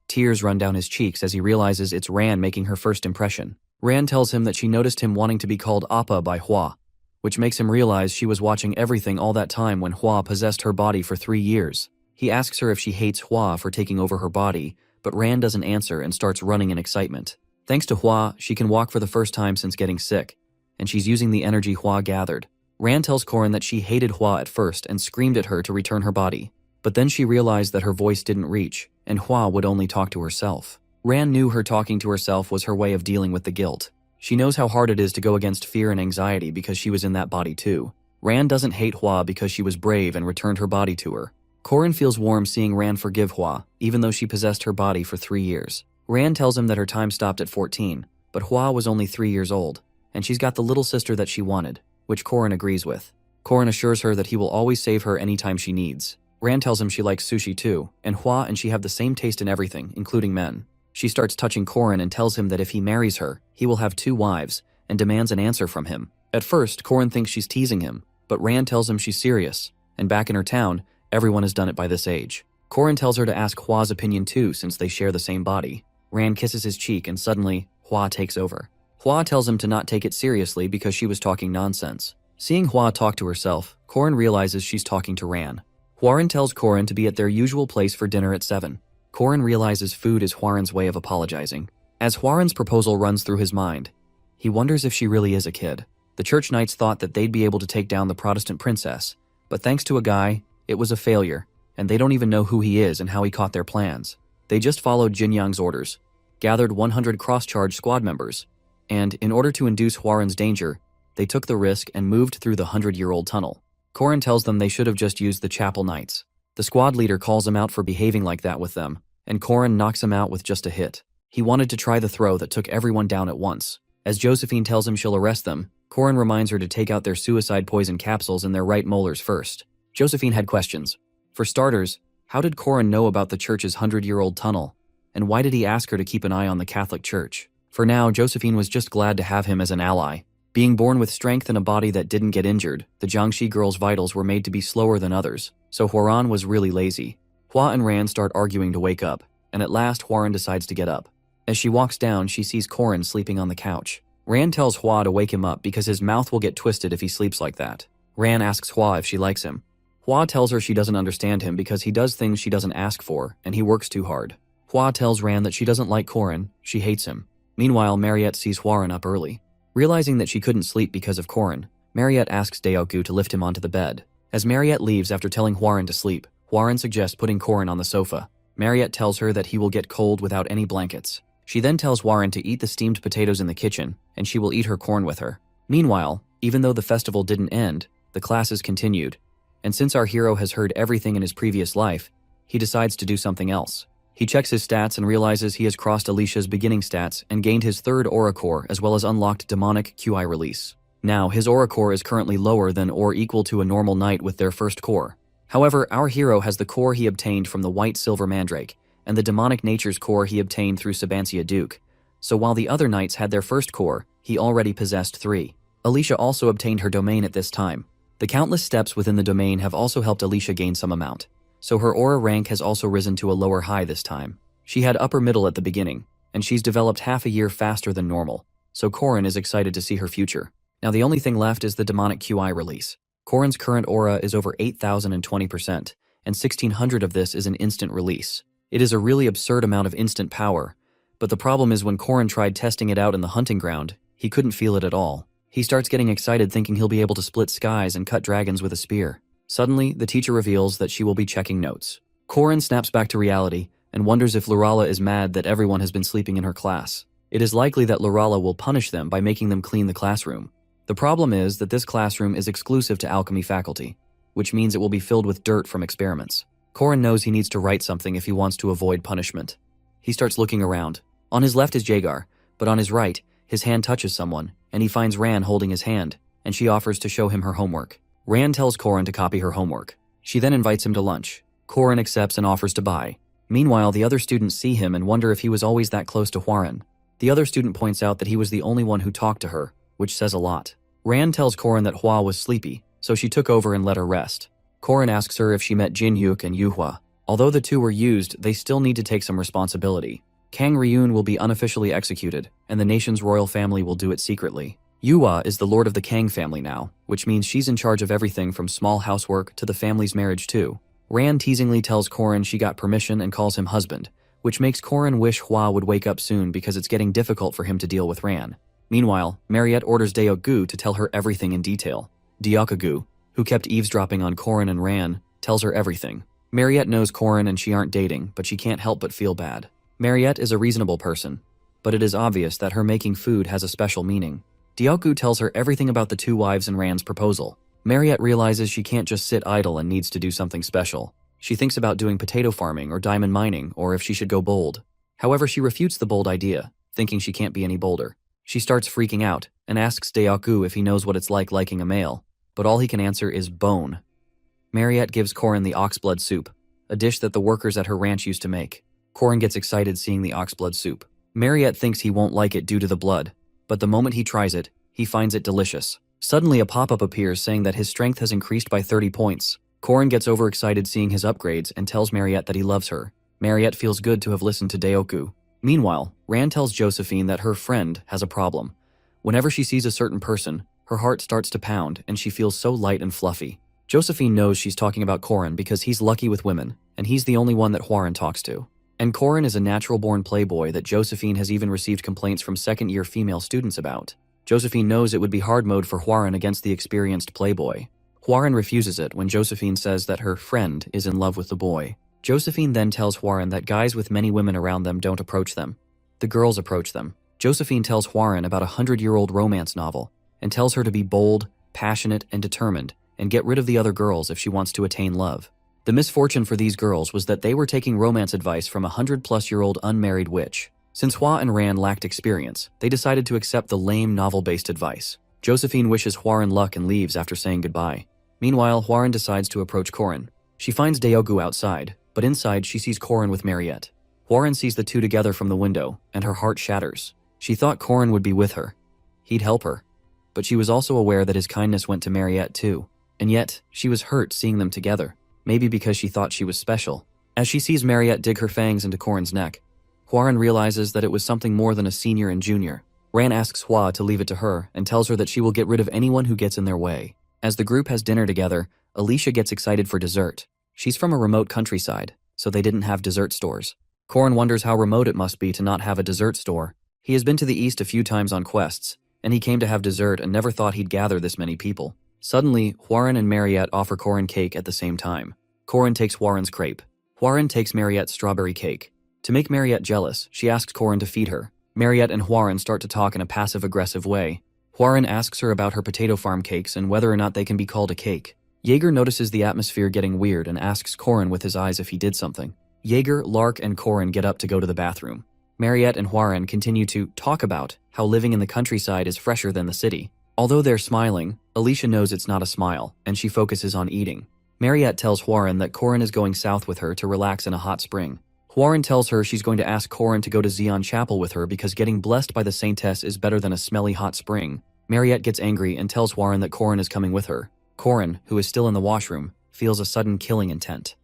Speaker 1: Tears run down his cheeks as he realizes it's Rand making her first impression. Rand tells him that she noticed him wanting to be called Appa by Hua, which makes him realize she was watching everything all that time when Hua possessed her body for 3 years. He asks her if she hates Hua for taking over her body, but Rand doesn't answer and starts running in excitement. Thanks to Hua, she can walk for the first time since getting sick, and she's using the energy Hua gathered. Rand tells Corin that she hated Hua at first and screamed at her to return her body. But then she realized that her voice didn't reach, and Hua would only talk to herself. Rand knew her talking to herself was her way of dealing with the guilt. She knows how hard it is to go against fear and anxiety because she was in that body too. Rand doesn't hate Hua because she was brave and returned her body to her. Corin feels warm seeing Rand forgive Hua, even though she possessed her body for 3 years. Rand tells him that her time stopped at 14, but Hua was only 3 years old, and she's got the little sister that she wanted, which Corin agrees with. Corin assures her that he will always save her anytime she needs. Rand tells him she likes sushi too, and Hua and she have the same taste in everything, including men. She starts touching Corin and tells him that if he marries her, he will have 2 wives, and demands an answer from him. At first, Corin thinks she's teasing him, but Rand tells him she's serious, and back in her town, everyone has done it by this age. Corin tells her to ask Hua's opinion too since they share the same body. Rand kisses his cheek and suddenly, Hua takes over. Hua tells him to not take it seriously because she was talking nonsense. Seeing Hua talk to herself, Corin realizes she's talking to Rand. Huaren tells Corin to be at their usual place for dinner at 7. Corin realizes food is Huaren's way of apologizing. As Huaren's proposal runs through his mind, he wonders if she really is a kid. The church knights thought that they'd be able to take down the Protestant princess, but thanks to a guy, it was a failure, and they don't even know who he is and how he caught their plans. They just followed Jinyang's orders, gathered 100 cross-charge squad members, and, in order to induce Huaren's danger, they took the risk and moved through the 100-year-old tunnel. Corin tells them they should have just used the chapel knights. The squad leader calls him out for behaving like that with them, and Corin knocks him out with just a hit. He wanted to try the throw that took everyone down at once. As Josephine tells him she'll arrest them, Corin reminds her to take out their suicide poison capsules in their right molars first. Josephine had questions. For starters, how did Corin know about the church's 100-year-old tunnel? And why did he ask her to keep an eye on the Catholic Church? For now, Josephine was just glad to have him as an ally. Being born with strength and a body that didn't get injured, the Jiangxi girl's vitals were made to be slower than others, so Huaran was really lazy. Hua and Ran start arguing to wake up, and at last Huaran decides to get up. As she walks down, she sees Corin sleeping on the couch. Ran tells Hua to wake him up because his mouth will get twisted if he sleeps like that. Ran asks Hua if she likes him. Hua tells her she doesn't understand him because he does things she doesn't ask for, and he works too hard. Hua tells Ran that she doesn't like Corin, she hates him. Meanwhile, Mariette sees Huaran up early. Realizing that she couldn't sleep because of Corin, Mariette asks Daoku to lift him onto the bed. As Mariette leaves after telling Huaran to sleep, Huaran suggests putting Corin on the sofa. Mariette tells her that he will get cold without any blankets. She then tells Huaran to eat the steamed potatoes in the kitchen, and she will eat her corn with her. Meanwhile, even though the festival didn't end, the classes continued. And since our hero has heard everything in his previous life, he decides to do something else. He checks his stats and realizes he has crossed Alicia's beginning stats and gained his third aura core as well as unlocked demonic QI release. Now, his aura core is currently lower than or equal to a normal knight with their first core. However, our hero has the core he obtained from the White Silver Mandrake, and the demonic nature's core he obtained through Sabancia Duke. So while the other knights had their first core, he already possessed 3. Alicia also obtained her domain at this time. The countless steps within the domain have also helped Alicia gain some amount. So her aura rank has also risen to a lower high this time. She had upper middle at the beginning, and she's developed half a year faster than normal, so Corin is excited to see her future. Now the only thing left is the demonic QI release. Corin's current aura is over 8,020%, and 1,600 of this is an instant release. It is a really absurd amount of instant power, but the problem is when Corin tried testing it out in the hunting ground, he couldn't feel it at all. He starts getting excited thinking he'll be able to split skies and cut dragons with a spear. Suddenly, the teacher reveals that she will be checking notes. Corin snaps back to reality and wonders if Lurala is mad that everyone has been sleeping in her class. It is likely that Lurala will punish them by making them clean the classroom. The problem is that this classroom is exclusive to alchemy faculty, which means it will be filled with dirt from experiments. Corin knows he needs to write something if he wants to avoid punishment. He starts looking around. On his left is Jagar, but on his right, his hand touches someone, and he finds Ran holding his hand, and she offers to show him her homework. Ran tells Corin to copy her homework. She then invites him to lunch. Corin accepts and offers to buy. Meanwhile, the other students see him and wonder if he was always that close to Huaran. The other student points out that he was the only one who talked to her, which says a lot. Ran tells Corin that Hua was sleepy, so she took over and let her rest. Corin asks her if she met Jin-Yuk and Yuhua. Although the two were used, they still need to take some responsibility. Kang Ryun will be unofficially executed, and the nation's royal family will do it secretly. Yuhua is the lord of the Kang family now, which means she's in charge of everything from small housework to the family's marriage too. Ran teasingly tells Corin she got permission and calls him husband, which makes Corin wish Hua would wake up soon because it's getting difficult for him to deal with Ran. Meanwhile, Mariette orders Daoku to tell her everything in detail. Daoku, who kept eavesdropping on Corin and Ran, tells her everything. Mariette knows Corin and she aren't dating, but she can't help but feel bad. Mariette is a reasonable person, but it is obvious that her making food has a special meaning. Daoku tells her everything about the two wives and Ran's proposal. Mariette realizes she can't just sit idle and needs to do something special. She thinks about doing potato farming or diamond mining, or if she should go bold. However, she refutes the bold idea, thinking she can't be any bolder. She starts freaking out and asks Daoku if he knows what it's like liking a male, but all he can answer is bone. Mariette gives Corin the oxblood soup, a dish that the workers at her ranch used to make. Corin gets excited seeing the oxblood soup. Mariette thinks he won't like it due to the blood, but the moment he tries it, he finds it delicious. Suddenly a pop-up appears saying that his strength has increased by 30 points. Corin gets overexcited seeing his upgrades and tells Mariette that he loves her. Mariette feels good to have listened to Daoku. Meanwhile, Ran tells Josephine that her friend has a problem. Whenever she sees a certain person, her heart starts to pound and she feels so light and fluffy. Josephine knows she's talking about Corin because he's lucky with women, and he's the only one that Huaran talks to. And Corin is a natural-born playboy that Josephine has even received complaints from second-year female students about. Josephine knows it would be hard mode for Huaran against the experienced playboy. Huaran refuses it when Josephine says that her friend is in love with the boy. Josephine then tells Huaran that guys with many women around them don't approach them. The girls approach them. Josephine tells Huaran about a 100-year-old romance novel and tells her to be bold, passionate, and determined and get rid of the other girls if she wants to attain love. The misfortune for these girls was that they were taking romance advice from a 100-plus-year-old unmarried witch. Since Hua and Ran lacked experience, they decided to accept the lame novel-based advice. Josephine wishes Hwaran luck and leaves after saying goodbye. Meanwhile, Hwaran decides to approach Corin. She finds Dayogu outside, but inside she sees Corin with Mariette. Hwaran sees the two together from the window, and her heart shatters. She thought Corin would be with her. He'd help her. But she was also aware that his kindness went to Mariette too. And yet, she was hurt seeing them together. Maybe because she thought she was special. As she sees Mariette dig her fangs into Corin's neck, Hwaran realizes that it was something more than a senior and junior. Ran asks Hua to leave it to her and tells her that she will get rid of anyone who gets in their way. As the group has dinner together, Alicia gets excited for dessert. She's from a remote countryside, so they didn't have dessert stores. Corin wonders how remote it must be to not have a dessert store. He has been to the east a few times on quests, and he came to have dessert and never thought he'd gather this many people. Suddenly, Hwaran and Mariette offer Corin cake at the same time. Corin takes Hwaran's crepe. Hwaran takes Mariette's strawberry cake. To make Mariette jealous, she asks Corin to feed her. Mariette and Hwaran start to talk in a passive-aggressive way. Hwaran asks her about her potato farm cakes and whether or not they can be called a cake. Jaeger notices the atmosphere getting weird and asks Corin with his eyes if he did something. Jaeger, Lark, and Corin get up to go to the bathroom. Mariette and Hwaran continue to talk about how living in the countryside is fresher than the city. Although they're smiling, Alicia knows it's not a smile, and she focuses on eating. Mariette tells Hwaran that Corin is going south with her to relax in a hot spring. Hwaran tells her she's going to ask Corin to go to Zion Chapel with her because getting blessed by the Saintess is better than a smelly hot spring. Mariette gets angry and tells Hwaran that Corin is coming with her. Corin, who is still in the washroom, feels a sudden killing intent.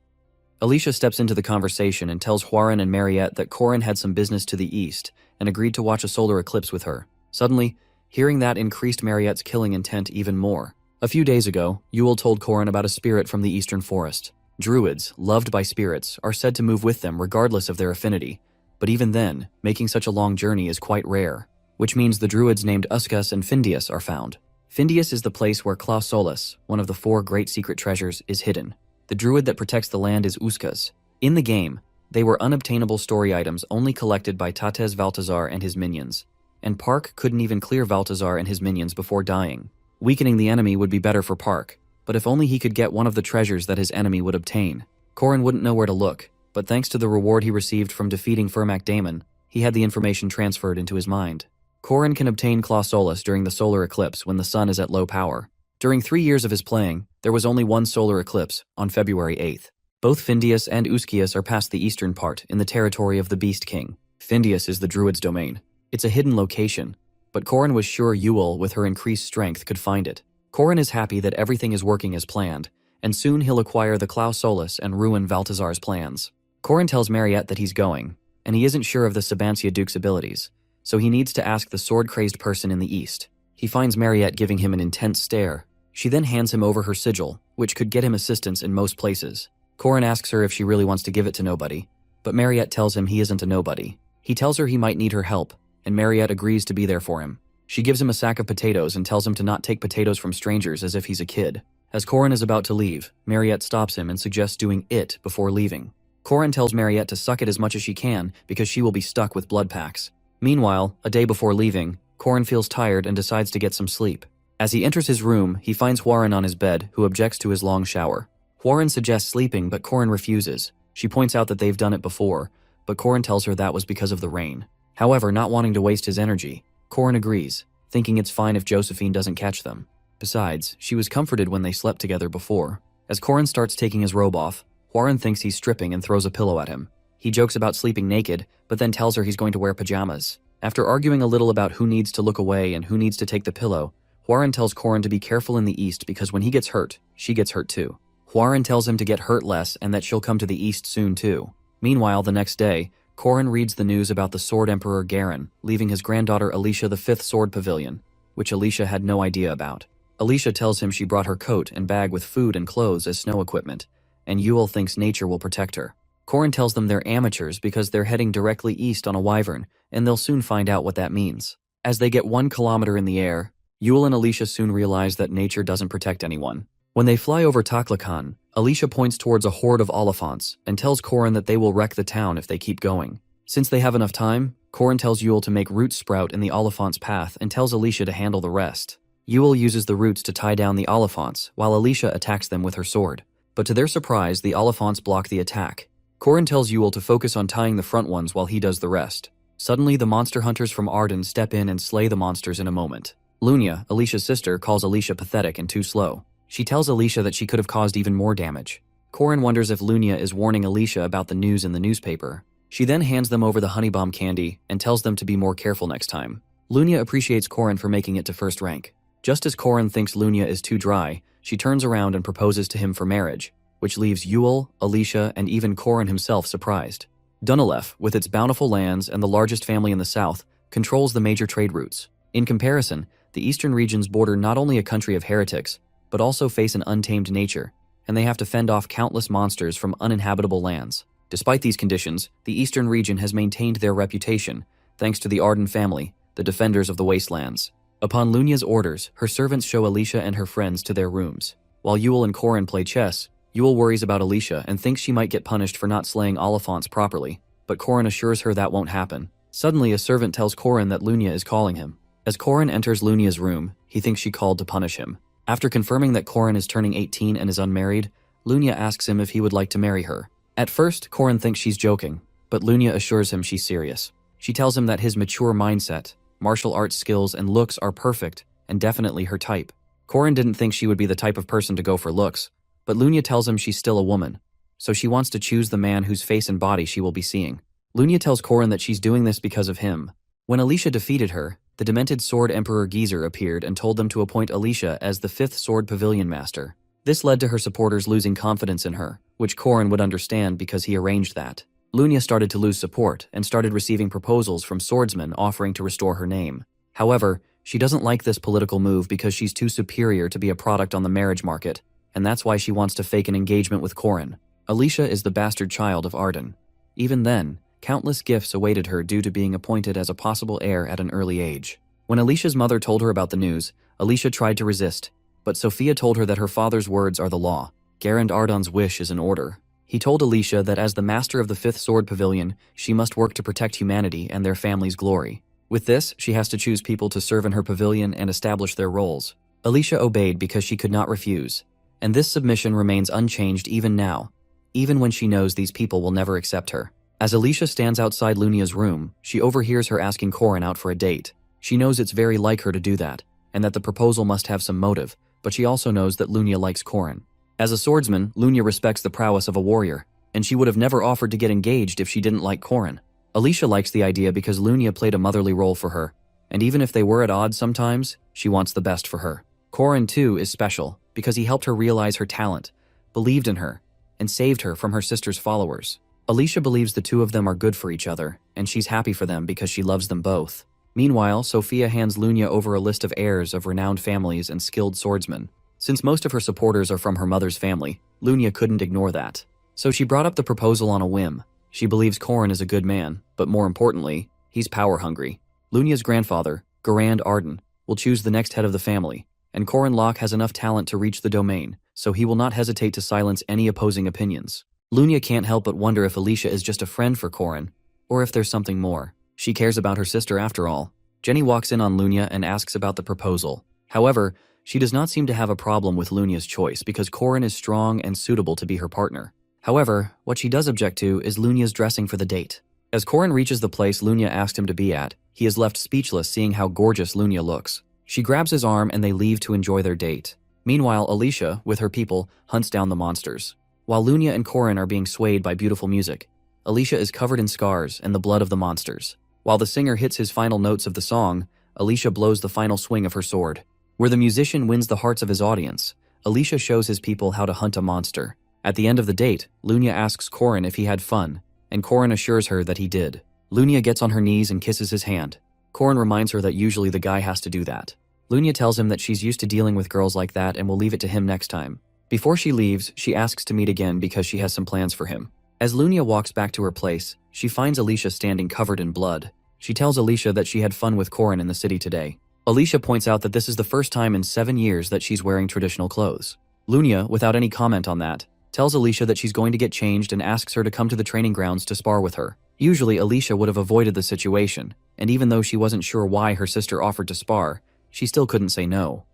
Speaker 1: Alicia steps into the conversation and tells Hwaran and Mariette that Corin had some business to the east and agreed to watch a solar eclipse with her. Suddenly, hearing that increased Mariette's killing intent even more. A few days ago, Yule told Corin about a spirit from the eastern forest. Druids, loved by spirits, are said to move with them regardless of their affinity, but even then, making such a long journey is quite rare, which means the druids named Uskas and Findius are found. Findius is the place where Klaus Solus, one of the 4 great secret treasures, is hidden. The druid that protects the land is Uskas. In the game, they were unobtainable story items only collected by Tates Valtazar and his minions, and Park couldn't even clear Valtazar and his minions before dying. Weakening the enemy would be better for Park, but if only he could get one of the treasures that his enemy would obtain. Corin wouldn't know where to look, but thanks to the reward he received from defeating Firmak Daemon, he had the information transferred into his mind. Corin can obtain Klaus Solus during the solar eclipse when the sun is at low power. During 3 years of his playing, there was only one solar eclipse, on February 8th. Both Findius and Uskias are past the eastern part, in the territory of the Beast King. Findius is the druid's domain. It's a hidden location, but Corin was sure Yule, with her increased strength, could find it. Corin is happy that everything is working as planned, and soon he'll acquire the Klaus Solus and ruin Valtazar's plans. Corin tells Mariette that he's going, and he isn't sure of the Sabancia Duke's abilities, so he needs to ask the sword-crazed person in the east. He finds Mariette giving him an intense stare. She then hands him over her sigil, which could get him assistance in most places. Corin asks her if she really wants to give it to nobody, but Mariette tells him he isn't a nobody. He tells her he might need her help, and Mariette agrees to be there for him. She gives him a sack of potatoes and tells him to not take potatoes from strangers as if he's a kid. As Corin is about to leave, Mariette stops him and suggests doing it before leaving. Corin tells Mariette to suck it as much as she can because she will be stuck with blood packs. Meanwhile, a day before leaving, Corin feels tired and decides to get some sleep. As he enters his room, he finds Hwaran on his bed, who objects to his long shower. Hwaran suggests sleeping, but Corin refuses. She points out that they've done it before, but Corin tells her that was because of the rain. However, not wanting to waste his energy, Corin agrees, thinking it's fine if Josephine doesn't catch them. Besides, she was comforted when they slept together before. As Corin starts taking his robe off, Hwaran thinks he's stripping and throws a pillow at him. He jokes about sleeping naked, but then tells her he's going to wear pajamas. After arguing a little about who needs to look away and who needs to take the pillow, Hwaran tells Corin to be careful in the east because when he gets hurt, she gets hurt too. Hwaran tells him to get hurt less and that she'll come to the east soon too. Meanwhile, the next day, Corin reads the news about the Sword Emperor Garen leaving his granddaughter Alicia the 5th Sword Pavilion, which Alicia had no idea about. Alicia tells him she brought her coat and bag with food and clothes as snow equipment, and Yule thinks nature will protect her. Corin tells them they're amateurs because they're heading directly east on a wyvern, and they'll soon find out what that means. As they get 1 kilometer in the air, Yule and Alicia soon realize that nature doesn't protect anyone. When they fly over Taklakan, Alicia points towards a horde of Oliphants and tells Corin that they will wreck the town if they keep going. Since they have enough time, Corin tells Yule to make roots sprout in the Oliphants' path and tells Alicia to handle the rest. Yule uses the roots to tie down the Oliphants, while Alicia attacks them with her sword. But to their surprise, the Oliphants block the attack. Corin tells Yule to focus on tying the front ones while he does the rest. Suddenly, the monster hunters from Arden step in and slay the monsters in a moment. Lunia, Alicia's sister, calls Alicia pathetic and too slow. She tells Alicia that she could have caused even more damage. Corin wonders if Lunia is warning Alicia about the news in the newspaper. She then hands them over the honey bomb candy and tells them to be more careful next time. Lunia appreciates Corin for making it to first rank. Just as Corin thinks Lunia is too dry, she turns around and proposes to him for marriage, which leaves Yule, Alicia, and even Corin himself surprised. Dunalef, with its bountiful lands and the largest family in the south, controls the major trade routes. In comparison, the eastern regions border not only a country of heretics, but also face an untamed nature, and they have to fend off countless monsters from uninhabitable lands. Despite these conditions, the eastern region has maintained their reputation, thanks to the Arden family, the defenders of the wastelands. Upon Lunia's orders, her servants show Alicia and her friends to their rooms. While Yule and Corin play chess, Yule worries about Alicia and thinks she might get punished for not slaying Oliphants properly, but Corin assures her that won't happen. Suddenly, a servant tells Corin that Lunia is calling him. As Corin enters Lunia's room, he thinks she called to punish him. After confirming that Corin is turning 18 and is unmarried, Lunia asks him if he would like to marry her. At first, Corin thinks she's joking, but Lunia assures him she's serious. She tells him that his mature mindset, martial arts skills, and looks are perfect and definitely her type. Corin didn't think she would be the type of person to go for looks, but Lunia tells him she's still a woman, so she wants to choose the man whose face and body she will be seeing. Lunia tells Corin that she's doing this because of him. When Alicia defeated her, the demented Sword Emperor Geezer appeared and told them to appoint Alicia as the 5th Sword Pavilion Master. This led to her supporters losing confidence in her, which Corin would understand because he arranged that. Lunia started to lose support and started receiving proposals from swordsmen offering to restore her name. However, she doesn't like this political move because she's too superior to be a product on the marriage market, and that's why she wants to fake an engagement with Corin. Alicia is the bastard child of Arden. Even then, countless gifts awaited her due to being appointed as a possible heir at an early age. When Alicia's mother told her about the news, Alicia tried to resist, but Sophia told her that her father's words are the law. Garand Ardon's wish is in order. He told Alicia that as the master of the 5th Sword Pavilion, she must work to protect humanity and their family's glory. With this, she has to choose people to serve in her pavilion and establish their roles. Alicia obeyed because she could not refuse, and this submission remains unchanged even now, even when she knows these people will never accept her. As Alicia stands outside Lunia's room, she overhears her asking Corin out for a date. She knows it's very like her to do that, and that the proposal must have some motive, but she also knows that Lunia likes Corin. As a swordsman, Lunia respects the prowess of a warrior, and she would have never offered to get engaged if she didn't like Corin. Alicia likes the idea because Lunia played a motherly role for her, and even if they were at odds sometimes, she wants the best for her. Corin, too, is special because he helped her realize her talent, believed in her, and saved her from her sister's followers. Alicia believes the two of them are good for each other, and she's happy for them because she loves them both. Meanwhile, Sophia hands Lunia over a list of heirs of renowned families and skilled swordsmen. Since most of her supporters are from her mother's family, Lunia couldn't ignore that. So she brought up the proposal on a whim. She believes Corin is a good man, but more importantly, he's power-hungry. Lunia's grandfather, Garand Arden, will choose the next head of the family, and Corin Locke has enough talent to reach the domain, so he will not hesitate to silence any opposing opinions. Lunia can't help but wonder if Alicia is just a friend for Corin, or if there's something more. She cares about her sister after all. Jenny walks in on Lunia and asks about the proposal. However, she does not seem to have a problem with Lunia's choice because Corin is strong and suitable to be her partner. However, what she does object to is Lunia's dressing for the date. As Corin reaches the place Lunia asked him to be at, he is left speechless seeing how gorgeous Lunia looks. She grabs his arm and they leave to enjoy their date. Meanwhile, Alicia, with her people, hunts down the monsters. While Lunia and Corin are being swayed by beautiful music, Alicia is covered in scars and the blood of the monsters. While the singer hits his final notes of the song, Alicia blows the final swing of her sword. Where the musician wins the hearts of his audience, Alicia shows his people how to hunt a monster. At the end of the date, Lunia asks Corin if he had fun, and Corin assures her that he did. Lunia gets on her knees and kisses his hand. Corin reminds her that usually the guy has to do that. Lunia tells him that she's used to dealing with girls like that and will leave it to him next time. Before she leaves, she asks to meet again because she has some plans for him. As Lunia walks back to her place, she finds Alicia standing covered in blood. She tells Alicia that she had fun with Corin in the city today. Alicia points out that this is the first time in 7 years that she's wearing traditional clothes. Lunia, without any comment on that, tells Alicia that she's going to get changed and asks her to come to the training grounds to spar with her. Usually, Alicia would have avoided the situation, and even though she wasn't sure why her sister offered to spar, she still couldn't say no.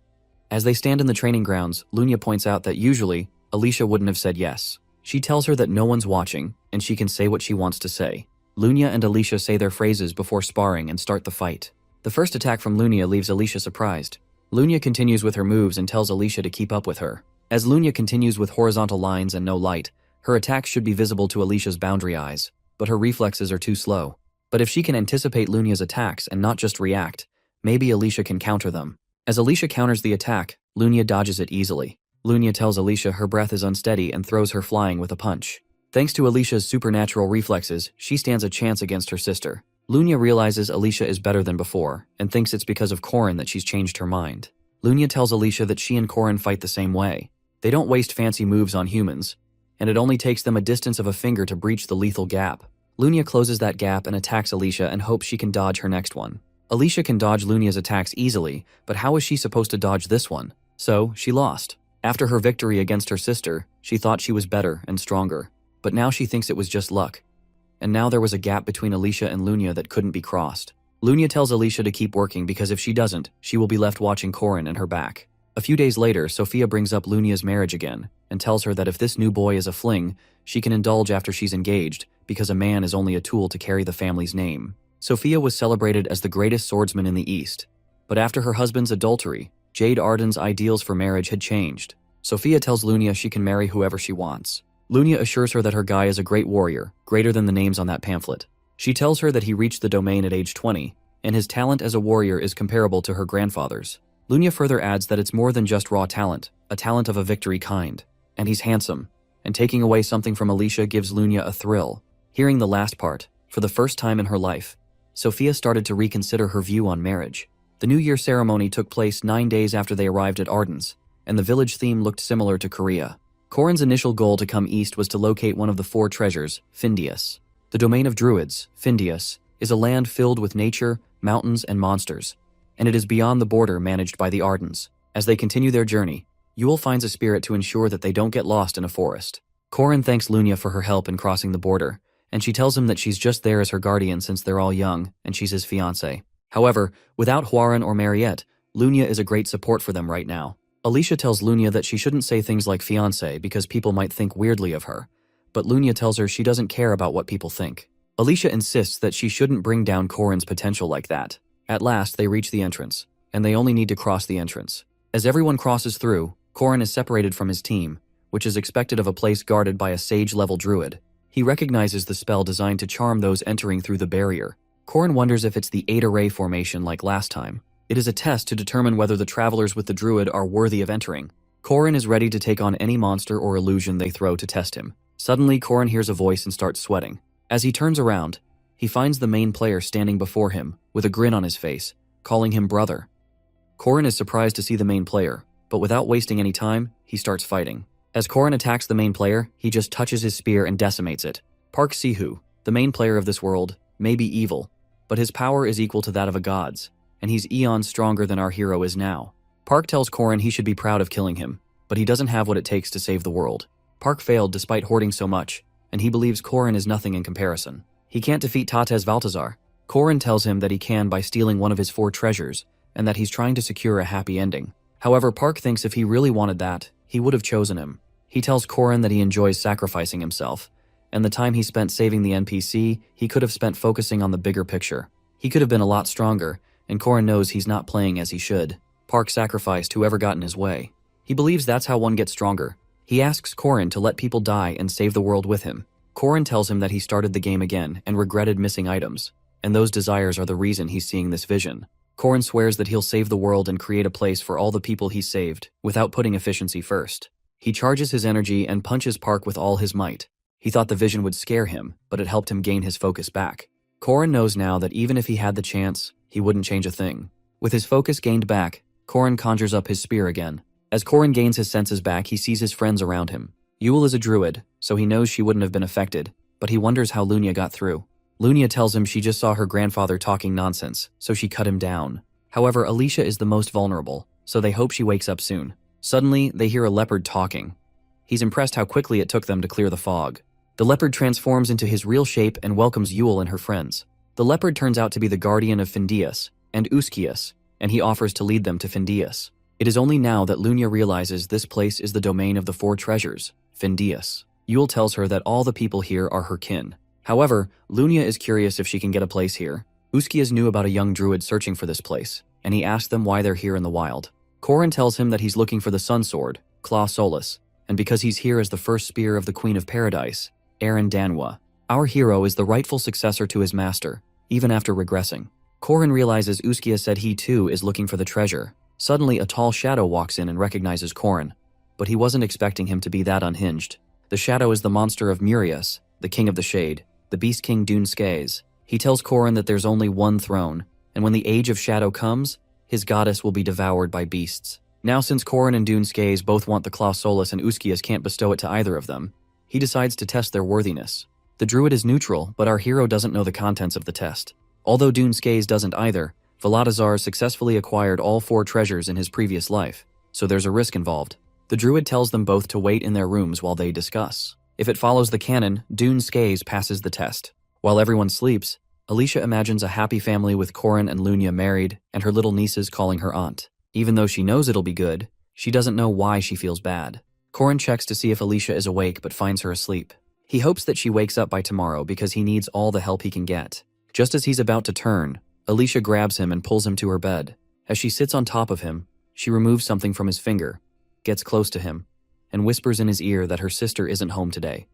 Speaker 1: As they stand in the training grounds, Lunia points out that usually, Alicia wouldn't have said yes. She tells her that no one's watching, and she can say what she wants to say. Lunia and Alicia say their phrases before sparring and start the fight. The first attack from Lunia leaves Alicia surprised. Lunia continues with her moves and tells Alicia to keep up with her. As Lunia continues with horizontal lines and no light, her attacks should be visible to Alicia's boundary eyes, but her reflexes are too slow. But if she can anticipate Lunia's attacks and not just react, maybe Alicia can counter them. As Alicia counters the attack, Lunia dodges it easily. Lunia tells Alicia her breath is unsteady and throws her flying with a punch. Thanks to Alicia's supernatural reflexes, she stands a chance against her sister. Lunia realizes Alicia is better than before, and thinks it's because of Corin that she's changed her mind. Lunia tells Alicia that she and Corin fight the same way. They don't waste fancy moves on humans, and it only takes them a distance of a finger to breach the lethal gap. Lunia closes that gap and attacks Alicia and hopes she can dodge her next one. Alicia can dodge Lunia's attacks easily, but how is she supposed to dodge this one? So, she lost. After her victory against her sister, she thought she was better and stronger, but now she thinks it was just luck. And now there was a gap between Alicia and Lunia that couldn't be crossed. Lunia tells Alicia to keep working because if she doesn't, she will be left watching Corin and her back. A few days later, Sophia brings up Lunia's marriage again and tells her that if this new boy is a fling, she can indulge after she's engaged because a man is only a tool to carry the family's name. Sophia was celebrated as the greatest swordsman in the East, but after her husband's adultery, Jade Arden's ideals for marriage had changed. Sophia tells Lunia she can marry whoever she wants. Lunia assures her that her guy is a great warrior, greater than the names on that pamphlet. She tells her that he reached the domain at age 20, and his talent as a warrior is comparable to her grandfather's. Lunia further adds that it's more than just raw talent, a talent of a victory kind. And he's handsome, and taking away something from Alicia gives Lunia a thrill. Hearing the last part, for the first time in her life, Sophia started to reconsider her view on marriage. The New Year ceremony took place 9 days after they arrived at Arden's, and the village theme looked similar to Korea. Corin's initial goal to come east was to locate one of the 4 treasures, Findius. The domain of druids, Findius, is a land filled with nature, mountains, and monsters, and it is beyond the border managed by the Ardens. As they continue their journey, Yule finds a spirit to ensure that they don't get lost in a forest. Corin thanks Lunia for her help in crossing the border, and she tells him that she's just there as her guardian since they're all young, and she's his fiancée. However, without Huaran or Mariette, Lunia is a great support for them right now. Alicia tells Lunia that she shouldn't say things like fiancé because people might think weirdly of her, but Lunia tells her she doesn't care about what people think. Alicia insists that she shouldn't bring down Corin's potential like that. At last, they reach the entrance, and they only need to cross the entrance. As everyone crosses through, Corin is separated from his team, which is expected of a place guarded by a sage-level druid. He recognizes the spell designed to charm those entering through the barrier. Corin wonders if it's the 8-array formation like last time. It is a test to determine whether the travelers with the druid are worthy of entering. Corin is ready to take on any monster or illusion they throw to test him. Suddenly, Corin hears a voice and starts sweating. As he turns around, he finds the main player standing before him, with a grin on his face, calling him brother. Corin is surprised to see the main player, but without wasting any time, he starts fighting. As Corin attacks the main player, he just touches his spear and decimates it. Park Sihu, the main player of this world, may be evil, but his power is equal to that of a god's, and he's eons stronger than our hero is now. Park tells Corin he should be proud of killing him, but he doesn't have what it takes to save the world. Park failed despite hoarding so much, and he believes Corin is nothing in comparison. He can't defeat Tates Valtazar. Corin tells him that he can by stealing one of his 4 treasures, and that he's trying to secure a happy ending. However, Park thinks if he really wanted that, he would have chosen him. He tells Corin that he enjoys sacrificing himself, and the time he spent saving the NPC, he could have spent focusing on the bigger picture. He could have been a lot stronger, and Corin knows he's not playing as he should. Park sacrificed whoever got in his way. He believes that's how one gets stronger. He asks Corin to let people die and save the world with him. Corin tells him that he started the game again and regretted missing items, and those desires are the reason he's seeing this vision. Corin swears that he'll save the world and create a place for all the people he saved, without putting efficiency first. He charges his energy and punches Park with all his might. He thought the vision would scare him, but it helped him gain his focus back. Corin knows now that even if he had the chance, he wouldn't change a thing. With his focus gained back, Corin conjures up his spear again. As Corin gains his senses back, he sees his friends around him. Yule is a druid, so he knows she wouldn't have been affected, but he wonders how Lunia got through. Lunia tells him she just saw her grandfather talking nonsense, so she cut him down. However, Alicia is the most vulnerable, so they hope she wakes up soon. Suddenly, they hear a leopard talking. He's impressed how quickly it took them to clear the fog. The leopard transforms into his real shape and welcomes Yule and her friends. The leopard turns out to be the guardian of Findius and Uskius, and he offers to lead them to Findius. It is only now that Lunya realizes this place is the domain of the four treasures, Findias. Yule tells her that all the people here are her kin. However, Lunya is curious if she can get a place here. Uskias knew about a young druid searching for this place, and he asked them why they're here in the wild. Corin tells him that he's looking for the Sun Sword, Claw Solus, and because he's here as the first spear of the Queen of Paradise, Erin Danwa. Our hero is the rightful successor to his master, even after regressing. Corin realizes Uskia said he too is looking for the treasure. Suddenly, a tall shadow walks in and recognizes Corin, but he wasn't expecting him to be that unhinged. The shadow is the monster of Murias, the king of the shade, the beast king Dune Skaes. He tells Corin that there's only one throne, and when the age of shadow comes, his goddess will be devoured by beasts. Now, since Corin and Dune Skaes both want the Claw Solus and Uskias can't bestow it to either of them, he decides to test their worthiness. The druid is neutral, but our hero doesn't know the contents of the test. Although Dune Skaes doesn't either, Veladazar successfully acquired all four treasures in his previous life, so there's a risk involved. The druid tells them both to wait in their rooms while they discuss. If it follows the canon, Dune Skaes passes the test. While everyone sleeps, Alicia imagines a happy family with Corin and Lunya married and her little nieces calling her aunt. Even though she knows it'll be good, she doesn't know why she feels bad. Corin checks to see if Alicia is awake but finds her asleep. He hopes that she wakes up by tomorrow because he needs all the help he can get. Just as he's about to turn, Alicia grabs him and pulls him to her bed. As she sits on top of him, she removes something from his finger, gets close to him, and whispers in his ear that her sister isn't home today.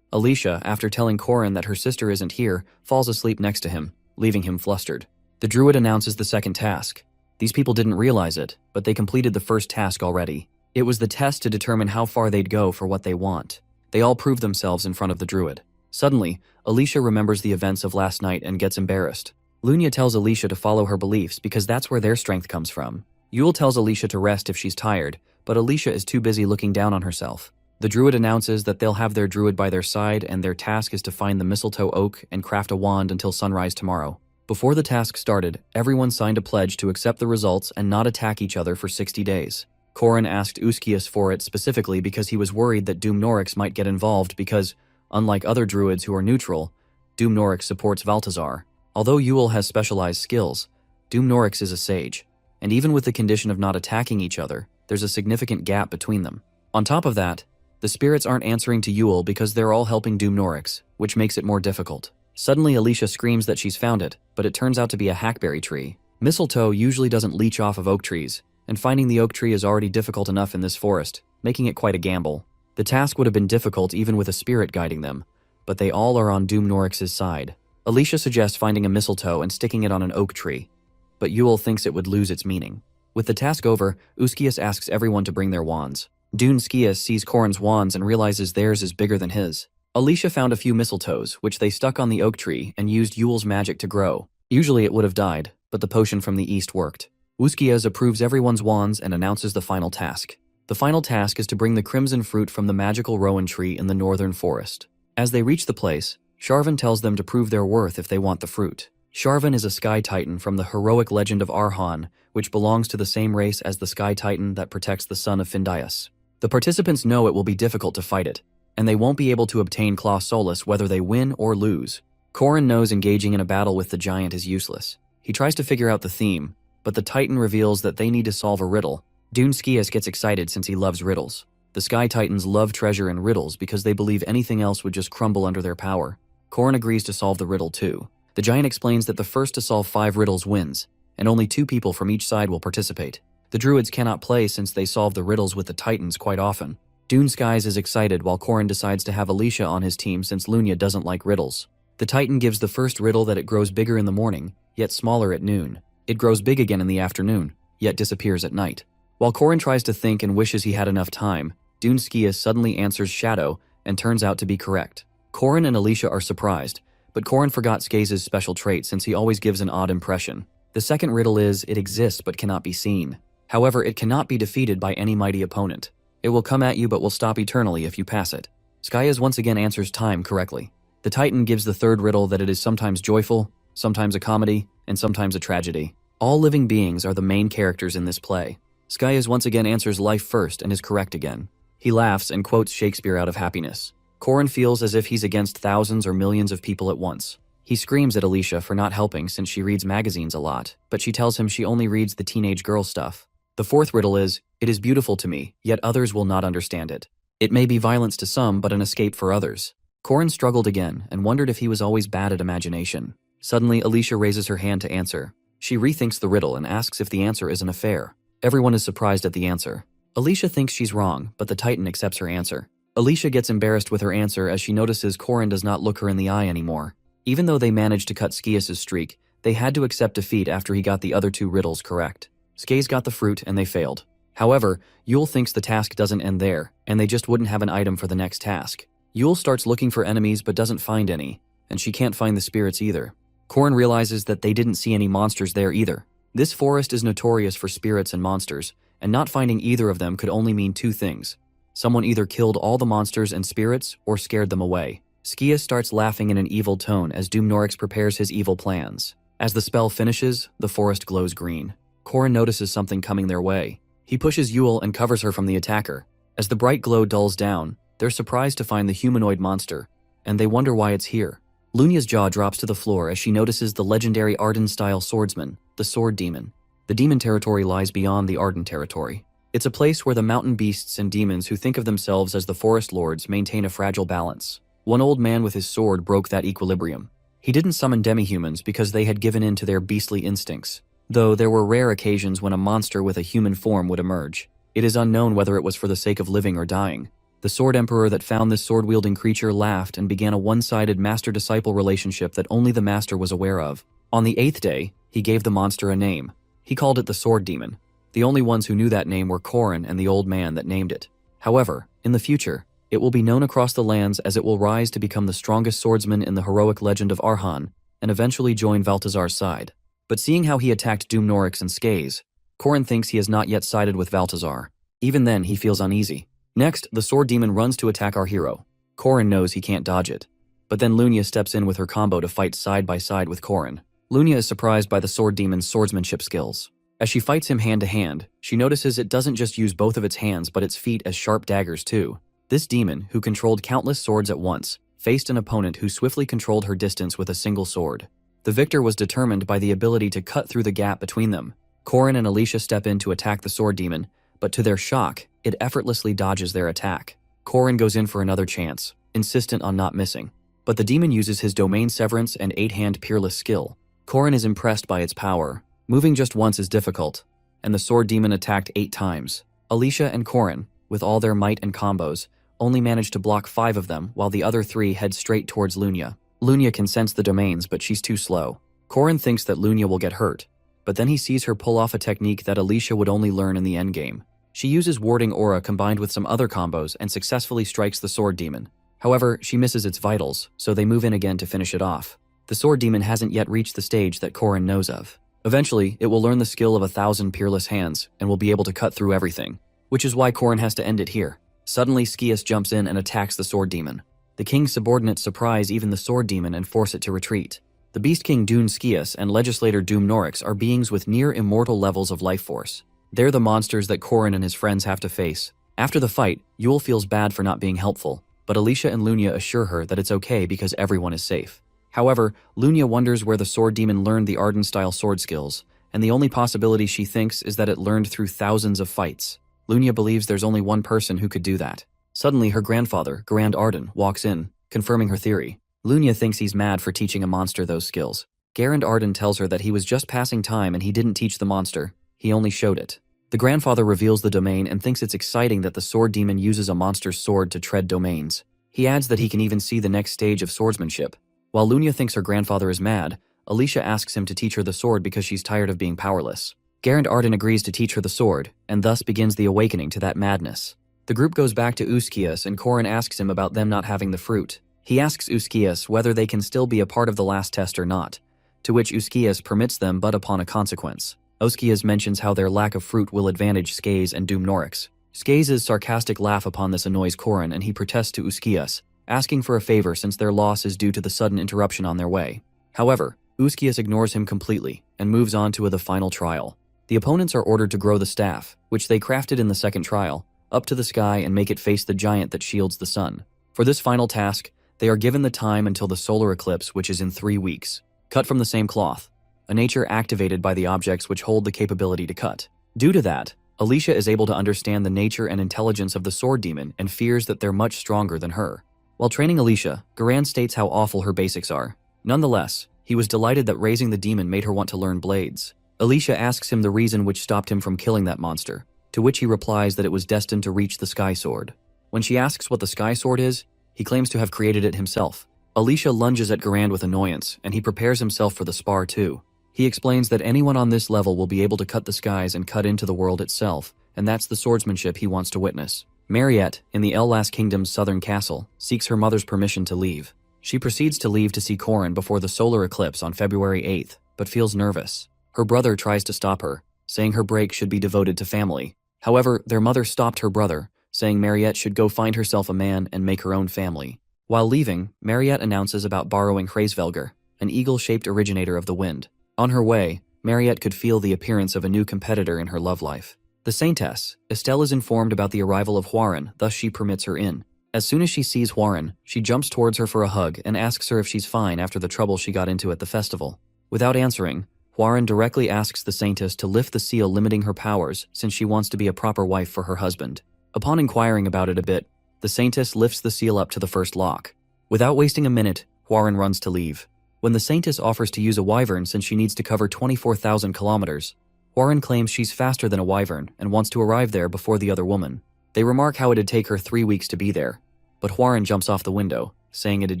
Speaker 1: Alicia, after telling Corin that her sister isn't here, falls asleep next to him, leaving him flustered. The druid announces the second task. These people didn't realize it, but they completed the first task already. It was the test to determine how far they'd go for what they want. They all prove themselves in front of the druid. Suddenly, Alicia remembers the events of last night and gets embarrassed. Lunya tells Alicia to follow her beliefs because that's where their strength comes from. Yule tells Alicia to rest if she's tired, but Alicia is too busy looking down on herself. The druid announces that they'll have their druid by their side and their task is to find the mistletoe oak and craft a wand until sunrise tomorrow. Before the task started, everyone signed a pledge to accept the results and not attack each other for 60 days. Corin asked Uskias for it specifically because he was worried that Doomnorix might get involved because, unlike other druids who are neutral, Doomnorix supports Valtazar. Although Yule has specialized skills, Doomnorix is a sage, and even with the condition of not attacking each other, there's a significant gap between them. On top of that, the spirits aren't answering to Yule because they're all helping Doomnorix, which makes it more difficult. Suddenly, Alicia screams that she's found it, but it turns out to be a hackberry tree. Mistletoe usually doesn't leech off of oak trees, and finding the oak tree is already difficult enough in this forest, making it quite a gamble. The task would have been difficult even with a spirit guiding them, but they all are on Doomnorix's side. Alicia suggests finding a mistletoe and sticking it on an oak tree, but Yule thinks it would lose its meaning. With the task over, Uskias asks everyone to bring their wands. Dune Skias sees Corin's wands and realizes theirs is bigger than his. Alicia found a few mistletoes, which they stuck on the oak tree and used Yule's magic to grow. Usually it would have died, but the potion from the east worked. Uskias approves everyone's wands and announces the final task. The final task is to bring the crimson fruit from the magical rowan tree in the northern forest. As they reach the place, Sharvan tells them to prove their worth if they want the fruit. Sharvan is a sky titan from the heroic legend of Arhan, which belongs to the same race as the sky titan that protects the son of Findias. The participants know it will be difficult to fight it, and they won't be able to obtain Claw Solus whether they win or lose. Corin knows engaging in a battle with the giant is useless. He tries to figure out the theme, but the titan reveals that they need to solve a riddle. Dune Skias gets excited since he loves riddles. The sky titans love treasure and riddles because they believe anything else would just crumble under their power. Corin agrees to solve the riddle too. The giant explains that the first to solve 5 riddles wins, and only 2 people from each side will participate. The druids cannot play since they solve the riddles with the titans quite often. Dune Skies is excited while Corin decides to have Alicia on his team since Lunya doesn't like riddles. The titan gives the first riddle that it grows bigger in the morning, yet smaller at noon. It grows big again in the afternoon, yet disappears at night. While Corin tries to think and wishes he had enough time, Dune Skias suddenly answers shadow and turns out to be correct. Corin and Alicia are surprised, but Corin forgot Skaes' special trait since he always gives an odd impression. The second riddle is, it exists but cannot be seen. However, it cannot be defeated by any mighty opponent. It will come at you but will stop eternally if you pass it. Skias once again answers time correctly. The Titan gives the third riddle that it is sometimes joyful, sometimes a comedy, and sometimes a tragedy. All living beings are the main characters in this play. Skias once again answers life first and is correct again. He laughs and quotes Shakespeare out of happiness. Corin feels as if he's against thousands or millions of people at once. He screams at Alicia for not helping since she reads magazines a lot, but she tells him she only reads the teenage girl stuff. The fourth riddle is, it is beautiful to me, yet others will not understand it. It may be violence to some, but an escape for others. Corin struggled again and wondered if he was always bad at imagination. Suddenly, Alicia raises her hand to answer. She rethinks the riddle and asks if the answer is an affair. Everyone is surprised at the answer. Alicia thinks she's wrong, but the Titan accepts her answer. Alicia gets embarrassed with her answer as she notices Corin does not look her in the eye anymore. Even though they managed to cut Skias' streak, they had to accept defeat after he got the other two riddles correct. Skaze got the fruit and they failed. However, Yule thinks the task doesn't end there, and they just wouldn't have an item for the next task. Yule starts looking for enemies but doesn't find any, and she can't find the spirits either. Corin realizes that they didn't see any monsters there either. This forest is notorious for spirits and monsters, and not finding either of them could only mean two things. Someone either killed all the monsters and spirits or scared them away. Skias starts laughing in an evil tone as Doomnorix prepares his evil plans. As the spell finishes, the forest glows green. Corin notices something coming their way. He pushes Yule and covers her from the attacker. As the bright glow dulls down, they're surprised to find the humanoid monster, and they wonder why it's here. Lunia's jaw drops to the floor as she notices the legendary Arden-style swordsman, the Sword Demon. The demon territory lies beyond the Arden territory. It's a place where the mountain beasts and demons who think of themselves as the forest lords maintain a fragile balance. One old man with his sword broke that equilibrium. He didn't summon demi-humans because they had given in to their beastly instincts, though there were rare occasions when a monster with a human form would emerge. It is unknown whether it was for the sake of living or dying. The Sword Emperor that found this sword-wielding creature laughed and began a one-sided master-disciple relationship that only the master was aware of. On the 8th day, he gave the monster a name. He called it the Sword Demon. The only ones who knew that name were Corin and the old man that named it. However, in the future, it will be known across the lands as it will rise to become the strongest swordsman in the heroic legend of Arhan, and eventually join Valtazar's side. But seeing how he attacked Doomnorix and Skaze, Corin thinks he has not yet sided with Valtazar. Even then, he feels uneasy. Next, the Sword Demon runs to attack our hero. Corin knows he can't dodge it. But then Lunia steps in with her combo to fight side by side with Corin. Lunia is surprised by the Sword Demon's swordsmanship skills. As she fights him hand to hand, she notices it doesn't just use both of its hands but its feet as sharp daggers too. This demon, who controlled countless swords at once, faced an opponent who swiftly controlled her distance with a single sword. The victor was determined by the ability to cut through the gap between them. Corin and Alicia step in to attack the Sword Demon, but to their shock, it effortlessly dodges their attack. Corin goes in for another chance, insistent on not missing. But the demon uses his Domain Severance and 8-hand Peerless skill. Corin is impressed by its power. Moving just once is difficult, and the Sword Demon attacked 8 times. Alicia and Corin, with all their might and combos, only managed to block 5 of them while the other 3 head straight towards Lunia. Lunia can sense the domains, but she's too slow. Corin thinks that Lunia will get hurt, but then he sees her pull off a technique that Alicia would only learn in the endgame. She uses Warding Aura combined with some other combos and successfully strikes the Sword Demon. However, she misses its vitals, so they move in again to finish it off. The Sword Demon hasn't yet reached the stage that Corin knows of. Eventually, it will learn the skill of 1,000 Peerless Hands and will be able to cut through everything, which is why Corin has to end it here. Suddenly, Skias jumps in and attacks the Sword Demon. The King's subordinates surprise even the Sword Demon and force it to retreat. The Beast King Dune Skias and Legislator Doomnorix are beings with near-immortal levels of life force. They're the monsters that Corin and his friends have to face. After the fight, Yule feels bad for not being helpful, but Alicia and Lunia assure her that it's okay because everyone is safe. However, Lunia wonders where the Sword Demon learned the Arden-style sword skills, and the only possibility she thinks is that it learned through thousands of fights. Lunia believes there's only one person who could do that. Suddenly, her grandfather, Garand Arden, walks in, confirming her theory. Lunia thinks he's mad for teaching a monster those skills. Garand Arden tells her that he was just passing time and he didn't teach the monster, he only showed it. The grandfather reveals the domain and thinks it's exciting that the Sword Demon uses a monster's sword to tread domains. He adds that he can even see the next stage of swordsmanship. While Lunia thinks her grandfather is mad, Alicia asks him to teach her the sword because she's tired of being powerless. Garand Arden agrees to teach her the sword, and thus begins the awakening to that madness. The group goes back to Uskias and Corin asks him about them not having the fruit. He asks Uskias whether they can still be a part of the last test or not, to which Uskias permits them but upon a consequence. Uskias mentions how their lack of fruit will advantage Skaze and Doomnorix. Skaze's sarcastic laugh upon this annoys Corin and he protests to Uskias, asking for a favor since their loss is due to the sudden interruption on their way. However, Uskias ignores him completely and moves on to the final trial. The opponents are ordered to grow the staff, which they crafted in the second trial, up to the sky and make it face the giant that shields the sun. For this final task, they are given the time until the solar eclipse, which is in 3 weeks. Cut from the same cloth, a nature activated by the objects which hold the capability to cut. Due to that, Alicia is able to understand the nature and intelligence of the sword demon and fears that they're much stronger than her. While training Alicia, Garand states how awful her basics are. Nonetheless, he was delighted that raising the demon made her want to learn blades. Alicia asks him the reason which stopped him from killing that monster, to which he replies that it was destined to reach the Sky Sword. When she asks what the Sky Sword is, he claims to have created it himself. Alicia lunges at Garand with annoyance, and he prepares himself for the spar too. He explains that anyone on this level will be able to cut the skies and cut into the world itself, and that's the swordsmanship he wants to witness. Mariette, in the El-Las Kingdom's southern castle, seeks her mother's permission to leave. She proceeds to leave to see Corrin before the solar eclipse on February 8th, but feels nervous. Her brother tries to stop her, saying her break should be devoted to family. However, their mother stopped her brother, saying Mariette should go find herself a man and make her own family. While leaving, Mariette announces about borrowing Hraesvelgr, an eagle-shaped originator of the wind. On her way, Mariette could feel the appearance of a new competitor in her love life. The Saintess, Estelle, is informed about the arrival of Huaren, thus she permits her in. As soon as she sees Huaren, she jumps towards her for a hug and asks her if she's fine after the trouble she got into at the festival. Without answering, Huaren directly asks the Saintess to lift the seal limiting her powers since she wants to be a proper wife for her husband. Upon inquiring about it a bit, the Saintess lifts the seal up to the first lock. Without wasting a minute, Huaren runs to leave. When the Saintess offers to use a wyvern since she needs to cover 24,000 kilometers, Huaren claims she's faster than a wyvern and wants to arrive there before the other woman. They remark how it'd take her 3 weeks to be there, but Huaren jumps off the window, saying it'd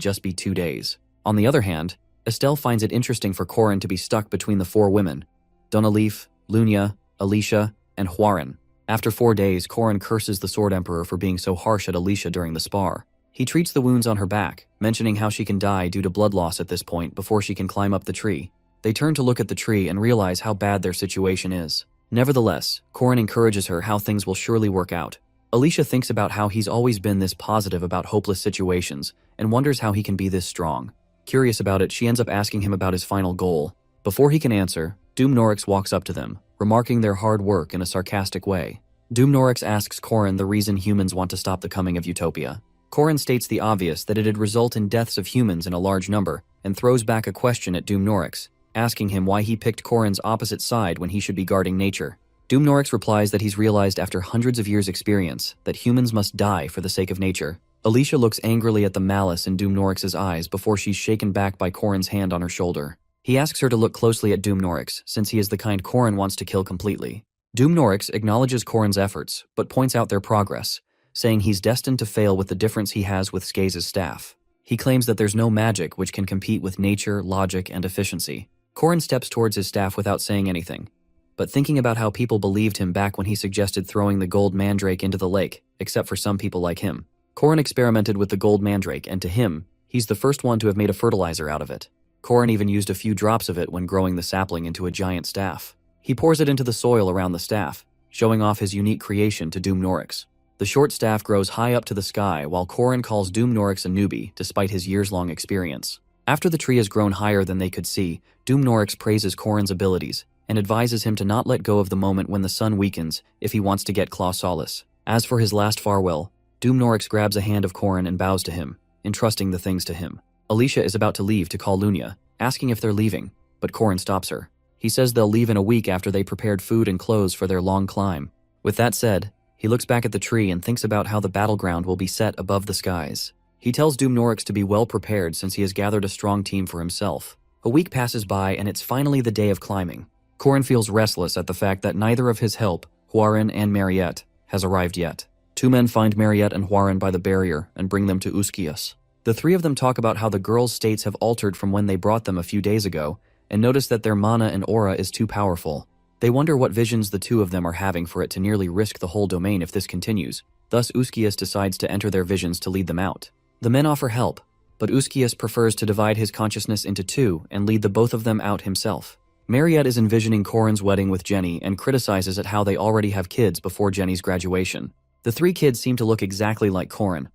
Speaker 1: just be 2 days. On the other hand, Estelle finds it interesting for Corrin to be stuck between the 4 women, Donalif, Lunia, Alicia, and Huaren. After 4 days, Corrin curses the Sword Emperor for being so harsh at Alicia during the spar. He treats the wounds on her back, mentioning how she can die due to blood loss at this point before she can climb up the tree. They turn to look at the tree and realize how bad their situation is. Nevertheless, Corrin encourages her how things will surely work out. Alicia thinks about how he's always been this positive about hopeless situations and wonders how he can be this strong. Curious about it, she ends up asking him about his final goal. Before he can answer, Doom Norix walks up to them, remarking their hard work in a sarcastic way. Doom Norix asks Corrin the reason humans want to stop the coming of Utopia. Corrin states the obvious that it'd result in deaths of humans in a large number, and throws back a question at Doom Norix, asking him why he picked Corrin's opposite side when he should be guarding nature. Doom Norix replies that he's realized after hundreds of years' experience that humans must die for the sake of nature. Alicia looks angrily at the malice in Doom Norix's eyes before she's shaken back by Corrin's hand on her shoulder. He asks her to look closely at Doom Norix, since he is the kind Corrin wants to kill completely. Doom Norix acknowledges Corrin's efforts, but points out their progress, saying he's destined to fail with the difference he has with Skaze's staff. He claims that there's no magic which can compete with nature, logic, and efficiency. Corrin steps towards his staff without saying anything, but thinking about how people believed him back when he suggested throwing the gold mandrake into the lake, except for some people like him. Corrin experimented with the gold mandrake, and to him, he's the first one to have made a fertilizer out of it. Corrin even used a few drops of it when growing the sapling into a giant staff. He pours it into the soil around the staff, showing off his unique creation to Doom Norix. The short staff grows high up to the sky while Corrin calls Doom Norix a newbie despite his years-long experience. After the tree has grown higher than they could see, Doom Norix praises Corrin's abilities and advises him to not let go of the moment when the sun weakens if he wants to get Claw Solace. As for his last farewell, Doom Norix grabs a hand of Corrin and bows to him, entrusting the things to him. Alicia is about to leave to call Lunia, asking if they're leaving, but Corrin stops her. He says they'll leave in a week after they prepared food and clothes for their long climb. With that said, he looks back at the tree and thinks about how the battleground will be set above the skies. He tells Doom Norix to be well prepared since he has gathered a strong team for himself. A week passes by and it's finally the day of climbing. Corrin feels restless at the fact that neither of his help, Huaren and Mariette, has arrived yet. 2 men find Mariette and Huaren by the barrier and bring them to Uskias. The 3 of them talk about how the girls' states have altered from when they brought them a few days ago, and notice that their mana and aura is too powerful. They wonder what visions the 2 of them are having for it to nearly risk the whole domain if this continues. Thus Uskias decides to enter their visions to lead them out. The men offer help, but Uskias prefers to divide his consciousness into 2 and lead the both of them out himself. Mariette is envisioning Corrin's wedding with Jenny and criticizes at how they already have kids before Jenny's graduation. The 3 kids seem to look exactly like Corrin,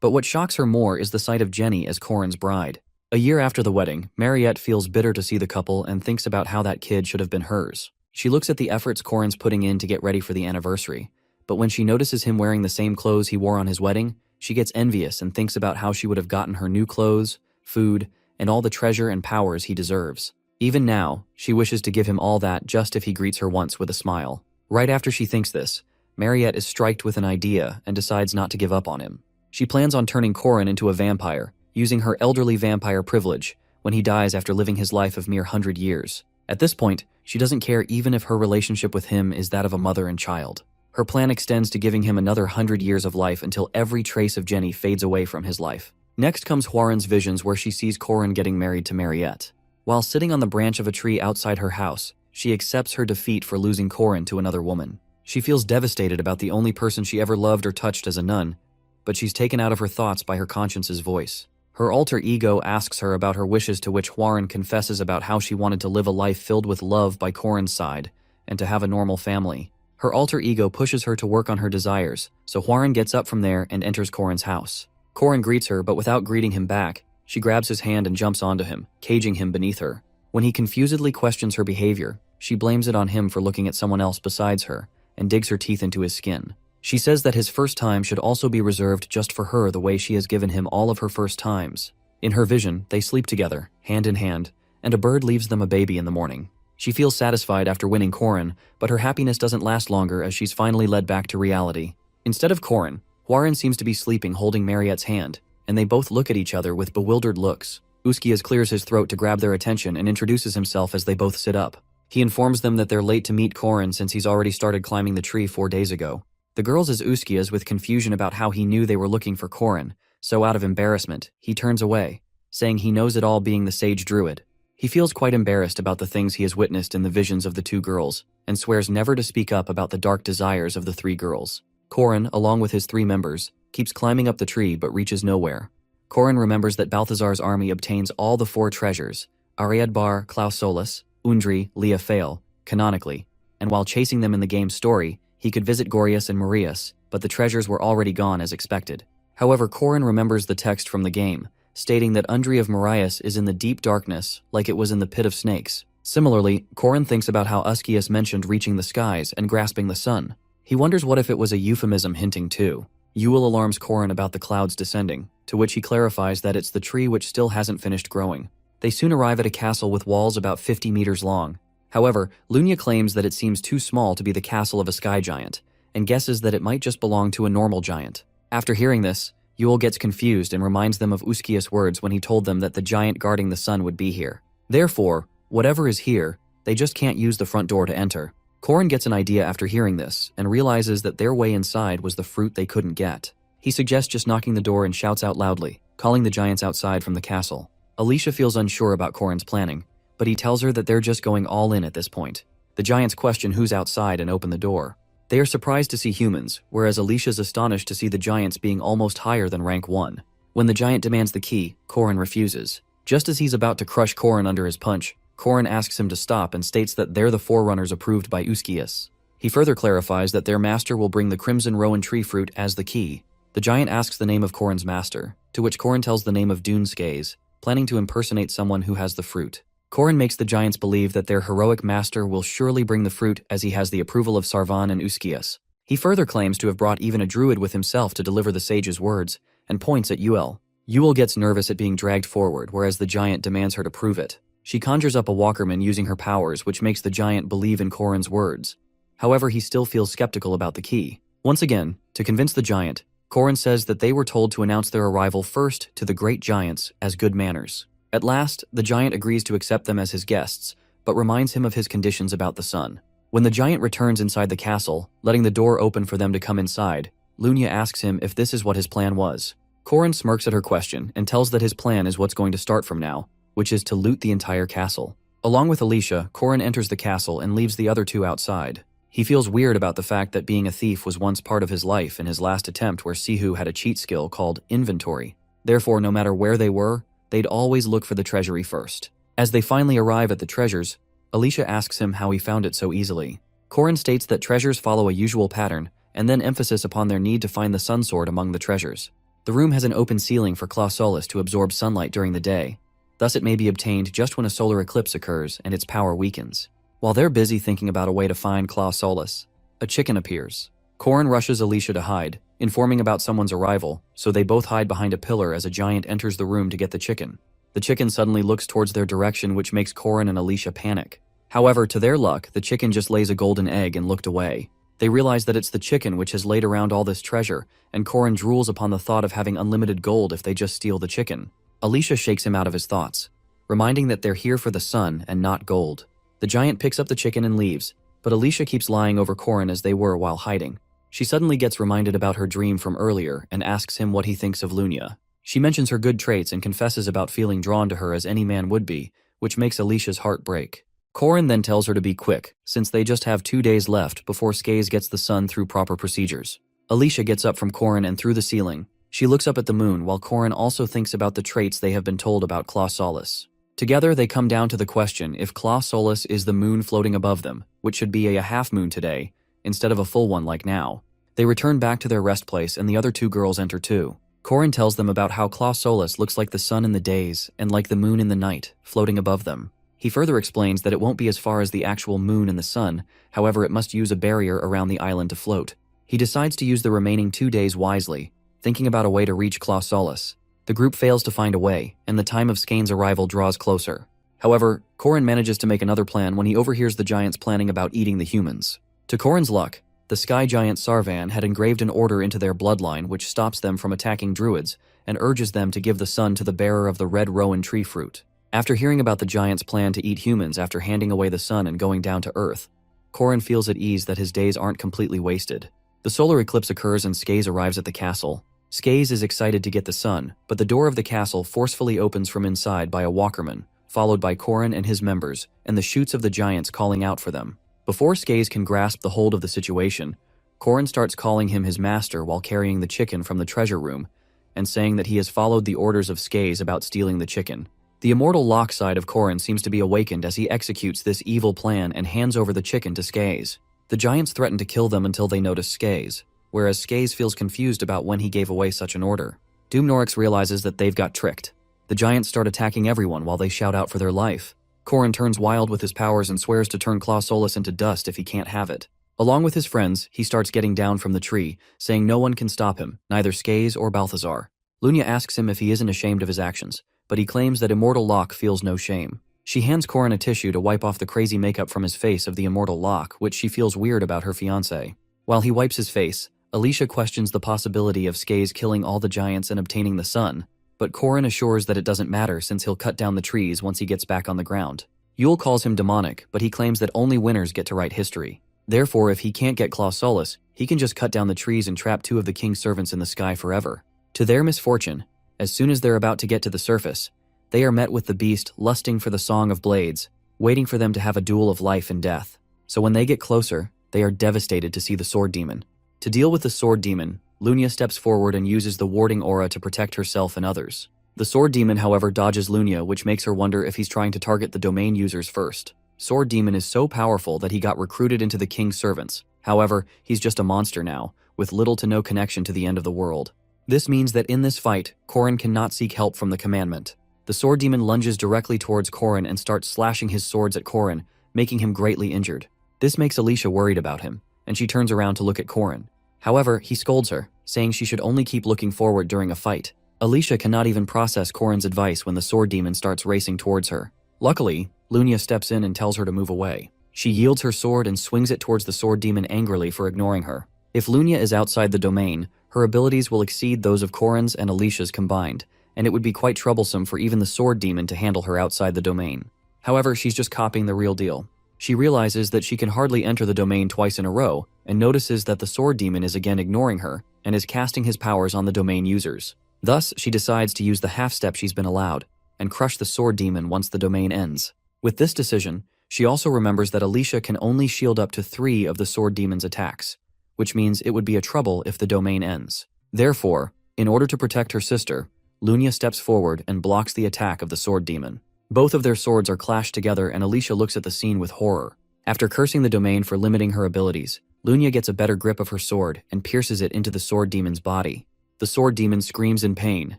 Speaker 1: but what shocks her more is the sight of Jenny as Corrin's bride. A year after the wedding, Mariette feels bitter to see the couple and thinks about how that kid should have been hers. She looks at the efforts Corrin's putting in to get ready for the anniversary, but when she notices him wearing the same clothes he wore on his wedding, she gets envious and thinks about how she would have gotten her new clothes, food, and all the treasure and powers he deserves. Even now, she wishes to give him all that just if he greets her once with a smile. Right after she thinks this, Mariette is striked with an idea and decides not to give up on him. She plans on turning Corin into a vampire, using her elderly vampire privilege when he dies after living his life of mere 100 years. At this point, she doesn't care even if her relationship with him is that of a mother and child. Her plan extends to giving him another 100 years of life until every trace of Jenny fades away from his life. Next comes Hwarin's visions, where she sees Corin getting married to Mariette. While sitting on the branch of a tree outside her house, she accepts her defeat for losing Corin to another woman. She feels devastated about the only person she ever loved or touched as a nun, but she's taken out of her thoughts by her conscience's voice. Her alter ego asks her about her wishes, to which Hwarin confesses about how she wanted to live a life filled with love by Corin's side and to have a normal family. Her alter ego pushes her to work on her desires, so Hwarin gets up from there and enters Corin's house. Corin greets her, but without greeting him back, she grabs his hand and jumps onto him, caging him beneath her. When he confusedly questions her behavior, she blames it on him for looking at someone else besides her and digs her teeth into his skin. She says that his first time should also be reserved just for her, the way she has given him all of her first times. In her vision, they sleep together, hand in hand, and a bird leaves them a baby in the morning. She feels satisfied after winning Corin, but her happiness doesn't last longer as she's finally led back to reality. Instead of Corin, Hwarin seems to be sleeping, holding Mariette's hand, and they both look at each other with bewildered looks. Uskias clears his throat to grab their attention and introduces himself as they both sit up. He informs them that they're late to meet Corin since he's already started climbing the tree 4 days ago. The girls is Uskias with confusion about how he knew they were looking for Corin, so out of embarrassment, he turns away, saying he knows it all, being the sage druid. He feels quite embarrassed about the things he has witnessed in the visions of the 2 girls, and swears never to speak up about the dark desires of the 3 girls. Corin, along with his 3 members, keeps climbing up the tree but reaches nowhere. Corin remembers that Balthazar's army obtains all the 4 treasures, Ariadbar, Clausolus, Undri, Leah Fail, canonically, and while chasing them in the game's story, he could visit Gorius and Marius, but the treasures were already gone as expected. However, Corin remembers the text from the game, stating that Undri of Marius is in the deep darkness, like it was in the pit of snakes. Similarly, Corin thinks about how Uskias mentioned reaching the skies and grasping the sun. He wonders what if it was a euphemism hinting too. Yule alarms Corin about the clouds descending, to which he clarifies that it's the tree which still hasn't finished growing. They soon arrive at a castle with walls about 50 meters long. However, Lunia claims that it seems too small to be the castle of a sky giant, and guesses that it might just belong to a normal giant. After hearing this, Yule gets confused and reminds them of Uskias' words when he told them that the giant guarding the sun would be here. Therefore, whatever is here, they just can't use the front door to enter. Corin gets an idea after hearing this, and realizes that their way inside was the fruit they couldn't get. He suggests just knocking the door and shouts out loudly, calling the giants outside from the castle. Alicia feels unsure about Corin's planning, but he tells her that they're just going all in at this point. The giants question who's outside and open the door. They are surprised to see humans, whereas Alicia's astonished to see the giants being almost higher than rank 1. When the giant demands the key, Corin refuses. Just as he's about to crush Corin under his punch, Corin asks him to stop and states that they're the forerunners approved by Uskias. He further clarifies that their master will bring the crimson rowan tree fruit as the key. The giant asks the name of Corin's master, to which Corin tells the name of Duneskays, planning to impersonate someone who has the fruit. Corin makes the giants believe that their heroic master will surely bring the fruit, as he has the approval of Sarvan and Uskias. He further claims to have brought even a druid with himself to deliver the sage's words, and points at Yule. Yule gets nervous at being dragged forward, whereas the giant demands her to prove it. She conjures up a walkerman using her powers, which makes the giant believe in Corin's words. However, he still feels skeptical about the key. Once again, to convince the giant, Corin says that they were told to announce their arrival first to the great giants as good manners. At last, the giant agrees to accept them as his guests, but reminds him of his conditions about the sun. When the giant returns inside the castle, letting the door open for them to come inside, Lunia asks him if this is what his plan was. Corin smirks at her question and tells that his plan is what's going to start from now, which is to loot the entire castle. Along with Alicia, Corin enters the castle and leaves the other 2 outside. He feels weird about the fact that being a thief was once part of his life in his last attempt, where Sihu had a cheat skill called inventory. Therefore, no matter where they were, they'd always look for the treasury first. As they finally arrive at the treasures, Alicia asks him how he found it so easily. Corin states that treasures follow a usual pattern, and then emphasis upon their need to find the sun sword among the treasures. The room has an open ceiling for Clausolus to absorb sunlight during the day. Thus it may be obtained just when a solar eclipse occurs and its power weakens. While they're busy thinking about a way to find Clausolus, a chicken appears. Corin rushes Alicia to hide, informing about someone's arrival, so they both hide behind a pillar as a giant enters the room to get the chicken. The chicken suddenly looks towards their direction, which makes Corin and Alicia panic. However, to their luck, the chicken just lays a golden egg and looked away. They realize that it's the chicken which has laid around all this treasure, and Corin drools upon the thought of having unlimited gold if they just steal the chicken. Alicia shakes him out of his thoughts, reminding that they're here for the sun and not gold. The giant picks up the chicken and leaves, but Alicia keeps lying over Corin as they were while hiding. She suddenly gets reminded about her dream from earlier and asks him what he thinks of Lunia. She mentions her good traits and confesses about feeling drawn to her as any man would be, which makes Alicia's heart break. Corin then tells her to be quick, since they just have 2 days left before Skaze gets the sun through proper procedures. Alicia gets up from Corin and through the ceiling. She looks up at the moon while Corin also thinks about the traits they have been told about Claw Solace. Together they come down to the question if Claw Solace is the moon floating above them, which should be a half moon today, instead of a full one like now. They return back to their rest place and the other 2 girls enter too. Corin tells them about how Claw Solace looks like the sun in the days and like the moon in the night, floating above them. He further explains that it won't be as far as the actual moon and the sun, however it must use a barrier around the island to float. He decides to use the remaining 2 days wisely, thinking about a way to reach Claw Solace. The group fails to find a way, and the time of Skane's arrival draws closer. However, Corin manages to make another plan when he overhears the giants planning about eating the humans. To Corin's luck, the sky giant Sarvan had engraved an order into their bloodline which stops them from attacking druids and urges them to give the sun to the bearer of the red rowan tree fruit. After hearing about the giants' plan to eat humans after handing away the sun and going down to Earth, Corin feels at ease that his days aren't completely wasted. The solar eclipse occurs and Skaze arrives at the castle. Skaze is excited to get the sun, but the door of the castle forcefully opens from inside by a walkerman, followed by Corin and his members, and the shoots of the giants calling out for them. Before Skaze can grasp the hold of the situation, Corin starts calling him his master while carrying the chicken from the treasure room, and saying that he has followed the orders of Skaze about stealing the chicken. The immortal Locke side of Corin seems to be awakened as he executes this evil plan and hands over the chicken to Skaze. The giants threaten to kill them until they notice Skaze, whereas Skaze feels confused about when he gave away such an order. Doomnorix realizes that they've got tricked. The giants start attacking everyone while they shout out for their life. Corin turns wild with his powers and swears to turn Claw Solace into dust if he can't have it. Along with his friends, he starts getting down from the tree, saying no one can stop him, neither Skaze or Balthazar. Lunia asks him if he isn't ashamed of his actions, but he claims that Immortal Locke feels no shame. She hands Corin a tissue to wipe off the crazy makeup from his face of the Immortal Locke, which she feels weird about her fiancé. While he wipes his face, Alicia questions the possibility of Skaze killing all the giants and obtaining the sun, but Corin assures that it doesn't matter since he'll cut down the trees once he gets back on the ground. Yule calls him demonic, but he claims that only winners get to write history. Therefore, if he can't get Claw Solace, he can just cut down the trees and trap 2 of the king's servants in the sky forever. To their misfortune, as soon as they're about to get to the surface, they are met with the beast lusting for the Song of Blades, waiting for them to have a duel of life and death. So when they get closer, they are devastated to see the Sword Demon. To deal with the Sword Demon, Lunia steps forward and uses the warding aura to protect herself and others. The Sword Demon, however, dodges Lunia, which makes her wonder if he's trying to target the domain users first. Sword Demon is so powerful that he got recruited into the king's servants. However, he's just a monster now, with little to no connection to the end of the world. This means that in this fight, Corin cannot seek help from the commandment. The Sword Demon lunges directly towards Corin and starts slashing his swords at Corin, making him greatly injured. This makes Alicia worried about him, and she turns around to look at Corin. However, he scolds her, saying she should only keep looking forward during a fight. Alicia cannot even process Corin's advice when the Sword Demon starts racing towards her. Luckily, Lunia steps in and tells her to move away. She yields her sword and swings it towards the Sword Demon angrily for ignoring her. If Lunia is outside the domain, her abilities will exceed those of Corin's and Alicia's combined, and it would be quite troublesome for even the Sword Demon to handle her outside the domain. However, she's just copying the real deal. She realizes that she can hardly enter the domain twice in a row, and notices that the Sword Demon is again ignoring her, and is casting his powers on the domain users. Thus, she decides to use the half-step she's been allowed, and crush the Sword Demon once the domain ends. With this decision, she also remembers that Alicia can only shield up to 3 of the Sword Demon's attacks, which means it would be a trouble if the domain ends. Therefore, in order to protect her sister, Lunia steps forward and blocks the attack of the Sword Demon. Both of their swords are clashed together and Alicia looks at the scene with horror. After cursing the domain for limiting her abilities, Lunia gets a better grip of her sword and pierces it into the Sword Demon's body. The Sword Demon screams in pain,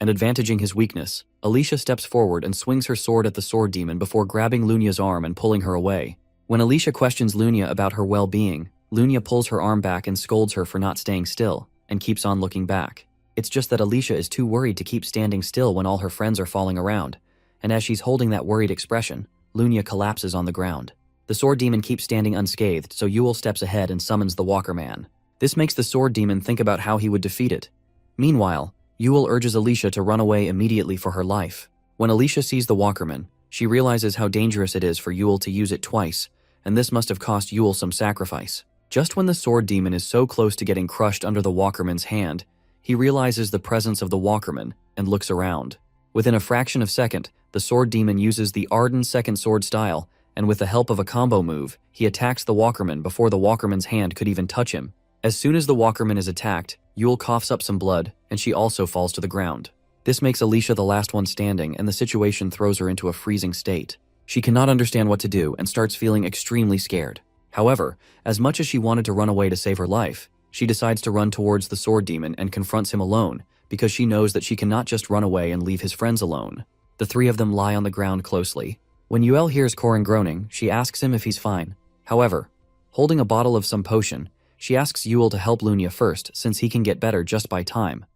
Speaker 1: and advantaging his weakness, Alicia steps forward and swings her sword at the Sword Demon before grabbing Lunia's arm and pulling her away. When Alicia questions Lunia about her well-being, Lunia pulls her arm back and scolds her for not staying still, and keeps on looking back. It's just that Alicia is too worried to keep standing still when all her friends are falling around, and as she's holding that worried expression, Lunia collapses on the ground. The sword demon keeps standing unscathed, so Yule steps ahead and summons the Walker Man. This makes the sword demon think about how he would defeat it. Meanwhile, Yule urges Alicia to run away immediately for her life. When Alicia sees the Walkerman, she realizes how dangerous it is for Yule to use it twice, and this must have cost Yule some sacrifice. Just when the sword demon is so close to getting crushed under the Walkerman's hand, he realizes the presence of the Walkerman and looks around. Within a fraction of a second, the sword demon uses the Arden second sword style, and with the help of a combo move, he attacks the Walkerman before the Walkerman's hand could even touch him. As soon as the Walkerman is attacked, Yule coughs up some blood, and she also falls to the ground. This makes Alicia the last one standing, and the situation throws her into a freezing state. She cannot understand what to do and starts feeling extremely scared. However, as much as she wanted to run away to save her life, she decides to run towards the sword demon and confronts him alone, because she knows that she cannot just run away and leave his friends alone. The three of them lie on the ground closely. When Yuel hears Korin groaning, she asks him if he's fine. However, holding a bottle of some potion, she asks Yuel to help Lunia first since he can get better just by time.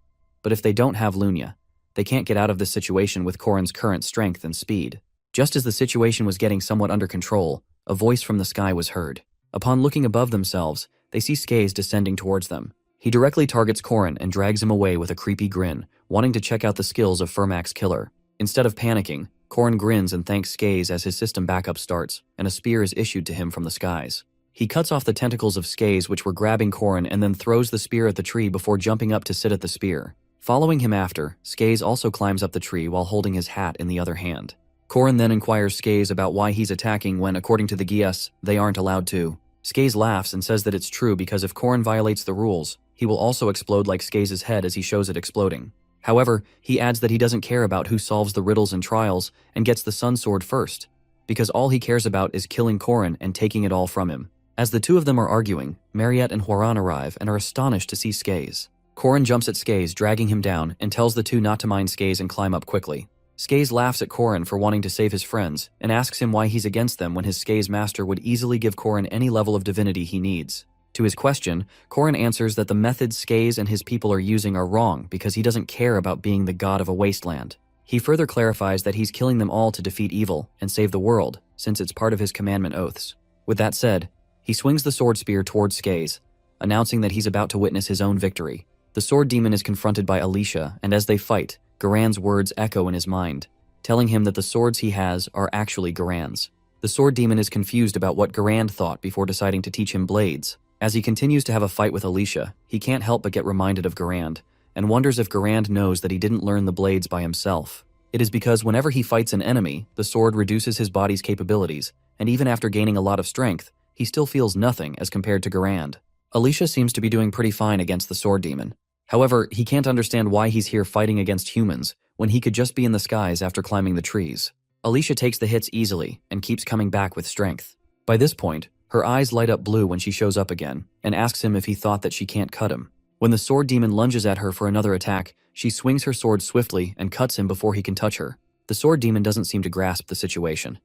Speaker 1: But if they don't have Lunia, they can't get out of this situation with Korin's current strength and speed. Just as the situation was getting somewhat under control, a voice from the sky was heard. Upon looking above themselves, they see Skaze descending towards them. He directly targets Korin and drags him away with a creepy grin, wanting to check out the skills of Fermax's killer. Instead of panicking, Korin grins and thanks Skaze as his system backup starts, and a spear is issued to him from the skies. He cuts off the tentacles of Skaze which were grabbing Korin and then throws the spear at the tree before jumping up to sit at the spear. Following him after, Skaze also climbs up the tree while holding his hat in the other hand. Korin then inquires Skaze about why he's attacking when, according to the Gias, they aren't allowed to. Skaze laughs and says that it's true because if Korin violates the rules, he will also explode like Skaze's head as he shows it exploding. However, he adds that he doesn't care about who solves the riddles and trials and gets the Sun Sword first, because all he cares about is killing Korin and taking it all from him. As the two of them are arguing, Mariette and Huaran arrive and are astonished to see Skaze. Korin jumps at Skaze, dragging him down, and tells the two not to mind Skaze and climb up quickly. Skaze laughs at Korin for wanting to save his friends and asks him why he's against them when his Skaze master would easily give Korin any level of divinity he needs. To his question, Korin answers that the methods Skaze and his people are using are wrong because he doesn't care about being the god of a wasteland. He further clarifies that he's killing them all to defeat evil and save the world, since it's part of his commandment oaths. With that said, he swings the sword spear towards Skaze, announcing that he's about to witness his own victory. The sword demon is confronted by Alicia, and as they fight, Garan's words echo in his mind, telling him that the swords he has are actually Garan's. The sword demon is confused about what Garan thought before deciding to teach him blades. As he continues to have a fight with Alicia, he can't help but get reminded of Garand, and wonders if Garand knows that he didn't learn the blades by himself. It is because whenever he fights an enemy, the sword reduces his body's capabilities, and even after gaining a lot of strength, he still feels nothing as compared to Garand. Alicia seems to be doing pretty fine against the sword demon. However, he can't understand why he's here fighting against humans when he could just be in the skies after climbing the trees. Alicia takes the hits easily and keeps coming back with strength. By this point, her eyes light up blue when she shows up again and asks him if he thought that she can't cut him. When the sword demon lunges at her for another attack, she swings her sword swiftly and cuts him before he can touch her. The sword demon doesn't seem to grasp the situation.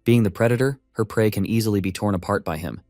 Speaker 1: Being the predator, her prey can easily be torn apart by him.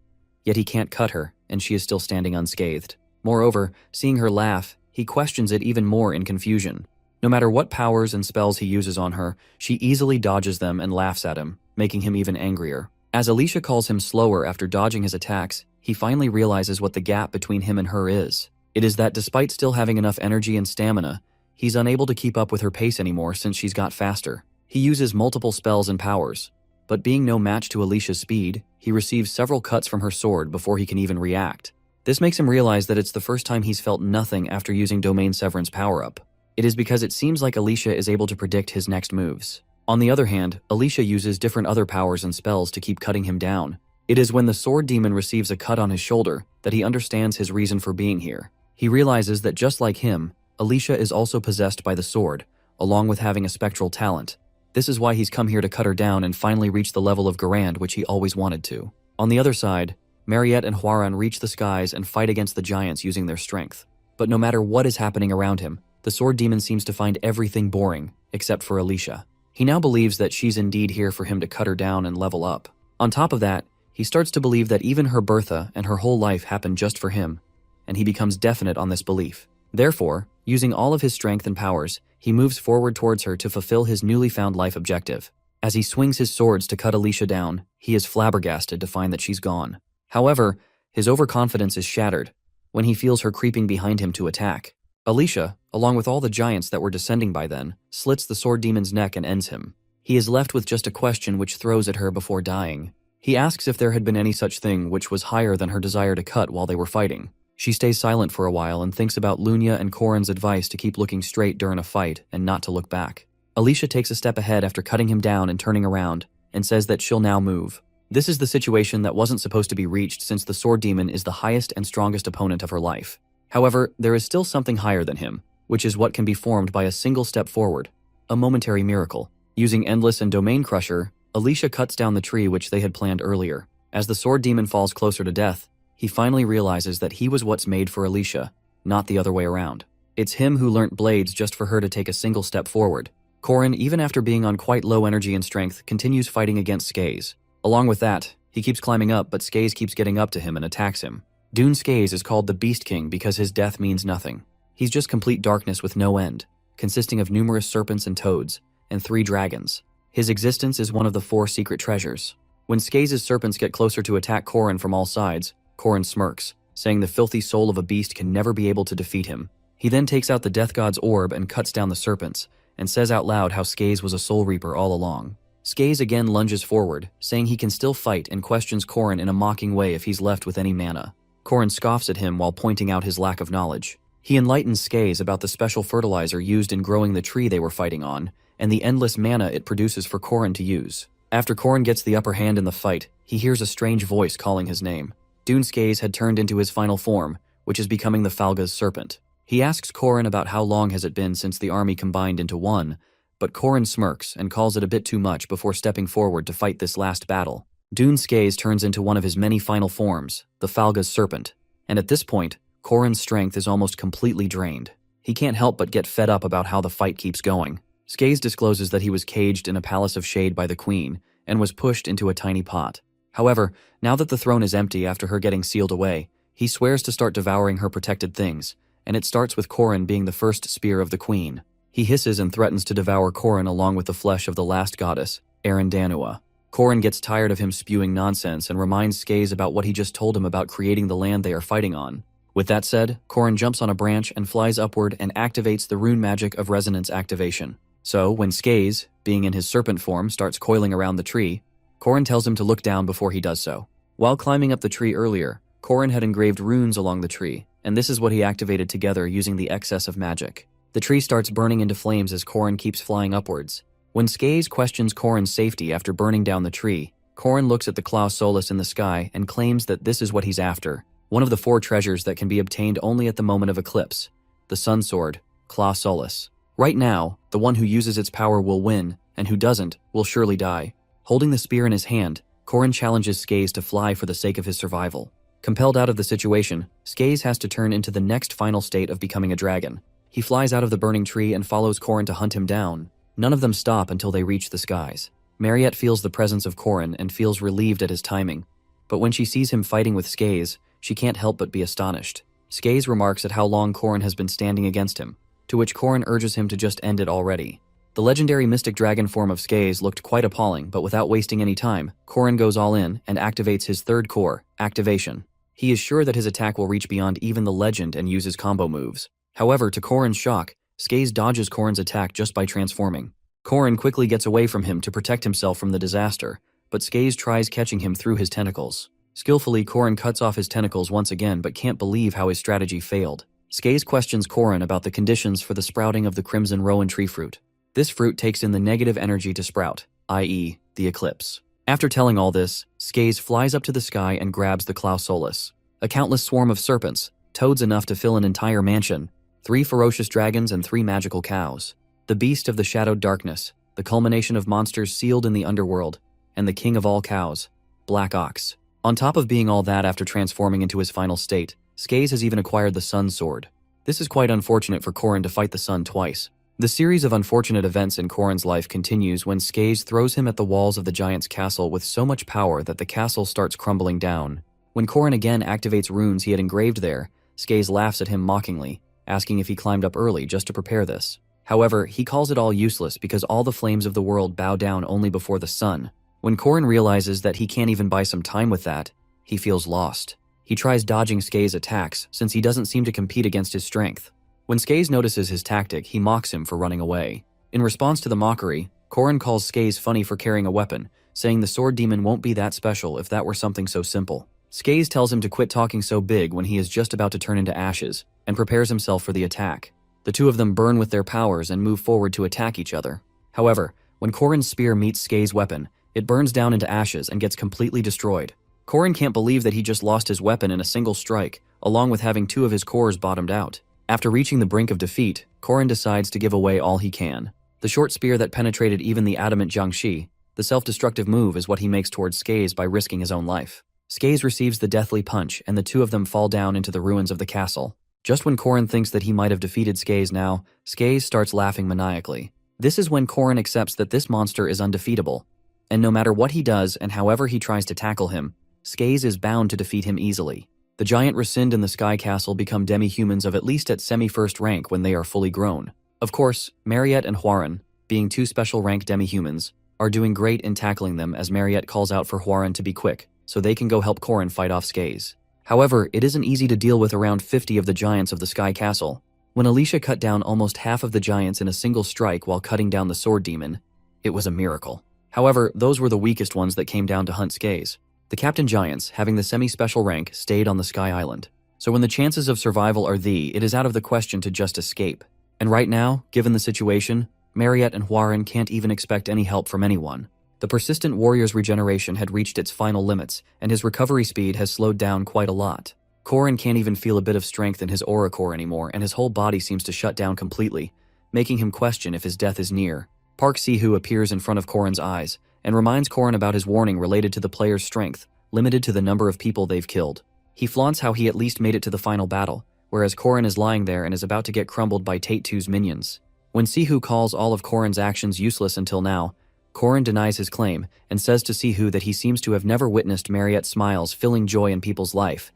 Speaker 1: Yet he can't cut her, and she is still standing unscathed. Moreover, seeing her laugh, he questions it even more in confusion. No matter what powers and spells he uses on her, she easily dodges them and laughs at him, making him even angrier. As Alicia calls him slower after dodging his attacks, he finally realizes what the gap between him and her is. It is that despite still having enough energy and stamina, he's unable to keep up with her pace anymore since she's got faster. He uses multiple spells and powers, but being no match to Alicia's speed, he receives several cuts from her sword before he can even react. This makes him realize that it's the first time he's felt nothing after using Domain Severance power-up. It is because it seems like Alicia is able to predict his next moves. On the other hand, Alicia uses different other powers and spells to keep cutting him down. It is when the sword demon receives a cut on his shoulder that he understands his reason for being here. He realizes that just like him, Alicia is also possessed by the sword, along with having a spectral talent. This is why he's come here to cut her down and finally reach the level of Garand which he always wanted to. On the other side, Mariette and Huaran reach the skies and fight against the giants using their strength. But no matter what is happening around him, the sword demon seems to find everything boring, except for Alicia. He now believes that she's indeed here for him to cut her down and level up. On top of that, he starts to believe that even her Bertha and her whole life happened just for him, and he becomes definite on this belief. Therefore, using all of his strength and powers, he moves forward towards her to fulfill his newly found life objective. As he swings his swords to cut Alicia down, he is flabbergasted to find that she's gone. However, his overconfidence is shattered when he feels her creeping behind him to attack. Alicia, along with all the giants that were descending by then, slits the sword demon's neck and ends him. He is left with just a question which throws at her before dying. He asks if there had been any such thing which was higher than her desire to cut while they were fighting. She stays silent for a while and thinks about Lunya and Corin's advice to keep looking straight during a fight and not to look back. Alicia takes a step ahead after cutting him down and turning around, and says that she'll now move. This is the situation that wasn't supposed to be reached since the sword demon is the highest and strongest opponent of her life. However, there is still something higher than him, which is what can be formed by a single step forward. A momentary miracle. Using Endless and Domain Crusher, Alicia cuts down the tree which they had planned earlier. As the sword demon falls closer to death, he finally realizes that he was what's made for Alicia, not the other way around. It's him who learnt blades just for her to take a single step forward. Corin, even after being on quite low energy and strength, continues fighting against Skaze. Along with that, he keeps climbing up, but Skaze keeps getting up to him and attacks him. Dune Skaze is called the Beast King because his death means nothing. He's just complete darkness with no end, consisting of numerous serpents and toads, and 3 dragons. His existence is one of the 4 secret treasures. When Skaze's serpents get closer to attack Corin from all sides, Corin smirks, saying the filthy soul of a beast can never be able to defeat him. He then takes out the Death God's orb and cuts down the serpents, and says out loud how Skaze was a soul reaper all along. Skaze again lunges forward, saying he can still fight, and questions Corin in a mocking way if he's left with any mana. Corin scoffs at him while pointing out his lack of knowledge. He enlightens Skaze about the special fertilizer used in growing the tree they were fighting on, and the endless mana it produces for Corin to use. After Corin gets the upper hand in the fight, he hears a strange voice calling his name. Dune Skaze had turned into his final form, which is becoming the Falga's serpent. He asks Corin about how long has it been since the army combined into one, but Corin smirks and calls it a bit too much before stepping forward to fight this last battle. Dune Skaze turns into one of his many final forms, the Falga's serpent, and at this point, Corin's strength is almost completely drained. He can't help but get fed up about how the fight keeps going. Skaze discloses that he was caged in a palace of shade by the queen, and was pushed into a tiny pot. However, now that the throne is empty after her getting sealed away, he swears to start devouring her protected things, and it starts with Corin being the first spear of the queen. He hisses and threatens to devour Corin along with the flesh of the last goddess, Erendanua. Corin gets tired of him spewing nonsense and reminds Skaze about what he just told him about creating the land they are fighting on. With that said, Corin jumps on a branch and flies upward and activates the rune magic of resonance activation. So, when Skaze, being in his serpent form, starts coiling around the tree, Corin tells him to look down before he does so. While climbing up the tree earlier, Corin had engraved runes along the tree, and this is what he activated together using the excess of magic. The tree starts burning into flames as Corin keeps flying upwards. When Skaze questions Corin's safety after burning down the tree, Corin looks at the Claw Solus in the sky and claims that this is what he's after, one of the 4 treasures that can be obtained only at the moment of eclipse, the Sun Sword, Claw Solus. Right now, the one who uses its power will win, and who doesn't will surely die. Holding the spear in his hand, Corin challenges Skaze to fly for the sake of his survival. Compelled out of the situation, Skaze has to turn into the next final state of becoming a dragon. He flies out of the burning tree and follows Corin to hunt him down. None of them stop until they reach the skies. Mariette feels the presence of Corin and feels relieved at his timing. But when she sees him fighting with Skaze, she can't help but be astonished. Skaze remarks at how long Corin has been standing against him, to which Corin urges him to just end it already. The legendary mystic dragon form of Skaze looked quite appalling, but without wasting any time, Corin goes all in and activates his 3rd core, Activation. He is sure that his attack will reach beyond even the legend and uses combo moves. However, to Corin's shock, Skaze dodges Corin's attack just by transforming. Corin quickly gets away from him to protect himself from the disaster, but Skaze tries catching him through his tentacles. Skillfully, Corin cuts off his tentacles once again but can't believe how his strategy failed. Skaze questions Corin about the conditions for the sprouting of the Crimson Rowan tree fruit. This fruit takes in the negative energy to sprout, i.e., the eclipse. After telling all this, Skaze flies up to the sky and grabs the Claw Solus. A countless swarm of serpents, toads enough to fill an entire mansion, 3 ferocious dragons and 3 magical cows. The beast of the shadowed darkness, the culmination of monsters sealed in the underworld, and the king of all cows, Black Ox. On top of being all that after transforming into his final state, Skaze has even acquired the Sun Sword. This is quite unfortunate for Corin to fight the sun twice. The series of unfortunate events in Corin's life continues when Skaze throws him at the walls of the giant's castle with so much power that the castle starts crumbling down. When Corin again activates runes he had engraved there, Skaze laughs at him mockingly, asking if he climbed up early just to prepare this. However, he calls it all useless because all the flames of the world bow down only before the sun. When Korin realizes that he can't even buy some time with that, he feels lost. He tries dodging Skae's attacks since he doesn't seem to compete against his strength. When Skae notices his tactic, he mocks him for running away. In response to the mockery, Korin calls Skae funny for carrying a weapon, saying the sword demon won't be that special if that were something so simple. Skae tells him to quit talking so big when he is just about to turn into ashes, and prepares himself for the attack. The two of them burn with their powers and move forward to attack each other. However, when Korin's spear meets Skae's weapon, it burns down into ashes and gets completely destroyed. Korin can't believe that he just lost his weapon in a single strike, along with having two of his cores bottomed out. After reaching the brink of defeat, Korin decides to give away all he can. The short spear that penetrated even the adamant Jiangshi, the self-destructive move is what he makes towards Skae by risking his own life. Skae receives the deathly punch, and the two of them fall down into the ruins of the castle. Just when Korin thinks that he might have defeated Skae now, Skae starts laughing maniacally. This is when Korin accepts that this monster is undefeatable, and no matter what he does and however he tries to tackle him, Skae is bound to defeat him easily. The giant Rescind and the Sky Castle become demi-humans of at least at semi-first rank when they are fully grown. Of course, Mariette and Hwaran, being two special rank demi-humans, are doing great in tackling them as Mariette calls out for Hwaran to be quick, so they can go help Korin fight off Skae. However, it isn't easy to deal with around 50 of the giants of the Sky Castle. When Alicia cut down almost half of the giants in a single strike while cutting down the sword demon, it was a miracle. However, those were the weakest ones that came down to hunt Skae. The Captain Giants, having the semi-special rank, stayed on the Sky Island. So when the chances of survival are it is out of the question to just escape. And right now, given the situation, Mariette and Hwaran can't even expect any help from anyone. The persistent warrior's regeneration had reached its final limits, and his recovery speed has slowed down quite a lot. Korin can't even feel a bit of strength in his aura core anymore, and his whole body seems to shut down completely, making him question if his death is near. Park Si-hoo appears in front of Korin's eyes, and reminds Korin about his warning related to the player's strength, limited to the number of people they've killed. He flaunts how he at least made it to the final battle, whereas Korin is lying there and is about to get crumbled by Tate-2's minions. When Si-hoo calls all of Korin's actions useless until now, Korin denies his claim and says to Si-hoo that he seems to have never witnessed Mariette's smiles filling joy in people's life,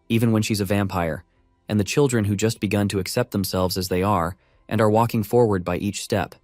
Speaker 1: even when she's a vampire, and the children who just begun to accept themselves as they are and are walking forward by each step,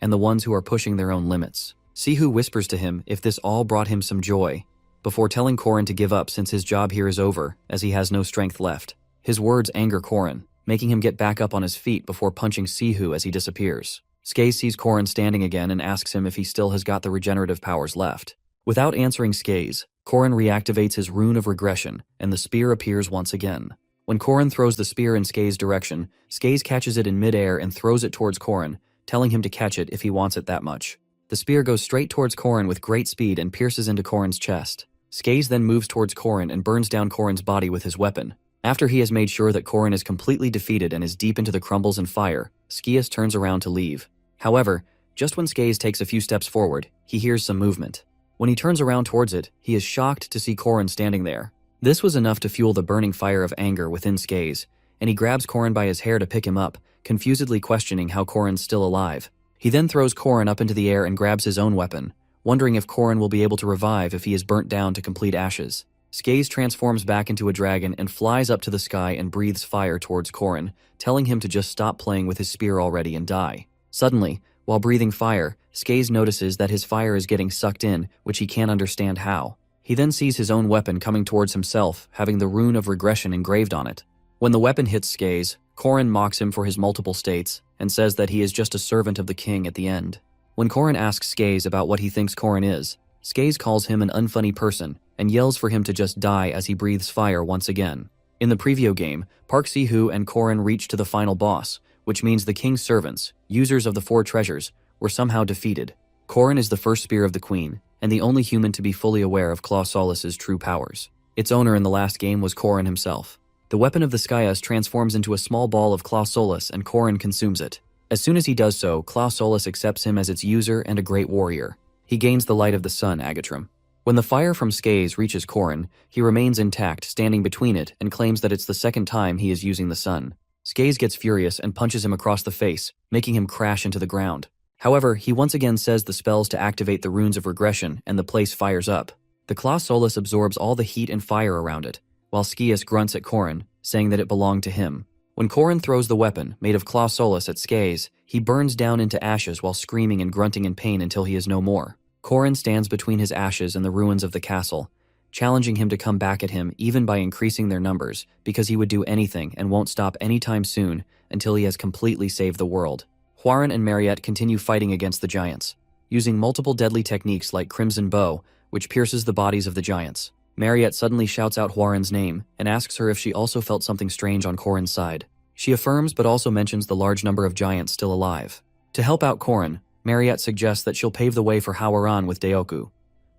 Speaker 1: and the ones who are pushing their own limits. Si-hoo whispers to him if this all brought him some joy, before telling Korin to give up since his job here is over, as he has no strength left. His words anger Korin, making him get back up on his feet before punching Si-hoo as he disappears. Skae sees Korin standing again and asks him if he still has got the regenerative powers left. Without answering Skae, Korin reactivates his rune of regression, and the spear appears once again. When Korin throws the spear in Skae's direction, Skae catches it in midair and throws it towards Korin, telling him to catch it if he wants it that much. The spear goes straight towards Korin with great speed and pierces into Korin's chest. Skae then moves towards Korin and burns down Korin's body with his weapon. After he has made sure that Korin is completely defeated and is deep into the crumbles and fire, Skae turns around to leave. However, just when Skae takes a few steps forward, he hears some movement. When he turns around towards it, he is shocked to see Korin standing there. This was enough to fuel the burning fire of anger within Skae, and he grabs Korin by his hair to pick him up, confusedly questioning how Korin's still alive. He then throws Korin up into the air and grabs his own weapon, wondering if Korin will be able to revive if he is burnt down to complete ashes. Skae transforms back into a dragon and flies up to the sky and breathes fire towards Korin, telling him to just stop playing with his spear already and die. Suddenly, while breathing fire, Skae notices that his fire is getting sucked in, which he can't understand how. He then sees his own weapon coming towards himself, having the rune of regression engraved on it. When the weapon hits Skae, Korin mocks him for his multiple states and says that he is just a servant of the king at the end. When Korin asks Skae about what he thinks Korin is, Skae calls him an unfunny person and yells for him to just die as he breathes fire once again. In the preview game, Park Si-hoo and Korin reach to the final boss, which means the king's servants, users of the 4 treasures, were somehow defeated. Korin is the first spear of the queen, and the only human to be fully aware of Claw Solace's true powers. Its owner in the last game was Korin himself. The weapon of the Skyas transforms into a small ball of Claw Solace and Korin consumes it. As soon as he does so, Claw Solace accepts him as its user and a great warrior. He gains the light of the sun, Agatram. When the fire from Skae reaches Korin, he remains intact, standing between it, and claims that it's the second time he is using the sun. Skae gets furious and punches him across the face, making him crash into the ground. However, he once again says the spells to activate the runes of regression, and the place fires up. The Claw Solace absorbs all the heat and fire around it, while Skae grunts at Korin, saying that it belonged to him. When Korin throws the weapon, made of claw solus at Skaze, he burns down into ashes while screaming and grunting in pain until he is no more. Korin stands between his ashes and the ruins of the castle, challenging him to come back at him even by increasing their numbers, because he would do anything and won't stop anytime soon until he has completely saved the world. Hwoarang and Mariette continue fighting against the giants, using multiple deadly techniques like Crimson Bow, which pierces the bodies of the giants. Mariette suddenly shouts out Hwoarang's name and asks her if she also felt something strange on Korin's side. She affirms but also mentions the large number of giants still alive. To help out Korin, Mariette suggests that she'll pave the way for Hwoarang with Daoku.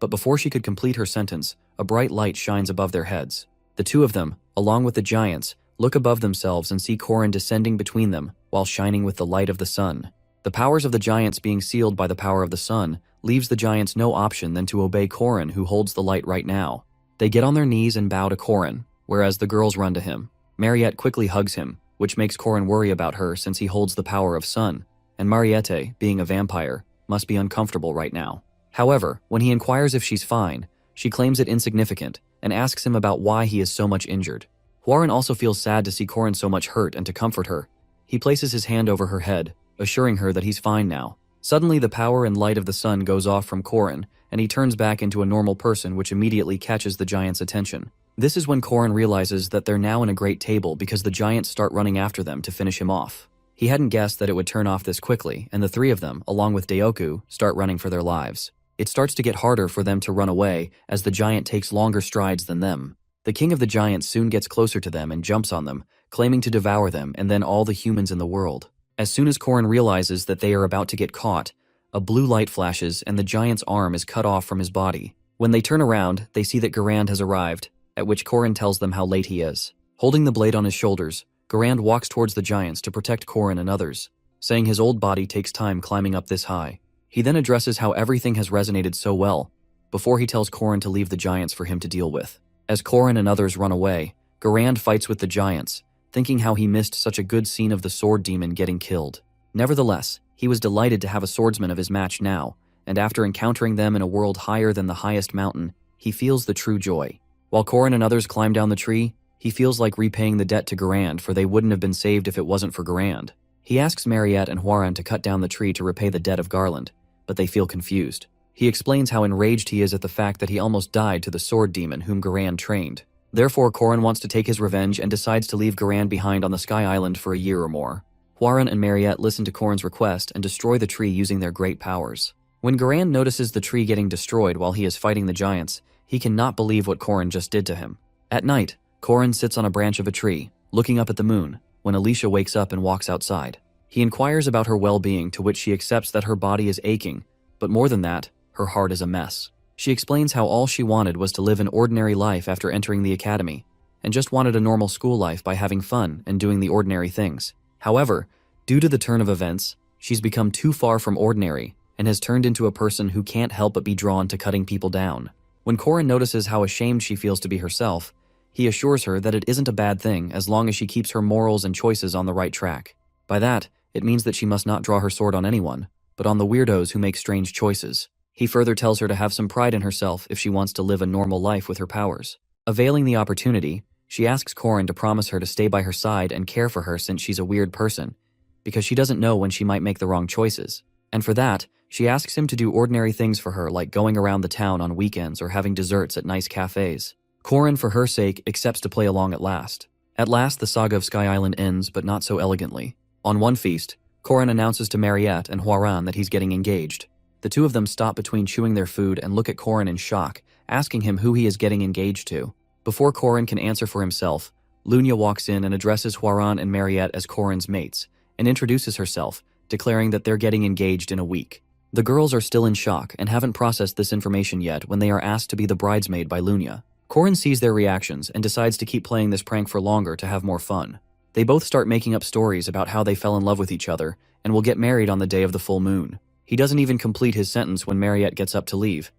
Speaker 1: But before she could complete her sentence, a bright light shines above their heads. The two of them, along with the giants, look above themselves and see Korin descending between them while shining with the light of the sun. The powers of the giants being sealed by the power of the sun leaves the giants no option than to obey Korin, who holds the light right now. They get on their knees and bow to Korin, whereas the girls run to him. Mariette quickly hugs him, which makes Korin worry about her since he holds the power of sun, and Mariette, being a vampire, must be uncomfortable right now. However, when he inquires if she's fine, she claims it insignificant and asks him about why he is so much injured. Hwoarang also feels sad to see Korin so much hurt, and to comfort her, he places his hand over her head, assuring her that he's fine now. Suddenly the power and light of the sun goes off from Korin, and he turns back into a normal person, which immediately catches the giant's attention. This is when Korin realizes that they're now in a great table because the giants start running after them to finish him off. He hadn't guessed that it would turn off this quickly, and the three of them, along with Daoku, start running for their lives. It starts to get harder for them to run away as the giant takes longer strides than them. The king of the giants soon gets closer to them and jumps on them, claiming to devour them and then all the humans in the world. As soon as Korin realizes that they are about to get caught, a blue light flashes and the giant's arm is cut off from his body. When they turn around, they see that Garand has arrived, at which Korin tells them how late he is. Holding the blade on his shoulders, Garand walks towards the giants to protect Korin and others, saying his old body takes time climbing up this high. He then addresses how everything has resonated so well, before he tells Korin to leave the giants for him to deal with. As Korin and others run away, Garand fights with the giants, thinking how he missed such a good scene of the sword demon getting killed. Nevertheless, he was delighted to have a swordsman of his match now, and after encountering them in a world higher than the highest mountain, he feels the true joy. While Korin and others climb down the tree, he feels like repaying the debt to Garand, for they wouldn't have been saved if it wasn't for Garand. He asks Mariette and Hwoarang to cut down the tree to repay the debt of Garland, but they feel confused. He explains how enraged he is at the fact that he almost died to the sword demon whom Garand trained. Therefore, Korin wants to take his revenge and decides to leave Garand behind on the Sky Island for a year or more. Hwoarang and Mariette listen to Korin's request and destroy the tree using their great powers. When Garand notices the tree getting destroyed while he is fighting the giants, he cannot believe what Korin just did to him. At night, Korin sits on a branch of a tree, looking up at the moon, when Alicia wakes up and walks outside. He inquires about her well-being, to which she accepts that her body is aching, but more than that, her heart is a mess. She explains how all she wanted was to live an ordinary life after entering the academy, and just wanted a normal school life by having fun and doing the ordinary things. However, due to the turn of events, she's become too far from ordinary and has turned into a person who can't help but be drawn to cutting people down. When Korin notices how ashamed she feels to be herself, he assures her that it isn't a bad thing as long as she keeps her morals and choices on the right track. By that, it means that she must not draw her sword on anyone, but on the weirdos who make strange choices. He further tells her to have some pride in herself if she wants to live a normal life with her powers. Availing the opportunity, she asks Korin to promise her to stay by her side and care for her since she's a weird person, because she doesn't know when she might make the wrong choices. And for that, she asks him to do ordinary things for her, like going around the town on weekends or having desserts at nice cafes. Korin, for her sake, accepts to play along at last. At last, the saga of Sky Island ends, but not so elegantly. On one feast, Korin announces to Mariette and Hwoarang that he's getting engaged. The two of them stop between chewing their food and look at Korin in shock, asking him who he is getting engaged to. Before Korin can answer for himself, Lunya walks in and addresses Hwoarang and Mariette as Korin's mates, and introduces herself, declaring that they're getting engaged in a week. The girls are still in shock and haven't processed this information yet when they are asked to be the bridesmaid by Lunya. Korin sees their reactions and decides to keep playing this prank for longer to have more fun. They both start making up stories about how they fell in love with each other and will get married on the day of the full moon. He doesn't even complete his sentence when Mariette gets up to leave,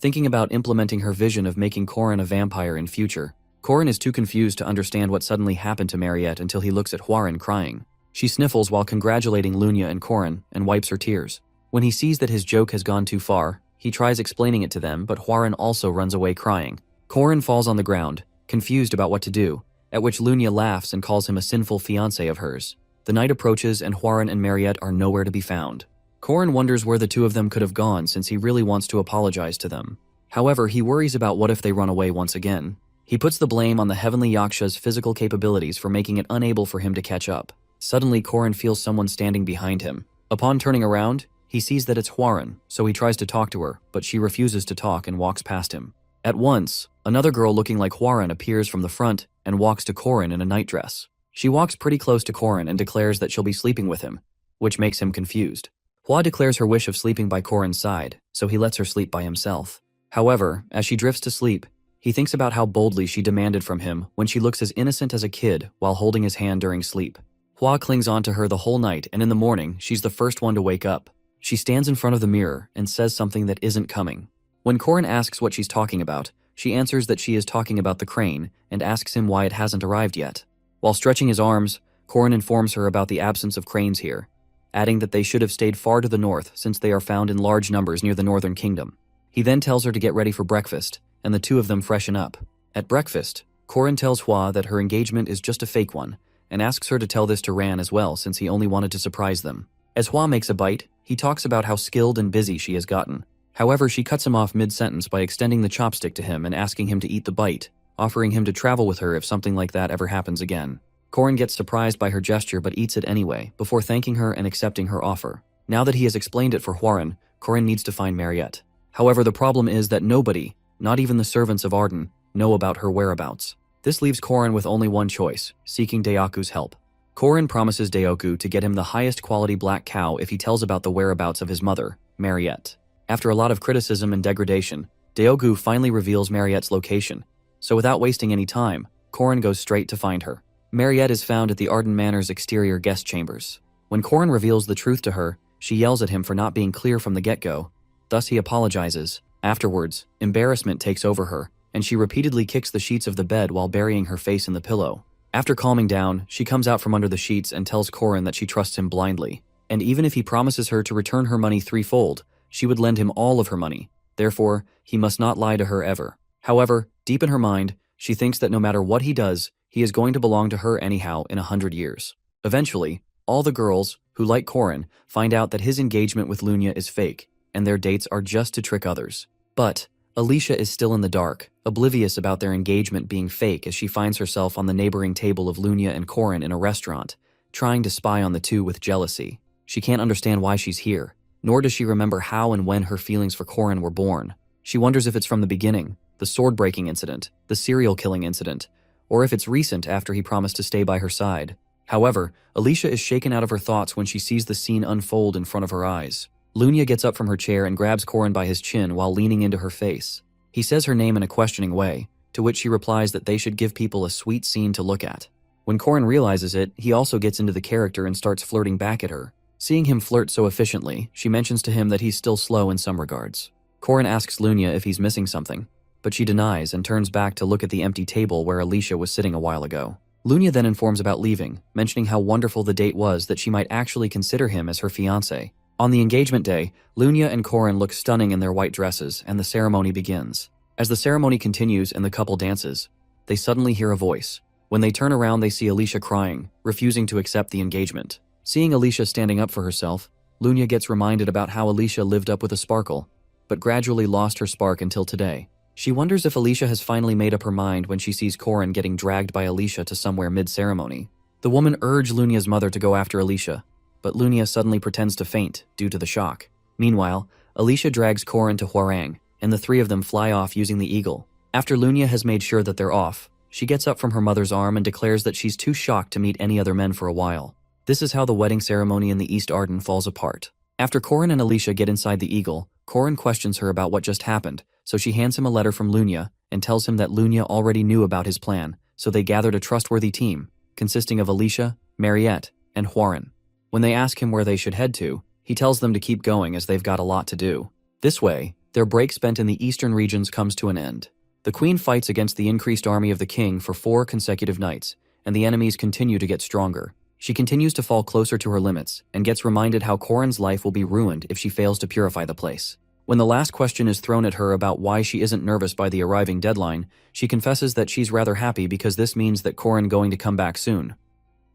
Speaker 1: thinking about implementing her vision of making Korin a vampire in future. Korin is too confused to understand what suddenly happened to Mariette until he looks at Hwoarang crying. She sniffles while congratulating Lunya and Korin and wipes her tears. When he sees that his joke has gone too far, he tries explaining it to them, but Hwoarang also runs away crying. Korin falls on the ground, confused about what to do, at which Lunya laughs and calls him a sinful fiancé of hers. The night approaches and Hwarin and Mariette are nowhere to be found. Corin wonders where the two of them could have gone since he really wants to apologize to them. However, he worries about what if they run away once again. He puts the blame on the Heavenly Yaksha's physical capabilities for making it unable for him to catch up. Suddenly, Corin feels someone standing behind him. Upon turning around, he sees that it's Hwarin, so he tries to talk to her, but she refuses to talk and walks past him. At once, another girl looking like Hwarin appears from the front and walks to Corin in a nightdress. She walks pretty close to Corin and declares that she'll be sleeping with him, which makes him confused. Hwa declares her wish of sleeping by Corin's side, so he lets her sleep by himself. However, as she drifts to sleep, he thinks about how boldly she demanded from him when she looks as innocent as a kid while holding his hand during sleep. Hwa clings on to her the whole night, and in the morning, she's the first one to wake up. She stands in front of the mirror and says something that isn't coming. When Corin asks what she's talking about, she answers that she is talking about the crane and asks him why it hasn't arrived yet. While stretching his arms, Corin informs her about the absence of cranes here, adding that they should have stayed far to the north since they are found in large numbers near the northern kingdom. He then tells her to get ready for breakfast, and the two of them freshen up. At breakfast, Corin tells Hwa that her engagement is just a fake one, and asks her to tell this to Ran as well since he only wanted to surprise them. As Hwa makes a bite, he talks about how skilled and busy she has gotten. However, she cuts him off mid-sentence by extending the chopstick to him and asking him to eat the bite, offering him to travel with her if something like that ever happens again. Corin gets surprised by her gesture but eats it anyway, before thanking her and accepting her offer. Now that he has explained it for Hwarin, Corin needs to find Mariette. However, the problem is that nobody, not even the servants of Arden, know about her whereabouts. This leaves Corin with only one choice, seeking Dayaku's help. Corin promises Dayaku to get him the highest quality black cow if he tells about the whereabouts of his mother, Mariette. After a lot of criticism and degradation, Dayaku finally reveals Mariette's location, so without wasting any time, Corin goes straight to find her. Mariette is found at the Arden Manor's exterior guest chambers. When Corin reveals the truth to her, she yells at him for not being clear from the get-go. Thus he apologizes. Afterwards, embarrassment takes over her, and she repeatedly kicks the sheets of the bed while burying her face in the pillow. After calming down, she comes out from under the sheets and tells Corin that she trusts him blindly. And even if he promises her to return her money threefold, she would lend him all of her money. Therefore, he must not lie to her ever. However, deep in her mind, she thinks that no matter what he does, he is going to belong to her anyhow in 100 years. Eventually, all the girls, who like Corin, find out that his engagement with Lunya is fake, and their dates are just to trick others. But Alicia is still in the dark, oblivious about their engagement being fake as she finds herself on the neighboring table of Lunya and Corin in a restaurant, trying to spy on the two with jealousy. She can't understand why she's here, nor does she remember how and when her feelings for Corin were born. She wonders if it's from the beginning, the sword-breaking incident, the serial-killing incident, or if it's recent after he promised to stay by her side. However, Alicia is shaken out of her thoughts when she sees the scene unfold in front of her eyes. Lunya gets up from her chair and grabs Corin by his chin while leaning into her face. He says her name in a questioning way, to which she replies that they should give people a sweet scene to look at. When Corin realizes it, he also gets into the character and starts flirting back at her. Seeing him flirt so efficiently, she mentions to him that he's still slow in some regards. Corin asks Lunya if he's missing something, but she denies and turns back to look at the empty table where Alicia was sitting a while ago. Lunya then informs about leaving, mentioning how wonderful the date was that she might actually consider him as her fiancé. On the engagement day, Lunya and Corin look stunning in their white dresses, and the ceremony begins. As the ceremony continues and the couple dances, they suddenly hear a voice. When they turn around, they see Alicia crying, refusing to accept the engagement. Seeing Alicia standing up for herself, Lunya gets reminded about how Alicia lived up with a sparkle, but gradually lost her spark until today. She wonders if Alicia has finally made up her mind when she sees Corin getting dragged by Alicia to somewhere mid-ceremony. The woman urged Lunya's mother to go after Alicia, but Lunya suddenly pretends to faint due to the shock. Meanwhile, Alicia drags Corin to Hwarang, and the three of them fly off using the eagle. After Lunya has made sure that they're off, she gets up from her mother's arm and declares that she's too shocked to meet any other men for a while. This is how the wedding ceremony in the East Arden falls apart. After Corin and Alicia get inside the eagle, Corin questions her about what just happened, so she hands him a letter from Lunya and tells him that Lunya already knew about his plan, so they gathered a trustworthy team, consisting of Alicia, Mariette, and Hwarin. When they ask him where they should head to, he tells them to keep going as they've got a lot to do. This way, their break spent in the eastern regions comes to an end. The queen fights against the increased army of the king for 4 consecutive nights, and the enemies continue to get stronger. She continues to fall closer to her limits, and gets reminded how Corin's life will be ruined if she fails to purify the place. When the last question is thrown at her about why she isn't nervous by the arriving deadline, she confesses that she's rather happy because this means that Korin going to come back soon.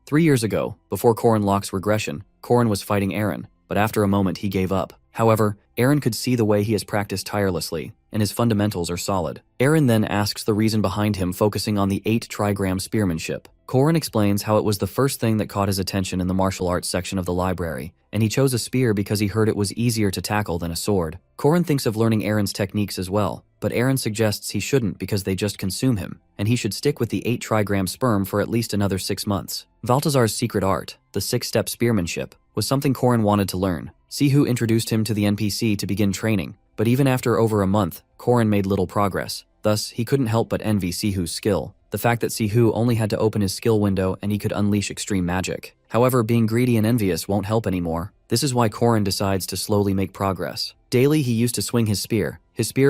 Speaker 1: 3 years ago, before Korin locks regression, Korin was fighting Eren, but after a moment he gave up. However, Eren could see the way he has practiced tirelessly, and his fundamentals are solid. Eren then asks the reason behind him focusing on the 8-trigram spearmanship. Korin explains how it was the first thing that caught his attention in the martial arts section of the library, and he chose a spear because he heard it was easier to tackle than a sword. Korin thinks of learning Eren's techniques as well, but Eren suggests he shouldn't because they just consume him, and he should stick with the 8-trigram sperm for at least another 6 months. Balthazar's secret art, the 6-step spearmanship, was something Korin wanted to learn. Sihu introduced him to the NPC to begin training, but even after over a month, Korin made little progress. Thus, he couldn't help but envy Sihu's skill. The fact that Sihu only had to open his skill window and he could unleash extreme magic. However, being greedy and envious won't help anymore. This is why Korin decides to slowly make progress. Daily, he used to swing his spear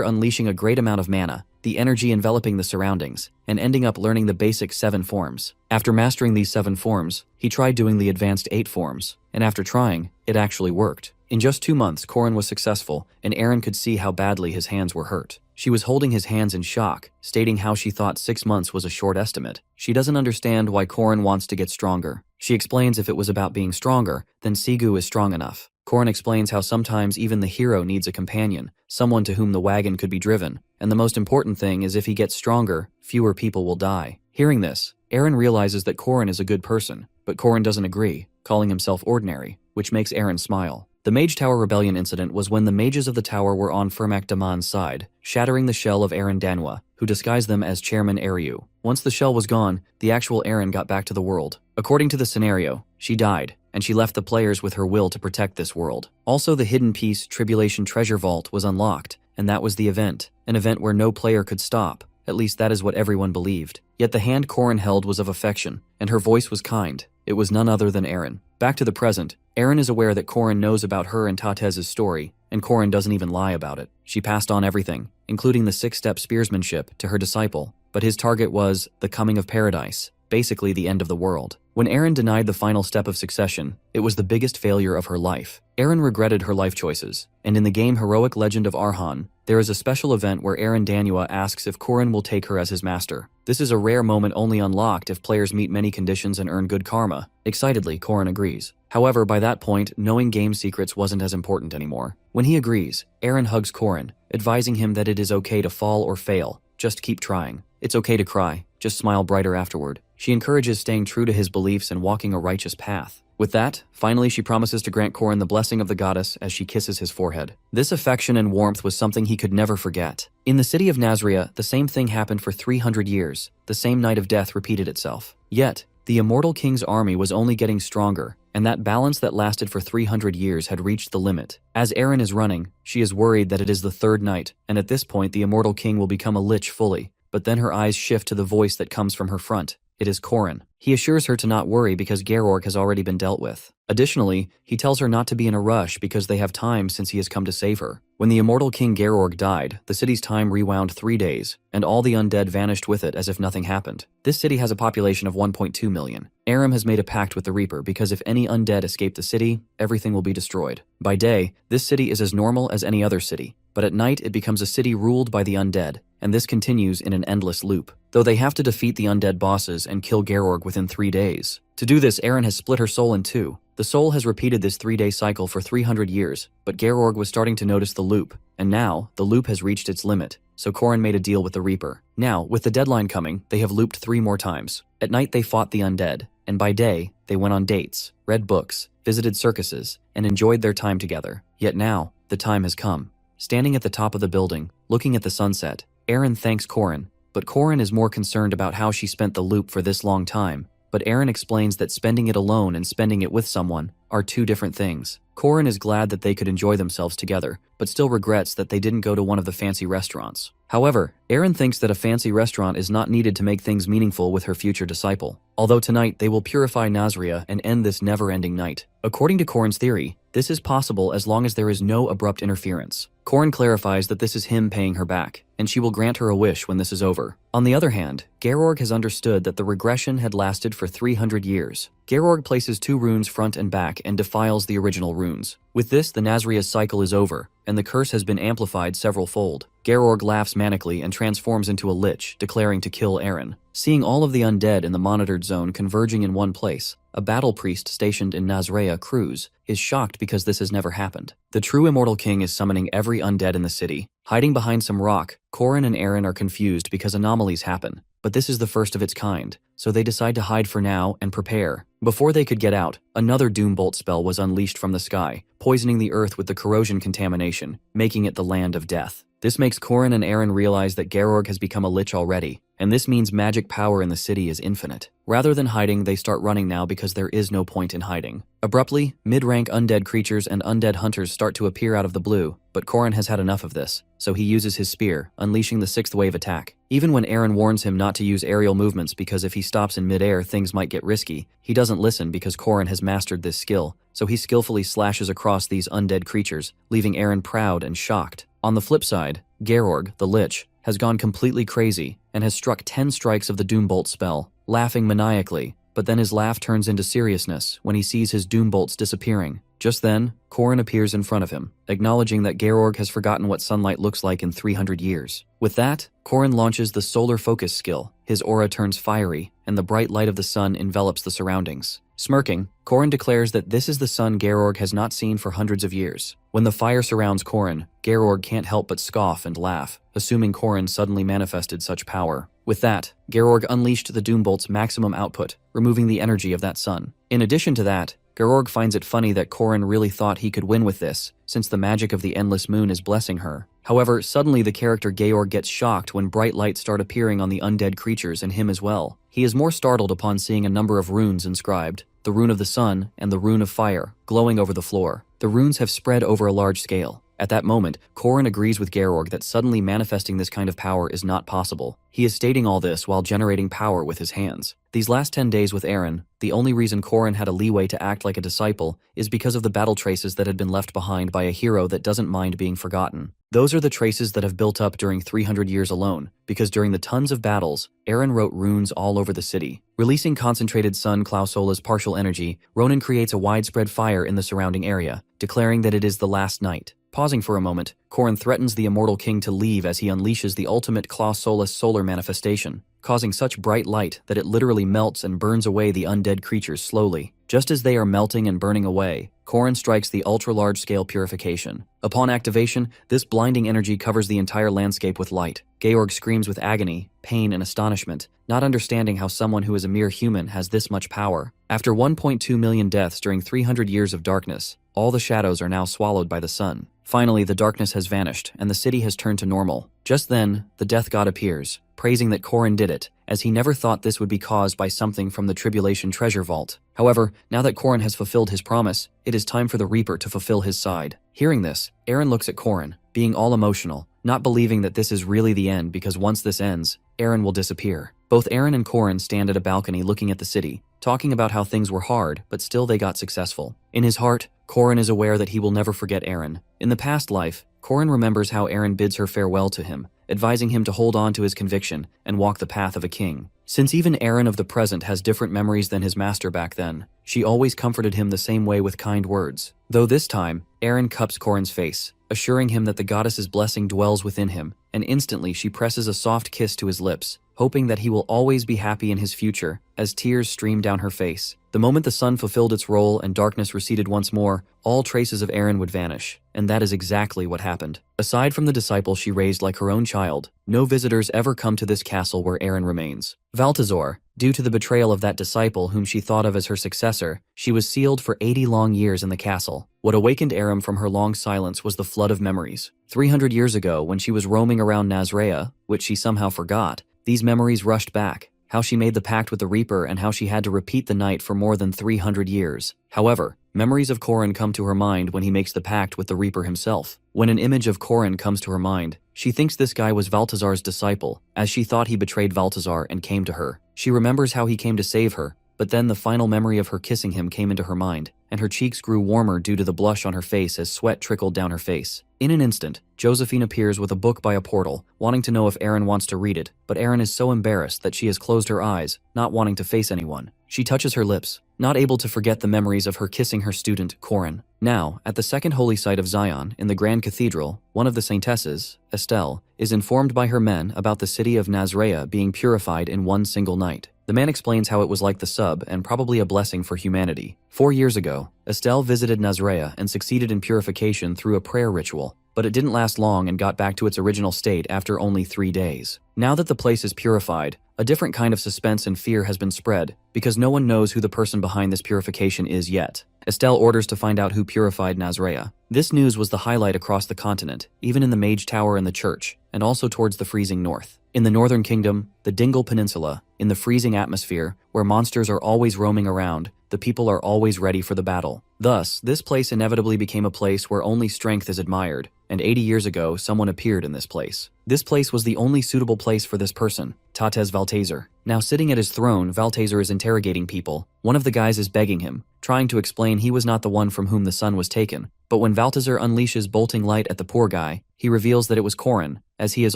Speaker 1: unleashing a great amount of mana, the energy enveloping the surroundings, and ending up learning the basic 7 forms. After mastering these 7 forms, he tried doing the advanced 8 forms, and after trying, it actually worked. In just 2 months, Korin was successful, and Eren could see how badly his hands were hurt. She was holding his hands in shock, stating how she thought 6 months was a short estimate. She doesn't understand why Korin wants to get stronger. She explains if it was about being stronger, then Sigu is strong enough. Korin explains how sometimes even the hero needs a companion, someone to whom the wagon could be driven, and the most important thing is if he gets stronger, fewer people will die. Hearing this, Eren realizes that Korin is a good person, but Korin doesn't agree, calling himself ordinary, which makes Eren smile. The Mage Tower Rebellion incident was when the mages of the tower were on Firmak Daman's side, shattering the shell of Eren Manhwa, who disguised them as Chairman Eryu. Once the shell was gone, the actual Eren got back to the world. According to the scenario, she died, and she left the players with her will to protect this world. Also, the hidden piece Tribulation Treasure Vault was unlocked, and that was the event, an event where no player could stop. At least that is what everyone believed. Yet the hand Korin held was of affection, and her voice was kind. It was none other than Eren. Back to the present, Eren is aware that Korin knows about her and Tatez's story, and Korin doesn't even lie about it. She passed on everything, including the 6-step spearsmanship, to her disciple, but his target was the coming of paradise, basically the end of the world. When Eren denied the final step of succession, it was the biggest failure of her life. Eren regretted her life choices, and in the game Heroic Legend of Arhan, there is a special event where Eren Danua asks if Korin will take her as his master. This is a rare moment only unlocked if players meet many conditions and earn good karma. Excitedly, Korin agrees. However, by that point, knowing game secrets wasn't as important anymore. When he agrees, Eren hugs Korin, advising him that it is okay to fall or fail, just keep trying. It's okay to cry, just smile brighter afterward. She encourages staying true to his beliefs and walking a righteous path. With that, finally she promises to grant Korin the blessing of the goddess as she kisses his forehead. This affection and warmth was something he could never forget. In the city of Nazria, the same thing happened for 300 years. The same night of death repeated itself. Yet, the immortal king's army was only getting stronger, and that balance that lasted for 300 years had reached the limit. As Eren is running, she is worried that it is the 3rd night, and at this point the immortal king will become a lich fully. But then her eyes shift to the voice that comes from her front. It is Korin. He assures her to not worry because Georg has already been dealt with. Additionally, he tells her not to be in a rush because they have time since he has come to save her. When the immortal king Georg died, the city's time rewound 3 days, and all the undead vanished with it as if nothing happened. This city has a population of 1.2 million. Aram has made a pact with the Reaper because if any undead escape the city, everything will be destroyed. By day, this city is as normal as any other city, but at night it becomes a city ruled by the undead, and this continues in an endless loop. Though they have to defeat the undead bosses and kill Georg within 3 days. To do this, Eren has split her soul in 2. The soul has repeated this 3-day cycle for 300 years, but Georg was starting to notice the loop, and now, the loop has reached its limit, so Korin made a deal with the Reaper. Now, with the deadline coming, they have looped 3 more times. At night they fought the undead, and by day, they went on dates, read books, visited circuses, and enjoyed their time together. Yet now, the time has come. Standing at the top of the building, looking at the sunset, Eren thanks Korin, but Korin is more concerned about how she spent the loop for this long time. But Eren explains that spending it alone and spending it with someone are 2 different things. Korin is glad that they could enjoy themselves together, but still regrets that they didn't go to one of the fancy restaurants. However, Eren thinks that a fancy restaurant is not needed to make things meaningful with her future disciple. Although tonight they will purify Nazria and end this never-ending night. According to Korin's theory, this is possible as long as there is no abrupt interference. Corrin clarifies that this is him paying her back, and she will grant her a wish when this is over. On the other hand, Georg has understood that the regression had lasted for 300 years. Georg places 2 runes front and back and defiles the original runes. With this, the Nazria's cycle is over, and the curse has been amplified several-fold. Georg laughs manically and transforms into a lich, declaring to kill Eren. Seeing all of the undead in the monitored zone converging in one place, a battle priest stationed in Nazrea Cruz is shocked because this has never happened. The true immortal king is summoning every undead in the city. Hiding behind some rock, Corrin and Eren are confused because anomalies happen. But this is the first of its kind, so they decide to hide for now and prepare. Before they could get out, another Doombolt spell was unleashed from the sky, poisoning the earth with the corrosion contamination, making it the land of death. This makes Corrin and Eren realize that Georg has become a lich already, and this means magic power in the city is infinite. Rather than hiding, they start running now because there is no point in hiding. Abruptly, mid-rank undead creatures and undead hunters start to appear out of the blue, but Corrin has had enough of this, so he uses his spear, unleashing the 6th wave attack. Even when Eren warns him not to use aerial movements because if he stops in mid-air things might get risky, he doesn't listen because Corrin has mastered this skill, so he skillfully slashes across these undead creatures, leaving Eren proud and shocked. On the flip side, Georg, the Lich, has gone completely crazy and has struck 10 strikes of the Doombolt spell, laughing maniacally, but then his laugh turns into seriousness when he sees his Doombolts disappearing. Just then, Corrin appears in front of him, acknowledging that Georg has forgotten what sunlight looks like in 300 years. With that, Corrin launches the Solar Focus skill. His aura turns fiery, and the bright light of the sun envelops the surroundings. Smirking, Corrin declares that this is the sun Georg has not seen for hundreds of years. When the fire surrounds Corrin, Georg can't help but scoff and laugh, assuming Corrin suddenly manifested such power. With that, Georg unleashed the Doombolt's maximum output, removing the energy of that sun. In addition to that, Georg finds it funny that Corrin really thought he could win with this, since the magic of the endless moon is blessing her. However, suddenly the character Georg gets shocked when bright lights start appearing on the undead creatures and him as well. He is more startled upon seeing a number of runes inscribed, the rune of the sun and the rune of fire, glowing over the floor. The runes have spread over a large scale. At that moment, Corrin agrees with Georg that suddenly manifesting this kind of power is not possible. He is stating all this while generating power with his hands. These last 10 days with Eren, the only reason Corrin had a leeway to act like a disciple is because of the battle traces that had been left behind by a hero that doesn't mind being forgotten. Those are the traces that have built up during 300 years alone, because during the tons of battles, Eren wrote runes all over the city. Releasing concentrated Sun Clausola's partial energy, Ronin creates a widespread fire in the surrounding area, declaring that it is the last night. Pausing for a moment, Corrin threatens the immortal king to leave as he unleashes the ultimate Clausola solar manifestation, causing such bright light that it literally melts and burns away the undead creatures slowly. Just as they are melting and burning away, Corrin strikes the ultra-large-scale purification. Upon activation, this blinding energy covers the entire landscape with light. Georg screams with agony, pain, and astonishment, not understanding how someone who is a mere human has this much power. After 1.2 million deaths during 300 years of darkness, all the shadows are now swallowed by the sun. Finally, the darkness has vanished, and the city has turned to normal. Just then, the Death God appears, praising that Corrin did it, as he never thought this would be caused by something from the Tribulation Treasure Vault. However, now that Corrin has fulfilled his promise, it is time for the Reaper to fulfill his side. Hearing this, Eren looks at Corrin, being all emotional, not believing that this is really the end because once this ends, Eren will disappear. Both Eren and Corrin stand at a balcony looking at the city, talking about how things were hard, but still they got successful. In his heart, Corrin is aware that he will never forget Eren. In the past life, Corrin remembers how Eren bids her farewell to him, advising him to hold on to his conviction and walk the path of a king. Since even Eren of the present has different memories than his master back then, she always comforted him the same way with kind words. Though this time, Eren cups Corrin's face, assuring him that the goddess's blessing dwells within him, and instantly she presses a soft kiss to his lips, hoping that he will always be happy in his future, as tears stream down her face. The moment the sun fulfilled its role and darkness receded once more, all traces of Eren would vanish, and that is exactly what happened. Aside from the disciple she raised like her own child, no visitors ever come to this castle where Eren remains. Valtazor, due to the betrayal of that disciple whom she thought of as her successor, she was sealed for 80 long years in the castle. What awakened Eren from her long silence was the flood of memories. 300 years ago, when she was roaming around Nazrea, which she somehow forgot, these memories rushed back, how she made the pact with the Reaper and how she had to repeat the night for more than 300 years. However, memories of Corrin come to her mind when he makes the pact with the Reaper himself. When an image of Corrin comes to her mind, she thinks this guy was Valtazar's disciple, as she thought he betrayed Valtazar and came to her. She remembers how he came to save her, but then the final memory of her kissing him came into her mind, and her cheeks grew warmer due to the blush on her face as sweat trickled down her face. In an instant, Josephine appears with a book by a portal, wanting to know if Aaron wants to read it, but Aaron is so embarrassed that she has closed her eyes, not wanting to face anyone. She touches her lips, not able to forget the memories of her kissing her student, Corin. Now, at the second holy site of Zion, in the Grand Cathedral, one of the saintesses, Estelle, is informed by her men about the city of Nazarea being purified in one single night. The man explains how it was like the sub and probably a blessing for humanity. 4 years ago, Estelle visited Nazarea and succeeded in purification through a prayer ritual, but it didn't last long and got back to its original state after only 3 days. Now that the place is purified, a different kind of suspense and fear has been spread, because no one knows who the person behind this purification is yet. Estelle orders to find out who purified Nazarea. This news was the highlight across the continent, even in the Mage Tower and the church, and also towards the freezing north. In the northern kingdom, the Dingle Peninsula, in the freezing atmosphere, where monsters are always roaming around, the people are always ready for the battle. Thus, this place inevitably became a place where only strength is admired, and 80 years ago, someone appeared in this place. This place was the only suitable place for this person, Tates Valtazer. Now sitting at his throne, Valtazer is interrogating people. One of the guys is begging him, trying to explain he was not the one from whom the sun was taken. But when Valtazer unleashes bolting light at the poor guy, he reveals that it was Corin, as he is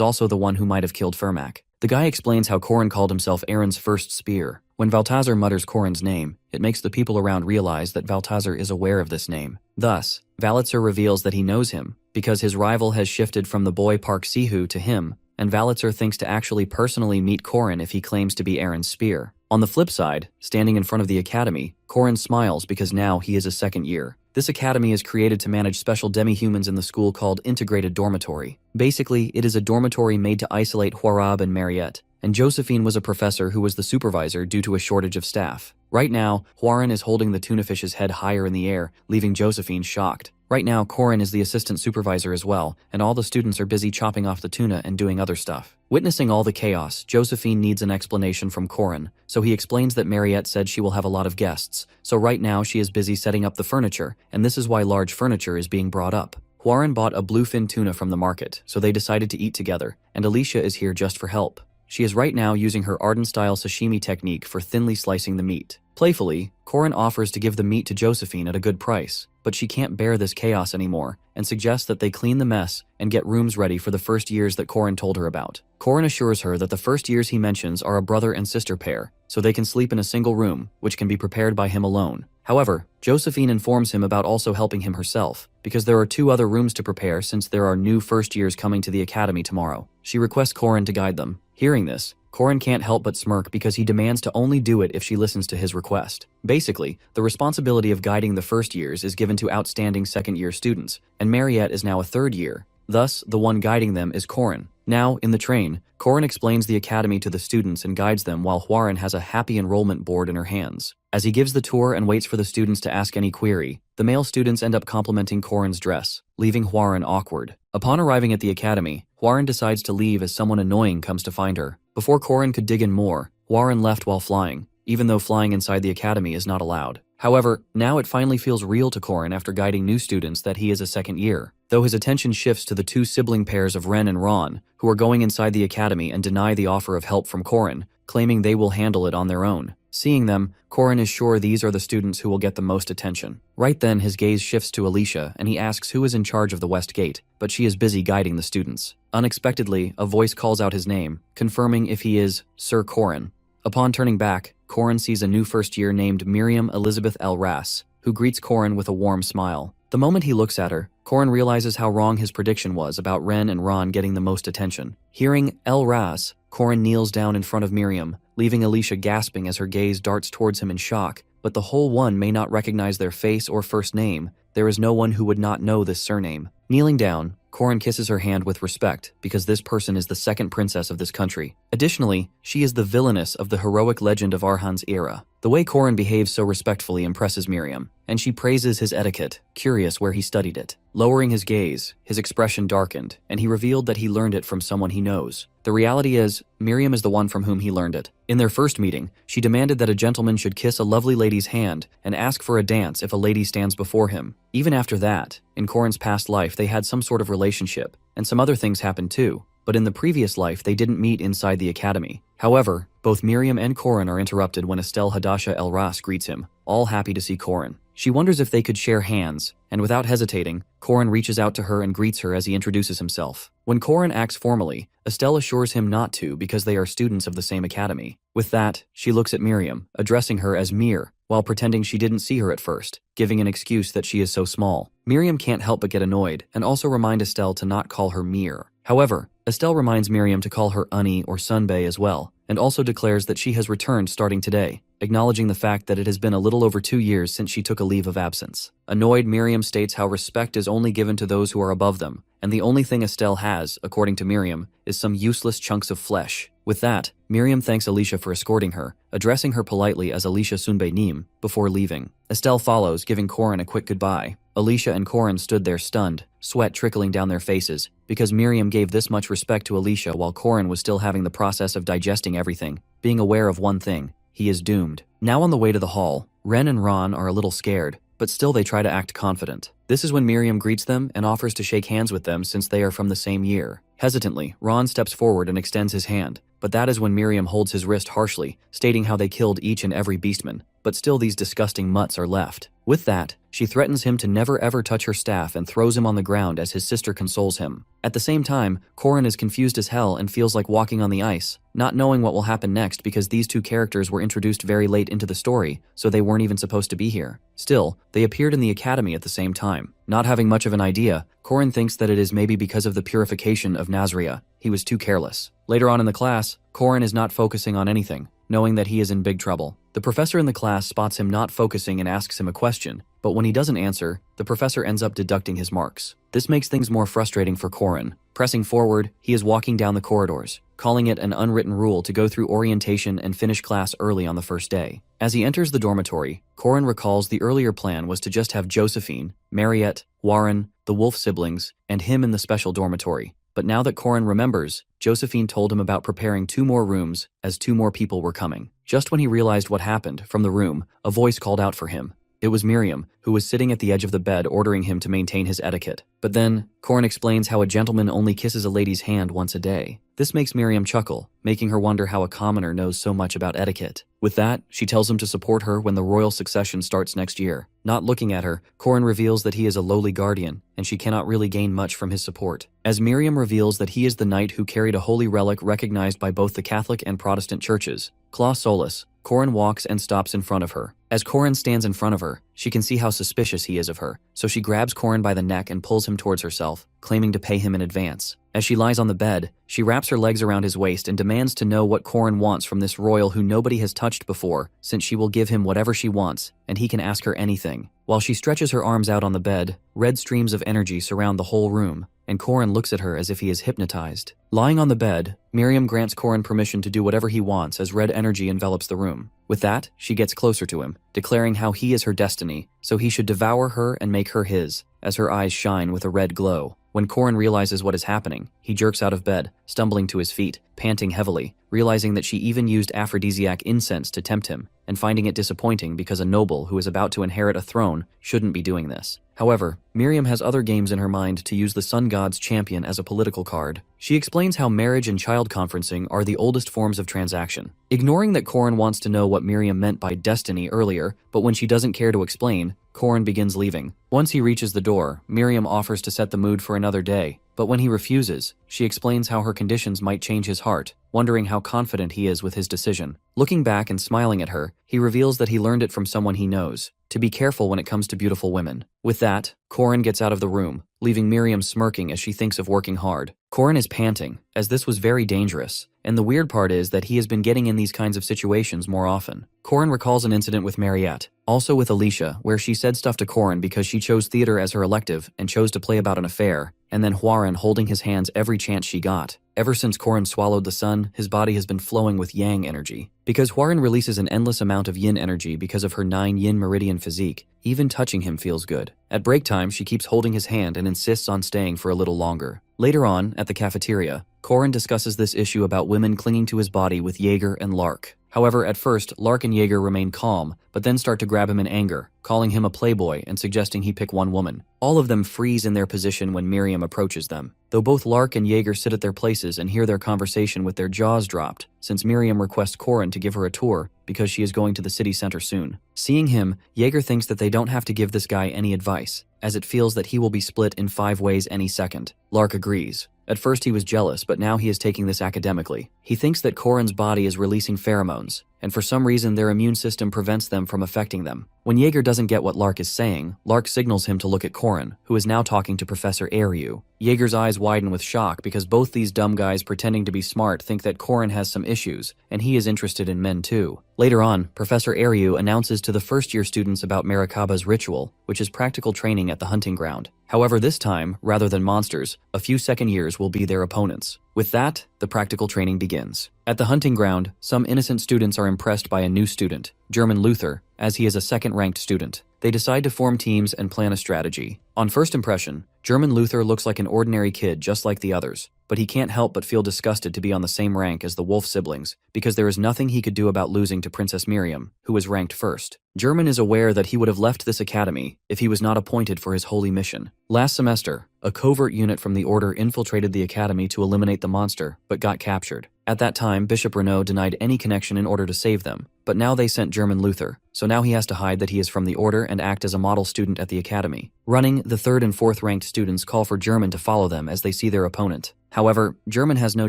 Speaker 1: also the one who might have killed Fermac. The guy explains how Corin called himself Aaron's first spear. When Valtazer mutters Corin's name, it makes the people around realize that Valtazer is aware of this name. Thus, Valitzer reveals that he knows him, because his rival has shifted from the boy Park Sihu to him, and Valitzer thinks to actually personally meet Corin if he claims to be Aaron's spear. On the flip side, standing in front of the academy, Corin smiles because now he is a second year. This academy is created to manage special demi-humans in the school called Integrated Dormitory. Basically, it is a dormitory made to isolate Huarab and Mariette, and Josephine was a professor who was the supervisor due to a shortage of staff. Right now, Huaran is holding the tunafish's head higher in the air, leaving Josephine shocked. Right now, Corin is the assistant supervisor as well, and all the students are busy chopping off the tuna and doing other stuff. Witnessing all the chaos, Josephine needs an explanation from Corin, so he explains that Mariette said she will have a lot of guests, so right now she is busy setting up the furniture, and this is why large furniture is being brought up. Huaran bought a bluefin tuna from the market, so they decided to eat together, and Alicia is here just for help. She is right now using her Arden-style sashimi technique for thinly slicing the meat. Playfully, Corin offers to give the meat to Josephine at a good price, but she can't bear this chaos anymore and suggests that they clean the mess and get rooms ready for the first years that Corin told her about. Corin assures her that the first years he mentions are a brother and sister pair, so they can sleep in a single room, which can be prepared by him alone. However, Josephine informs him about also helping him herself, because there are 2 other rooms to prepare since there are new first years coming to the academy tomorrow. She requests Corin to guide them. Hearing this, Corin can't help but smirk because he demands to only do it if she listens to his request. Basically, the responsibility of guiding the first years is given to outstanding second-year students, and Mariette is now a third year. Thus, the one guiding them is Corin. Now, in the train, Corin explains the academy to the students and guides them while Huaran has a happy enrollment board in her hands. As he gives the tour and waits for the students to ask any query, the male students end up complimenting Corin's dress, leaving Huaran awkward. Upon arriving at the academy, Huaran decides to leave as someone annoying comes to find her. Before Corin could dig in more, Huaran left while flying, even though flying inside the academy is not allowed. However, now it finally feels real to Corin after guiding new students that he is a second year, though his attention shifts to the 2 sibling pairs of Ren and Ron, who are going inside the academy and deny the offer of help from Corin, claiming they will handle it on their own. Seeing them, Corin is sure these are the students who will get the most attention. Right then, his gaze shifts to Alicia and he asks who is in charge of the West Gate, but she is busy guiding the students. Unexpectedly, a voice calls out his name, confirming if he is Sir Corin. Upon turning back, Corin sees a new first year named Miriam Elizabeth L. Rass, who greets Corin with a warm smile. The moment he looks at her, Corin realizes how wrong his prediction was about Ren and Ron getting the most attention. Hearing El Raz, Corin kneels down in front of Miriam, leaving Alicia gasping as her gaze darts towards him in shock. But the whole one may not recognize their face or first name. There is no one who would not know this surname. Kneeling down, Corin kisses her hand with respect because this person is the second princess of this country. Additionally, she is the villainess of the heroic legend of Arhan's era. The way Corin behaves so respectfully impresses Miriam, and she praises his etiquette, curious where he studied it. Lowering his gaze, his expression darkened, and he revealed that he learned it from someone he knows. The reality is, Miriam is the one from whom he learned it. In their first meeting, she demanded that a gentleman should kiss a lovely lady's hand and ask for a dance if a lady stands before him. Even after that, in Corin's past life they had some sort of relationship, and some other things happened too. But in the previous life they didn't meet inside the academy. However, Both Miriam and Corin are interrupted when Estelle Hadasha El Ras greets him, all happy to see Corin. She wonders if they could share hands, and without hesitating, Corin reaches out to her and greets her as he introduces himself. When Corin acts formally, Estelle assures him not to because they are students of the same academy. With that, she looks at Miriam, addressing her as Mir, while pretending she didn't see her at first, giving an excuse that she is so small. Miriam can't help but get annoyed, and also remind Estelle to not call her Mir. However, Estelle reminds Miriam to call her Ani or Sunbae as well, and also declares that she has returned starting today, acknowledging the fact that it has been a little over 2 years since she took a leave of absence. Annoyed, Miriam states how respect is only given to those who are above them, and the only thing Estelle has, according to Miriam, is some useless chunks of flesh. With that, Miriam thanks Alicia for escorting her, addressing her politely as Alicia Sunbae Nim, before leaving. Estelle follows, giving Corin a quick goodbye. Alicia and Corin stood there stunned, sweat trickling down their faces, because Miriam gave this much respect to Alicia while Corin was still having the process of digesting everything, being aware of one thing: he is doomed. Now on the way to the hall, Ren and Ron are a little scared, but still they try to act confident. This is when Miriam greets them and offers to shake hands with them since they are from the same year. Hesitantly, Ron steps forward and extends his hand, but that is when Miriam holds his wrist harshly, stating how they killed each and every beastman, but still these disgusting mutts are left. With that, she threatens him to never ever touch her staff and throws him on the ground as his sister consoles him. At the same time, Corin is confused as hell and feels like walking on the ice, not knowing what will happen next because these two characters were introduced very late into the story, so they weren't even supposed to be here. Still, they appeared in the academy at the same time. Not having much of an idea, Corin thinks that it is maybe because of the purification of Nazria. He was too careless. Later on in the class, Corin is not focusing on anything, knowing that he is in big trouble. The professor in the class spots him not focusing and asks him a question, but when he doesn't answer, the professor ends up deducting his marks. This makes things more frustrating for Corin. Pressing forward, he is walking down the corridors, calling it an unwritten rule to go through orientation and finish class early on the first day. As he enters the dormitory, Corin recalls the earlier plan was to just have Josephine, Mariette, Warren, the Wolf siblings, and him in the special dormitory. But now that Corin remembers, Josephine told him about preparing 2 more rooms as 2 more people were coming. Just when he realized what happened, from the room, a voice called out for him. It was Miriam, who was sitting at the edge of the bed ordering him to maintain his etiquette. But then, Corin explains how a gentleman only kisses a lady's hand once a day. This makes Miriam chuckle, making her wonder how a commoner knows so much about etiquette. With that, she tells him to support her when the royal succession starts next year. Not looking at her, Corin reveals that he is a lowly guardian, and she cannot really gain much from his support. As Miriam reveals that he is the knight who carried a holy relic recognized by both the Catholic and Protestant churches, Claw Solus, Corin walks and stops in front of her. As Corin stands in front of her, she can see how suspicious he is of her, so she grabs Corin by the neck and pulls him towards herself, claiming to pay him in advance. As she lies on the bed, she wraps her legs around his waist and demands to know what Corin wants from this royal who nobody has touched before, since she will give him whatever she wants, and he can ask her anything. While she stretches her arms out on the bed, red streams of energy surround the whole room, and Corin looks at her as if he is hypnotized. Lying on the bed, Miriam grants Corin permission to do whatever he wants as red energy envelops the room. With that, she gets closer to him, declaring how he is her destiny, so he should devour her and make her his, as her eyes shine with a red glow. When Corin realizes what is happening, he jerks out of bed, stumbling to his feet, panting heavily, realizing that she even used aphrodisiac incense to tempt him, and finding it disappointing because a noble who is about to inherit a throne shouldn't be doing this. However, Miriam has other games in her mind to use the sun god's champion as a political card. She explains how marriage and child conferencing are the oldest forms of transaction. Ignoring that Corin wants to know what Miriam meant by destiny earlier, but when she doesn't care to explain, Corin begins leaving. Once he reaches the door, Miriam offers to set the mood for another day, but when he refuses, she explains how her conditions might change his heart, wondering how confident he is with his decision. Looking back and smiling at her, he reveals that he learned it from someone he knows, to be careful when it comes to beautiful women. With that, Corin gets out of the room, leaving Miriam smirking as she thinks of working hard. Corin is panting, as this was very dangerous, and the weird part is that he has been getting in these kinds of situations more often. Corin recalls an incident with Mariette, also with Alicia, where she said stuff to Corin because she chose theater as her elective and chose to play about an affair, and then Huaren holding his hands every chance she got. Ever since Corin swallowed the sun, his body has been flowing with yang energy. Because Huaren releases an endless amount of yin energy because of her 9 yin meridian physique, even touching him feels good. At break time, she keeps holding his hand and insists on staying for a little longer. Later on, at the cafeteria, Corin discusses this issue about women clinging to his body with Jaeger and Lark. However, at first, Lark and Jaeger remain calm, but then start to grab him in anger, calling him a playboy and suggesting he pick one woman. All of them freeze in their position when Miriam approaches them, though both Lark and Jaeger sit at their places and hear their conversation with their jaws dropped, since Miriam requests Corin to give her a tour because she is going to the city center soon. Seeing him, Jaeger thinks that they don't have to give this guy any advice, as it feels that he will be split in 5 ways any second. Lark agrees. At first he was jealous, but now he is taking this academically. He thinks that Corin's body is releasing pheromones, and for some reason their immune system prevents them from affecting them. When Jaeger doesn't get what Lark is saying, Lark signals him to look at Corin, who is now talking to Professor Airyu. Jaeger's eyes widen with shock because both these dumb guys pretending to be smart think that Corin has some issues, and he is interested in men too. Later on, Professor Airyu announces to the first-year students about Marikaba's ritual, which is practical training at the hunting ground. However, this time, rather than monsters, a few second years will be their opponents. With that, the practical training begins. At the hunting ground, some innocent students are impressed by a new student, German Luther, as he is a second-ranked student. They decide to form teams and plan a strategy. On first impression, German Luther looks like an ordinary kid just like the others, but he can't help but feel disgusted to be on the same rank as the Wolf siblings, because there is nothing he could do about losing to Princess Miriam, who was ranked first. German is aware that he would have left this academy if he was not appointed for his holy mission. Last semester, a covert unit from the Order infiltrated the academy to eliminate the monster, but got captured. At that time, Bishop Renaud denied any connection in order to save them, but now they sent German Luther, so now he has to hide that he is from the Order and act as a model student at the academy. Running, the 3rd and 4th ranked students call for German to follow them as they see their opponent. However, German has no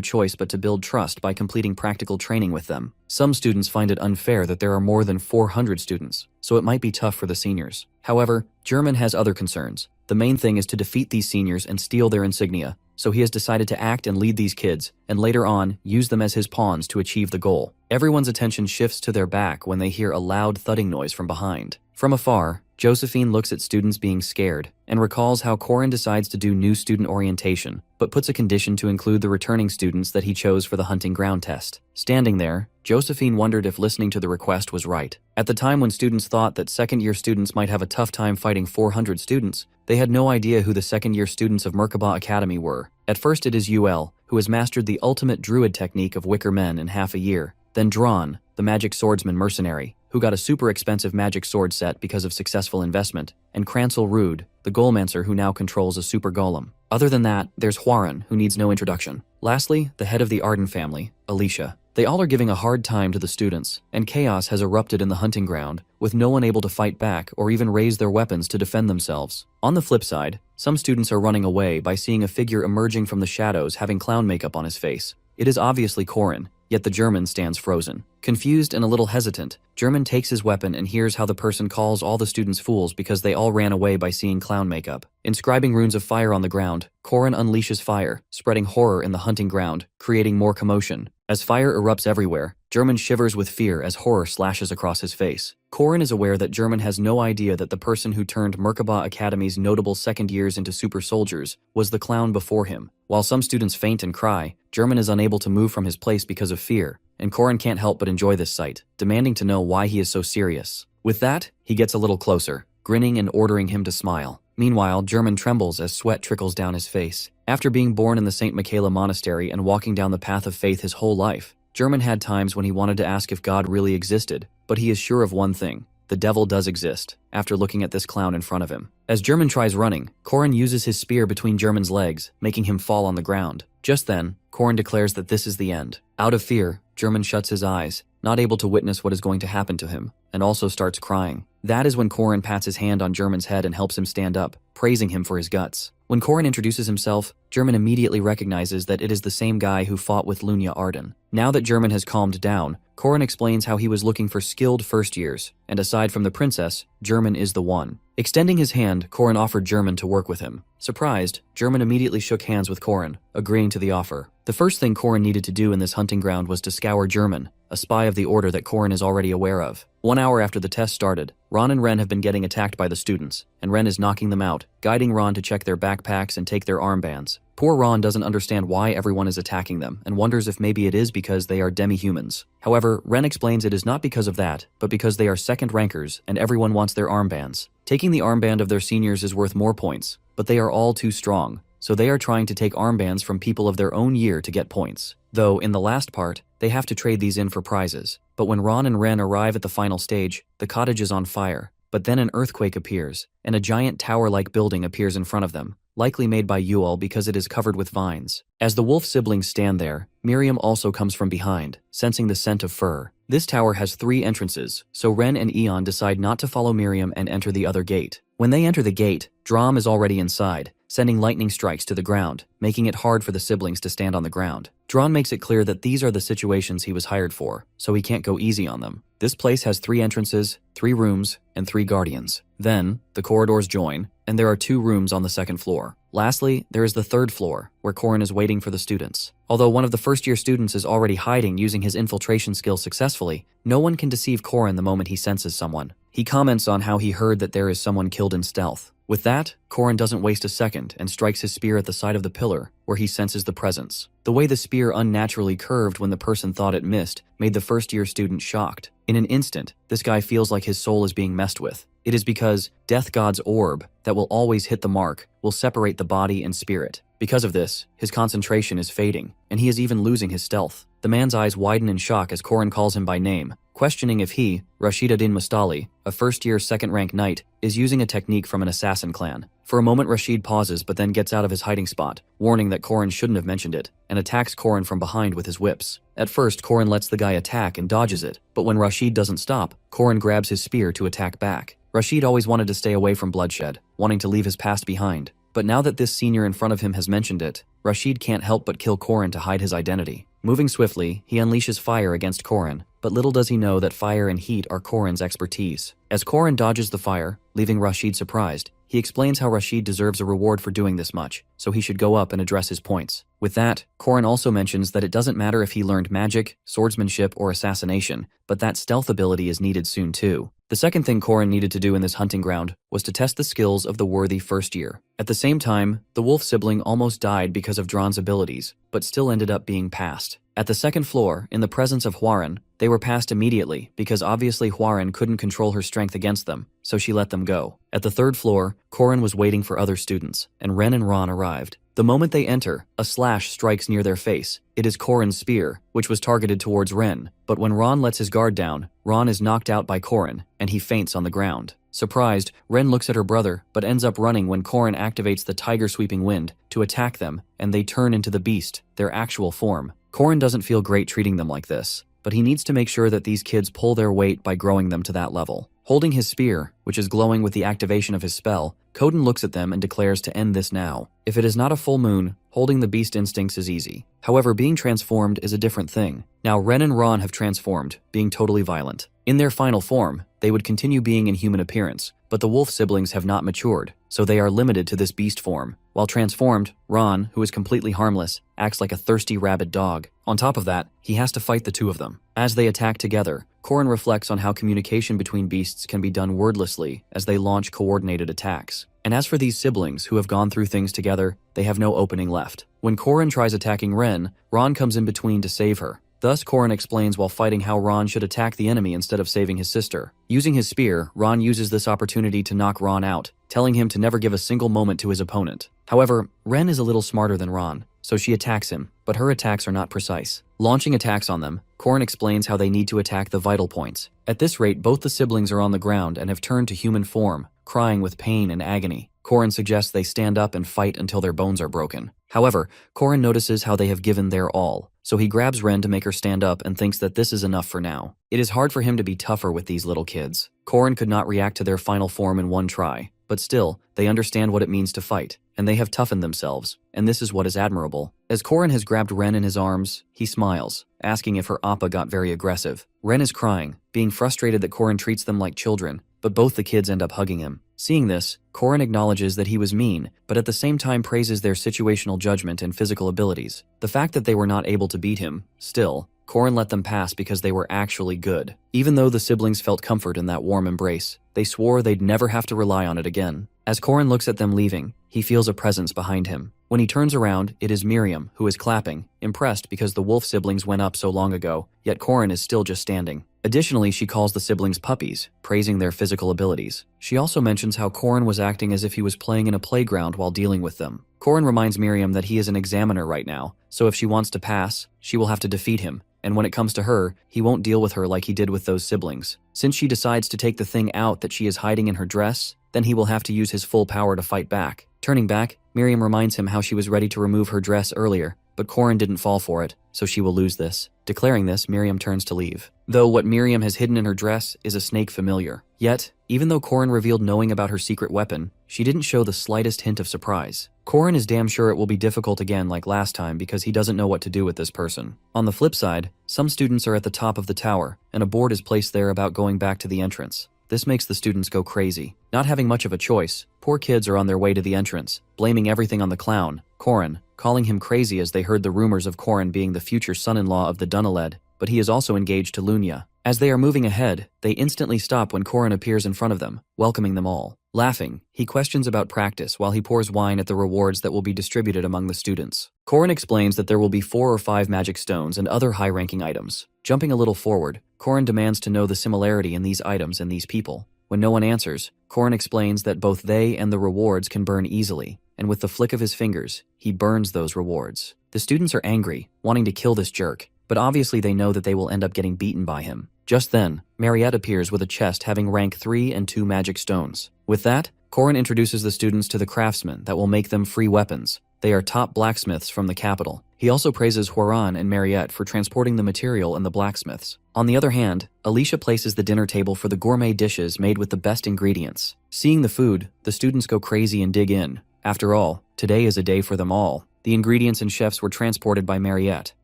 Speaker 1: choice but to build trust by completing practical training with them. Some students find it unfair that there are more than 400 students, so it might be tough for the seniors. However, German has other concerns. The main thing is to defeat these seniors and steal their insignia, so he has decided to act and lead these kids, and later on, use them as his pawns to achieve the goal. Everyone's attention shifts to their back when they hear a loud thudding noise from behind. From afar, Josephine looks at students being scared and recalls how Corin decides to do new student orientation, but puts a condition to include the returning students that he chose for the hunting ground test. Standing there, Josephine wondered if listening to the request was right. At the time when students thought that second-year students might have a tough time fighting 400 students, they had no idea who the second-year students of Merkaba Academy were. At first it is Ul, who has mastered the ultimate druid technique of Wicker Men in half a year. Then Dron, the magic swordsman mercenary, who got a super expensive magic sword set because of successful investment, and Kransel Rude, the Golemancer who now controls a super golem. Other than that, there's Huaran, who needs no introduction. Lastly, the head of the Arden family, Alicia. They all are giving a hard time to the students, and chaos has erupted in the hunting ground, with no one able to fight back or even raise their weapons to defend themselves. On the flip side, some students are running away by seeing a figure emerging from the shadows having clown makeup on his face. It is obviously Corin, yet the German stands frozen. Confused and a little hesitant, German takes his weapon and hears how the person calls all the students fools because they all ran away by seeing clown makeup. Inscribing runes of fire on the ground, Corin unleashes fire, spreading horror in the hunting ground, creating more commotion. As fire erupts everywhere, German shivers with fear as horror slashes across his face. Corin is aware that German has no idea that the person who turned Merkaba Academy's notable second years into super soldiers was the clown before him. While some students faint and cry, German is unable to move from his place because of fear, and Corin can't help but enjoy this sight, demanding to know why he is so serious. With that, he gets a little closer, grinning and ordering him to smile. Meanwhile, German trembles as sweat trickles down his face. After being born in the St. Michaela Monastery and walking down the path of faith his whole life, German had times when he wanted to ask if God really existed, but he is sure of one thing: the devil does exist, after looking at this clown in front of him. As German tries running, Corin uses his spear between German's legs, making him fall on the ground. Just then, Corin declares that this is the end. Out of fear, German shuts his eyes, not able to witness what is going to happen to him, and also starts crying. That is when Corin pats his hand on German's head and helps him stand up, praising him for his guts. When Corin introduces himself, German immediately recognizes that it is the same guy who fought with Lunia Arden. Now that German has calmed down, Corin explains how he was looking for skilled first years, and aside from the princess, German is the one. Extending his hand, Corin offered German to work with him. Surprised, German immediately shook hands with Corin, agreeing to the offer. The first thing Corin needed to do in this hunting ground was to scour German, a spy of the Order that Corin is already aware of. 1 hour after the test started, Ron and Ren have been getting attacked by the students, and Ren is knocking them out, guiding Ron to check their backpacks and take their armbands. Poor Ron doesn't understand why everyone is attacking them and wonders if maybe it is because they are demi-humans. However, Ren explains it is not because of that, but because they are second rankers and everyone wants their armbands. Taking the armband of their seniors is worth more points, but they are all too strong, so they are trying to take armbands from people of their own year to get points. Though, in the last part, they have to trade these in for prizes. But when Ron and Ren arrive at the final stage, the cottage is on fire. But then an earthquake appears, and a giant tower-like building appears in front of them, likely made by Yule because it is covered with vines. As the wolf siblings stand there, Miriam also comes from behind, sensing the scent of fur. This tower has 3 entrances, so Ren and Eon decide not to follow Miriam and enter the other gate. When they enter the gate, Drom is already inside, sending lightning strikes to the ground, making it hard for the siblings to stand on the ground. Dron makes it clear that these are the situations he was hired for, so he can't go easy on them. This place has 3 entrances, 3 rooms, and 3 guardians. Then, the corridors join, and there are 2 rooms on the 2nd floor. Lastly, there is the 3rd floor, where Corin is waiting for the students. Although one of the first-year students is already hiding using his infiltration skills successfully, no one can deceive Corin the moment he senses someone. He comments on how he heard that there is someone killed in stealth. With that, Corin doesn't waste a second and strikes his spear at the side of the pillar, where he senses the presence. The way the spear unnaturally curved when the person thought it missed made the first-year student shocked. In an instant, this guy feels like his soul is being messed with. It is because Death God's orb, that will always hit the mark, will separate the body and spirit. Because of this, his concentration is fading, and he is even losing his stealth. The man's eyes widen in shock as Corin calls him by name, questioning if he, Rashid ad-Din Mustali, a first-year second-rank knight, is using a technique from an assassin clan. For a moment Rashid pauses but then gets out of his hiding spot, warning that Corin shouldn't have mentioned it, and attacks Corin from behind with his whips. At first, Corin lets the guy attack and dodges it, but when Rashid doesn't stop, Corin grabs his spear to attack back. Rashid always wanted to stay away from bloodshed, wanting to leave his past behind. But now that this senior in front of him has mentioned it, Rashid can't help but kill Corin to hide his identity. Moving swiftly, he unleashes fire against Corin, but little does he know that fire and heat are Corin's expertise. As Corin dodges the fire, leaving Rashid surprised, he explains how Rashid deserves a reward for doing this much, so he should go up and address his points. With that, Corin also mentions that it doesn't matter if he learned magic, swordsmanship, or assassination, but that stealth ability is needed soon too. The second thing Corin needed to do in this hunting ground was to test the skills of the worthy first year. At the same time, the wolf sibling almost died because of Dron's abilities, but still ended up being passed. At the 2nd floor, in the presence of Hwaran, they were passed immediately because obviously Hwaran couldn't control her strength against them, so she let them go. At the 3rd floor, Corin was waiting for other students, and Ren and Ron arrived. The moment they enter, a slash strikes near their face. It is Corin's spear, which was targeted towards Ren, but when Ron lets his guard down, Ron is knocked out by Corin, and he faints on the ground. Surprised, Ren looks at her brother, but ends up running when Corin activates the tiger sweeping wind to attack them, and they turn into the beast, their actual form. Corin doesn't feel great treating them like this, but he needs to make sure that these kids pull their weight by growing them to that level. Holding his spear, which is glowing with the activation of his spell, Coden looks at them and declares to end this now. If it is not a full moon, holding the beast instincts is easy. However, being transformed is a different thing. Now Ren and Ron have transformed, being totally violent. In their final form, they would continue being in human appearance, but the wolf siblings have not matured, so they are limited to this beast form. While transformed, Ron, who is completely harmless, acts like a thirsty rabid dog. On top of that, he has to fight the 2 of them. As they attack together, Corin reflects on how communication between beasts can be done wordlessly as they launch coordinated attacks. And as for these siblings who have gone through things together, they have no opening left. When Corin tries attacking Ren, Ron comes in between to save her. Thus, Corin explains while fighting how Ron should attack the enemy instead of saving his sister. Using his spear, Ron uses this opportunity to knock Ron out, telling him to never give a single moment to his opponent. However, Ren is a little smarter than Ron, so she attacks him, but her attacks are not precise. Launching attacks on them, Corin explains how they need to attack the vital points. At this rate, both the siblings are on the ground and have turned to human form, crying with pain and agony. Corin suggests they stand up and fight until their bones are broken. However, Corin notices how they have given their all, so he grabs Ren to make her stand up and thinks that this is enough for now. It is hard for him to be tougher with these little kids. Corin could not react to their final form in one try, but still, they understand what it means to fight, and they have toughened themselves, and this is what is admirable. As Corin has grabbed Ren in his arms, he smiles, asking if her appa got very aggressive. Ren is crying, being frustrated that Corin treats them like children, but both the kids end up hugging him. Seeing this, Corin acknowledges that he was mean, but at the same time praises their situational judgment and physical abilities. The fact that they were not able to beat him, still, Corin let them pass because they were actually good. Even though the siblings felt comfort in that warm embrace, they swore they'd never have to rely on it again. As Corin looks at them leaving, he feels a presence behind him. When he turns around, it is Miriam, who is clapping, impressed because the wolf siblings went up so long ago, yet Corin is still just standing. Additionally, she calls the siblings puppies, praising their physical abilities. She also mentions how Korin was acting as if he was playing in a playground while dealing with them. Korin reminds Miriam that he is an examiner right now, so if she wants to pass, she will have to defeat him. And when it comes to her, he won't deal with her like he did with those siblings. Since she decides to take the thing out that she is hiding in her dress, then he will have to use his full power to fight back. Turning back, Miriam reminds him how she was ready to remove her dress earlier, but Korin didn't fall for it, so she will lose this. Declaring this, Miriam turns to leave. Though what Miriam has hidden in her dress is a snake familiar. Yet, even though Korin revealed knowing about her secret weapon, she didn't show the slightest hint of surprise. Korin is damn sure it will be difficult again like last time because he doesn't know what to do with this person. On the flip side, some students are at the top of the tower, and a board is placed there about going back to the entrance. This makes the students go crazy. Not having much of a choice, poor kids are on their way to the entrance, blaming everything on the clown, Korin, calling him crazy as they heard the rumors of Korin being the future son-in-law of the Dunaled, but he is also engaged to Lunya. As they are moving ahead, they instantly stop when Korin appears in front of them, welcoming them all. Laughing, he questions about practice while he pours wine at the rewards that will be distributed among the students. Korin explains that there will be 4 or 5 magic stones and other high-ranking items. Jumping a little forward, Korin demands to know the similarity in these items and these people. When no one answers, Korin explains that both they and the rewards can burn easily, and with the flick of his fingers, he burns those rewards. The students are angry, wanting to kill this jerk, but obviously they know that they will end up getting beaten by him. Just then, Mariette appears with a chest having rank 3 and 2 magic stones. With that, Korin introduces the students to the craftsmen that will make them free weapons. They are top blacksmiths from the capital. He also praises Huaran and Mariette for transporting the material and the blacksmiths. On the other hand, Alicia places the dinner table for the gourmet dishes made with the best ingredients. Seeing the food, the students go crazy and dig in. After all, today is a day for them all. The ingredients and chefs were transported by Mariette.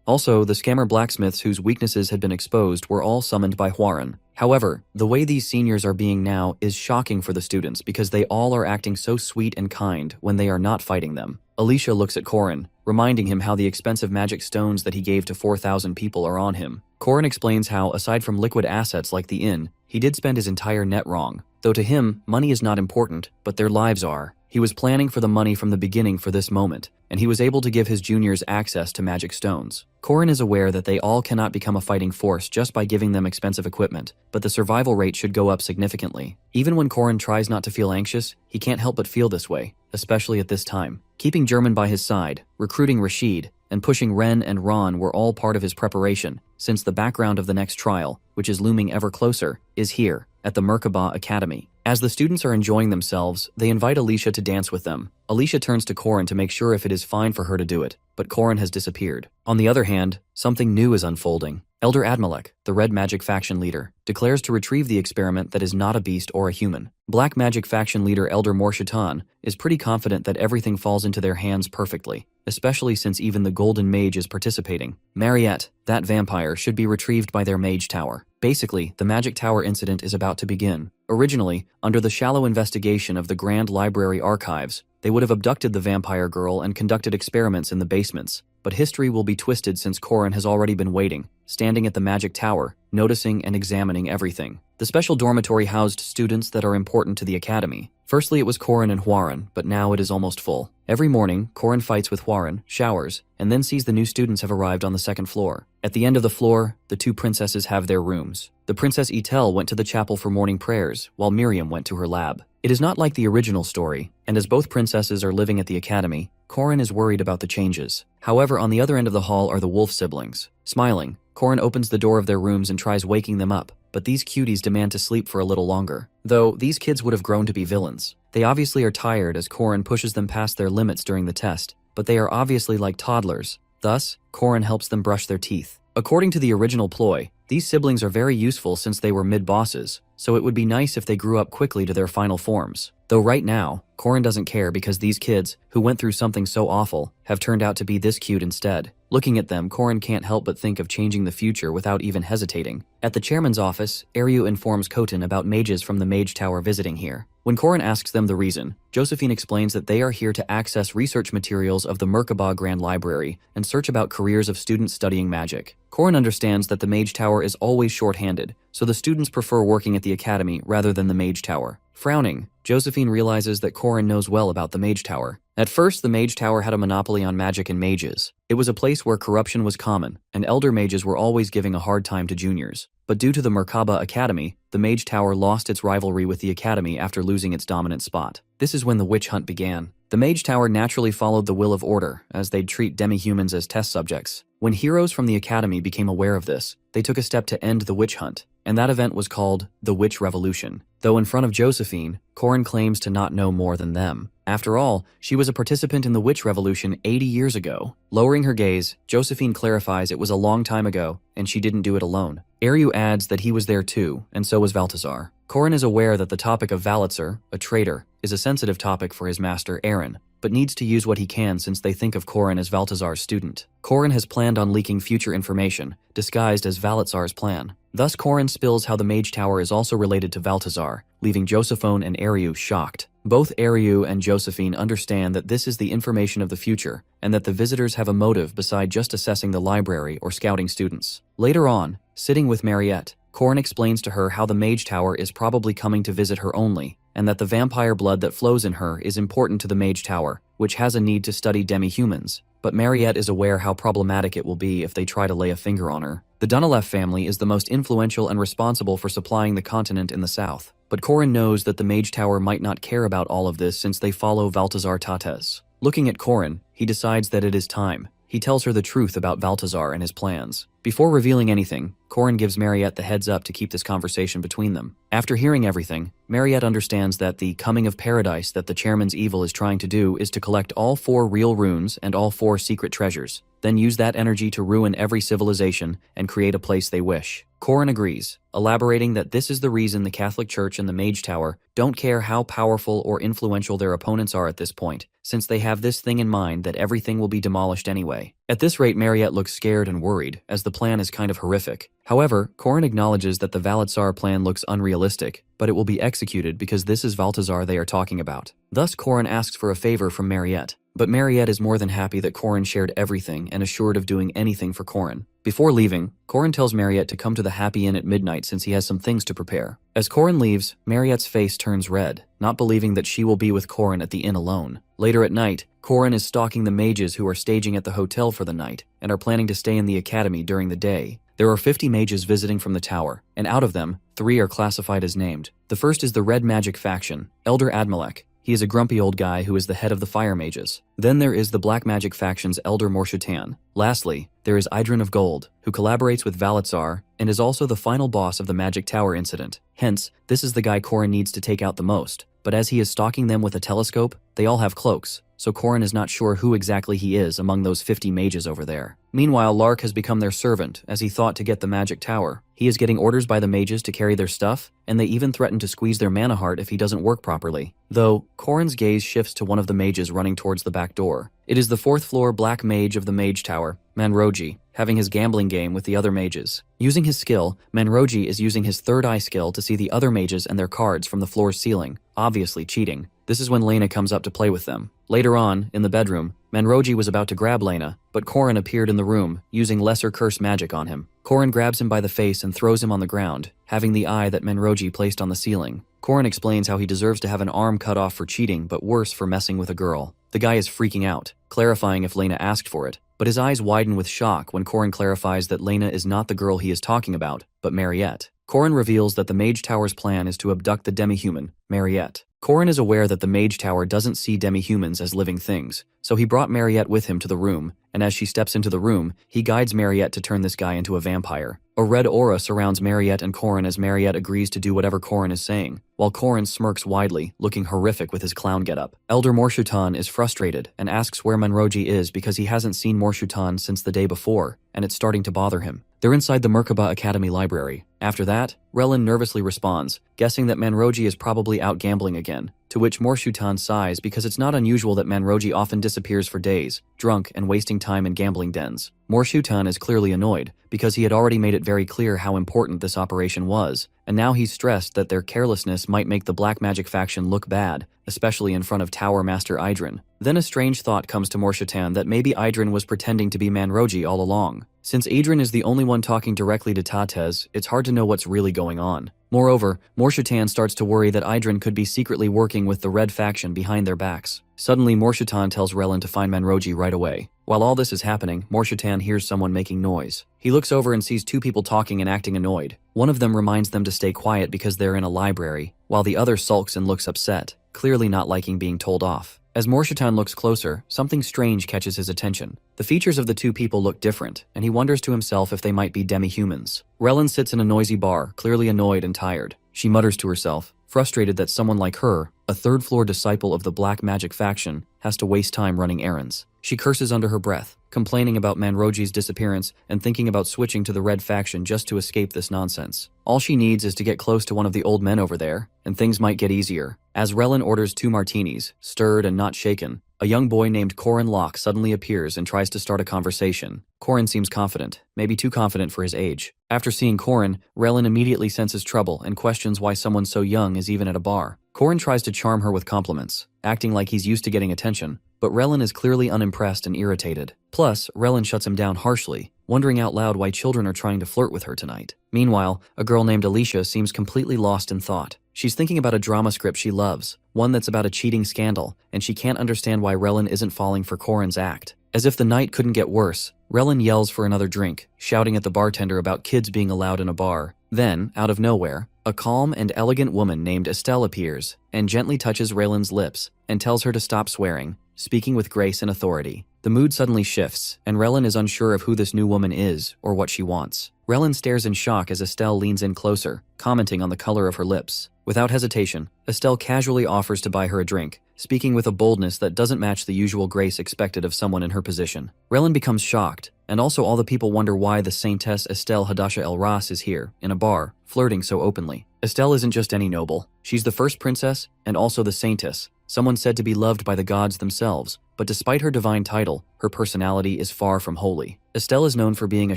Speaker 1: Also, the scammer blacksmiths whose weaknesses had been exposed were all summoned by Huaran. However, the way these seniors are being now is shocking for the students because they all are acting so sweet and kind when they are not fighting them. Alicia looks at Korin, reminding him how the expensive magic stones that he gave to 4,000 people are on him. Korin explains how, aside from liquid assets like the inn, he did spend his entire net wrong. Though to him, money is not important, but their lives are. He was planning for the money from the beginning for this moment, and he was able to give his juniors access to magic stones. Korin is aware that they all cannot become a fighting force just by giving them expensive equipment, but the survival rate should go up significantly. Even when Korin tries not to feel anxious, he can't help but feel this way, especially at this time. Keeping German by his side, recruiting Rashid, and pushing Ren and Ron were all part of his preparation, since the background of the next trial, which is looming ever closer, is here, at the Merkaba Academy. As the students are enjoying themselves, they invite Alicia to dance with them. Alicia turns to Korin to make sure if it is fine for her to do it, but Korin has disappeared. On the other hand, something new is unfolding. Elder Admalek, the Red Magic faction leader, declares to retrieve the experiment that is not a beast or a human. Black Magic faction leader Elder Morshatan is pretty confident that everything falls into their hands perfectly, especially since even the Golden Mage is participating. Mariette, that vampire, should be retrieved by their mage tower. Basically, the Magic Tower incident is about to begin. Originally, under the shallow investigation of the Grand Library Archives, they would have abducted the vampire girl and conducted experiments in the basements. But history will be twisted since Korin has already been waiting, standing at the Magic Tower, noticing and examining everything. The special dormitory housed students that are important to the academy. Firstly, it was Korin and Huaran, but now it is almost full. Every morning, Korin fights with Huaran, showers, and then sees the new students have arrived on the second floor. At the end of the floor, the 2 princesses have their rooms. The Princess Etel went to the chapel for morning prayers, while Miriam went to her lab. It is not like the original story, and as both princesses are living at the academy, Korin is worried about the changes. However, on the other end of the hall are the wolf siblings. Smiling, Korin opens the door of their rooms and tries waking them up, but these cuties demand to sleep for a little longer. Though, these kids would have grown to be villains. They obviously are tired as Korin pushes them past their limits during the test, but they are obviously like toddlers. Thus, Korin helps them brush their teeth. According to the original ploy, these siblings are very useful since they were mid-bosses, so it would be nice if they grew up quickly to their final forms. Though right now, Korin doesn't care because these kids, who went through something so awful, have turned out to be this cute instead. Looking at them, Korin can't help but think of changing the future without even hesitating. At the chairman's office, Aryu informs Khotin about mages from the Mage Tower visiting here. When Korin asks them the reason, Josephine explains that they are here to access research materials of the Merkaba Grand Library and search about careers of students studying magic. Korin understands that the Mage Tower is always short-handed, so the students prefer working at the academy rather than the Mage Tower. Frowning, Josephine realizes that Korin knows well about the Mage Tower. At first, the Mage Tower had a monopoly on magic and mages. It was a place where corruption was common, and elder mages were always giving a hard time to juniors. but due to the Merkaba Academy, the Mage Tower lost its rivalry with the Academy after losing its dominant spot. This is when the witch hunt began. The Mage Tower naturally followed the will of order, as they'd treat demi-humans as test subjects. When heroes from the Academy became aware of this, they took a step to end the witch hunt, and that event was called the Witch Revolution. Though in front of Josephine, Corin claims to not know more than them. After all, she was a participant in the Witch Revolution 80 years ago. Lowering her gaze, Josephine clarifies it was a long time ago, and she didn't do it alone. Eryu adds that he was there too, and so was Valtazar. Corin is aware that the topic of Valitzer, a traitor, is a sensitive topic for his master Aaron, but needs to use what he can since they think of Corin as Valtazar's student. Corin has planned on leaking future information, disguised as Valitzar's plan. Thus Corin spills how the Mage Tower is also related to Valtazar, leaving Josephine and Eryu shocked. Both Eryu and Josephine understand that this is the information of the future, and that the visitors have a motive beside just assessing the library or scouting students. Later on, sitting with Mariette, Corin explains to her how the Mage Tower is probably coming to visit her only, and that the vampire blood that flows in her is important to the Mage Tower, which has a need to study demi-humans. But Mariette is aware how problematic it will be if they try to lay a finger on her. The Dunaleff family is the most influential and responsible for supplying the continent in the south. But Corin knows that the Mage Tower might not care about all of this since they follow Valtazar Tates. Looking at Corin, he decides that it is time. He tells her the truth about Valtazar and his plans. Before revealing anything, Corin gives Mariette the heads up to keep this conversation between them. After hearing everything, Mariette understands that the coming of paradise that the chairman's evil is trying to do is to collect all 4 real runes and all 4 secret treasures, then use that energy to ruin every civilization and create a place they wish. Corin agrees, elaborating that this is the reason the Catholic Church and the Mage Tower don't care how powerful or influential their opponents are at this point, since they have this thing in mind that everything will be demolished anyway. At this rate, Mariette looks scared and worried, as the plan is kind of horrific. However, Corin acknowledges that the Valitzar plan looks unrealistic, but it will be executed because this is Valtazar they are talking about. Thus, Corin asks for a favor from Mariette. But Mariette is more than happy that Corin shared everything and assured of doing anything for Corin. Before leaving, Corin tells Mariette to come to the Happy Inn at midnight since he has some things to prepare. As Corin leaves, Mariette's face turns red, not believing that she will be with Corin at the inn alone. Later at night, Corin is stalking the mages who are staging at the hotel for the night and are planning to stay in the academy during the day. There are 50 mages visiting from the tower, and out of them, 3 are classified as named. The first is the Red Magic faction, Elder Admalek. He is a grumpy old guy who is the head of the fire mages. Then there is the Black Magic faction's Elder Morshutan. Lastly, there is Idrin of Gold, who collaborates with Valitzar and is also the final boss of the Magic Tower incident. Hence, this is the guy Corin needs to take out the most. But as he is stalking them with a telescope, they all have cloaks, so Corin is not sure who exactly he is among those 50 mages over there. Meanwhile, Lark has become their servant, as he thought to get the Magic Tower. He is getting orders by the mages to carry their stuff, and they even threaten to squeeze their mana heart if he doesn't work properly. Though, Corin's gaze shifts to one of the mages running towards the back door. It is the 4th floor black mage of the Mage Tower, Manroji, having his gambling game with the other mages. Using his skill, Manroji is using his third eye skill to see the other mages and their cards from the floor's ceiling, obviously cheating. This is when Lena comes up to play with them. Later on, in the bedroom, Manroji was about to grab Lena, but Corin appeared in the room, using lesser curse magic on him. Corin grabs him by the face and throws him on the ground, having the eye that Manroji placed on the ceiling. Corin explains how he deserves to have an arm cut off for cheating, but worse for messing with a girl. The guy is freaking out, clarifying if Lena asked for it, but his eyes widen with shock when Corin clarifies that Lena is not the girl he is talking about, but Mariette. Corin reveals that the Mage Tower's plan is to abduct the demi-human, Mariette. Corin is aware that the Mage Tower doesn't see demi-humans as living things, so he brought Mariette with him to the room, and as she steps into the room, he guides Mariette to turn this guy into a vampire. A red aura surrounds Mariette and Corin as Mariette agrees to do whatever Corin is saying, while Corin smirks widely, looking horrific with his clown getup. Elder Morshutan is frustrated and asks where Manroji is because he hasn't seen Morshutan since the day before, and it's starting to bother him. They're inside the Merkaba Academy library. After that, Relin nervously responds, guessing that Manroji is probably out gambling again, to which Morshutan sighs because it's not unusual that Manroji often disappears for days, drunk and wasting time in gambling dens. Morshutan is clearly annoyed, because he had already made it very clear how important this operation was, and now he's stressed that their carelessness might make the Black Magic faction look bad, especially in front of Tower Master Idrin. Then a strange thought comes to Morshutan that maybe Idrin was pretending to be Manroji all along. Since Idrin is the only one talking directly to Tates, it's hard to know what's really going on. Moreover, Morshutan starts to worry that Idrin could be secretly working with the Red faction behind their backs. Suddenly, Morshutan tells Relin to find Manroji right away. While all this is happening, Morshitan hears someone making noise. He looks over and sees two people talking and acting annoyed. One of them reminds them to stay quiet because they're in a library, while the other sulks and looks upset, clearly not liking being told off. As Morshitan looks closer, something strange catches his attention. The features of the two people look different, and he wonders to himself if they might be demi-humans. Relin sits in a noisy bar, clearly annoyed and tired. She mutters to herself, frustrated that someone like her, a third-floor disciple of the Black Magic faction, has to waste time running errands. She curses under her breath, complaining about Manroji's disappearance and thinking about switching to the Red faction just to escape this nonsense. All she needs is to get close to one of the old men over there, and things might get easier. As Relin orders 2 martinis, stirred and not shaken, a young boy named Corin Locke suddenly appears and tries to start a conversation. Corin seems confident, maybe too confident for his age. After seeing Corin, Relin immediately senses trouble and questions why someone so young is even at a bar. Corin tries to charm her with compliments, acting like he's used to getting attention, but Relin is clearly unimpressed and irritated. Plus, Relin shuts him down harshly, wondering out loud why children are trying to flirt with her tonight. Meanwhile, a girl named Alicia seems completely lost in thought. She's thinking about a drama script she loves, one that's about a cheating scandal, and she can't understand why Relin isn't falling for Corin's act. As if the night couldn't get worse, Relin yells for another drink, shouting at the bartender about kids being allowed in a bar. Then, out of nowhere, a calm and elegant woman named Estelle appears and gently touches Relin's lips and tells her to stop swearing, speaking with grace and authority. The mood suddenly shifts, and Relin is unsure of who this new woman is or what she wants. Relin stares in shock as Estelle leans in closer, commenting on the color of her lips. Without hesitation, Estelle casually offers to buy her a drink, speaking with a boldness that doesn't match the usual grace expected of someone in her position. Relin becomes shocked, and also all the people wonder why the Saintess Estelle Hadasha El Ras is here, in a bar, flirting so openly. Estelle isn't just any noble. She's the first princess, and also the Saintess, someone said to be loved by the gods themselves, but despite her divine title, her personality is far from holy. Estelle is known for being a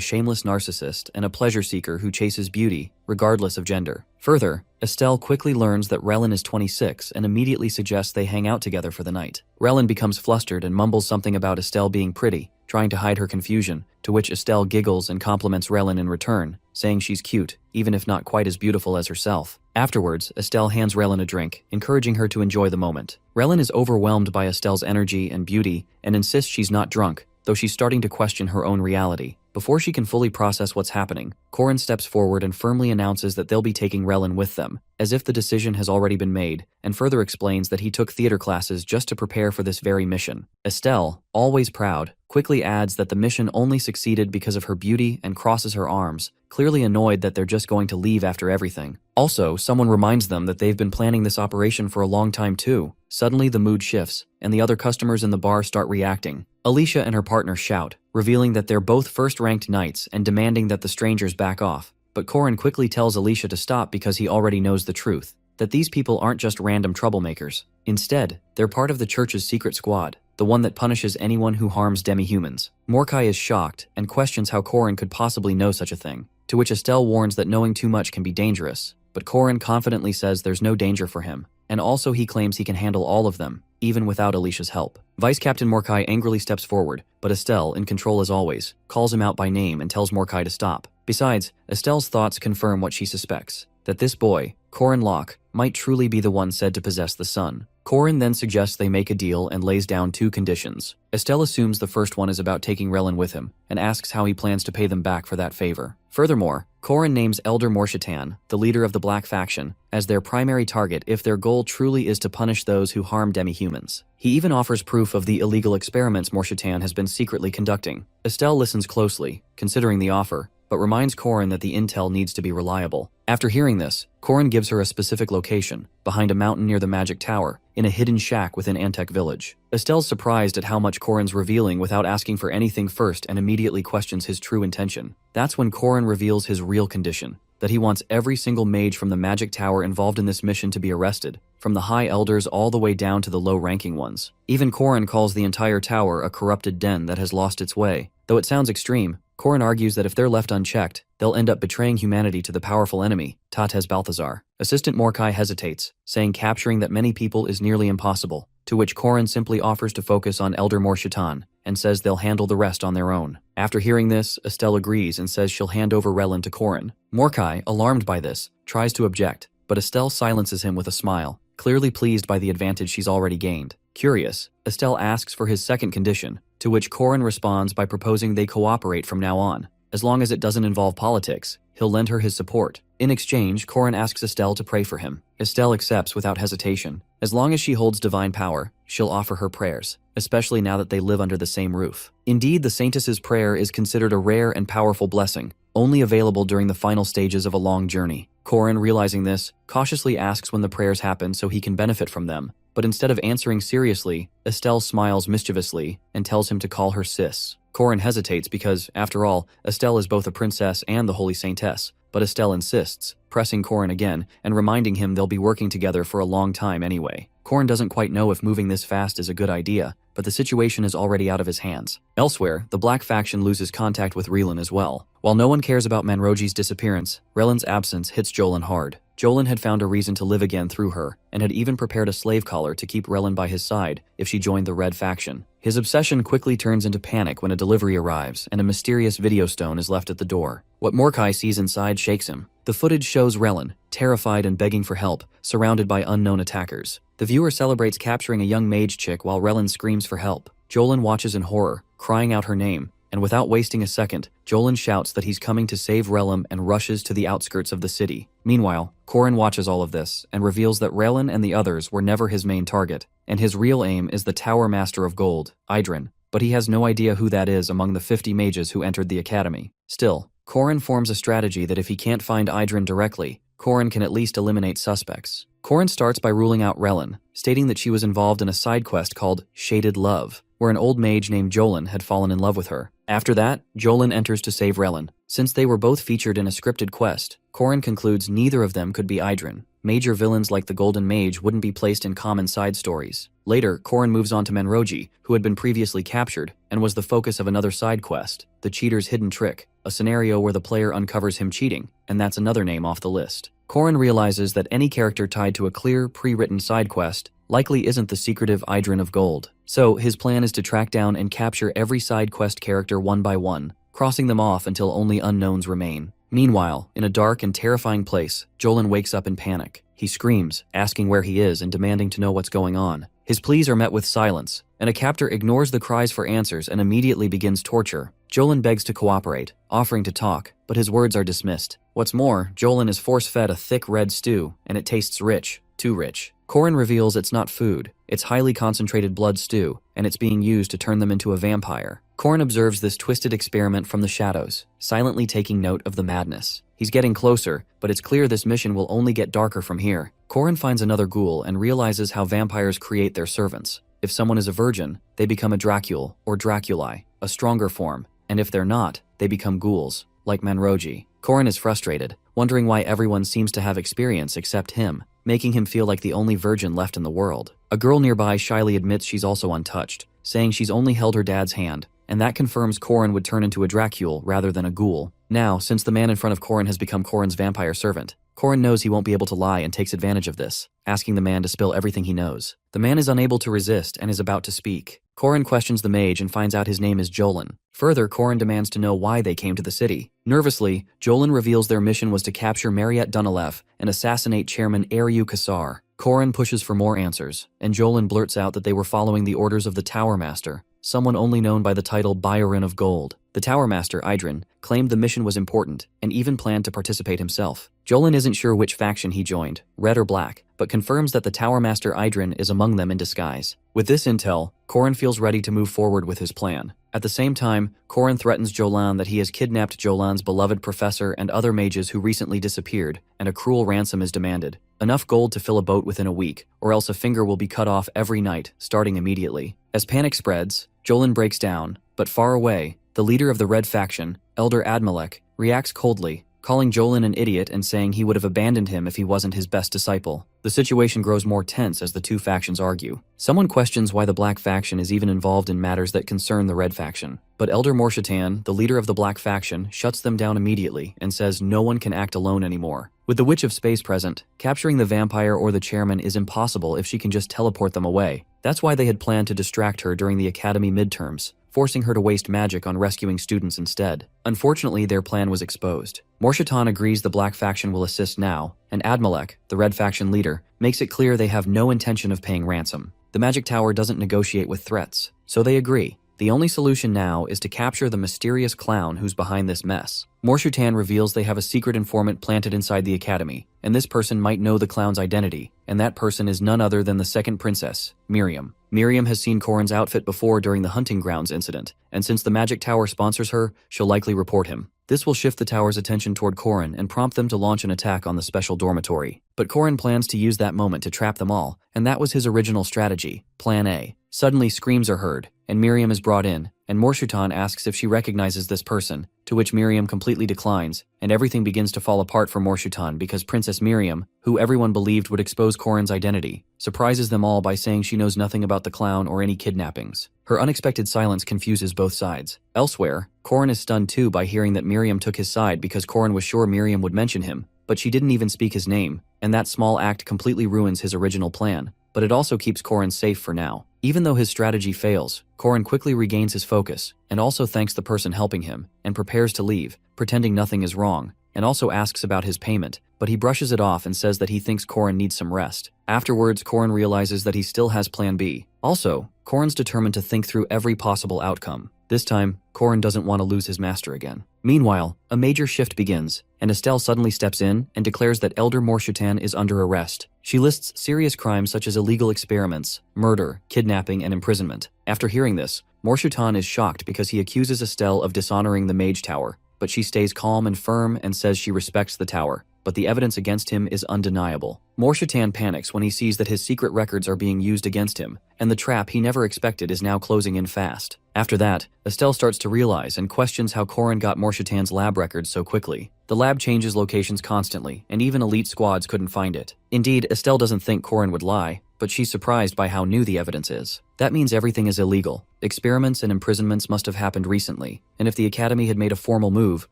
Speaker 1: shameless narcissist and a pleasure seeker who chases beauty, regardless of gender. Further, Estelle quickly learns that Relin is 26 and immediately suggests they hang out together for the night. Relin becomes flustered and mumbles something about Estelle being pretty, trying to hide her confusion, to which Estelle giggles and compliments Relin in return, saying she's cute, even if not quite as beautiful as herself. Afterwards, Estelle hands Relin a drink, encouraging her to enjoy the moment. Relin is overwhelmed by Estelle's energy and beauty and insists she's not drunk, though she's starting to question her own reality. Before she can fully process what's happening, Corin steps forward and firmly announces that they'll be taking Relin with them, as if the decision has already been made, and further explains that he took theater classes just to prepare for this very mission. Estelle, always proud, quickly adds that the mission only succeeded because of her beauty and crosses her arms, clearly annoyed that they're just going to leave after everything. Also, someone reminds them that they've been planning this operation for a long time too. Suddenly the mood shifts, and the other customers in the bar start reacting. Alicia and her partner shout, revealing that they're both first-ranked knights and demanding that the strangers back off. But Corin quickly tells Alicia to stop because he already knows the truth, that these people aren't just random troublemakers. Instead, they're part of the church's secret squad, the one that punishes anyone who harms demi-humans. Morkai is shocked and questions how Corin could possibly know such a thing, to which Estelle warns that knowing too much can be dangerous, but Corin confidently says there's no danger for him, and also he claims he can handle all of them, even without Alicia's help. Vice Captain Morkai angrily steps forward, but Estelle, in control as always, calls him out by name and tells Morkai to stop. Besides, Estelle's thoughts confirm what she suspects, that this boy, Corin Locke, might truly be the one said to possess the sun. Corin then suggests they make a deal and lays down 2 conditions. Estelle assumes the first one is about taking Relin with him, and asks how he plans to pay them back for that favor. Furthermore, Corin names Elder Morshitan, the leader of the Black faction, as their primary target if their goal truly is to punish those who harm demi-humans. He even offers proof of the illegal experiments Morshitan has been secretly conducting. Estelle listens closely, considering the offer, but reminds Corin that the intel needs to be reliable. After hearing this, Corin gives her a specific location, behind a mountain near the Magic Tower, in a hidden shack within Antec Village. Estelle's surprised at how much Corin's revealing without asking for anything first and immediately questions his true intention. That's when Corin reveals his real condition, that he wants every single mage from the Magic Tower involved in this mission to be arrested, from the high elders all the way down to the low-ranking ones. Even Corin calls the entire tower a corrupted den that has lost its way. Though it sounds extreme, Corin argues that if they're left unchecked, they'll end up betraying humanity to the powerful enemy, Tates Balthazar. Assistant Morkai hesitates, saying capturing that many people is nearly impossible, to which Corin simply offers to focus on Elder Morshitan, and says they'll handle the rest on their own. After hearing this, Estelle agrees and says she'll hand over Relin to Corin. Morkai, alarmed by this, tries to object, but Estelle silences him with a smile, clearly pleased by the advantage she's already gained. Curious, Estelle asks for his second condition, to which Corin responds by proposing they cooperate from now on. As long as it doesn't involve politics, he'll lend her his support. In exchange, Corin asks Estelle to pray for him. Estelle accepts without hesitation. As long as she holds divine power, she'll offer her prayers, especially now that they live under the same roof. Indeed, the Saintess's prayer is considered a rare and powerful blessing, only available during the final stages of a long journey. Corin, realizing this, cautiously asks when the prayers happen so he can benefit from them. But instead of answering seriously, Estelle smiles mischievously and tells him to call her sis. Corin hesitates because, after all, Estelle is both a princess and the Holy Saintess, but Estelle insists, pressing Corin again and reminding him they'll be working together for a long time anyway. Corin doesn't quite know if moving this fast is a good idea, but the situation is already out of his hands. Elsewhere, the Black faction loses contact with R'lyeh as well. While no one cares about Manroji's disappearance, R'lyeh's absence hits Jolin hard. Jolin had found a reason to live again through her, and had even prepared a slave collar to keep R'lyeh by his side if she joined the Red faction. His obsession quickly turns into panic when a delivery arrives and a mysterious video stone is left at the door. What Mordecai sees inside shakes him. The footage shows R'lyeh, terrified and begging for help, surrounded by unknown attackers. The viewer celebrates capturing a young mage chick while R'lyeh screams for help. Jolin watches in horror, crying out her name, and without wasting a second, Jolin shouts that he's coming to save R'lyeh and rushes to the outskirts of the city. Meanwhile, Corin watches all of this and reveals that R'lyeh and the others were never his main target, and his real aim is the Tower Master of Gold, Idrin, but he has no idea who that is among the 50 mages who entered the academy. Still, Corin forms a strategy that if he can't find Idrin directly, Corin can at least eliminate suspects. Corin starts by ruling out R'lyeh, stating that she was involved in a side quest called Shaded Love, where an old mage named Jolin had fallen in love with her. After that, Jolin enters to save R'lyeh. Since they were both featured in a scripted quest, Corin concludes neither of them could be Idrin. Major villains like the Golden Mage wouldn't be placed in common side stories. Later, Corin moves on to Manroji, who had been previously captured, and was the focus of another side quest, The Cheater's Hidden Trick, a scenario where the player uncovers him cheating, and that's another name off the list. Corin realizes that any character tied to a clear, pre-written side quest likely isn't the secretive Idrin of Gold. So, his plan is to track down and capture every side quest character one by one, crossing them off until only unknowns remain. Meanwhile, in a dark and terrifying place, Jolin wakes up in panic. He screams, asking where he is and demanding to know what's going on. His pleas are met with silence, and a captor ignores the cries for answers and immediately begins torture. Jolin begs to cooperate, offering to talk, but his words are dismissed. What's more, Jolin is force-fed a thick red stew, and it tastes rich, too rich. Corin reveals it's not food, it's highly concentrated blood stew, and it's being used to turn them into a vampire. Corin observes this twisted experiment from the shadows, silently taking note of the madness. He's getting closer, but it's clear this mission will only get darker from here. Corin finds another ghoul and realizes how vampires create their servants. If someone is a virgin, they become a Dracule, or Draculi, a stronger form, and if they're not, they become ghouls, like Manroji. Corin is frustrated, wondering why everyone seems to have experience except him, making him feel like the only virgin left in the world. A girl nearby shyly admits she's also untouched, saying she's only held her dad's hand, and that confirms Corin would turn into a Dracule rather than a ghoul. Now, since the man in front of Corin has become Corin's vampire servant, Corin knows he won't be able to lie and takes advantage of this, asking the man to spill everything he knows. The man is unable to resist and is about to speak. Corin questions the mage and finds out his name is Jolin. Further, Corin demands to know why they came to the city. Nervously, Jolin reveals their mission was to capture Mariette Dunalev and assassinate Chairman Ariu Kassar. Corin pushes for more answers, and Jolin blurts out that they were following the orders of the Tower Master, someone only known by the title Bayarin of Gold. The Tower Master, Idrin, claimed the mission was important and even planned to participate himself. Jolin isn't sure which faction he joined, red or black, but confirms that the Tower Master Idrin is among them in disguise. With this intel, Corin feels ready to move forward with his plan. At the same time, Corin threatens Jolin that he has kidnapped Jolin's beloved professor and other mages who recently disappeared, and a cruel ransom is demanded. Enough gold to fill a boat within a week, or else a finger will be cut off every night, starting immediately. As panic spreads, Jolin breaks down, but far away, the leader of the Red faction, Elder Admalek, reacts coldly, calling Jolin an idiot and saying he would have abandoned him if he wasn't his best disciple. The situation grows more tense as the two factions argue. Someone questions why the Black faction is even involved in matters that concern the Red faction. But Elder Morshatan, the leader of the Black faction, shuts them down immediately and says no one can act alone anymore. With the Witch of Space present, capturing the vampire or the chairman is impossible if she can just teleport them away. That's why they had planned to distract her during the academy midterms, forcing her to waste magic on rescuing students instead. Unfortunately, their plan was exposed. Morshatan agrees the Black faction will assist now, and Admalek, the Red faction leader, makes it clear they have no intention of paying ransom. The magic tower doesn't negotiate with threats, so they agree. The only solution now is to capture the mysterious clown who's behind this mess. Morshutan reveals they have a secret informant planted inside the academy, and this person might know the clown's identity, and that person is none other than the second princess, Miriam. Miriam has seen Korin's outfit before during the hunting grounds incident, and since the magic tower sponsors her, she'll likely report him. This will shift the tower's attention toward Korin and prompt them to launch an attack on the special dormitory. But Korin plans to use that moment to trap them all, and that was his original strategy, Plan A. Suddenly screams are heard, and Miriam is brought in, and Morshutan asks if she recognizes this person, to which Miriam completely declines, and everything begins to fall apart for Morshutan because Princess Miriam, who everyone believed would expose Korin's identity, surprises them all by saying she knows nothing about the clown or any kidnappings. Her unexpected silence confuses both sides. Elsewhere, Korin is stunned too by hearing that Miriam took his side because Korin was sure Miriam would mention him, but she didn't even speak his name, and that small act completely ruins his original plan. But it also keeps Korin safe for now. Even though his strategy fails, Korin quickly regains his focus, and also thanks the person helping him, and prepares to leave, pretending nothing is wrong, and also asks about his payment, but he brushes it off and says that he thinks Korin needs some rest. Afterwards, Korin realizes that he still has Plan B. Also, Korin's determined to think through every possible outcome. This time, Korin doesn't want to lose his master again. Meanwhile, a major shift begins, and Estelle suddenly steps in and declares that Elder Morshutan is under arrest. She lists serious crimes such as illegal experiments, murder, kidnapping, and imprisonment. After hearing this, Morshutan is shocked because he accuses Estelle of dishonoring the Mage Tower, but she stays calm and firm and says she respects the tower. But the evidence against him is undeniable. Morshutan panics when he sees that his secret records are being used against him, and the trap he never expected is now closing in fast. After that, Estelle starts to realize and questions how Korin got Morshutan's lab records so quickly. The lab changes locations constantly, and even elite squads couldn't find it. Indeed, Estelle doesn't think Korin would lie, but she's surprised by how new the evidence is. That means everything is illegal. Experiments and imprisonments must have happened recently, and if the Academy had made a formal move,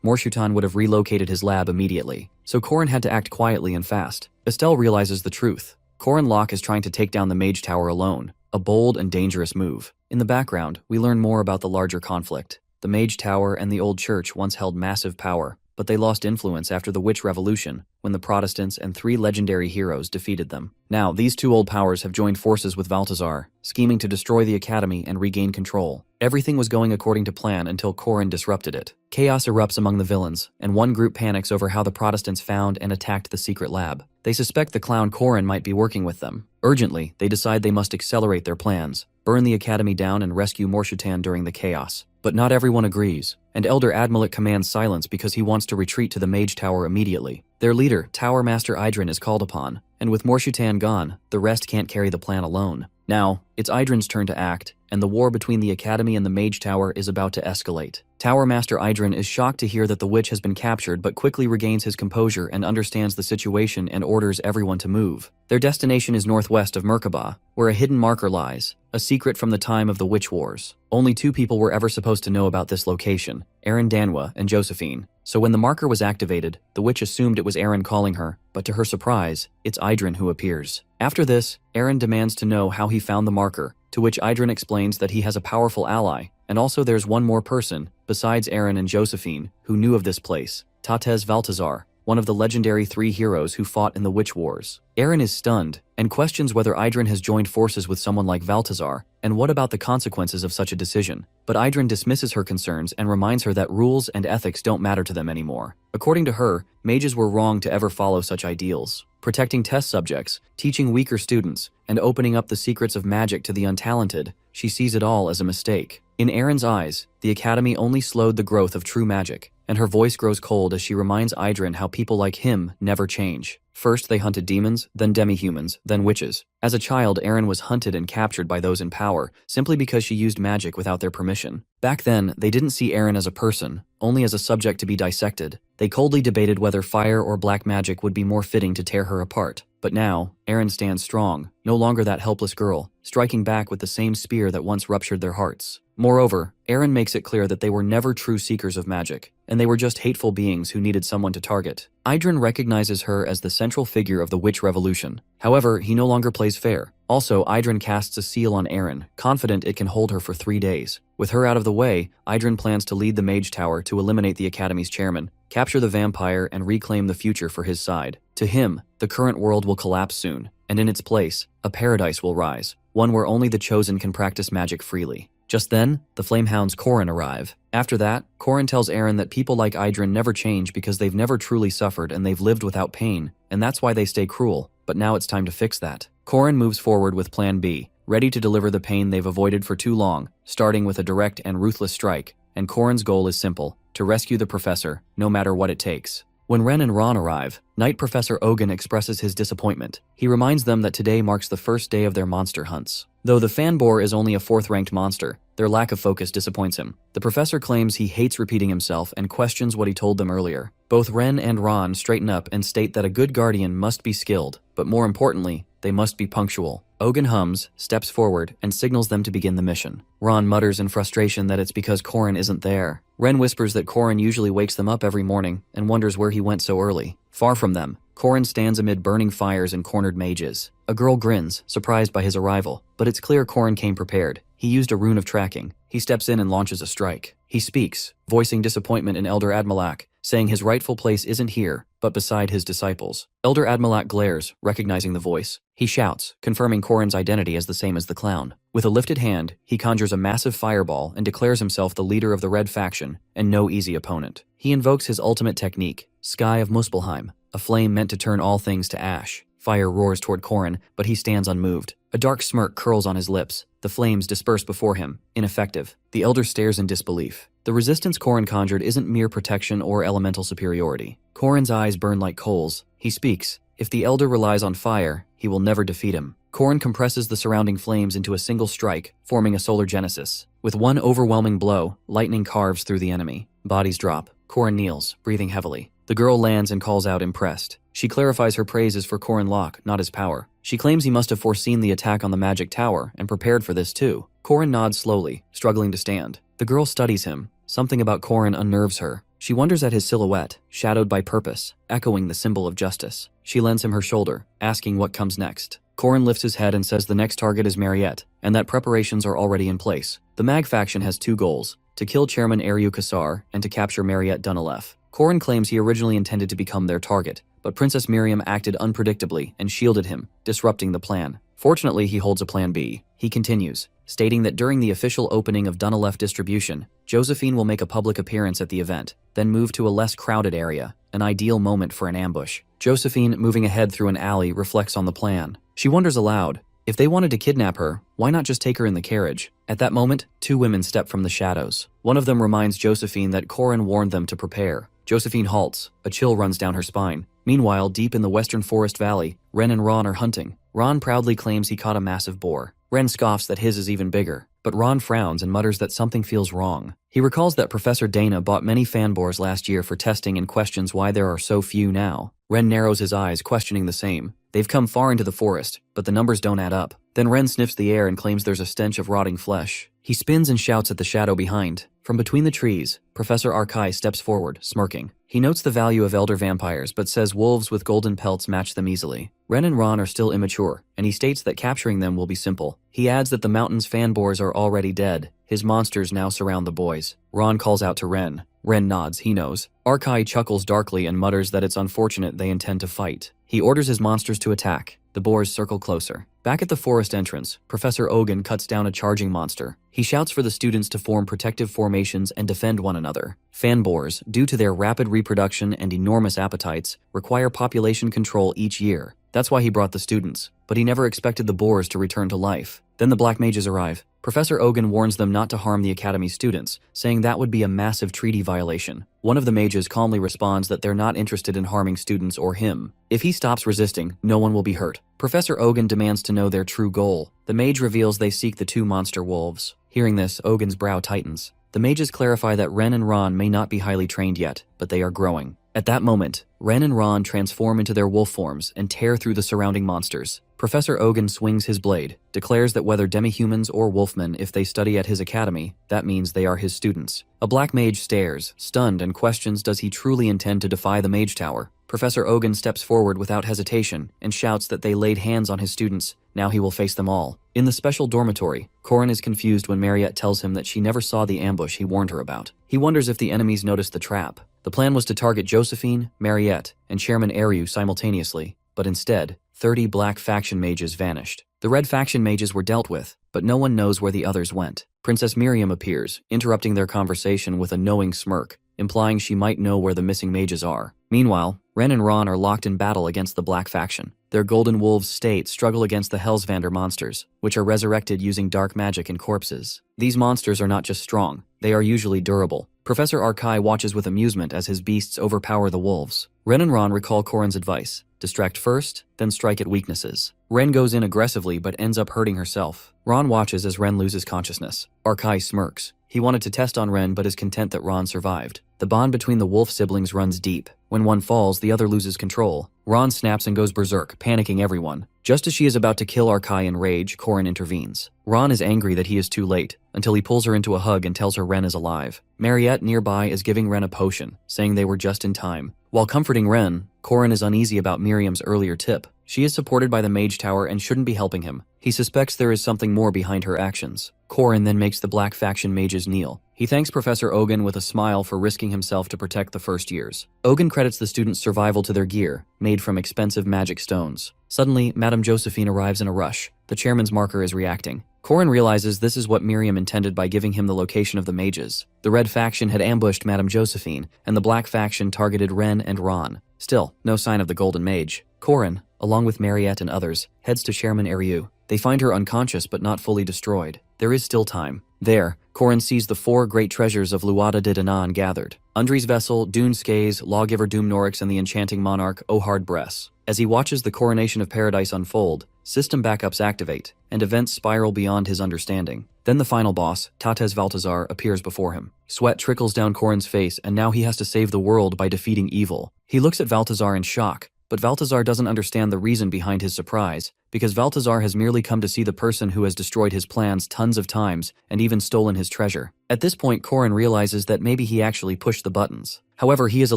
Speaker 1: Morshutan would have relocated his lab immediately. So Korin had to act quietly and fast. Estelle realizes the truth. Korin Locke is trying to take down the Mage Tower alone, a bold and dangerous move. In the background, we learn more about the larger conflict. The Mage Tower and the Old Church once held massive power, but they lost influence after the Witch Revolution, when the Protestants and 3 legendary heroes defeated them. Now, these 2 old powers have joined forces with Valtazar, scheming to destroy the Academy and regain control. Everything was going according to plan until Korin disrupted it. Chaos erupts among the villains, and one group panics over how the Protestants found and attacked the secret lab. They suspect the clown Korin might be working with them. Urgently, they decide they must accelerate their plans, burn the Academy down and rescue Morshutan during the chaos. But not everyone agrees, and Elder Admalik commands silence because he wants to retreat to the Mage Tower immediately. Their leader, Tower Master Idrin, is called upon, and with Morshutan gone, the rest can't carry the plan alone. Now, it's Idrin's turn to act, and the war between the Academy and the Mage Tower is about to escalate. Tower Master Idrin is shocked to hear that the witch has been captured but quickly regains his composure and understands the situation and orders everyone to move. Their destination is northwest of Merkaba, where a hidden marker lies, a secret from the time of the Witch Wars. Only 2 people were ever supposed to know about this location, Aaron Danwa and Josephine. So when the marker was activated, the witch assumed it was Aaron calling her, but to her surprise, it's Idrin who appears. After this, Aaron demands to know how he found the marker, to which Idrin explains that he has a powerful ally, and also there's one more person, besides Aaron and Josephine, who knew of this place, Tatez Valtazar, one of the legendary 3 heroes who fought in the Witch Wars. Aaron is stunned, and questions whether Idrin has joined forces with someone like Valtazar, and what about the consequences of such a decision. But Idrin dismisses her concerns and reminds her that rules and ethics don't matter to them anymore. According to her, mages were wrong to ever follow such ideals. Protecting test subjects, teaching weaker students, and opening up the secrets of magic to the untalented, she sees it all as a mistake. In Aaron's eyes, the Academy only slowed the growth of true magic, and her voice grows cold as she reminds Idrin how people like him never change. First they hunted demons, then demi-humans, then witches. As a child, Aaron was hunted and captured by those in power, simply because she used magic without their permission. Back then, they didn't see Aaron as a person, only as a subject to be dissected. They coldly debated whether fire or black magic would be more fitting to tear her apart. But now, Aaron stands strong, no longer that helpless girl, striking back with the same spear that once ruptured their hearts. Moreover, Aaron makes it clear that they were never true seekers of magic, and they were just hateful beings who needed someone to target. Idrin recognizes her as the central figure of the Witch Revolution. However, he no longer plays fair. Also, Idrin casts a seal on Aaron, confident it can hold her for 3 days. With her out of the way, Idrin plans to lead the Mage Tower to eliminate the Academy's chairman, capture the vampire, and reclaim the future for his side. To him, the current world will collapse soon, and in its place, a paradise will rise. one where only the chosen can practice magic freely. Just then, the Flamehounds Corrin arrive. After that, Corrin tells Eren that people like Idrin never change because they've never truly suffered and they've lived without pain, and that's why they stay cruel, but now it's time to fix that. Corrin moves forward with Plan B, ready to deliver the pain they've avoided for too long, starting with a direct and ruthless strike, and Corrin's goal is simple: to rescue the professor, no matter what it takes. When Ren and Ron arrive, Knight Professor Ogun expresses his disappointment. He reminds them that today marks the first day of their monster hunts. Though the Fanboar is only a 4th-ranked monster, their lack of focus disappoints him. The professor claims he hates repeating himself and questions what he told them earlier. Both Ren and Ron straighten up and state that a good guardian must be skilled, but more importantly, they must be punctual. Ogun hums, steps forward, and signals them to begin the mission. Ron mutters in frustration that it's because Corrin isn't there. Ren whispers that Corrin usually wakes them up every morning and wonders where he went so early. Far from them, Corrin stands amid burning fires and cornered mages. A girl grins, surprised by his arrival, but it's clear Corrin came prepared. He used a rune of tracking. He steps in and launches a strike. He speaks, voicing disappointment in Elder Admalak, saying his rightful place isn't here, but beside his disciples. Elder Admalak glares, recognizing the voice. He shouts, confirming Corrin's identity as the same as the clown. With a lifted hand, he conjures a massive fireball and declares himself the leader of the Red faction, and no easy opponent. He invokes his ultimate technique, Sky of Muspelheim, a flame meant to turn all things to ash. Fire roars toward Corrin, but he stands unmoved. A dark smirk curls on his lips. The flames disperse before him, ineffective. The Elder stares in disbelief. The resistance Corrin conjured isn't mere protection or elemental superiority. Corrin's eyes burn like coals. He speaks. If the Elder relies on fire, he will never defeat him. Corrin compresses the surrounding flames into a single strike, forming a solar genesis. With one overwhelming blow, lightning carves through the enemy. Bodies drop. Corrin kneels, breathing heavily. The girl lands and calls out, impressed. She clarifies her praises for Corrin Locke, not his power. She claims he must have foreseen the attack on the magic tower and prepared for this too. Corrin nods slowly, struggling to stand. The girl studies him. Something about Corrin unnerves her. She wonders at his silhouette, shadowed by purpose, echoing the symbol of justice. She lends him her shoulder, asking what comes next. Corrin lifts his head and says the next target is Mariette, and that preparations are already in place. The Mag faction has 2 goals: to kill Chairman Eryu Kassar and to capture Mariette Dunalef. Corrin claims he originally intended to become their target, but Princess Miriam acted unpredictably and shielded him, disrupting the plan. Fortunately, he holds a plan B. He continues, stating that during the official opening of Dunalef distribution, Josephine will make a public appearance at the event, then move to a less crowded area, an ideal moment for an ambush. Josephine, moving ahead through an alley, reflects on the plan. She wonders aloud, if they wanted to kidnap her, why not just take her in the carriage? At that moment, 2 women step from the shadows. One of them reminds Josephine that Corrin warned them to prepare. Josephine halts. A chill runs down her spine. Meanwhile, deep in the western forest valley, Ren and Ron are hunting. Ron proudly claims he caught a massive boar. Ren scoffs that his is even bigger, but Ron frowns and mutters that something feels wrong. He recalls that Professor Dana bought many fanboars last year for testing and questions why there are so few now. Ren narrows his eyes, questioning the same. They've come far into the forest, but the numbers don't add up. Then Ren sniffs the air and claims there's a stench of rotting flesh. He spins and shouts at the shadow behind. From between the trees, Professor Arkai steps forward, smirking. He notes the value of elder vampires, but says wolves with golden pelts match them easily. Ren and Ron are still immature, and he states that capturing them will be simple. He adds that the mountain's fanboars are already dead. His monsters now surround the boys. Ron calls out to Ren. Ren nods, he knows. Arkai chuckles darkly and mutters that it's unfortunate they intend to fight. He orders his monsters to attack. The boars circle closer. Back at the forest entrance, Professor Ogun cuts down a charging monster. He shouts for the students to form protective formations and defend one another. Fanboars, due to their rapid reproduction and enormous appetites, require population control each year. That's why he brought the students, but he never expected the boars to return to life. Then the Black Mages arrive. Professor Ogun warns them not to harm the Academy's students, saying that would be a massive treaty violation. One of the mages calmly responds that they're not interested in harming students or him. If he stops resisting, no one will be hurt. Professor Ogun demands to know their true goal. The mage reveals they seek the 2 monster wolves. Hearing this, Ogun's brow tightens. The mages clarify that Ren and Ron may not be highly trained yet, but they are growing. At that moment, Ren and Ron transform into their wolf forms and tear through the surrounding monsters. Professor Ogun swings his blade, declares that whether demihumans or wolfmen, if they study at his academy, that means they are his students. A black mage stares, stunned, and questions does he truly intend to defy the mage tower. Professor Ogun steps forward without hesitation and shouts that they laid hands on his students. Now he will face them all. In the special dormitory, Corrin is confused when Mariette tells him that she never saw the ambush he warned her about. He wonders if the enemies noticed the trap. The plan was to target Josephine, Mariette, and Chairman Eryu simultaneously, but instead, 30 black faction mages vanished. The red faction mages were dealt with, but no one knows where the others went. Princess Miriam appears, interrupting their conversation with a knowing smirk, implying she might know where the missing mages are. Meanwhile, Ren and Ron are locked in battle against the Black Faction. Their Golden Wolves state struggle against the Hellsvander monsters, which are resurrected using dark magic and corpses. These monsters are not just strong, they are usually durable. Professor Arkai watches with amusement as his beasts overpower the wolves. Ren and Ron recall Corrin's advice: distract first, then strike at weaknesses. Ren goes in aggressively but ends up hurting herself. Ron watches as Ren loses consciousness. Arkai smirks. He wanted to test on Ren but is content that Ron survived. The bond between the wolf siblings runs deep. When one falls, the other loses control. Ron snaps and goes berserk, panicking everyone. Just as she is about to kill Arkai in rage, Corrin intervenes. Ron is angry that he is too late, until he pulls her into a hug and tells her Ren is alive. Mariette nearby is giving Ren a potion, saying they were just in time. While comforting Ren, Corrin is uneasy about Miriam's earlier tip. She is supported by the Mage Tower and shouldn't be helping him. He suspects there is something more behind her actions. Corrin then makes the Black Faction mages kneel. He thanks Professor Ogun with a smile for risking himself to protect the first years. Ogun credits the students' survival to their gear, made from expensive magic stones. Suddenly, Madame Josephine arrives in a rush. The chairman's marker is reacting. Corrin realizes this is what Miriam intended by giving him the location of the mages. The Red Faction had ambushed Madame Josephine, and the Black Faction targeted Ren and Ron. Still, no sign of the Golden Mage. Corrin, along with Mariette and others, heads to Chairman Eriu. They find her unconscious but not fully destroyed. There is still time. There, Corrin sees the 4 great treasures of Luada de Danaan gathered: Undri's vessel, Dune Skaze, Lawgiver Doom Norix, and the enchanting monarch Ohard Bress. As he watches the coronation of paradise unfold, system backups activate, and events spiral beyond his understanding. Then the final boss, Tates Valtazar, appears before him. Sweat trickles down Corrin's face, and now he has to save the world by defeating evil. He looks at Valtazar in shock, but Valtazar doesn't understand the reason behind his surprise, because Valtazar has merely come to see the person who has destroyed his plans tons of times and even stolen his treasure. At this point, Corrin realizes that maybe he actually pushed the buttons. However, he is a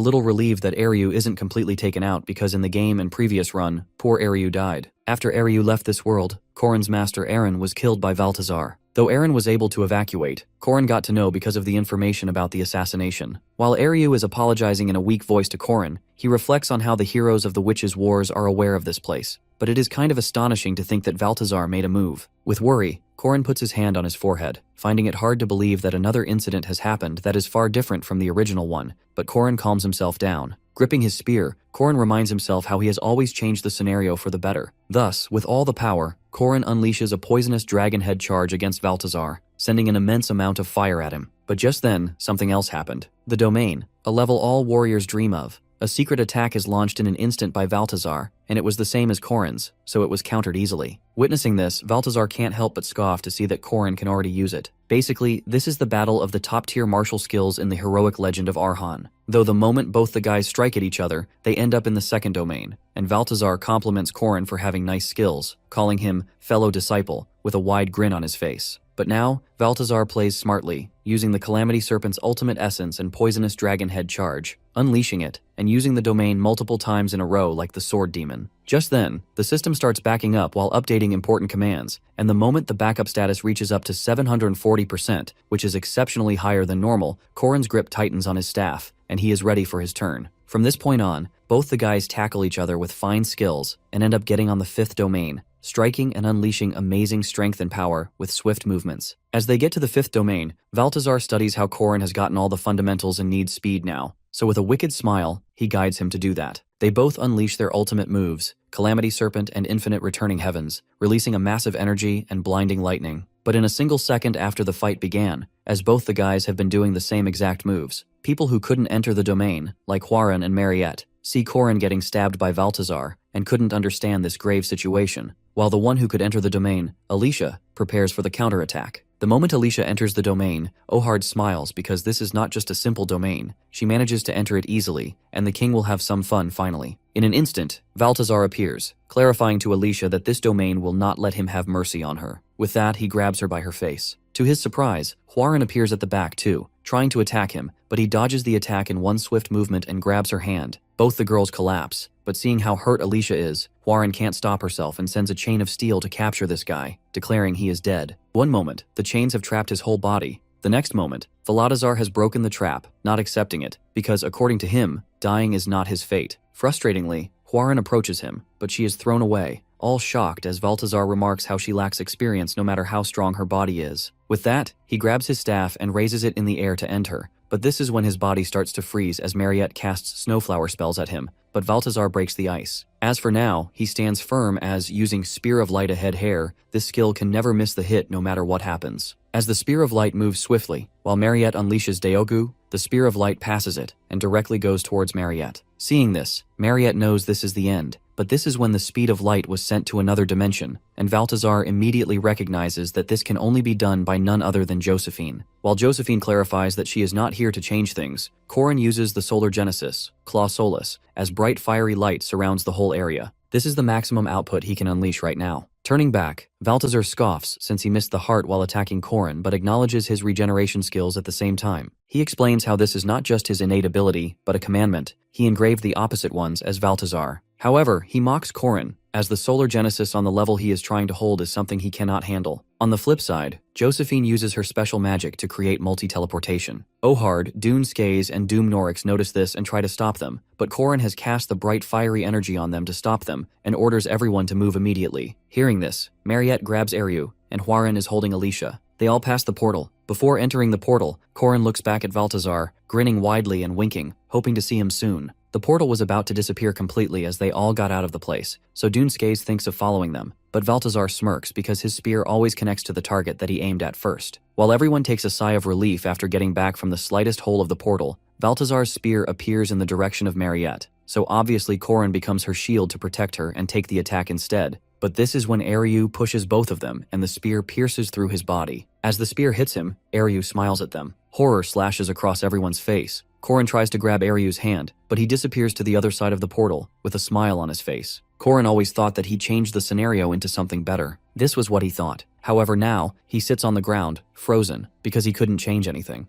Speaker 1: little relieved that Eriu isn't completely taken out, because in the game and previous run, poor Eriu died. After Eriu left this world, Corrin's master Eren was killed by Valtazar. Though Eren was able to evacuate, Corrin got to know because of the information about the assassination. While Eriu is apologizing in a weak voice to Corrin, he reflects on how the heroes of the Witches' Wars are aware of this place. But it is kind of astonishing to think that Valtazar made a move. With worry, Corrin puts his hand on his forehead, finding it hard to believe that another incident has happened that is far different from the original one, but Corrin calms himself down. Gripping his spear, Corrin reminds himself how he has always changed the scenario for the better. Thus, with all the power, Corrin unleashes a poisonous dragon head charge against Valtazar, sending an immense amount of fire at him. But just then, something else happened. The Domain, a level all warriors dream of. A secret attack is launched in an instant by Valtazar, and it was the same as Corrin's, so it was countered easily. Witnessing this, Valtazar can't help but scoff to see that Corrin can already use it. Basically, this is the battle of the top-tier martial skills in the heroic legend of Arhan. Though the moment both the guys strike at each other, they end up in the second domain, and Valtazar compliments Corrin for having nice skills, calling him fellow disciple, with a wide grin on his face. But now, Valtazar plays smartly, using the Calamity Serpent's ultimate essence and poisonous dragon head charge, unleashing it, and using the domain multiple times in a row like the Sword Demon. Just then, the system starts backing up while updating important commands, and the moment the backup status reaches up to 740%, which is exceptionally higher than normal, Corrin's grip tightens on his staff, and he is ready for his turn. From this point on, both the guys tackle each other with fine skills and end up getting on the 5th domain, striking and unleashing amazing strength and power with swift movements. As they get to the 5th domain, Valtazar studies how Corrin has gotten all the fundamentals and needs speed now, so with a wicked smile, he guides him to do that. They both unleash their ultimate moves, Calamity Serpent and Infinite Returning Heavens, releasing a massive energy and blinding lightning. But in a single second after the fight began, as both the guys have been doing the same exact moves, people who couldn't enter the domain, like Huaran and Mariette, see Corrin getting stabbed by Valtazar and couldn't understand this grave situation, while the one who could enter the domain, Alicia, prepares for the counterattack. The moment Alicia enters the domain, Ohard smiles because this is not just a simple domain. She manages to enter it easily, and the king will have some fun finally. In an instant, Valtazar appears, clarifying to Alicia that this domain will not let him have mercy on her. With that, he grabs her by her face. To his surprise, Huaran appears at the back too, trying to attack him, but he dodges the attack in one swift movement and grabs her hand. Both the girls collapse, but seeing how hurt Alicia is, Huaran can't stop herself and sends a chain of steel to capture this guy, declaring he is dead. One moment, the chains have trapped his whole body. The next moment, Valtazar has broken the trap, not accepting it, because according to him, dying is not his fate. Frustratingly, Huaran approaches him, but she is thrown away, all shocked as Balthazar remarks how she lacks experience no matter how strong her body is. With that, he grabs his staff and raises it in the air to end her, but this is when his body starts to freeze as Mariette casts snowflower spells at him, but Balthazar breaks the ice. As for now, he stands firm as, using Spear of Light ahead hair, this skill can never miss the hit no matter what happens. As the Spear of Light moves swiftly, while Mariette unleashes Deogu, the Spear of Light passes it and directly goes towards Mariette. Seeing this, Mariette knows this is the end, but this is when the speed of light was sent to another dimension, and Balthazar immediately recognizes that this can only be done by none other than Josephine. While Josephine clarifies that she is not here to change things, Corin uses the Solar Genesis, Claw Solus, as bright fiery light surrounds the whole area. This is the maximum output he can unleash right now. Turning back, Balthazar scoffs since he missed the heart while attacking Corin but acknowledges his regeneration skills at the same time. He explains how this is not just his innate ability, but a commandment. He engraved the opposite ones as Balthazar. However, he mocks Corin, as the Solar Genesis on the level he is trying to hold is something he cannot handle. On the flip side, Josephine uses her special magic to create multi-teleportation. Ohard, Dune Skaze, and Doom Norix notice this and try to stop them, but Corin has cast the bright fiery energy on them to stop them, and orders everyone to move immediately. Hearing this, Mariette grabs Eryu, and Huaren is holding Alicia. They all pass the portal. Before entering the portal, Corin looks back at Balthazar, grinning widely and winking, hoping to see him soon. The portal was about to disappear completely as they all got out of the place, so Dune Skaze thinks of following them, but Balthazar smirks because his spear always connects to the target that he aimed at first. While everyone takes a sigh of relief after getting back from the slightest hole of the portal, Balthazar's spear appears in the direction of Mariette, so obviously Corin becomes her shield to protect her and take the attack instead. But this is when Eryu pushes both of them and the spear pierces through his body. As the spear hits him, Eryu smiles at them. Horror slashes across everyone's face. Corin tries to grab Eryu's hand, but he disappears to the other side of the portal, with a smile on his face. Corin always thought that he changed the scenario into something better. This was what he thought. However now, he sits on the ground, frozen, because he couldn't change anything.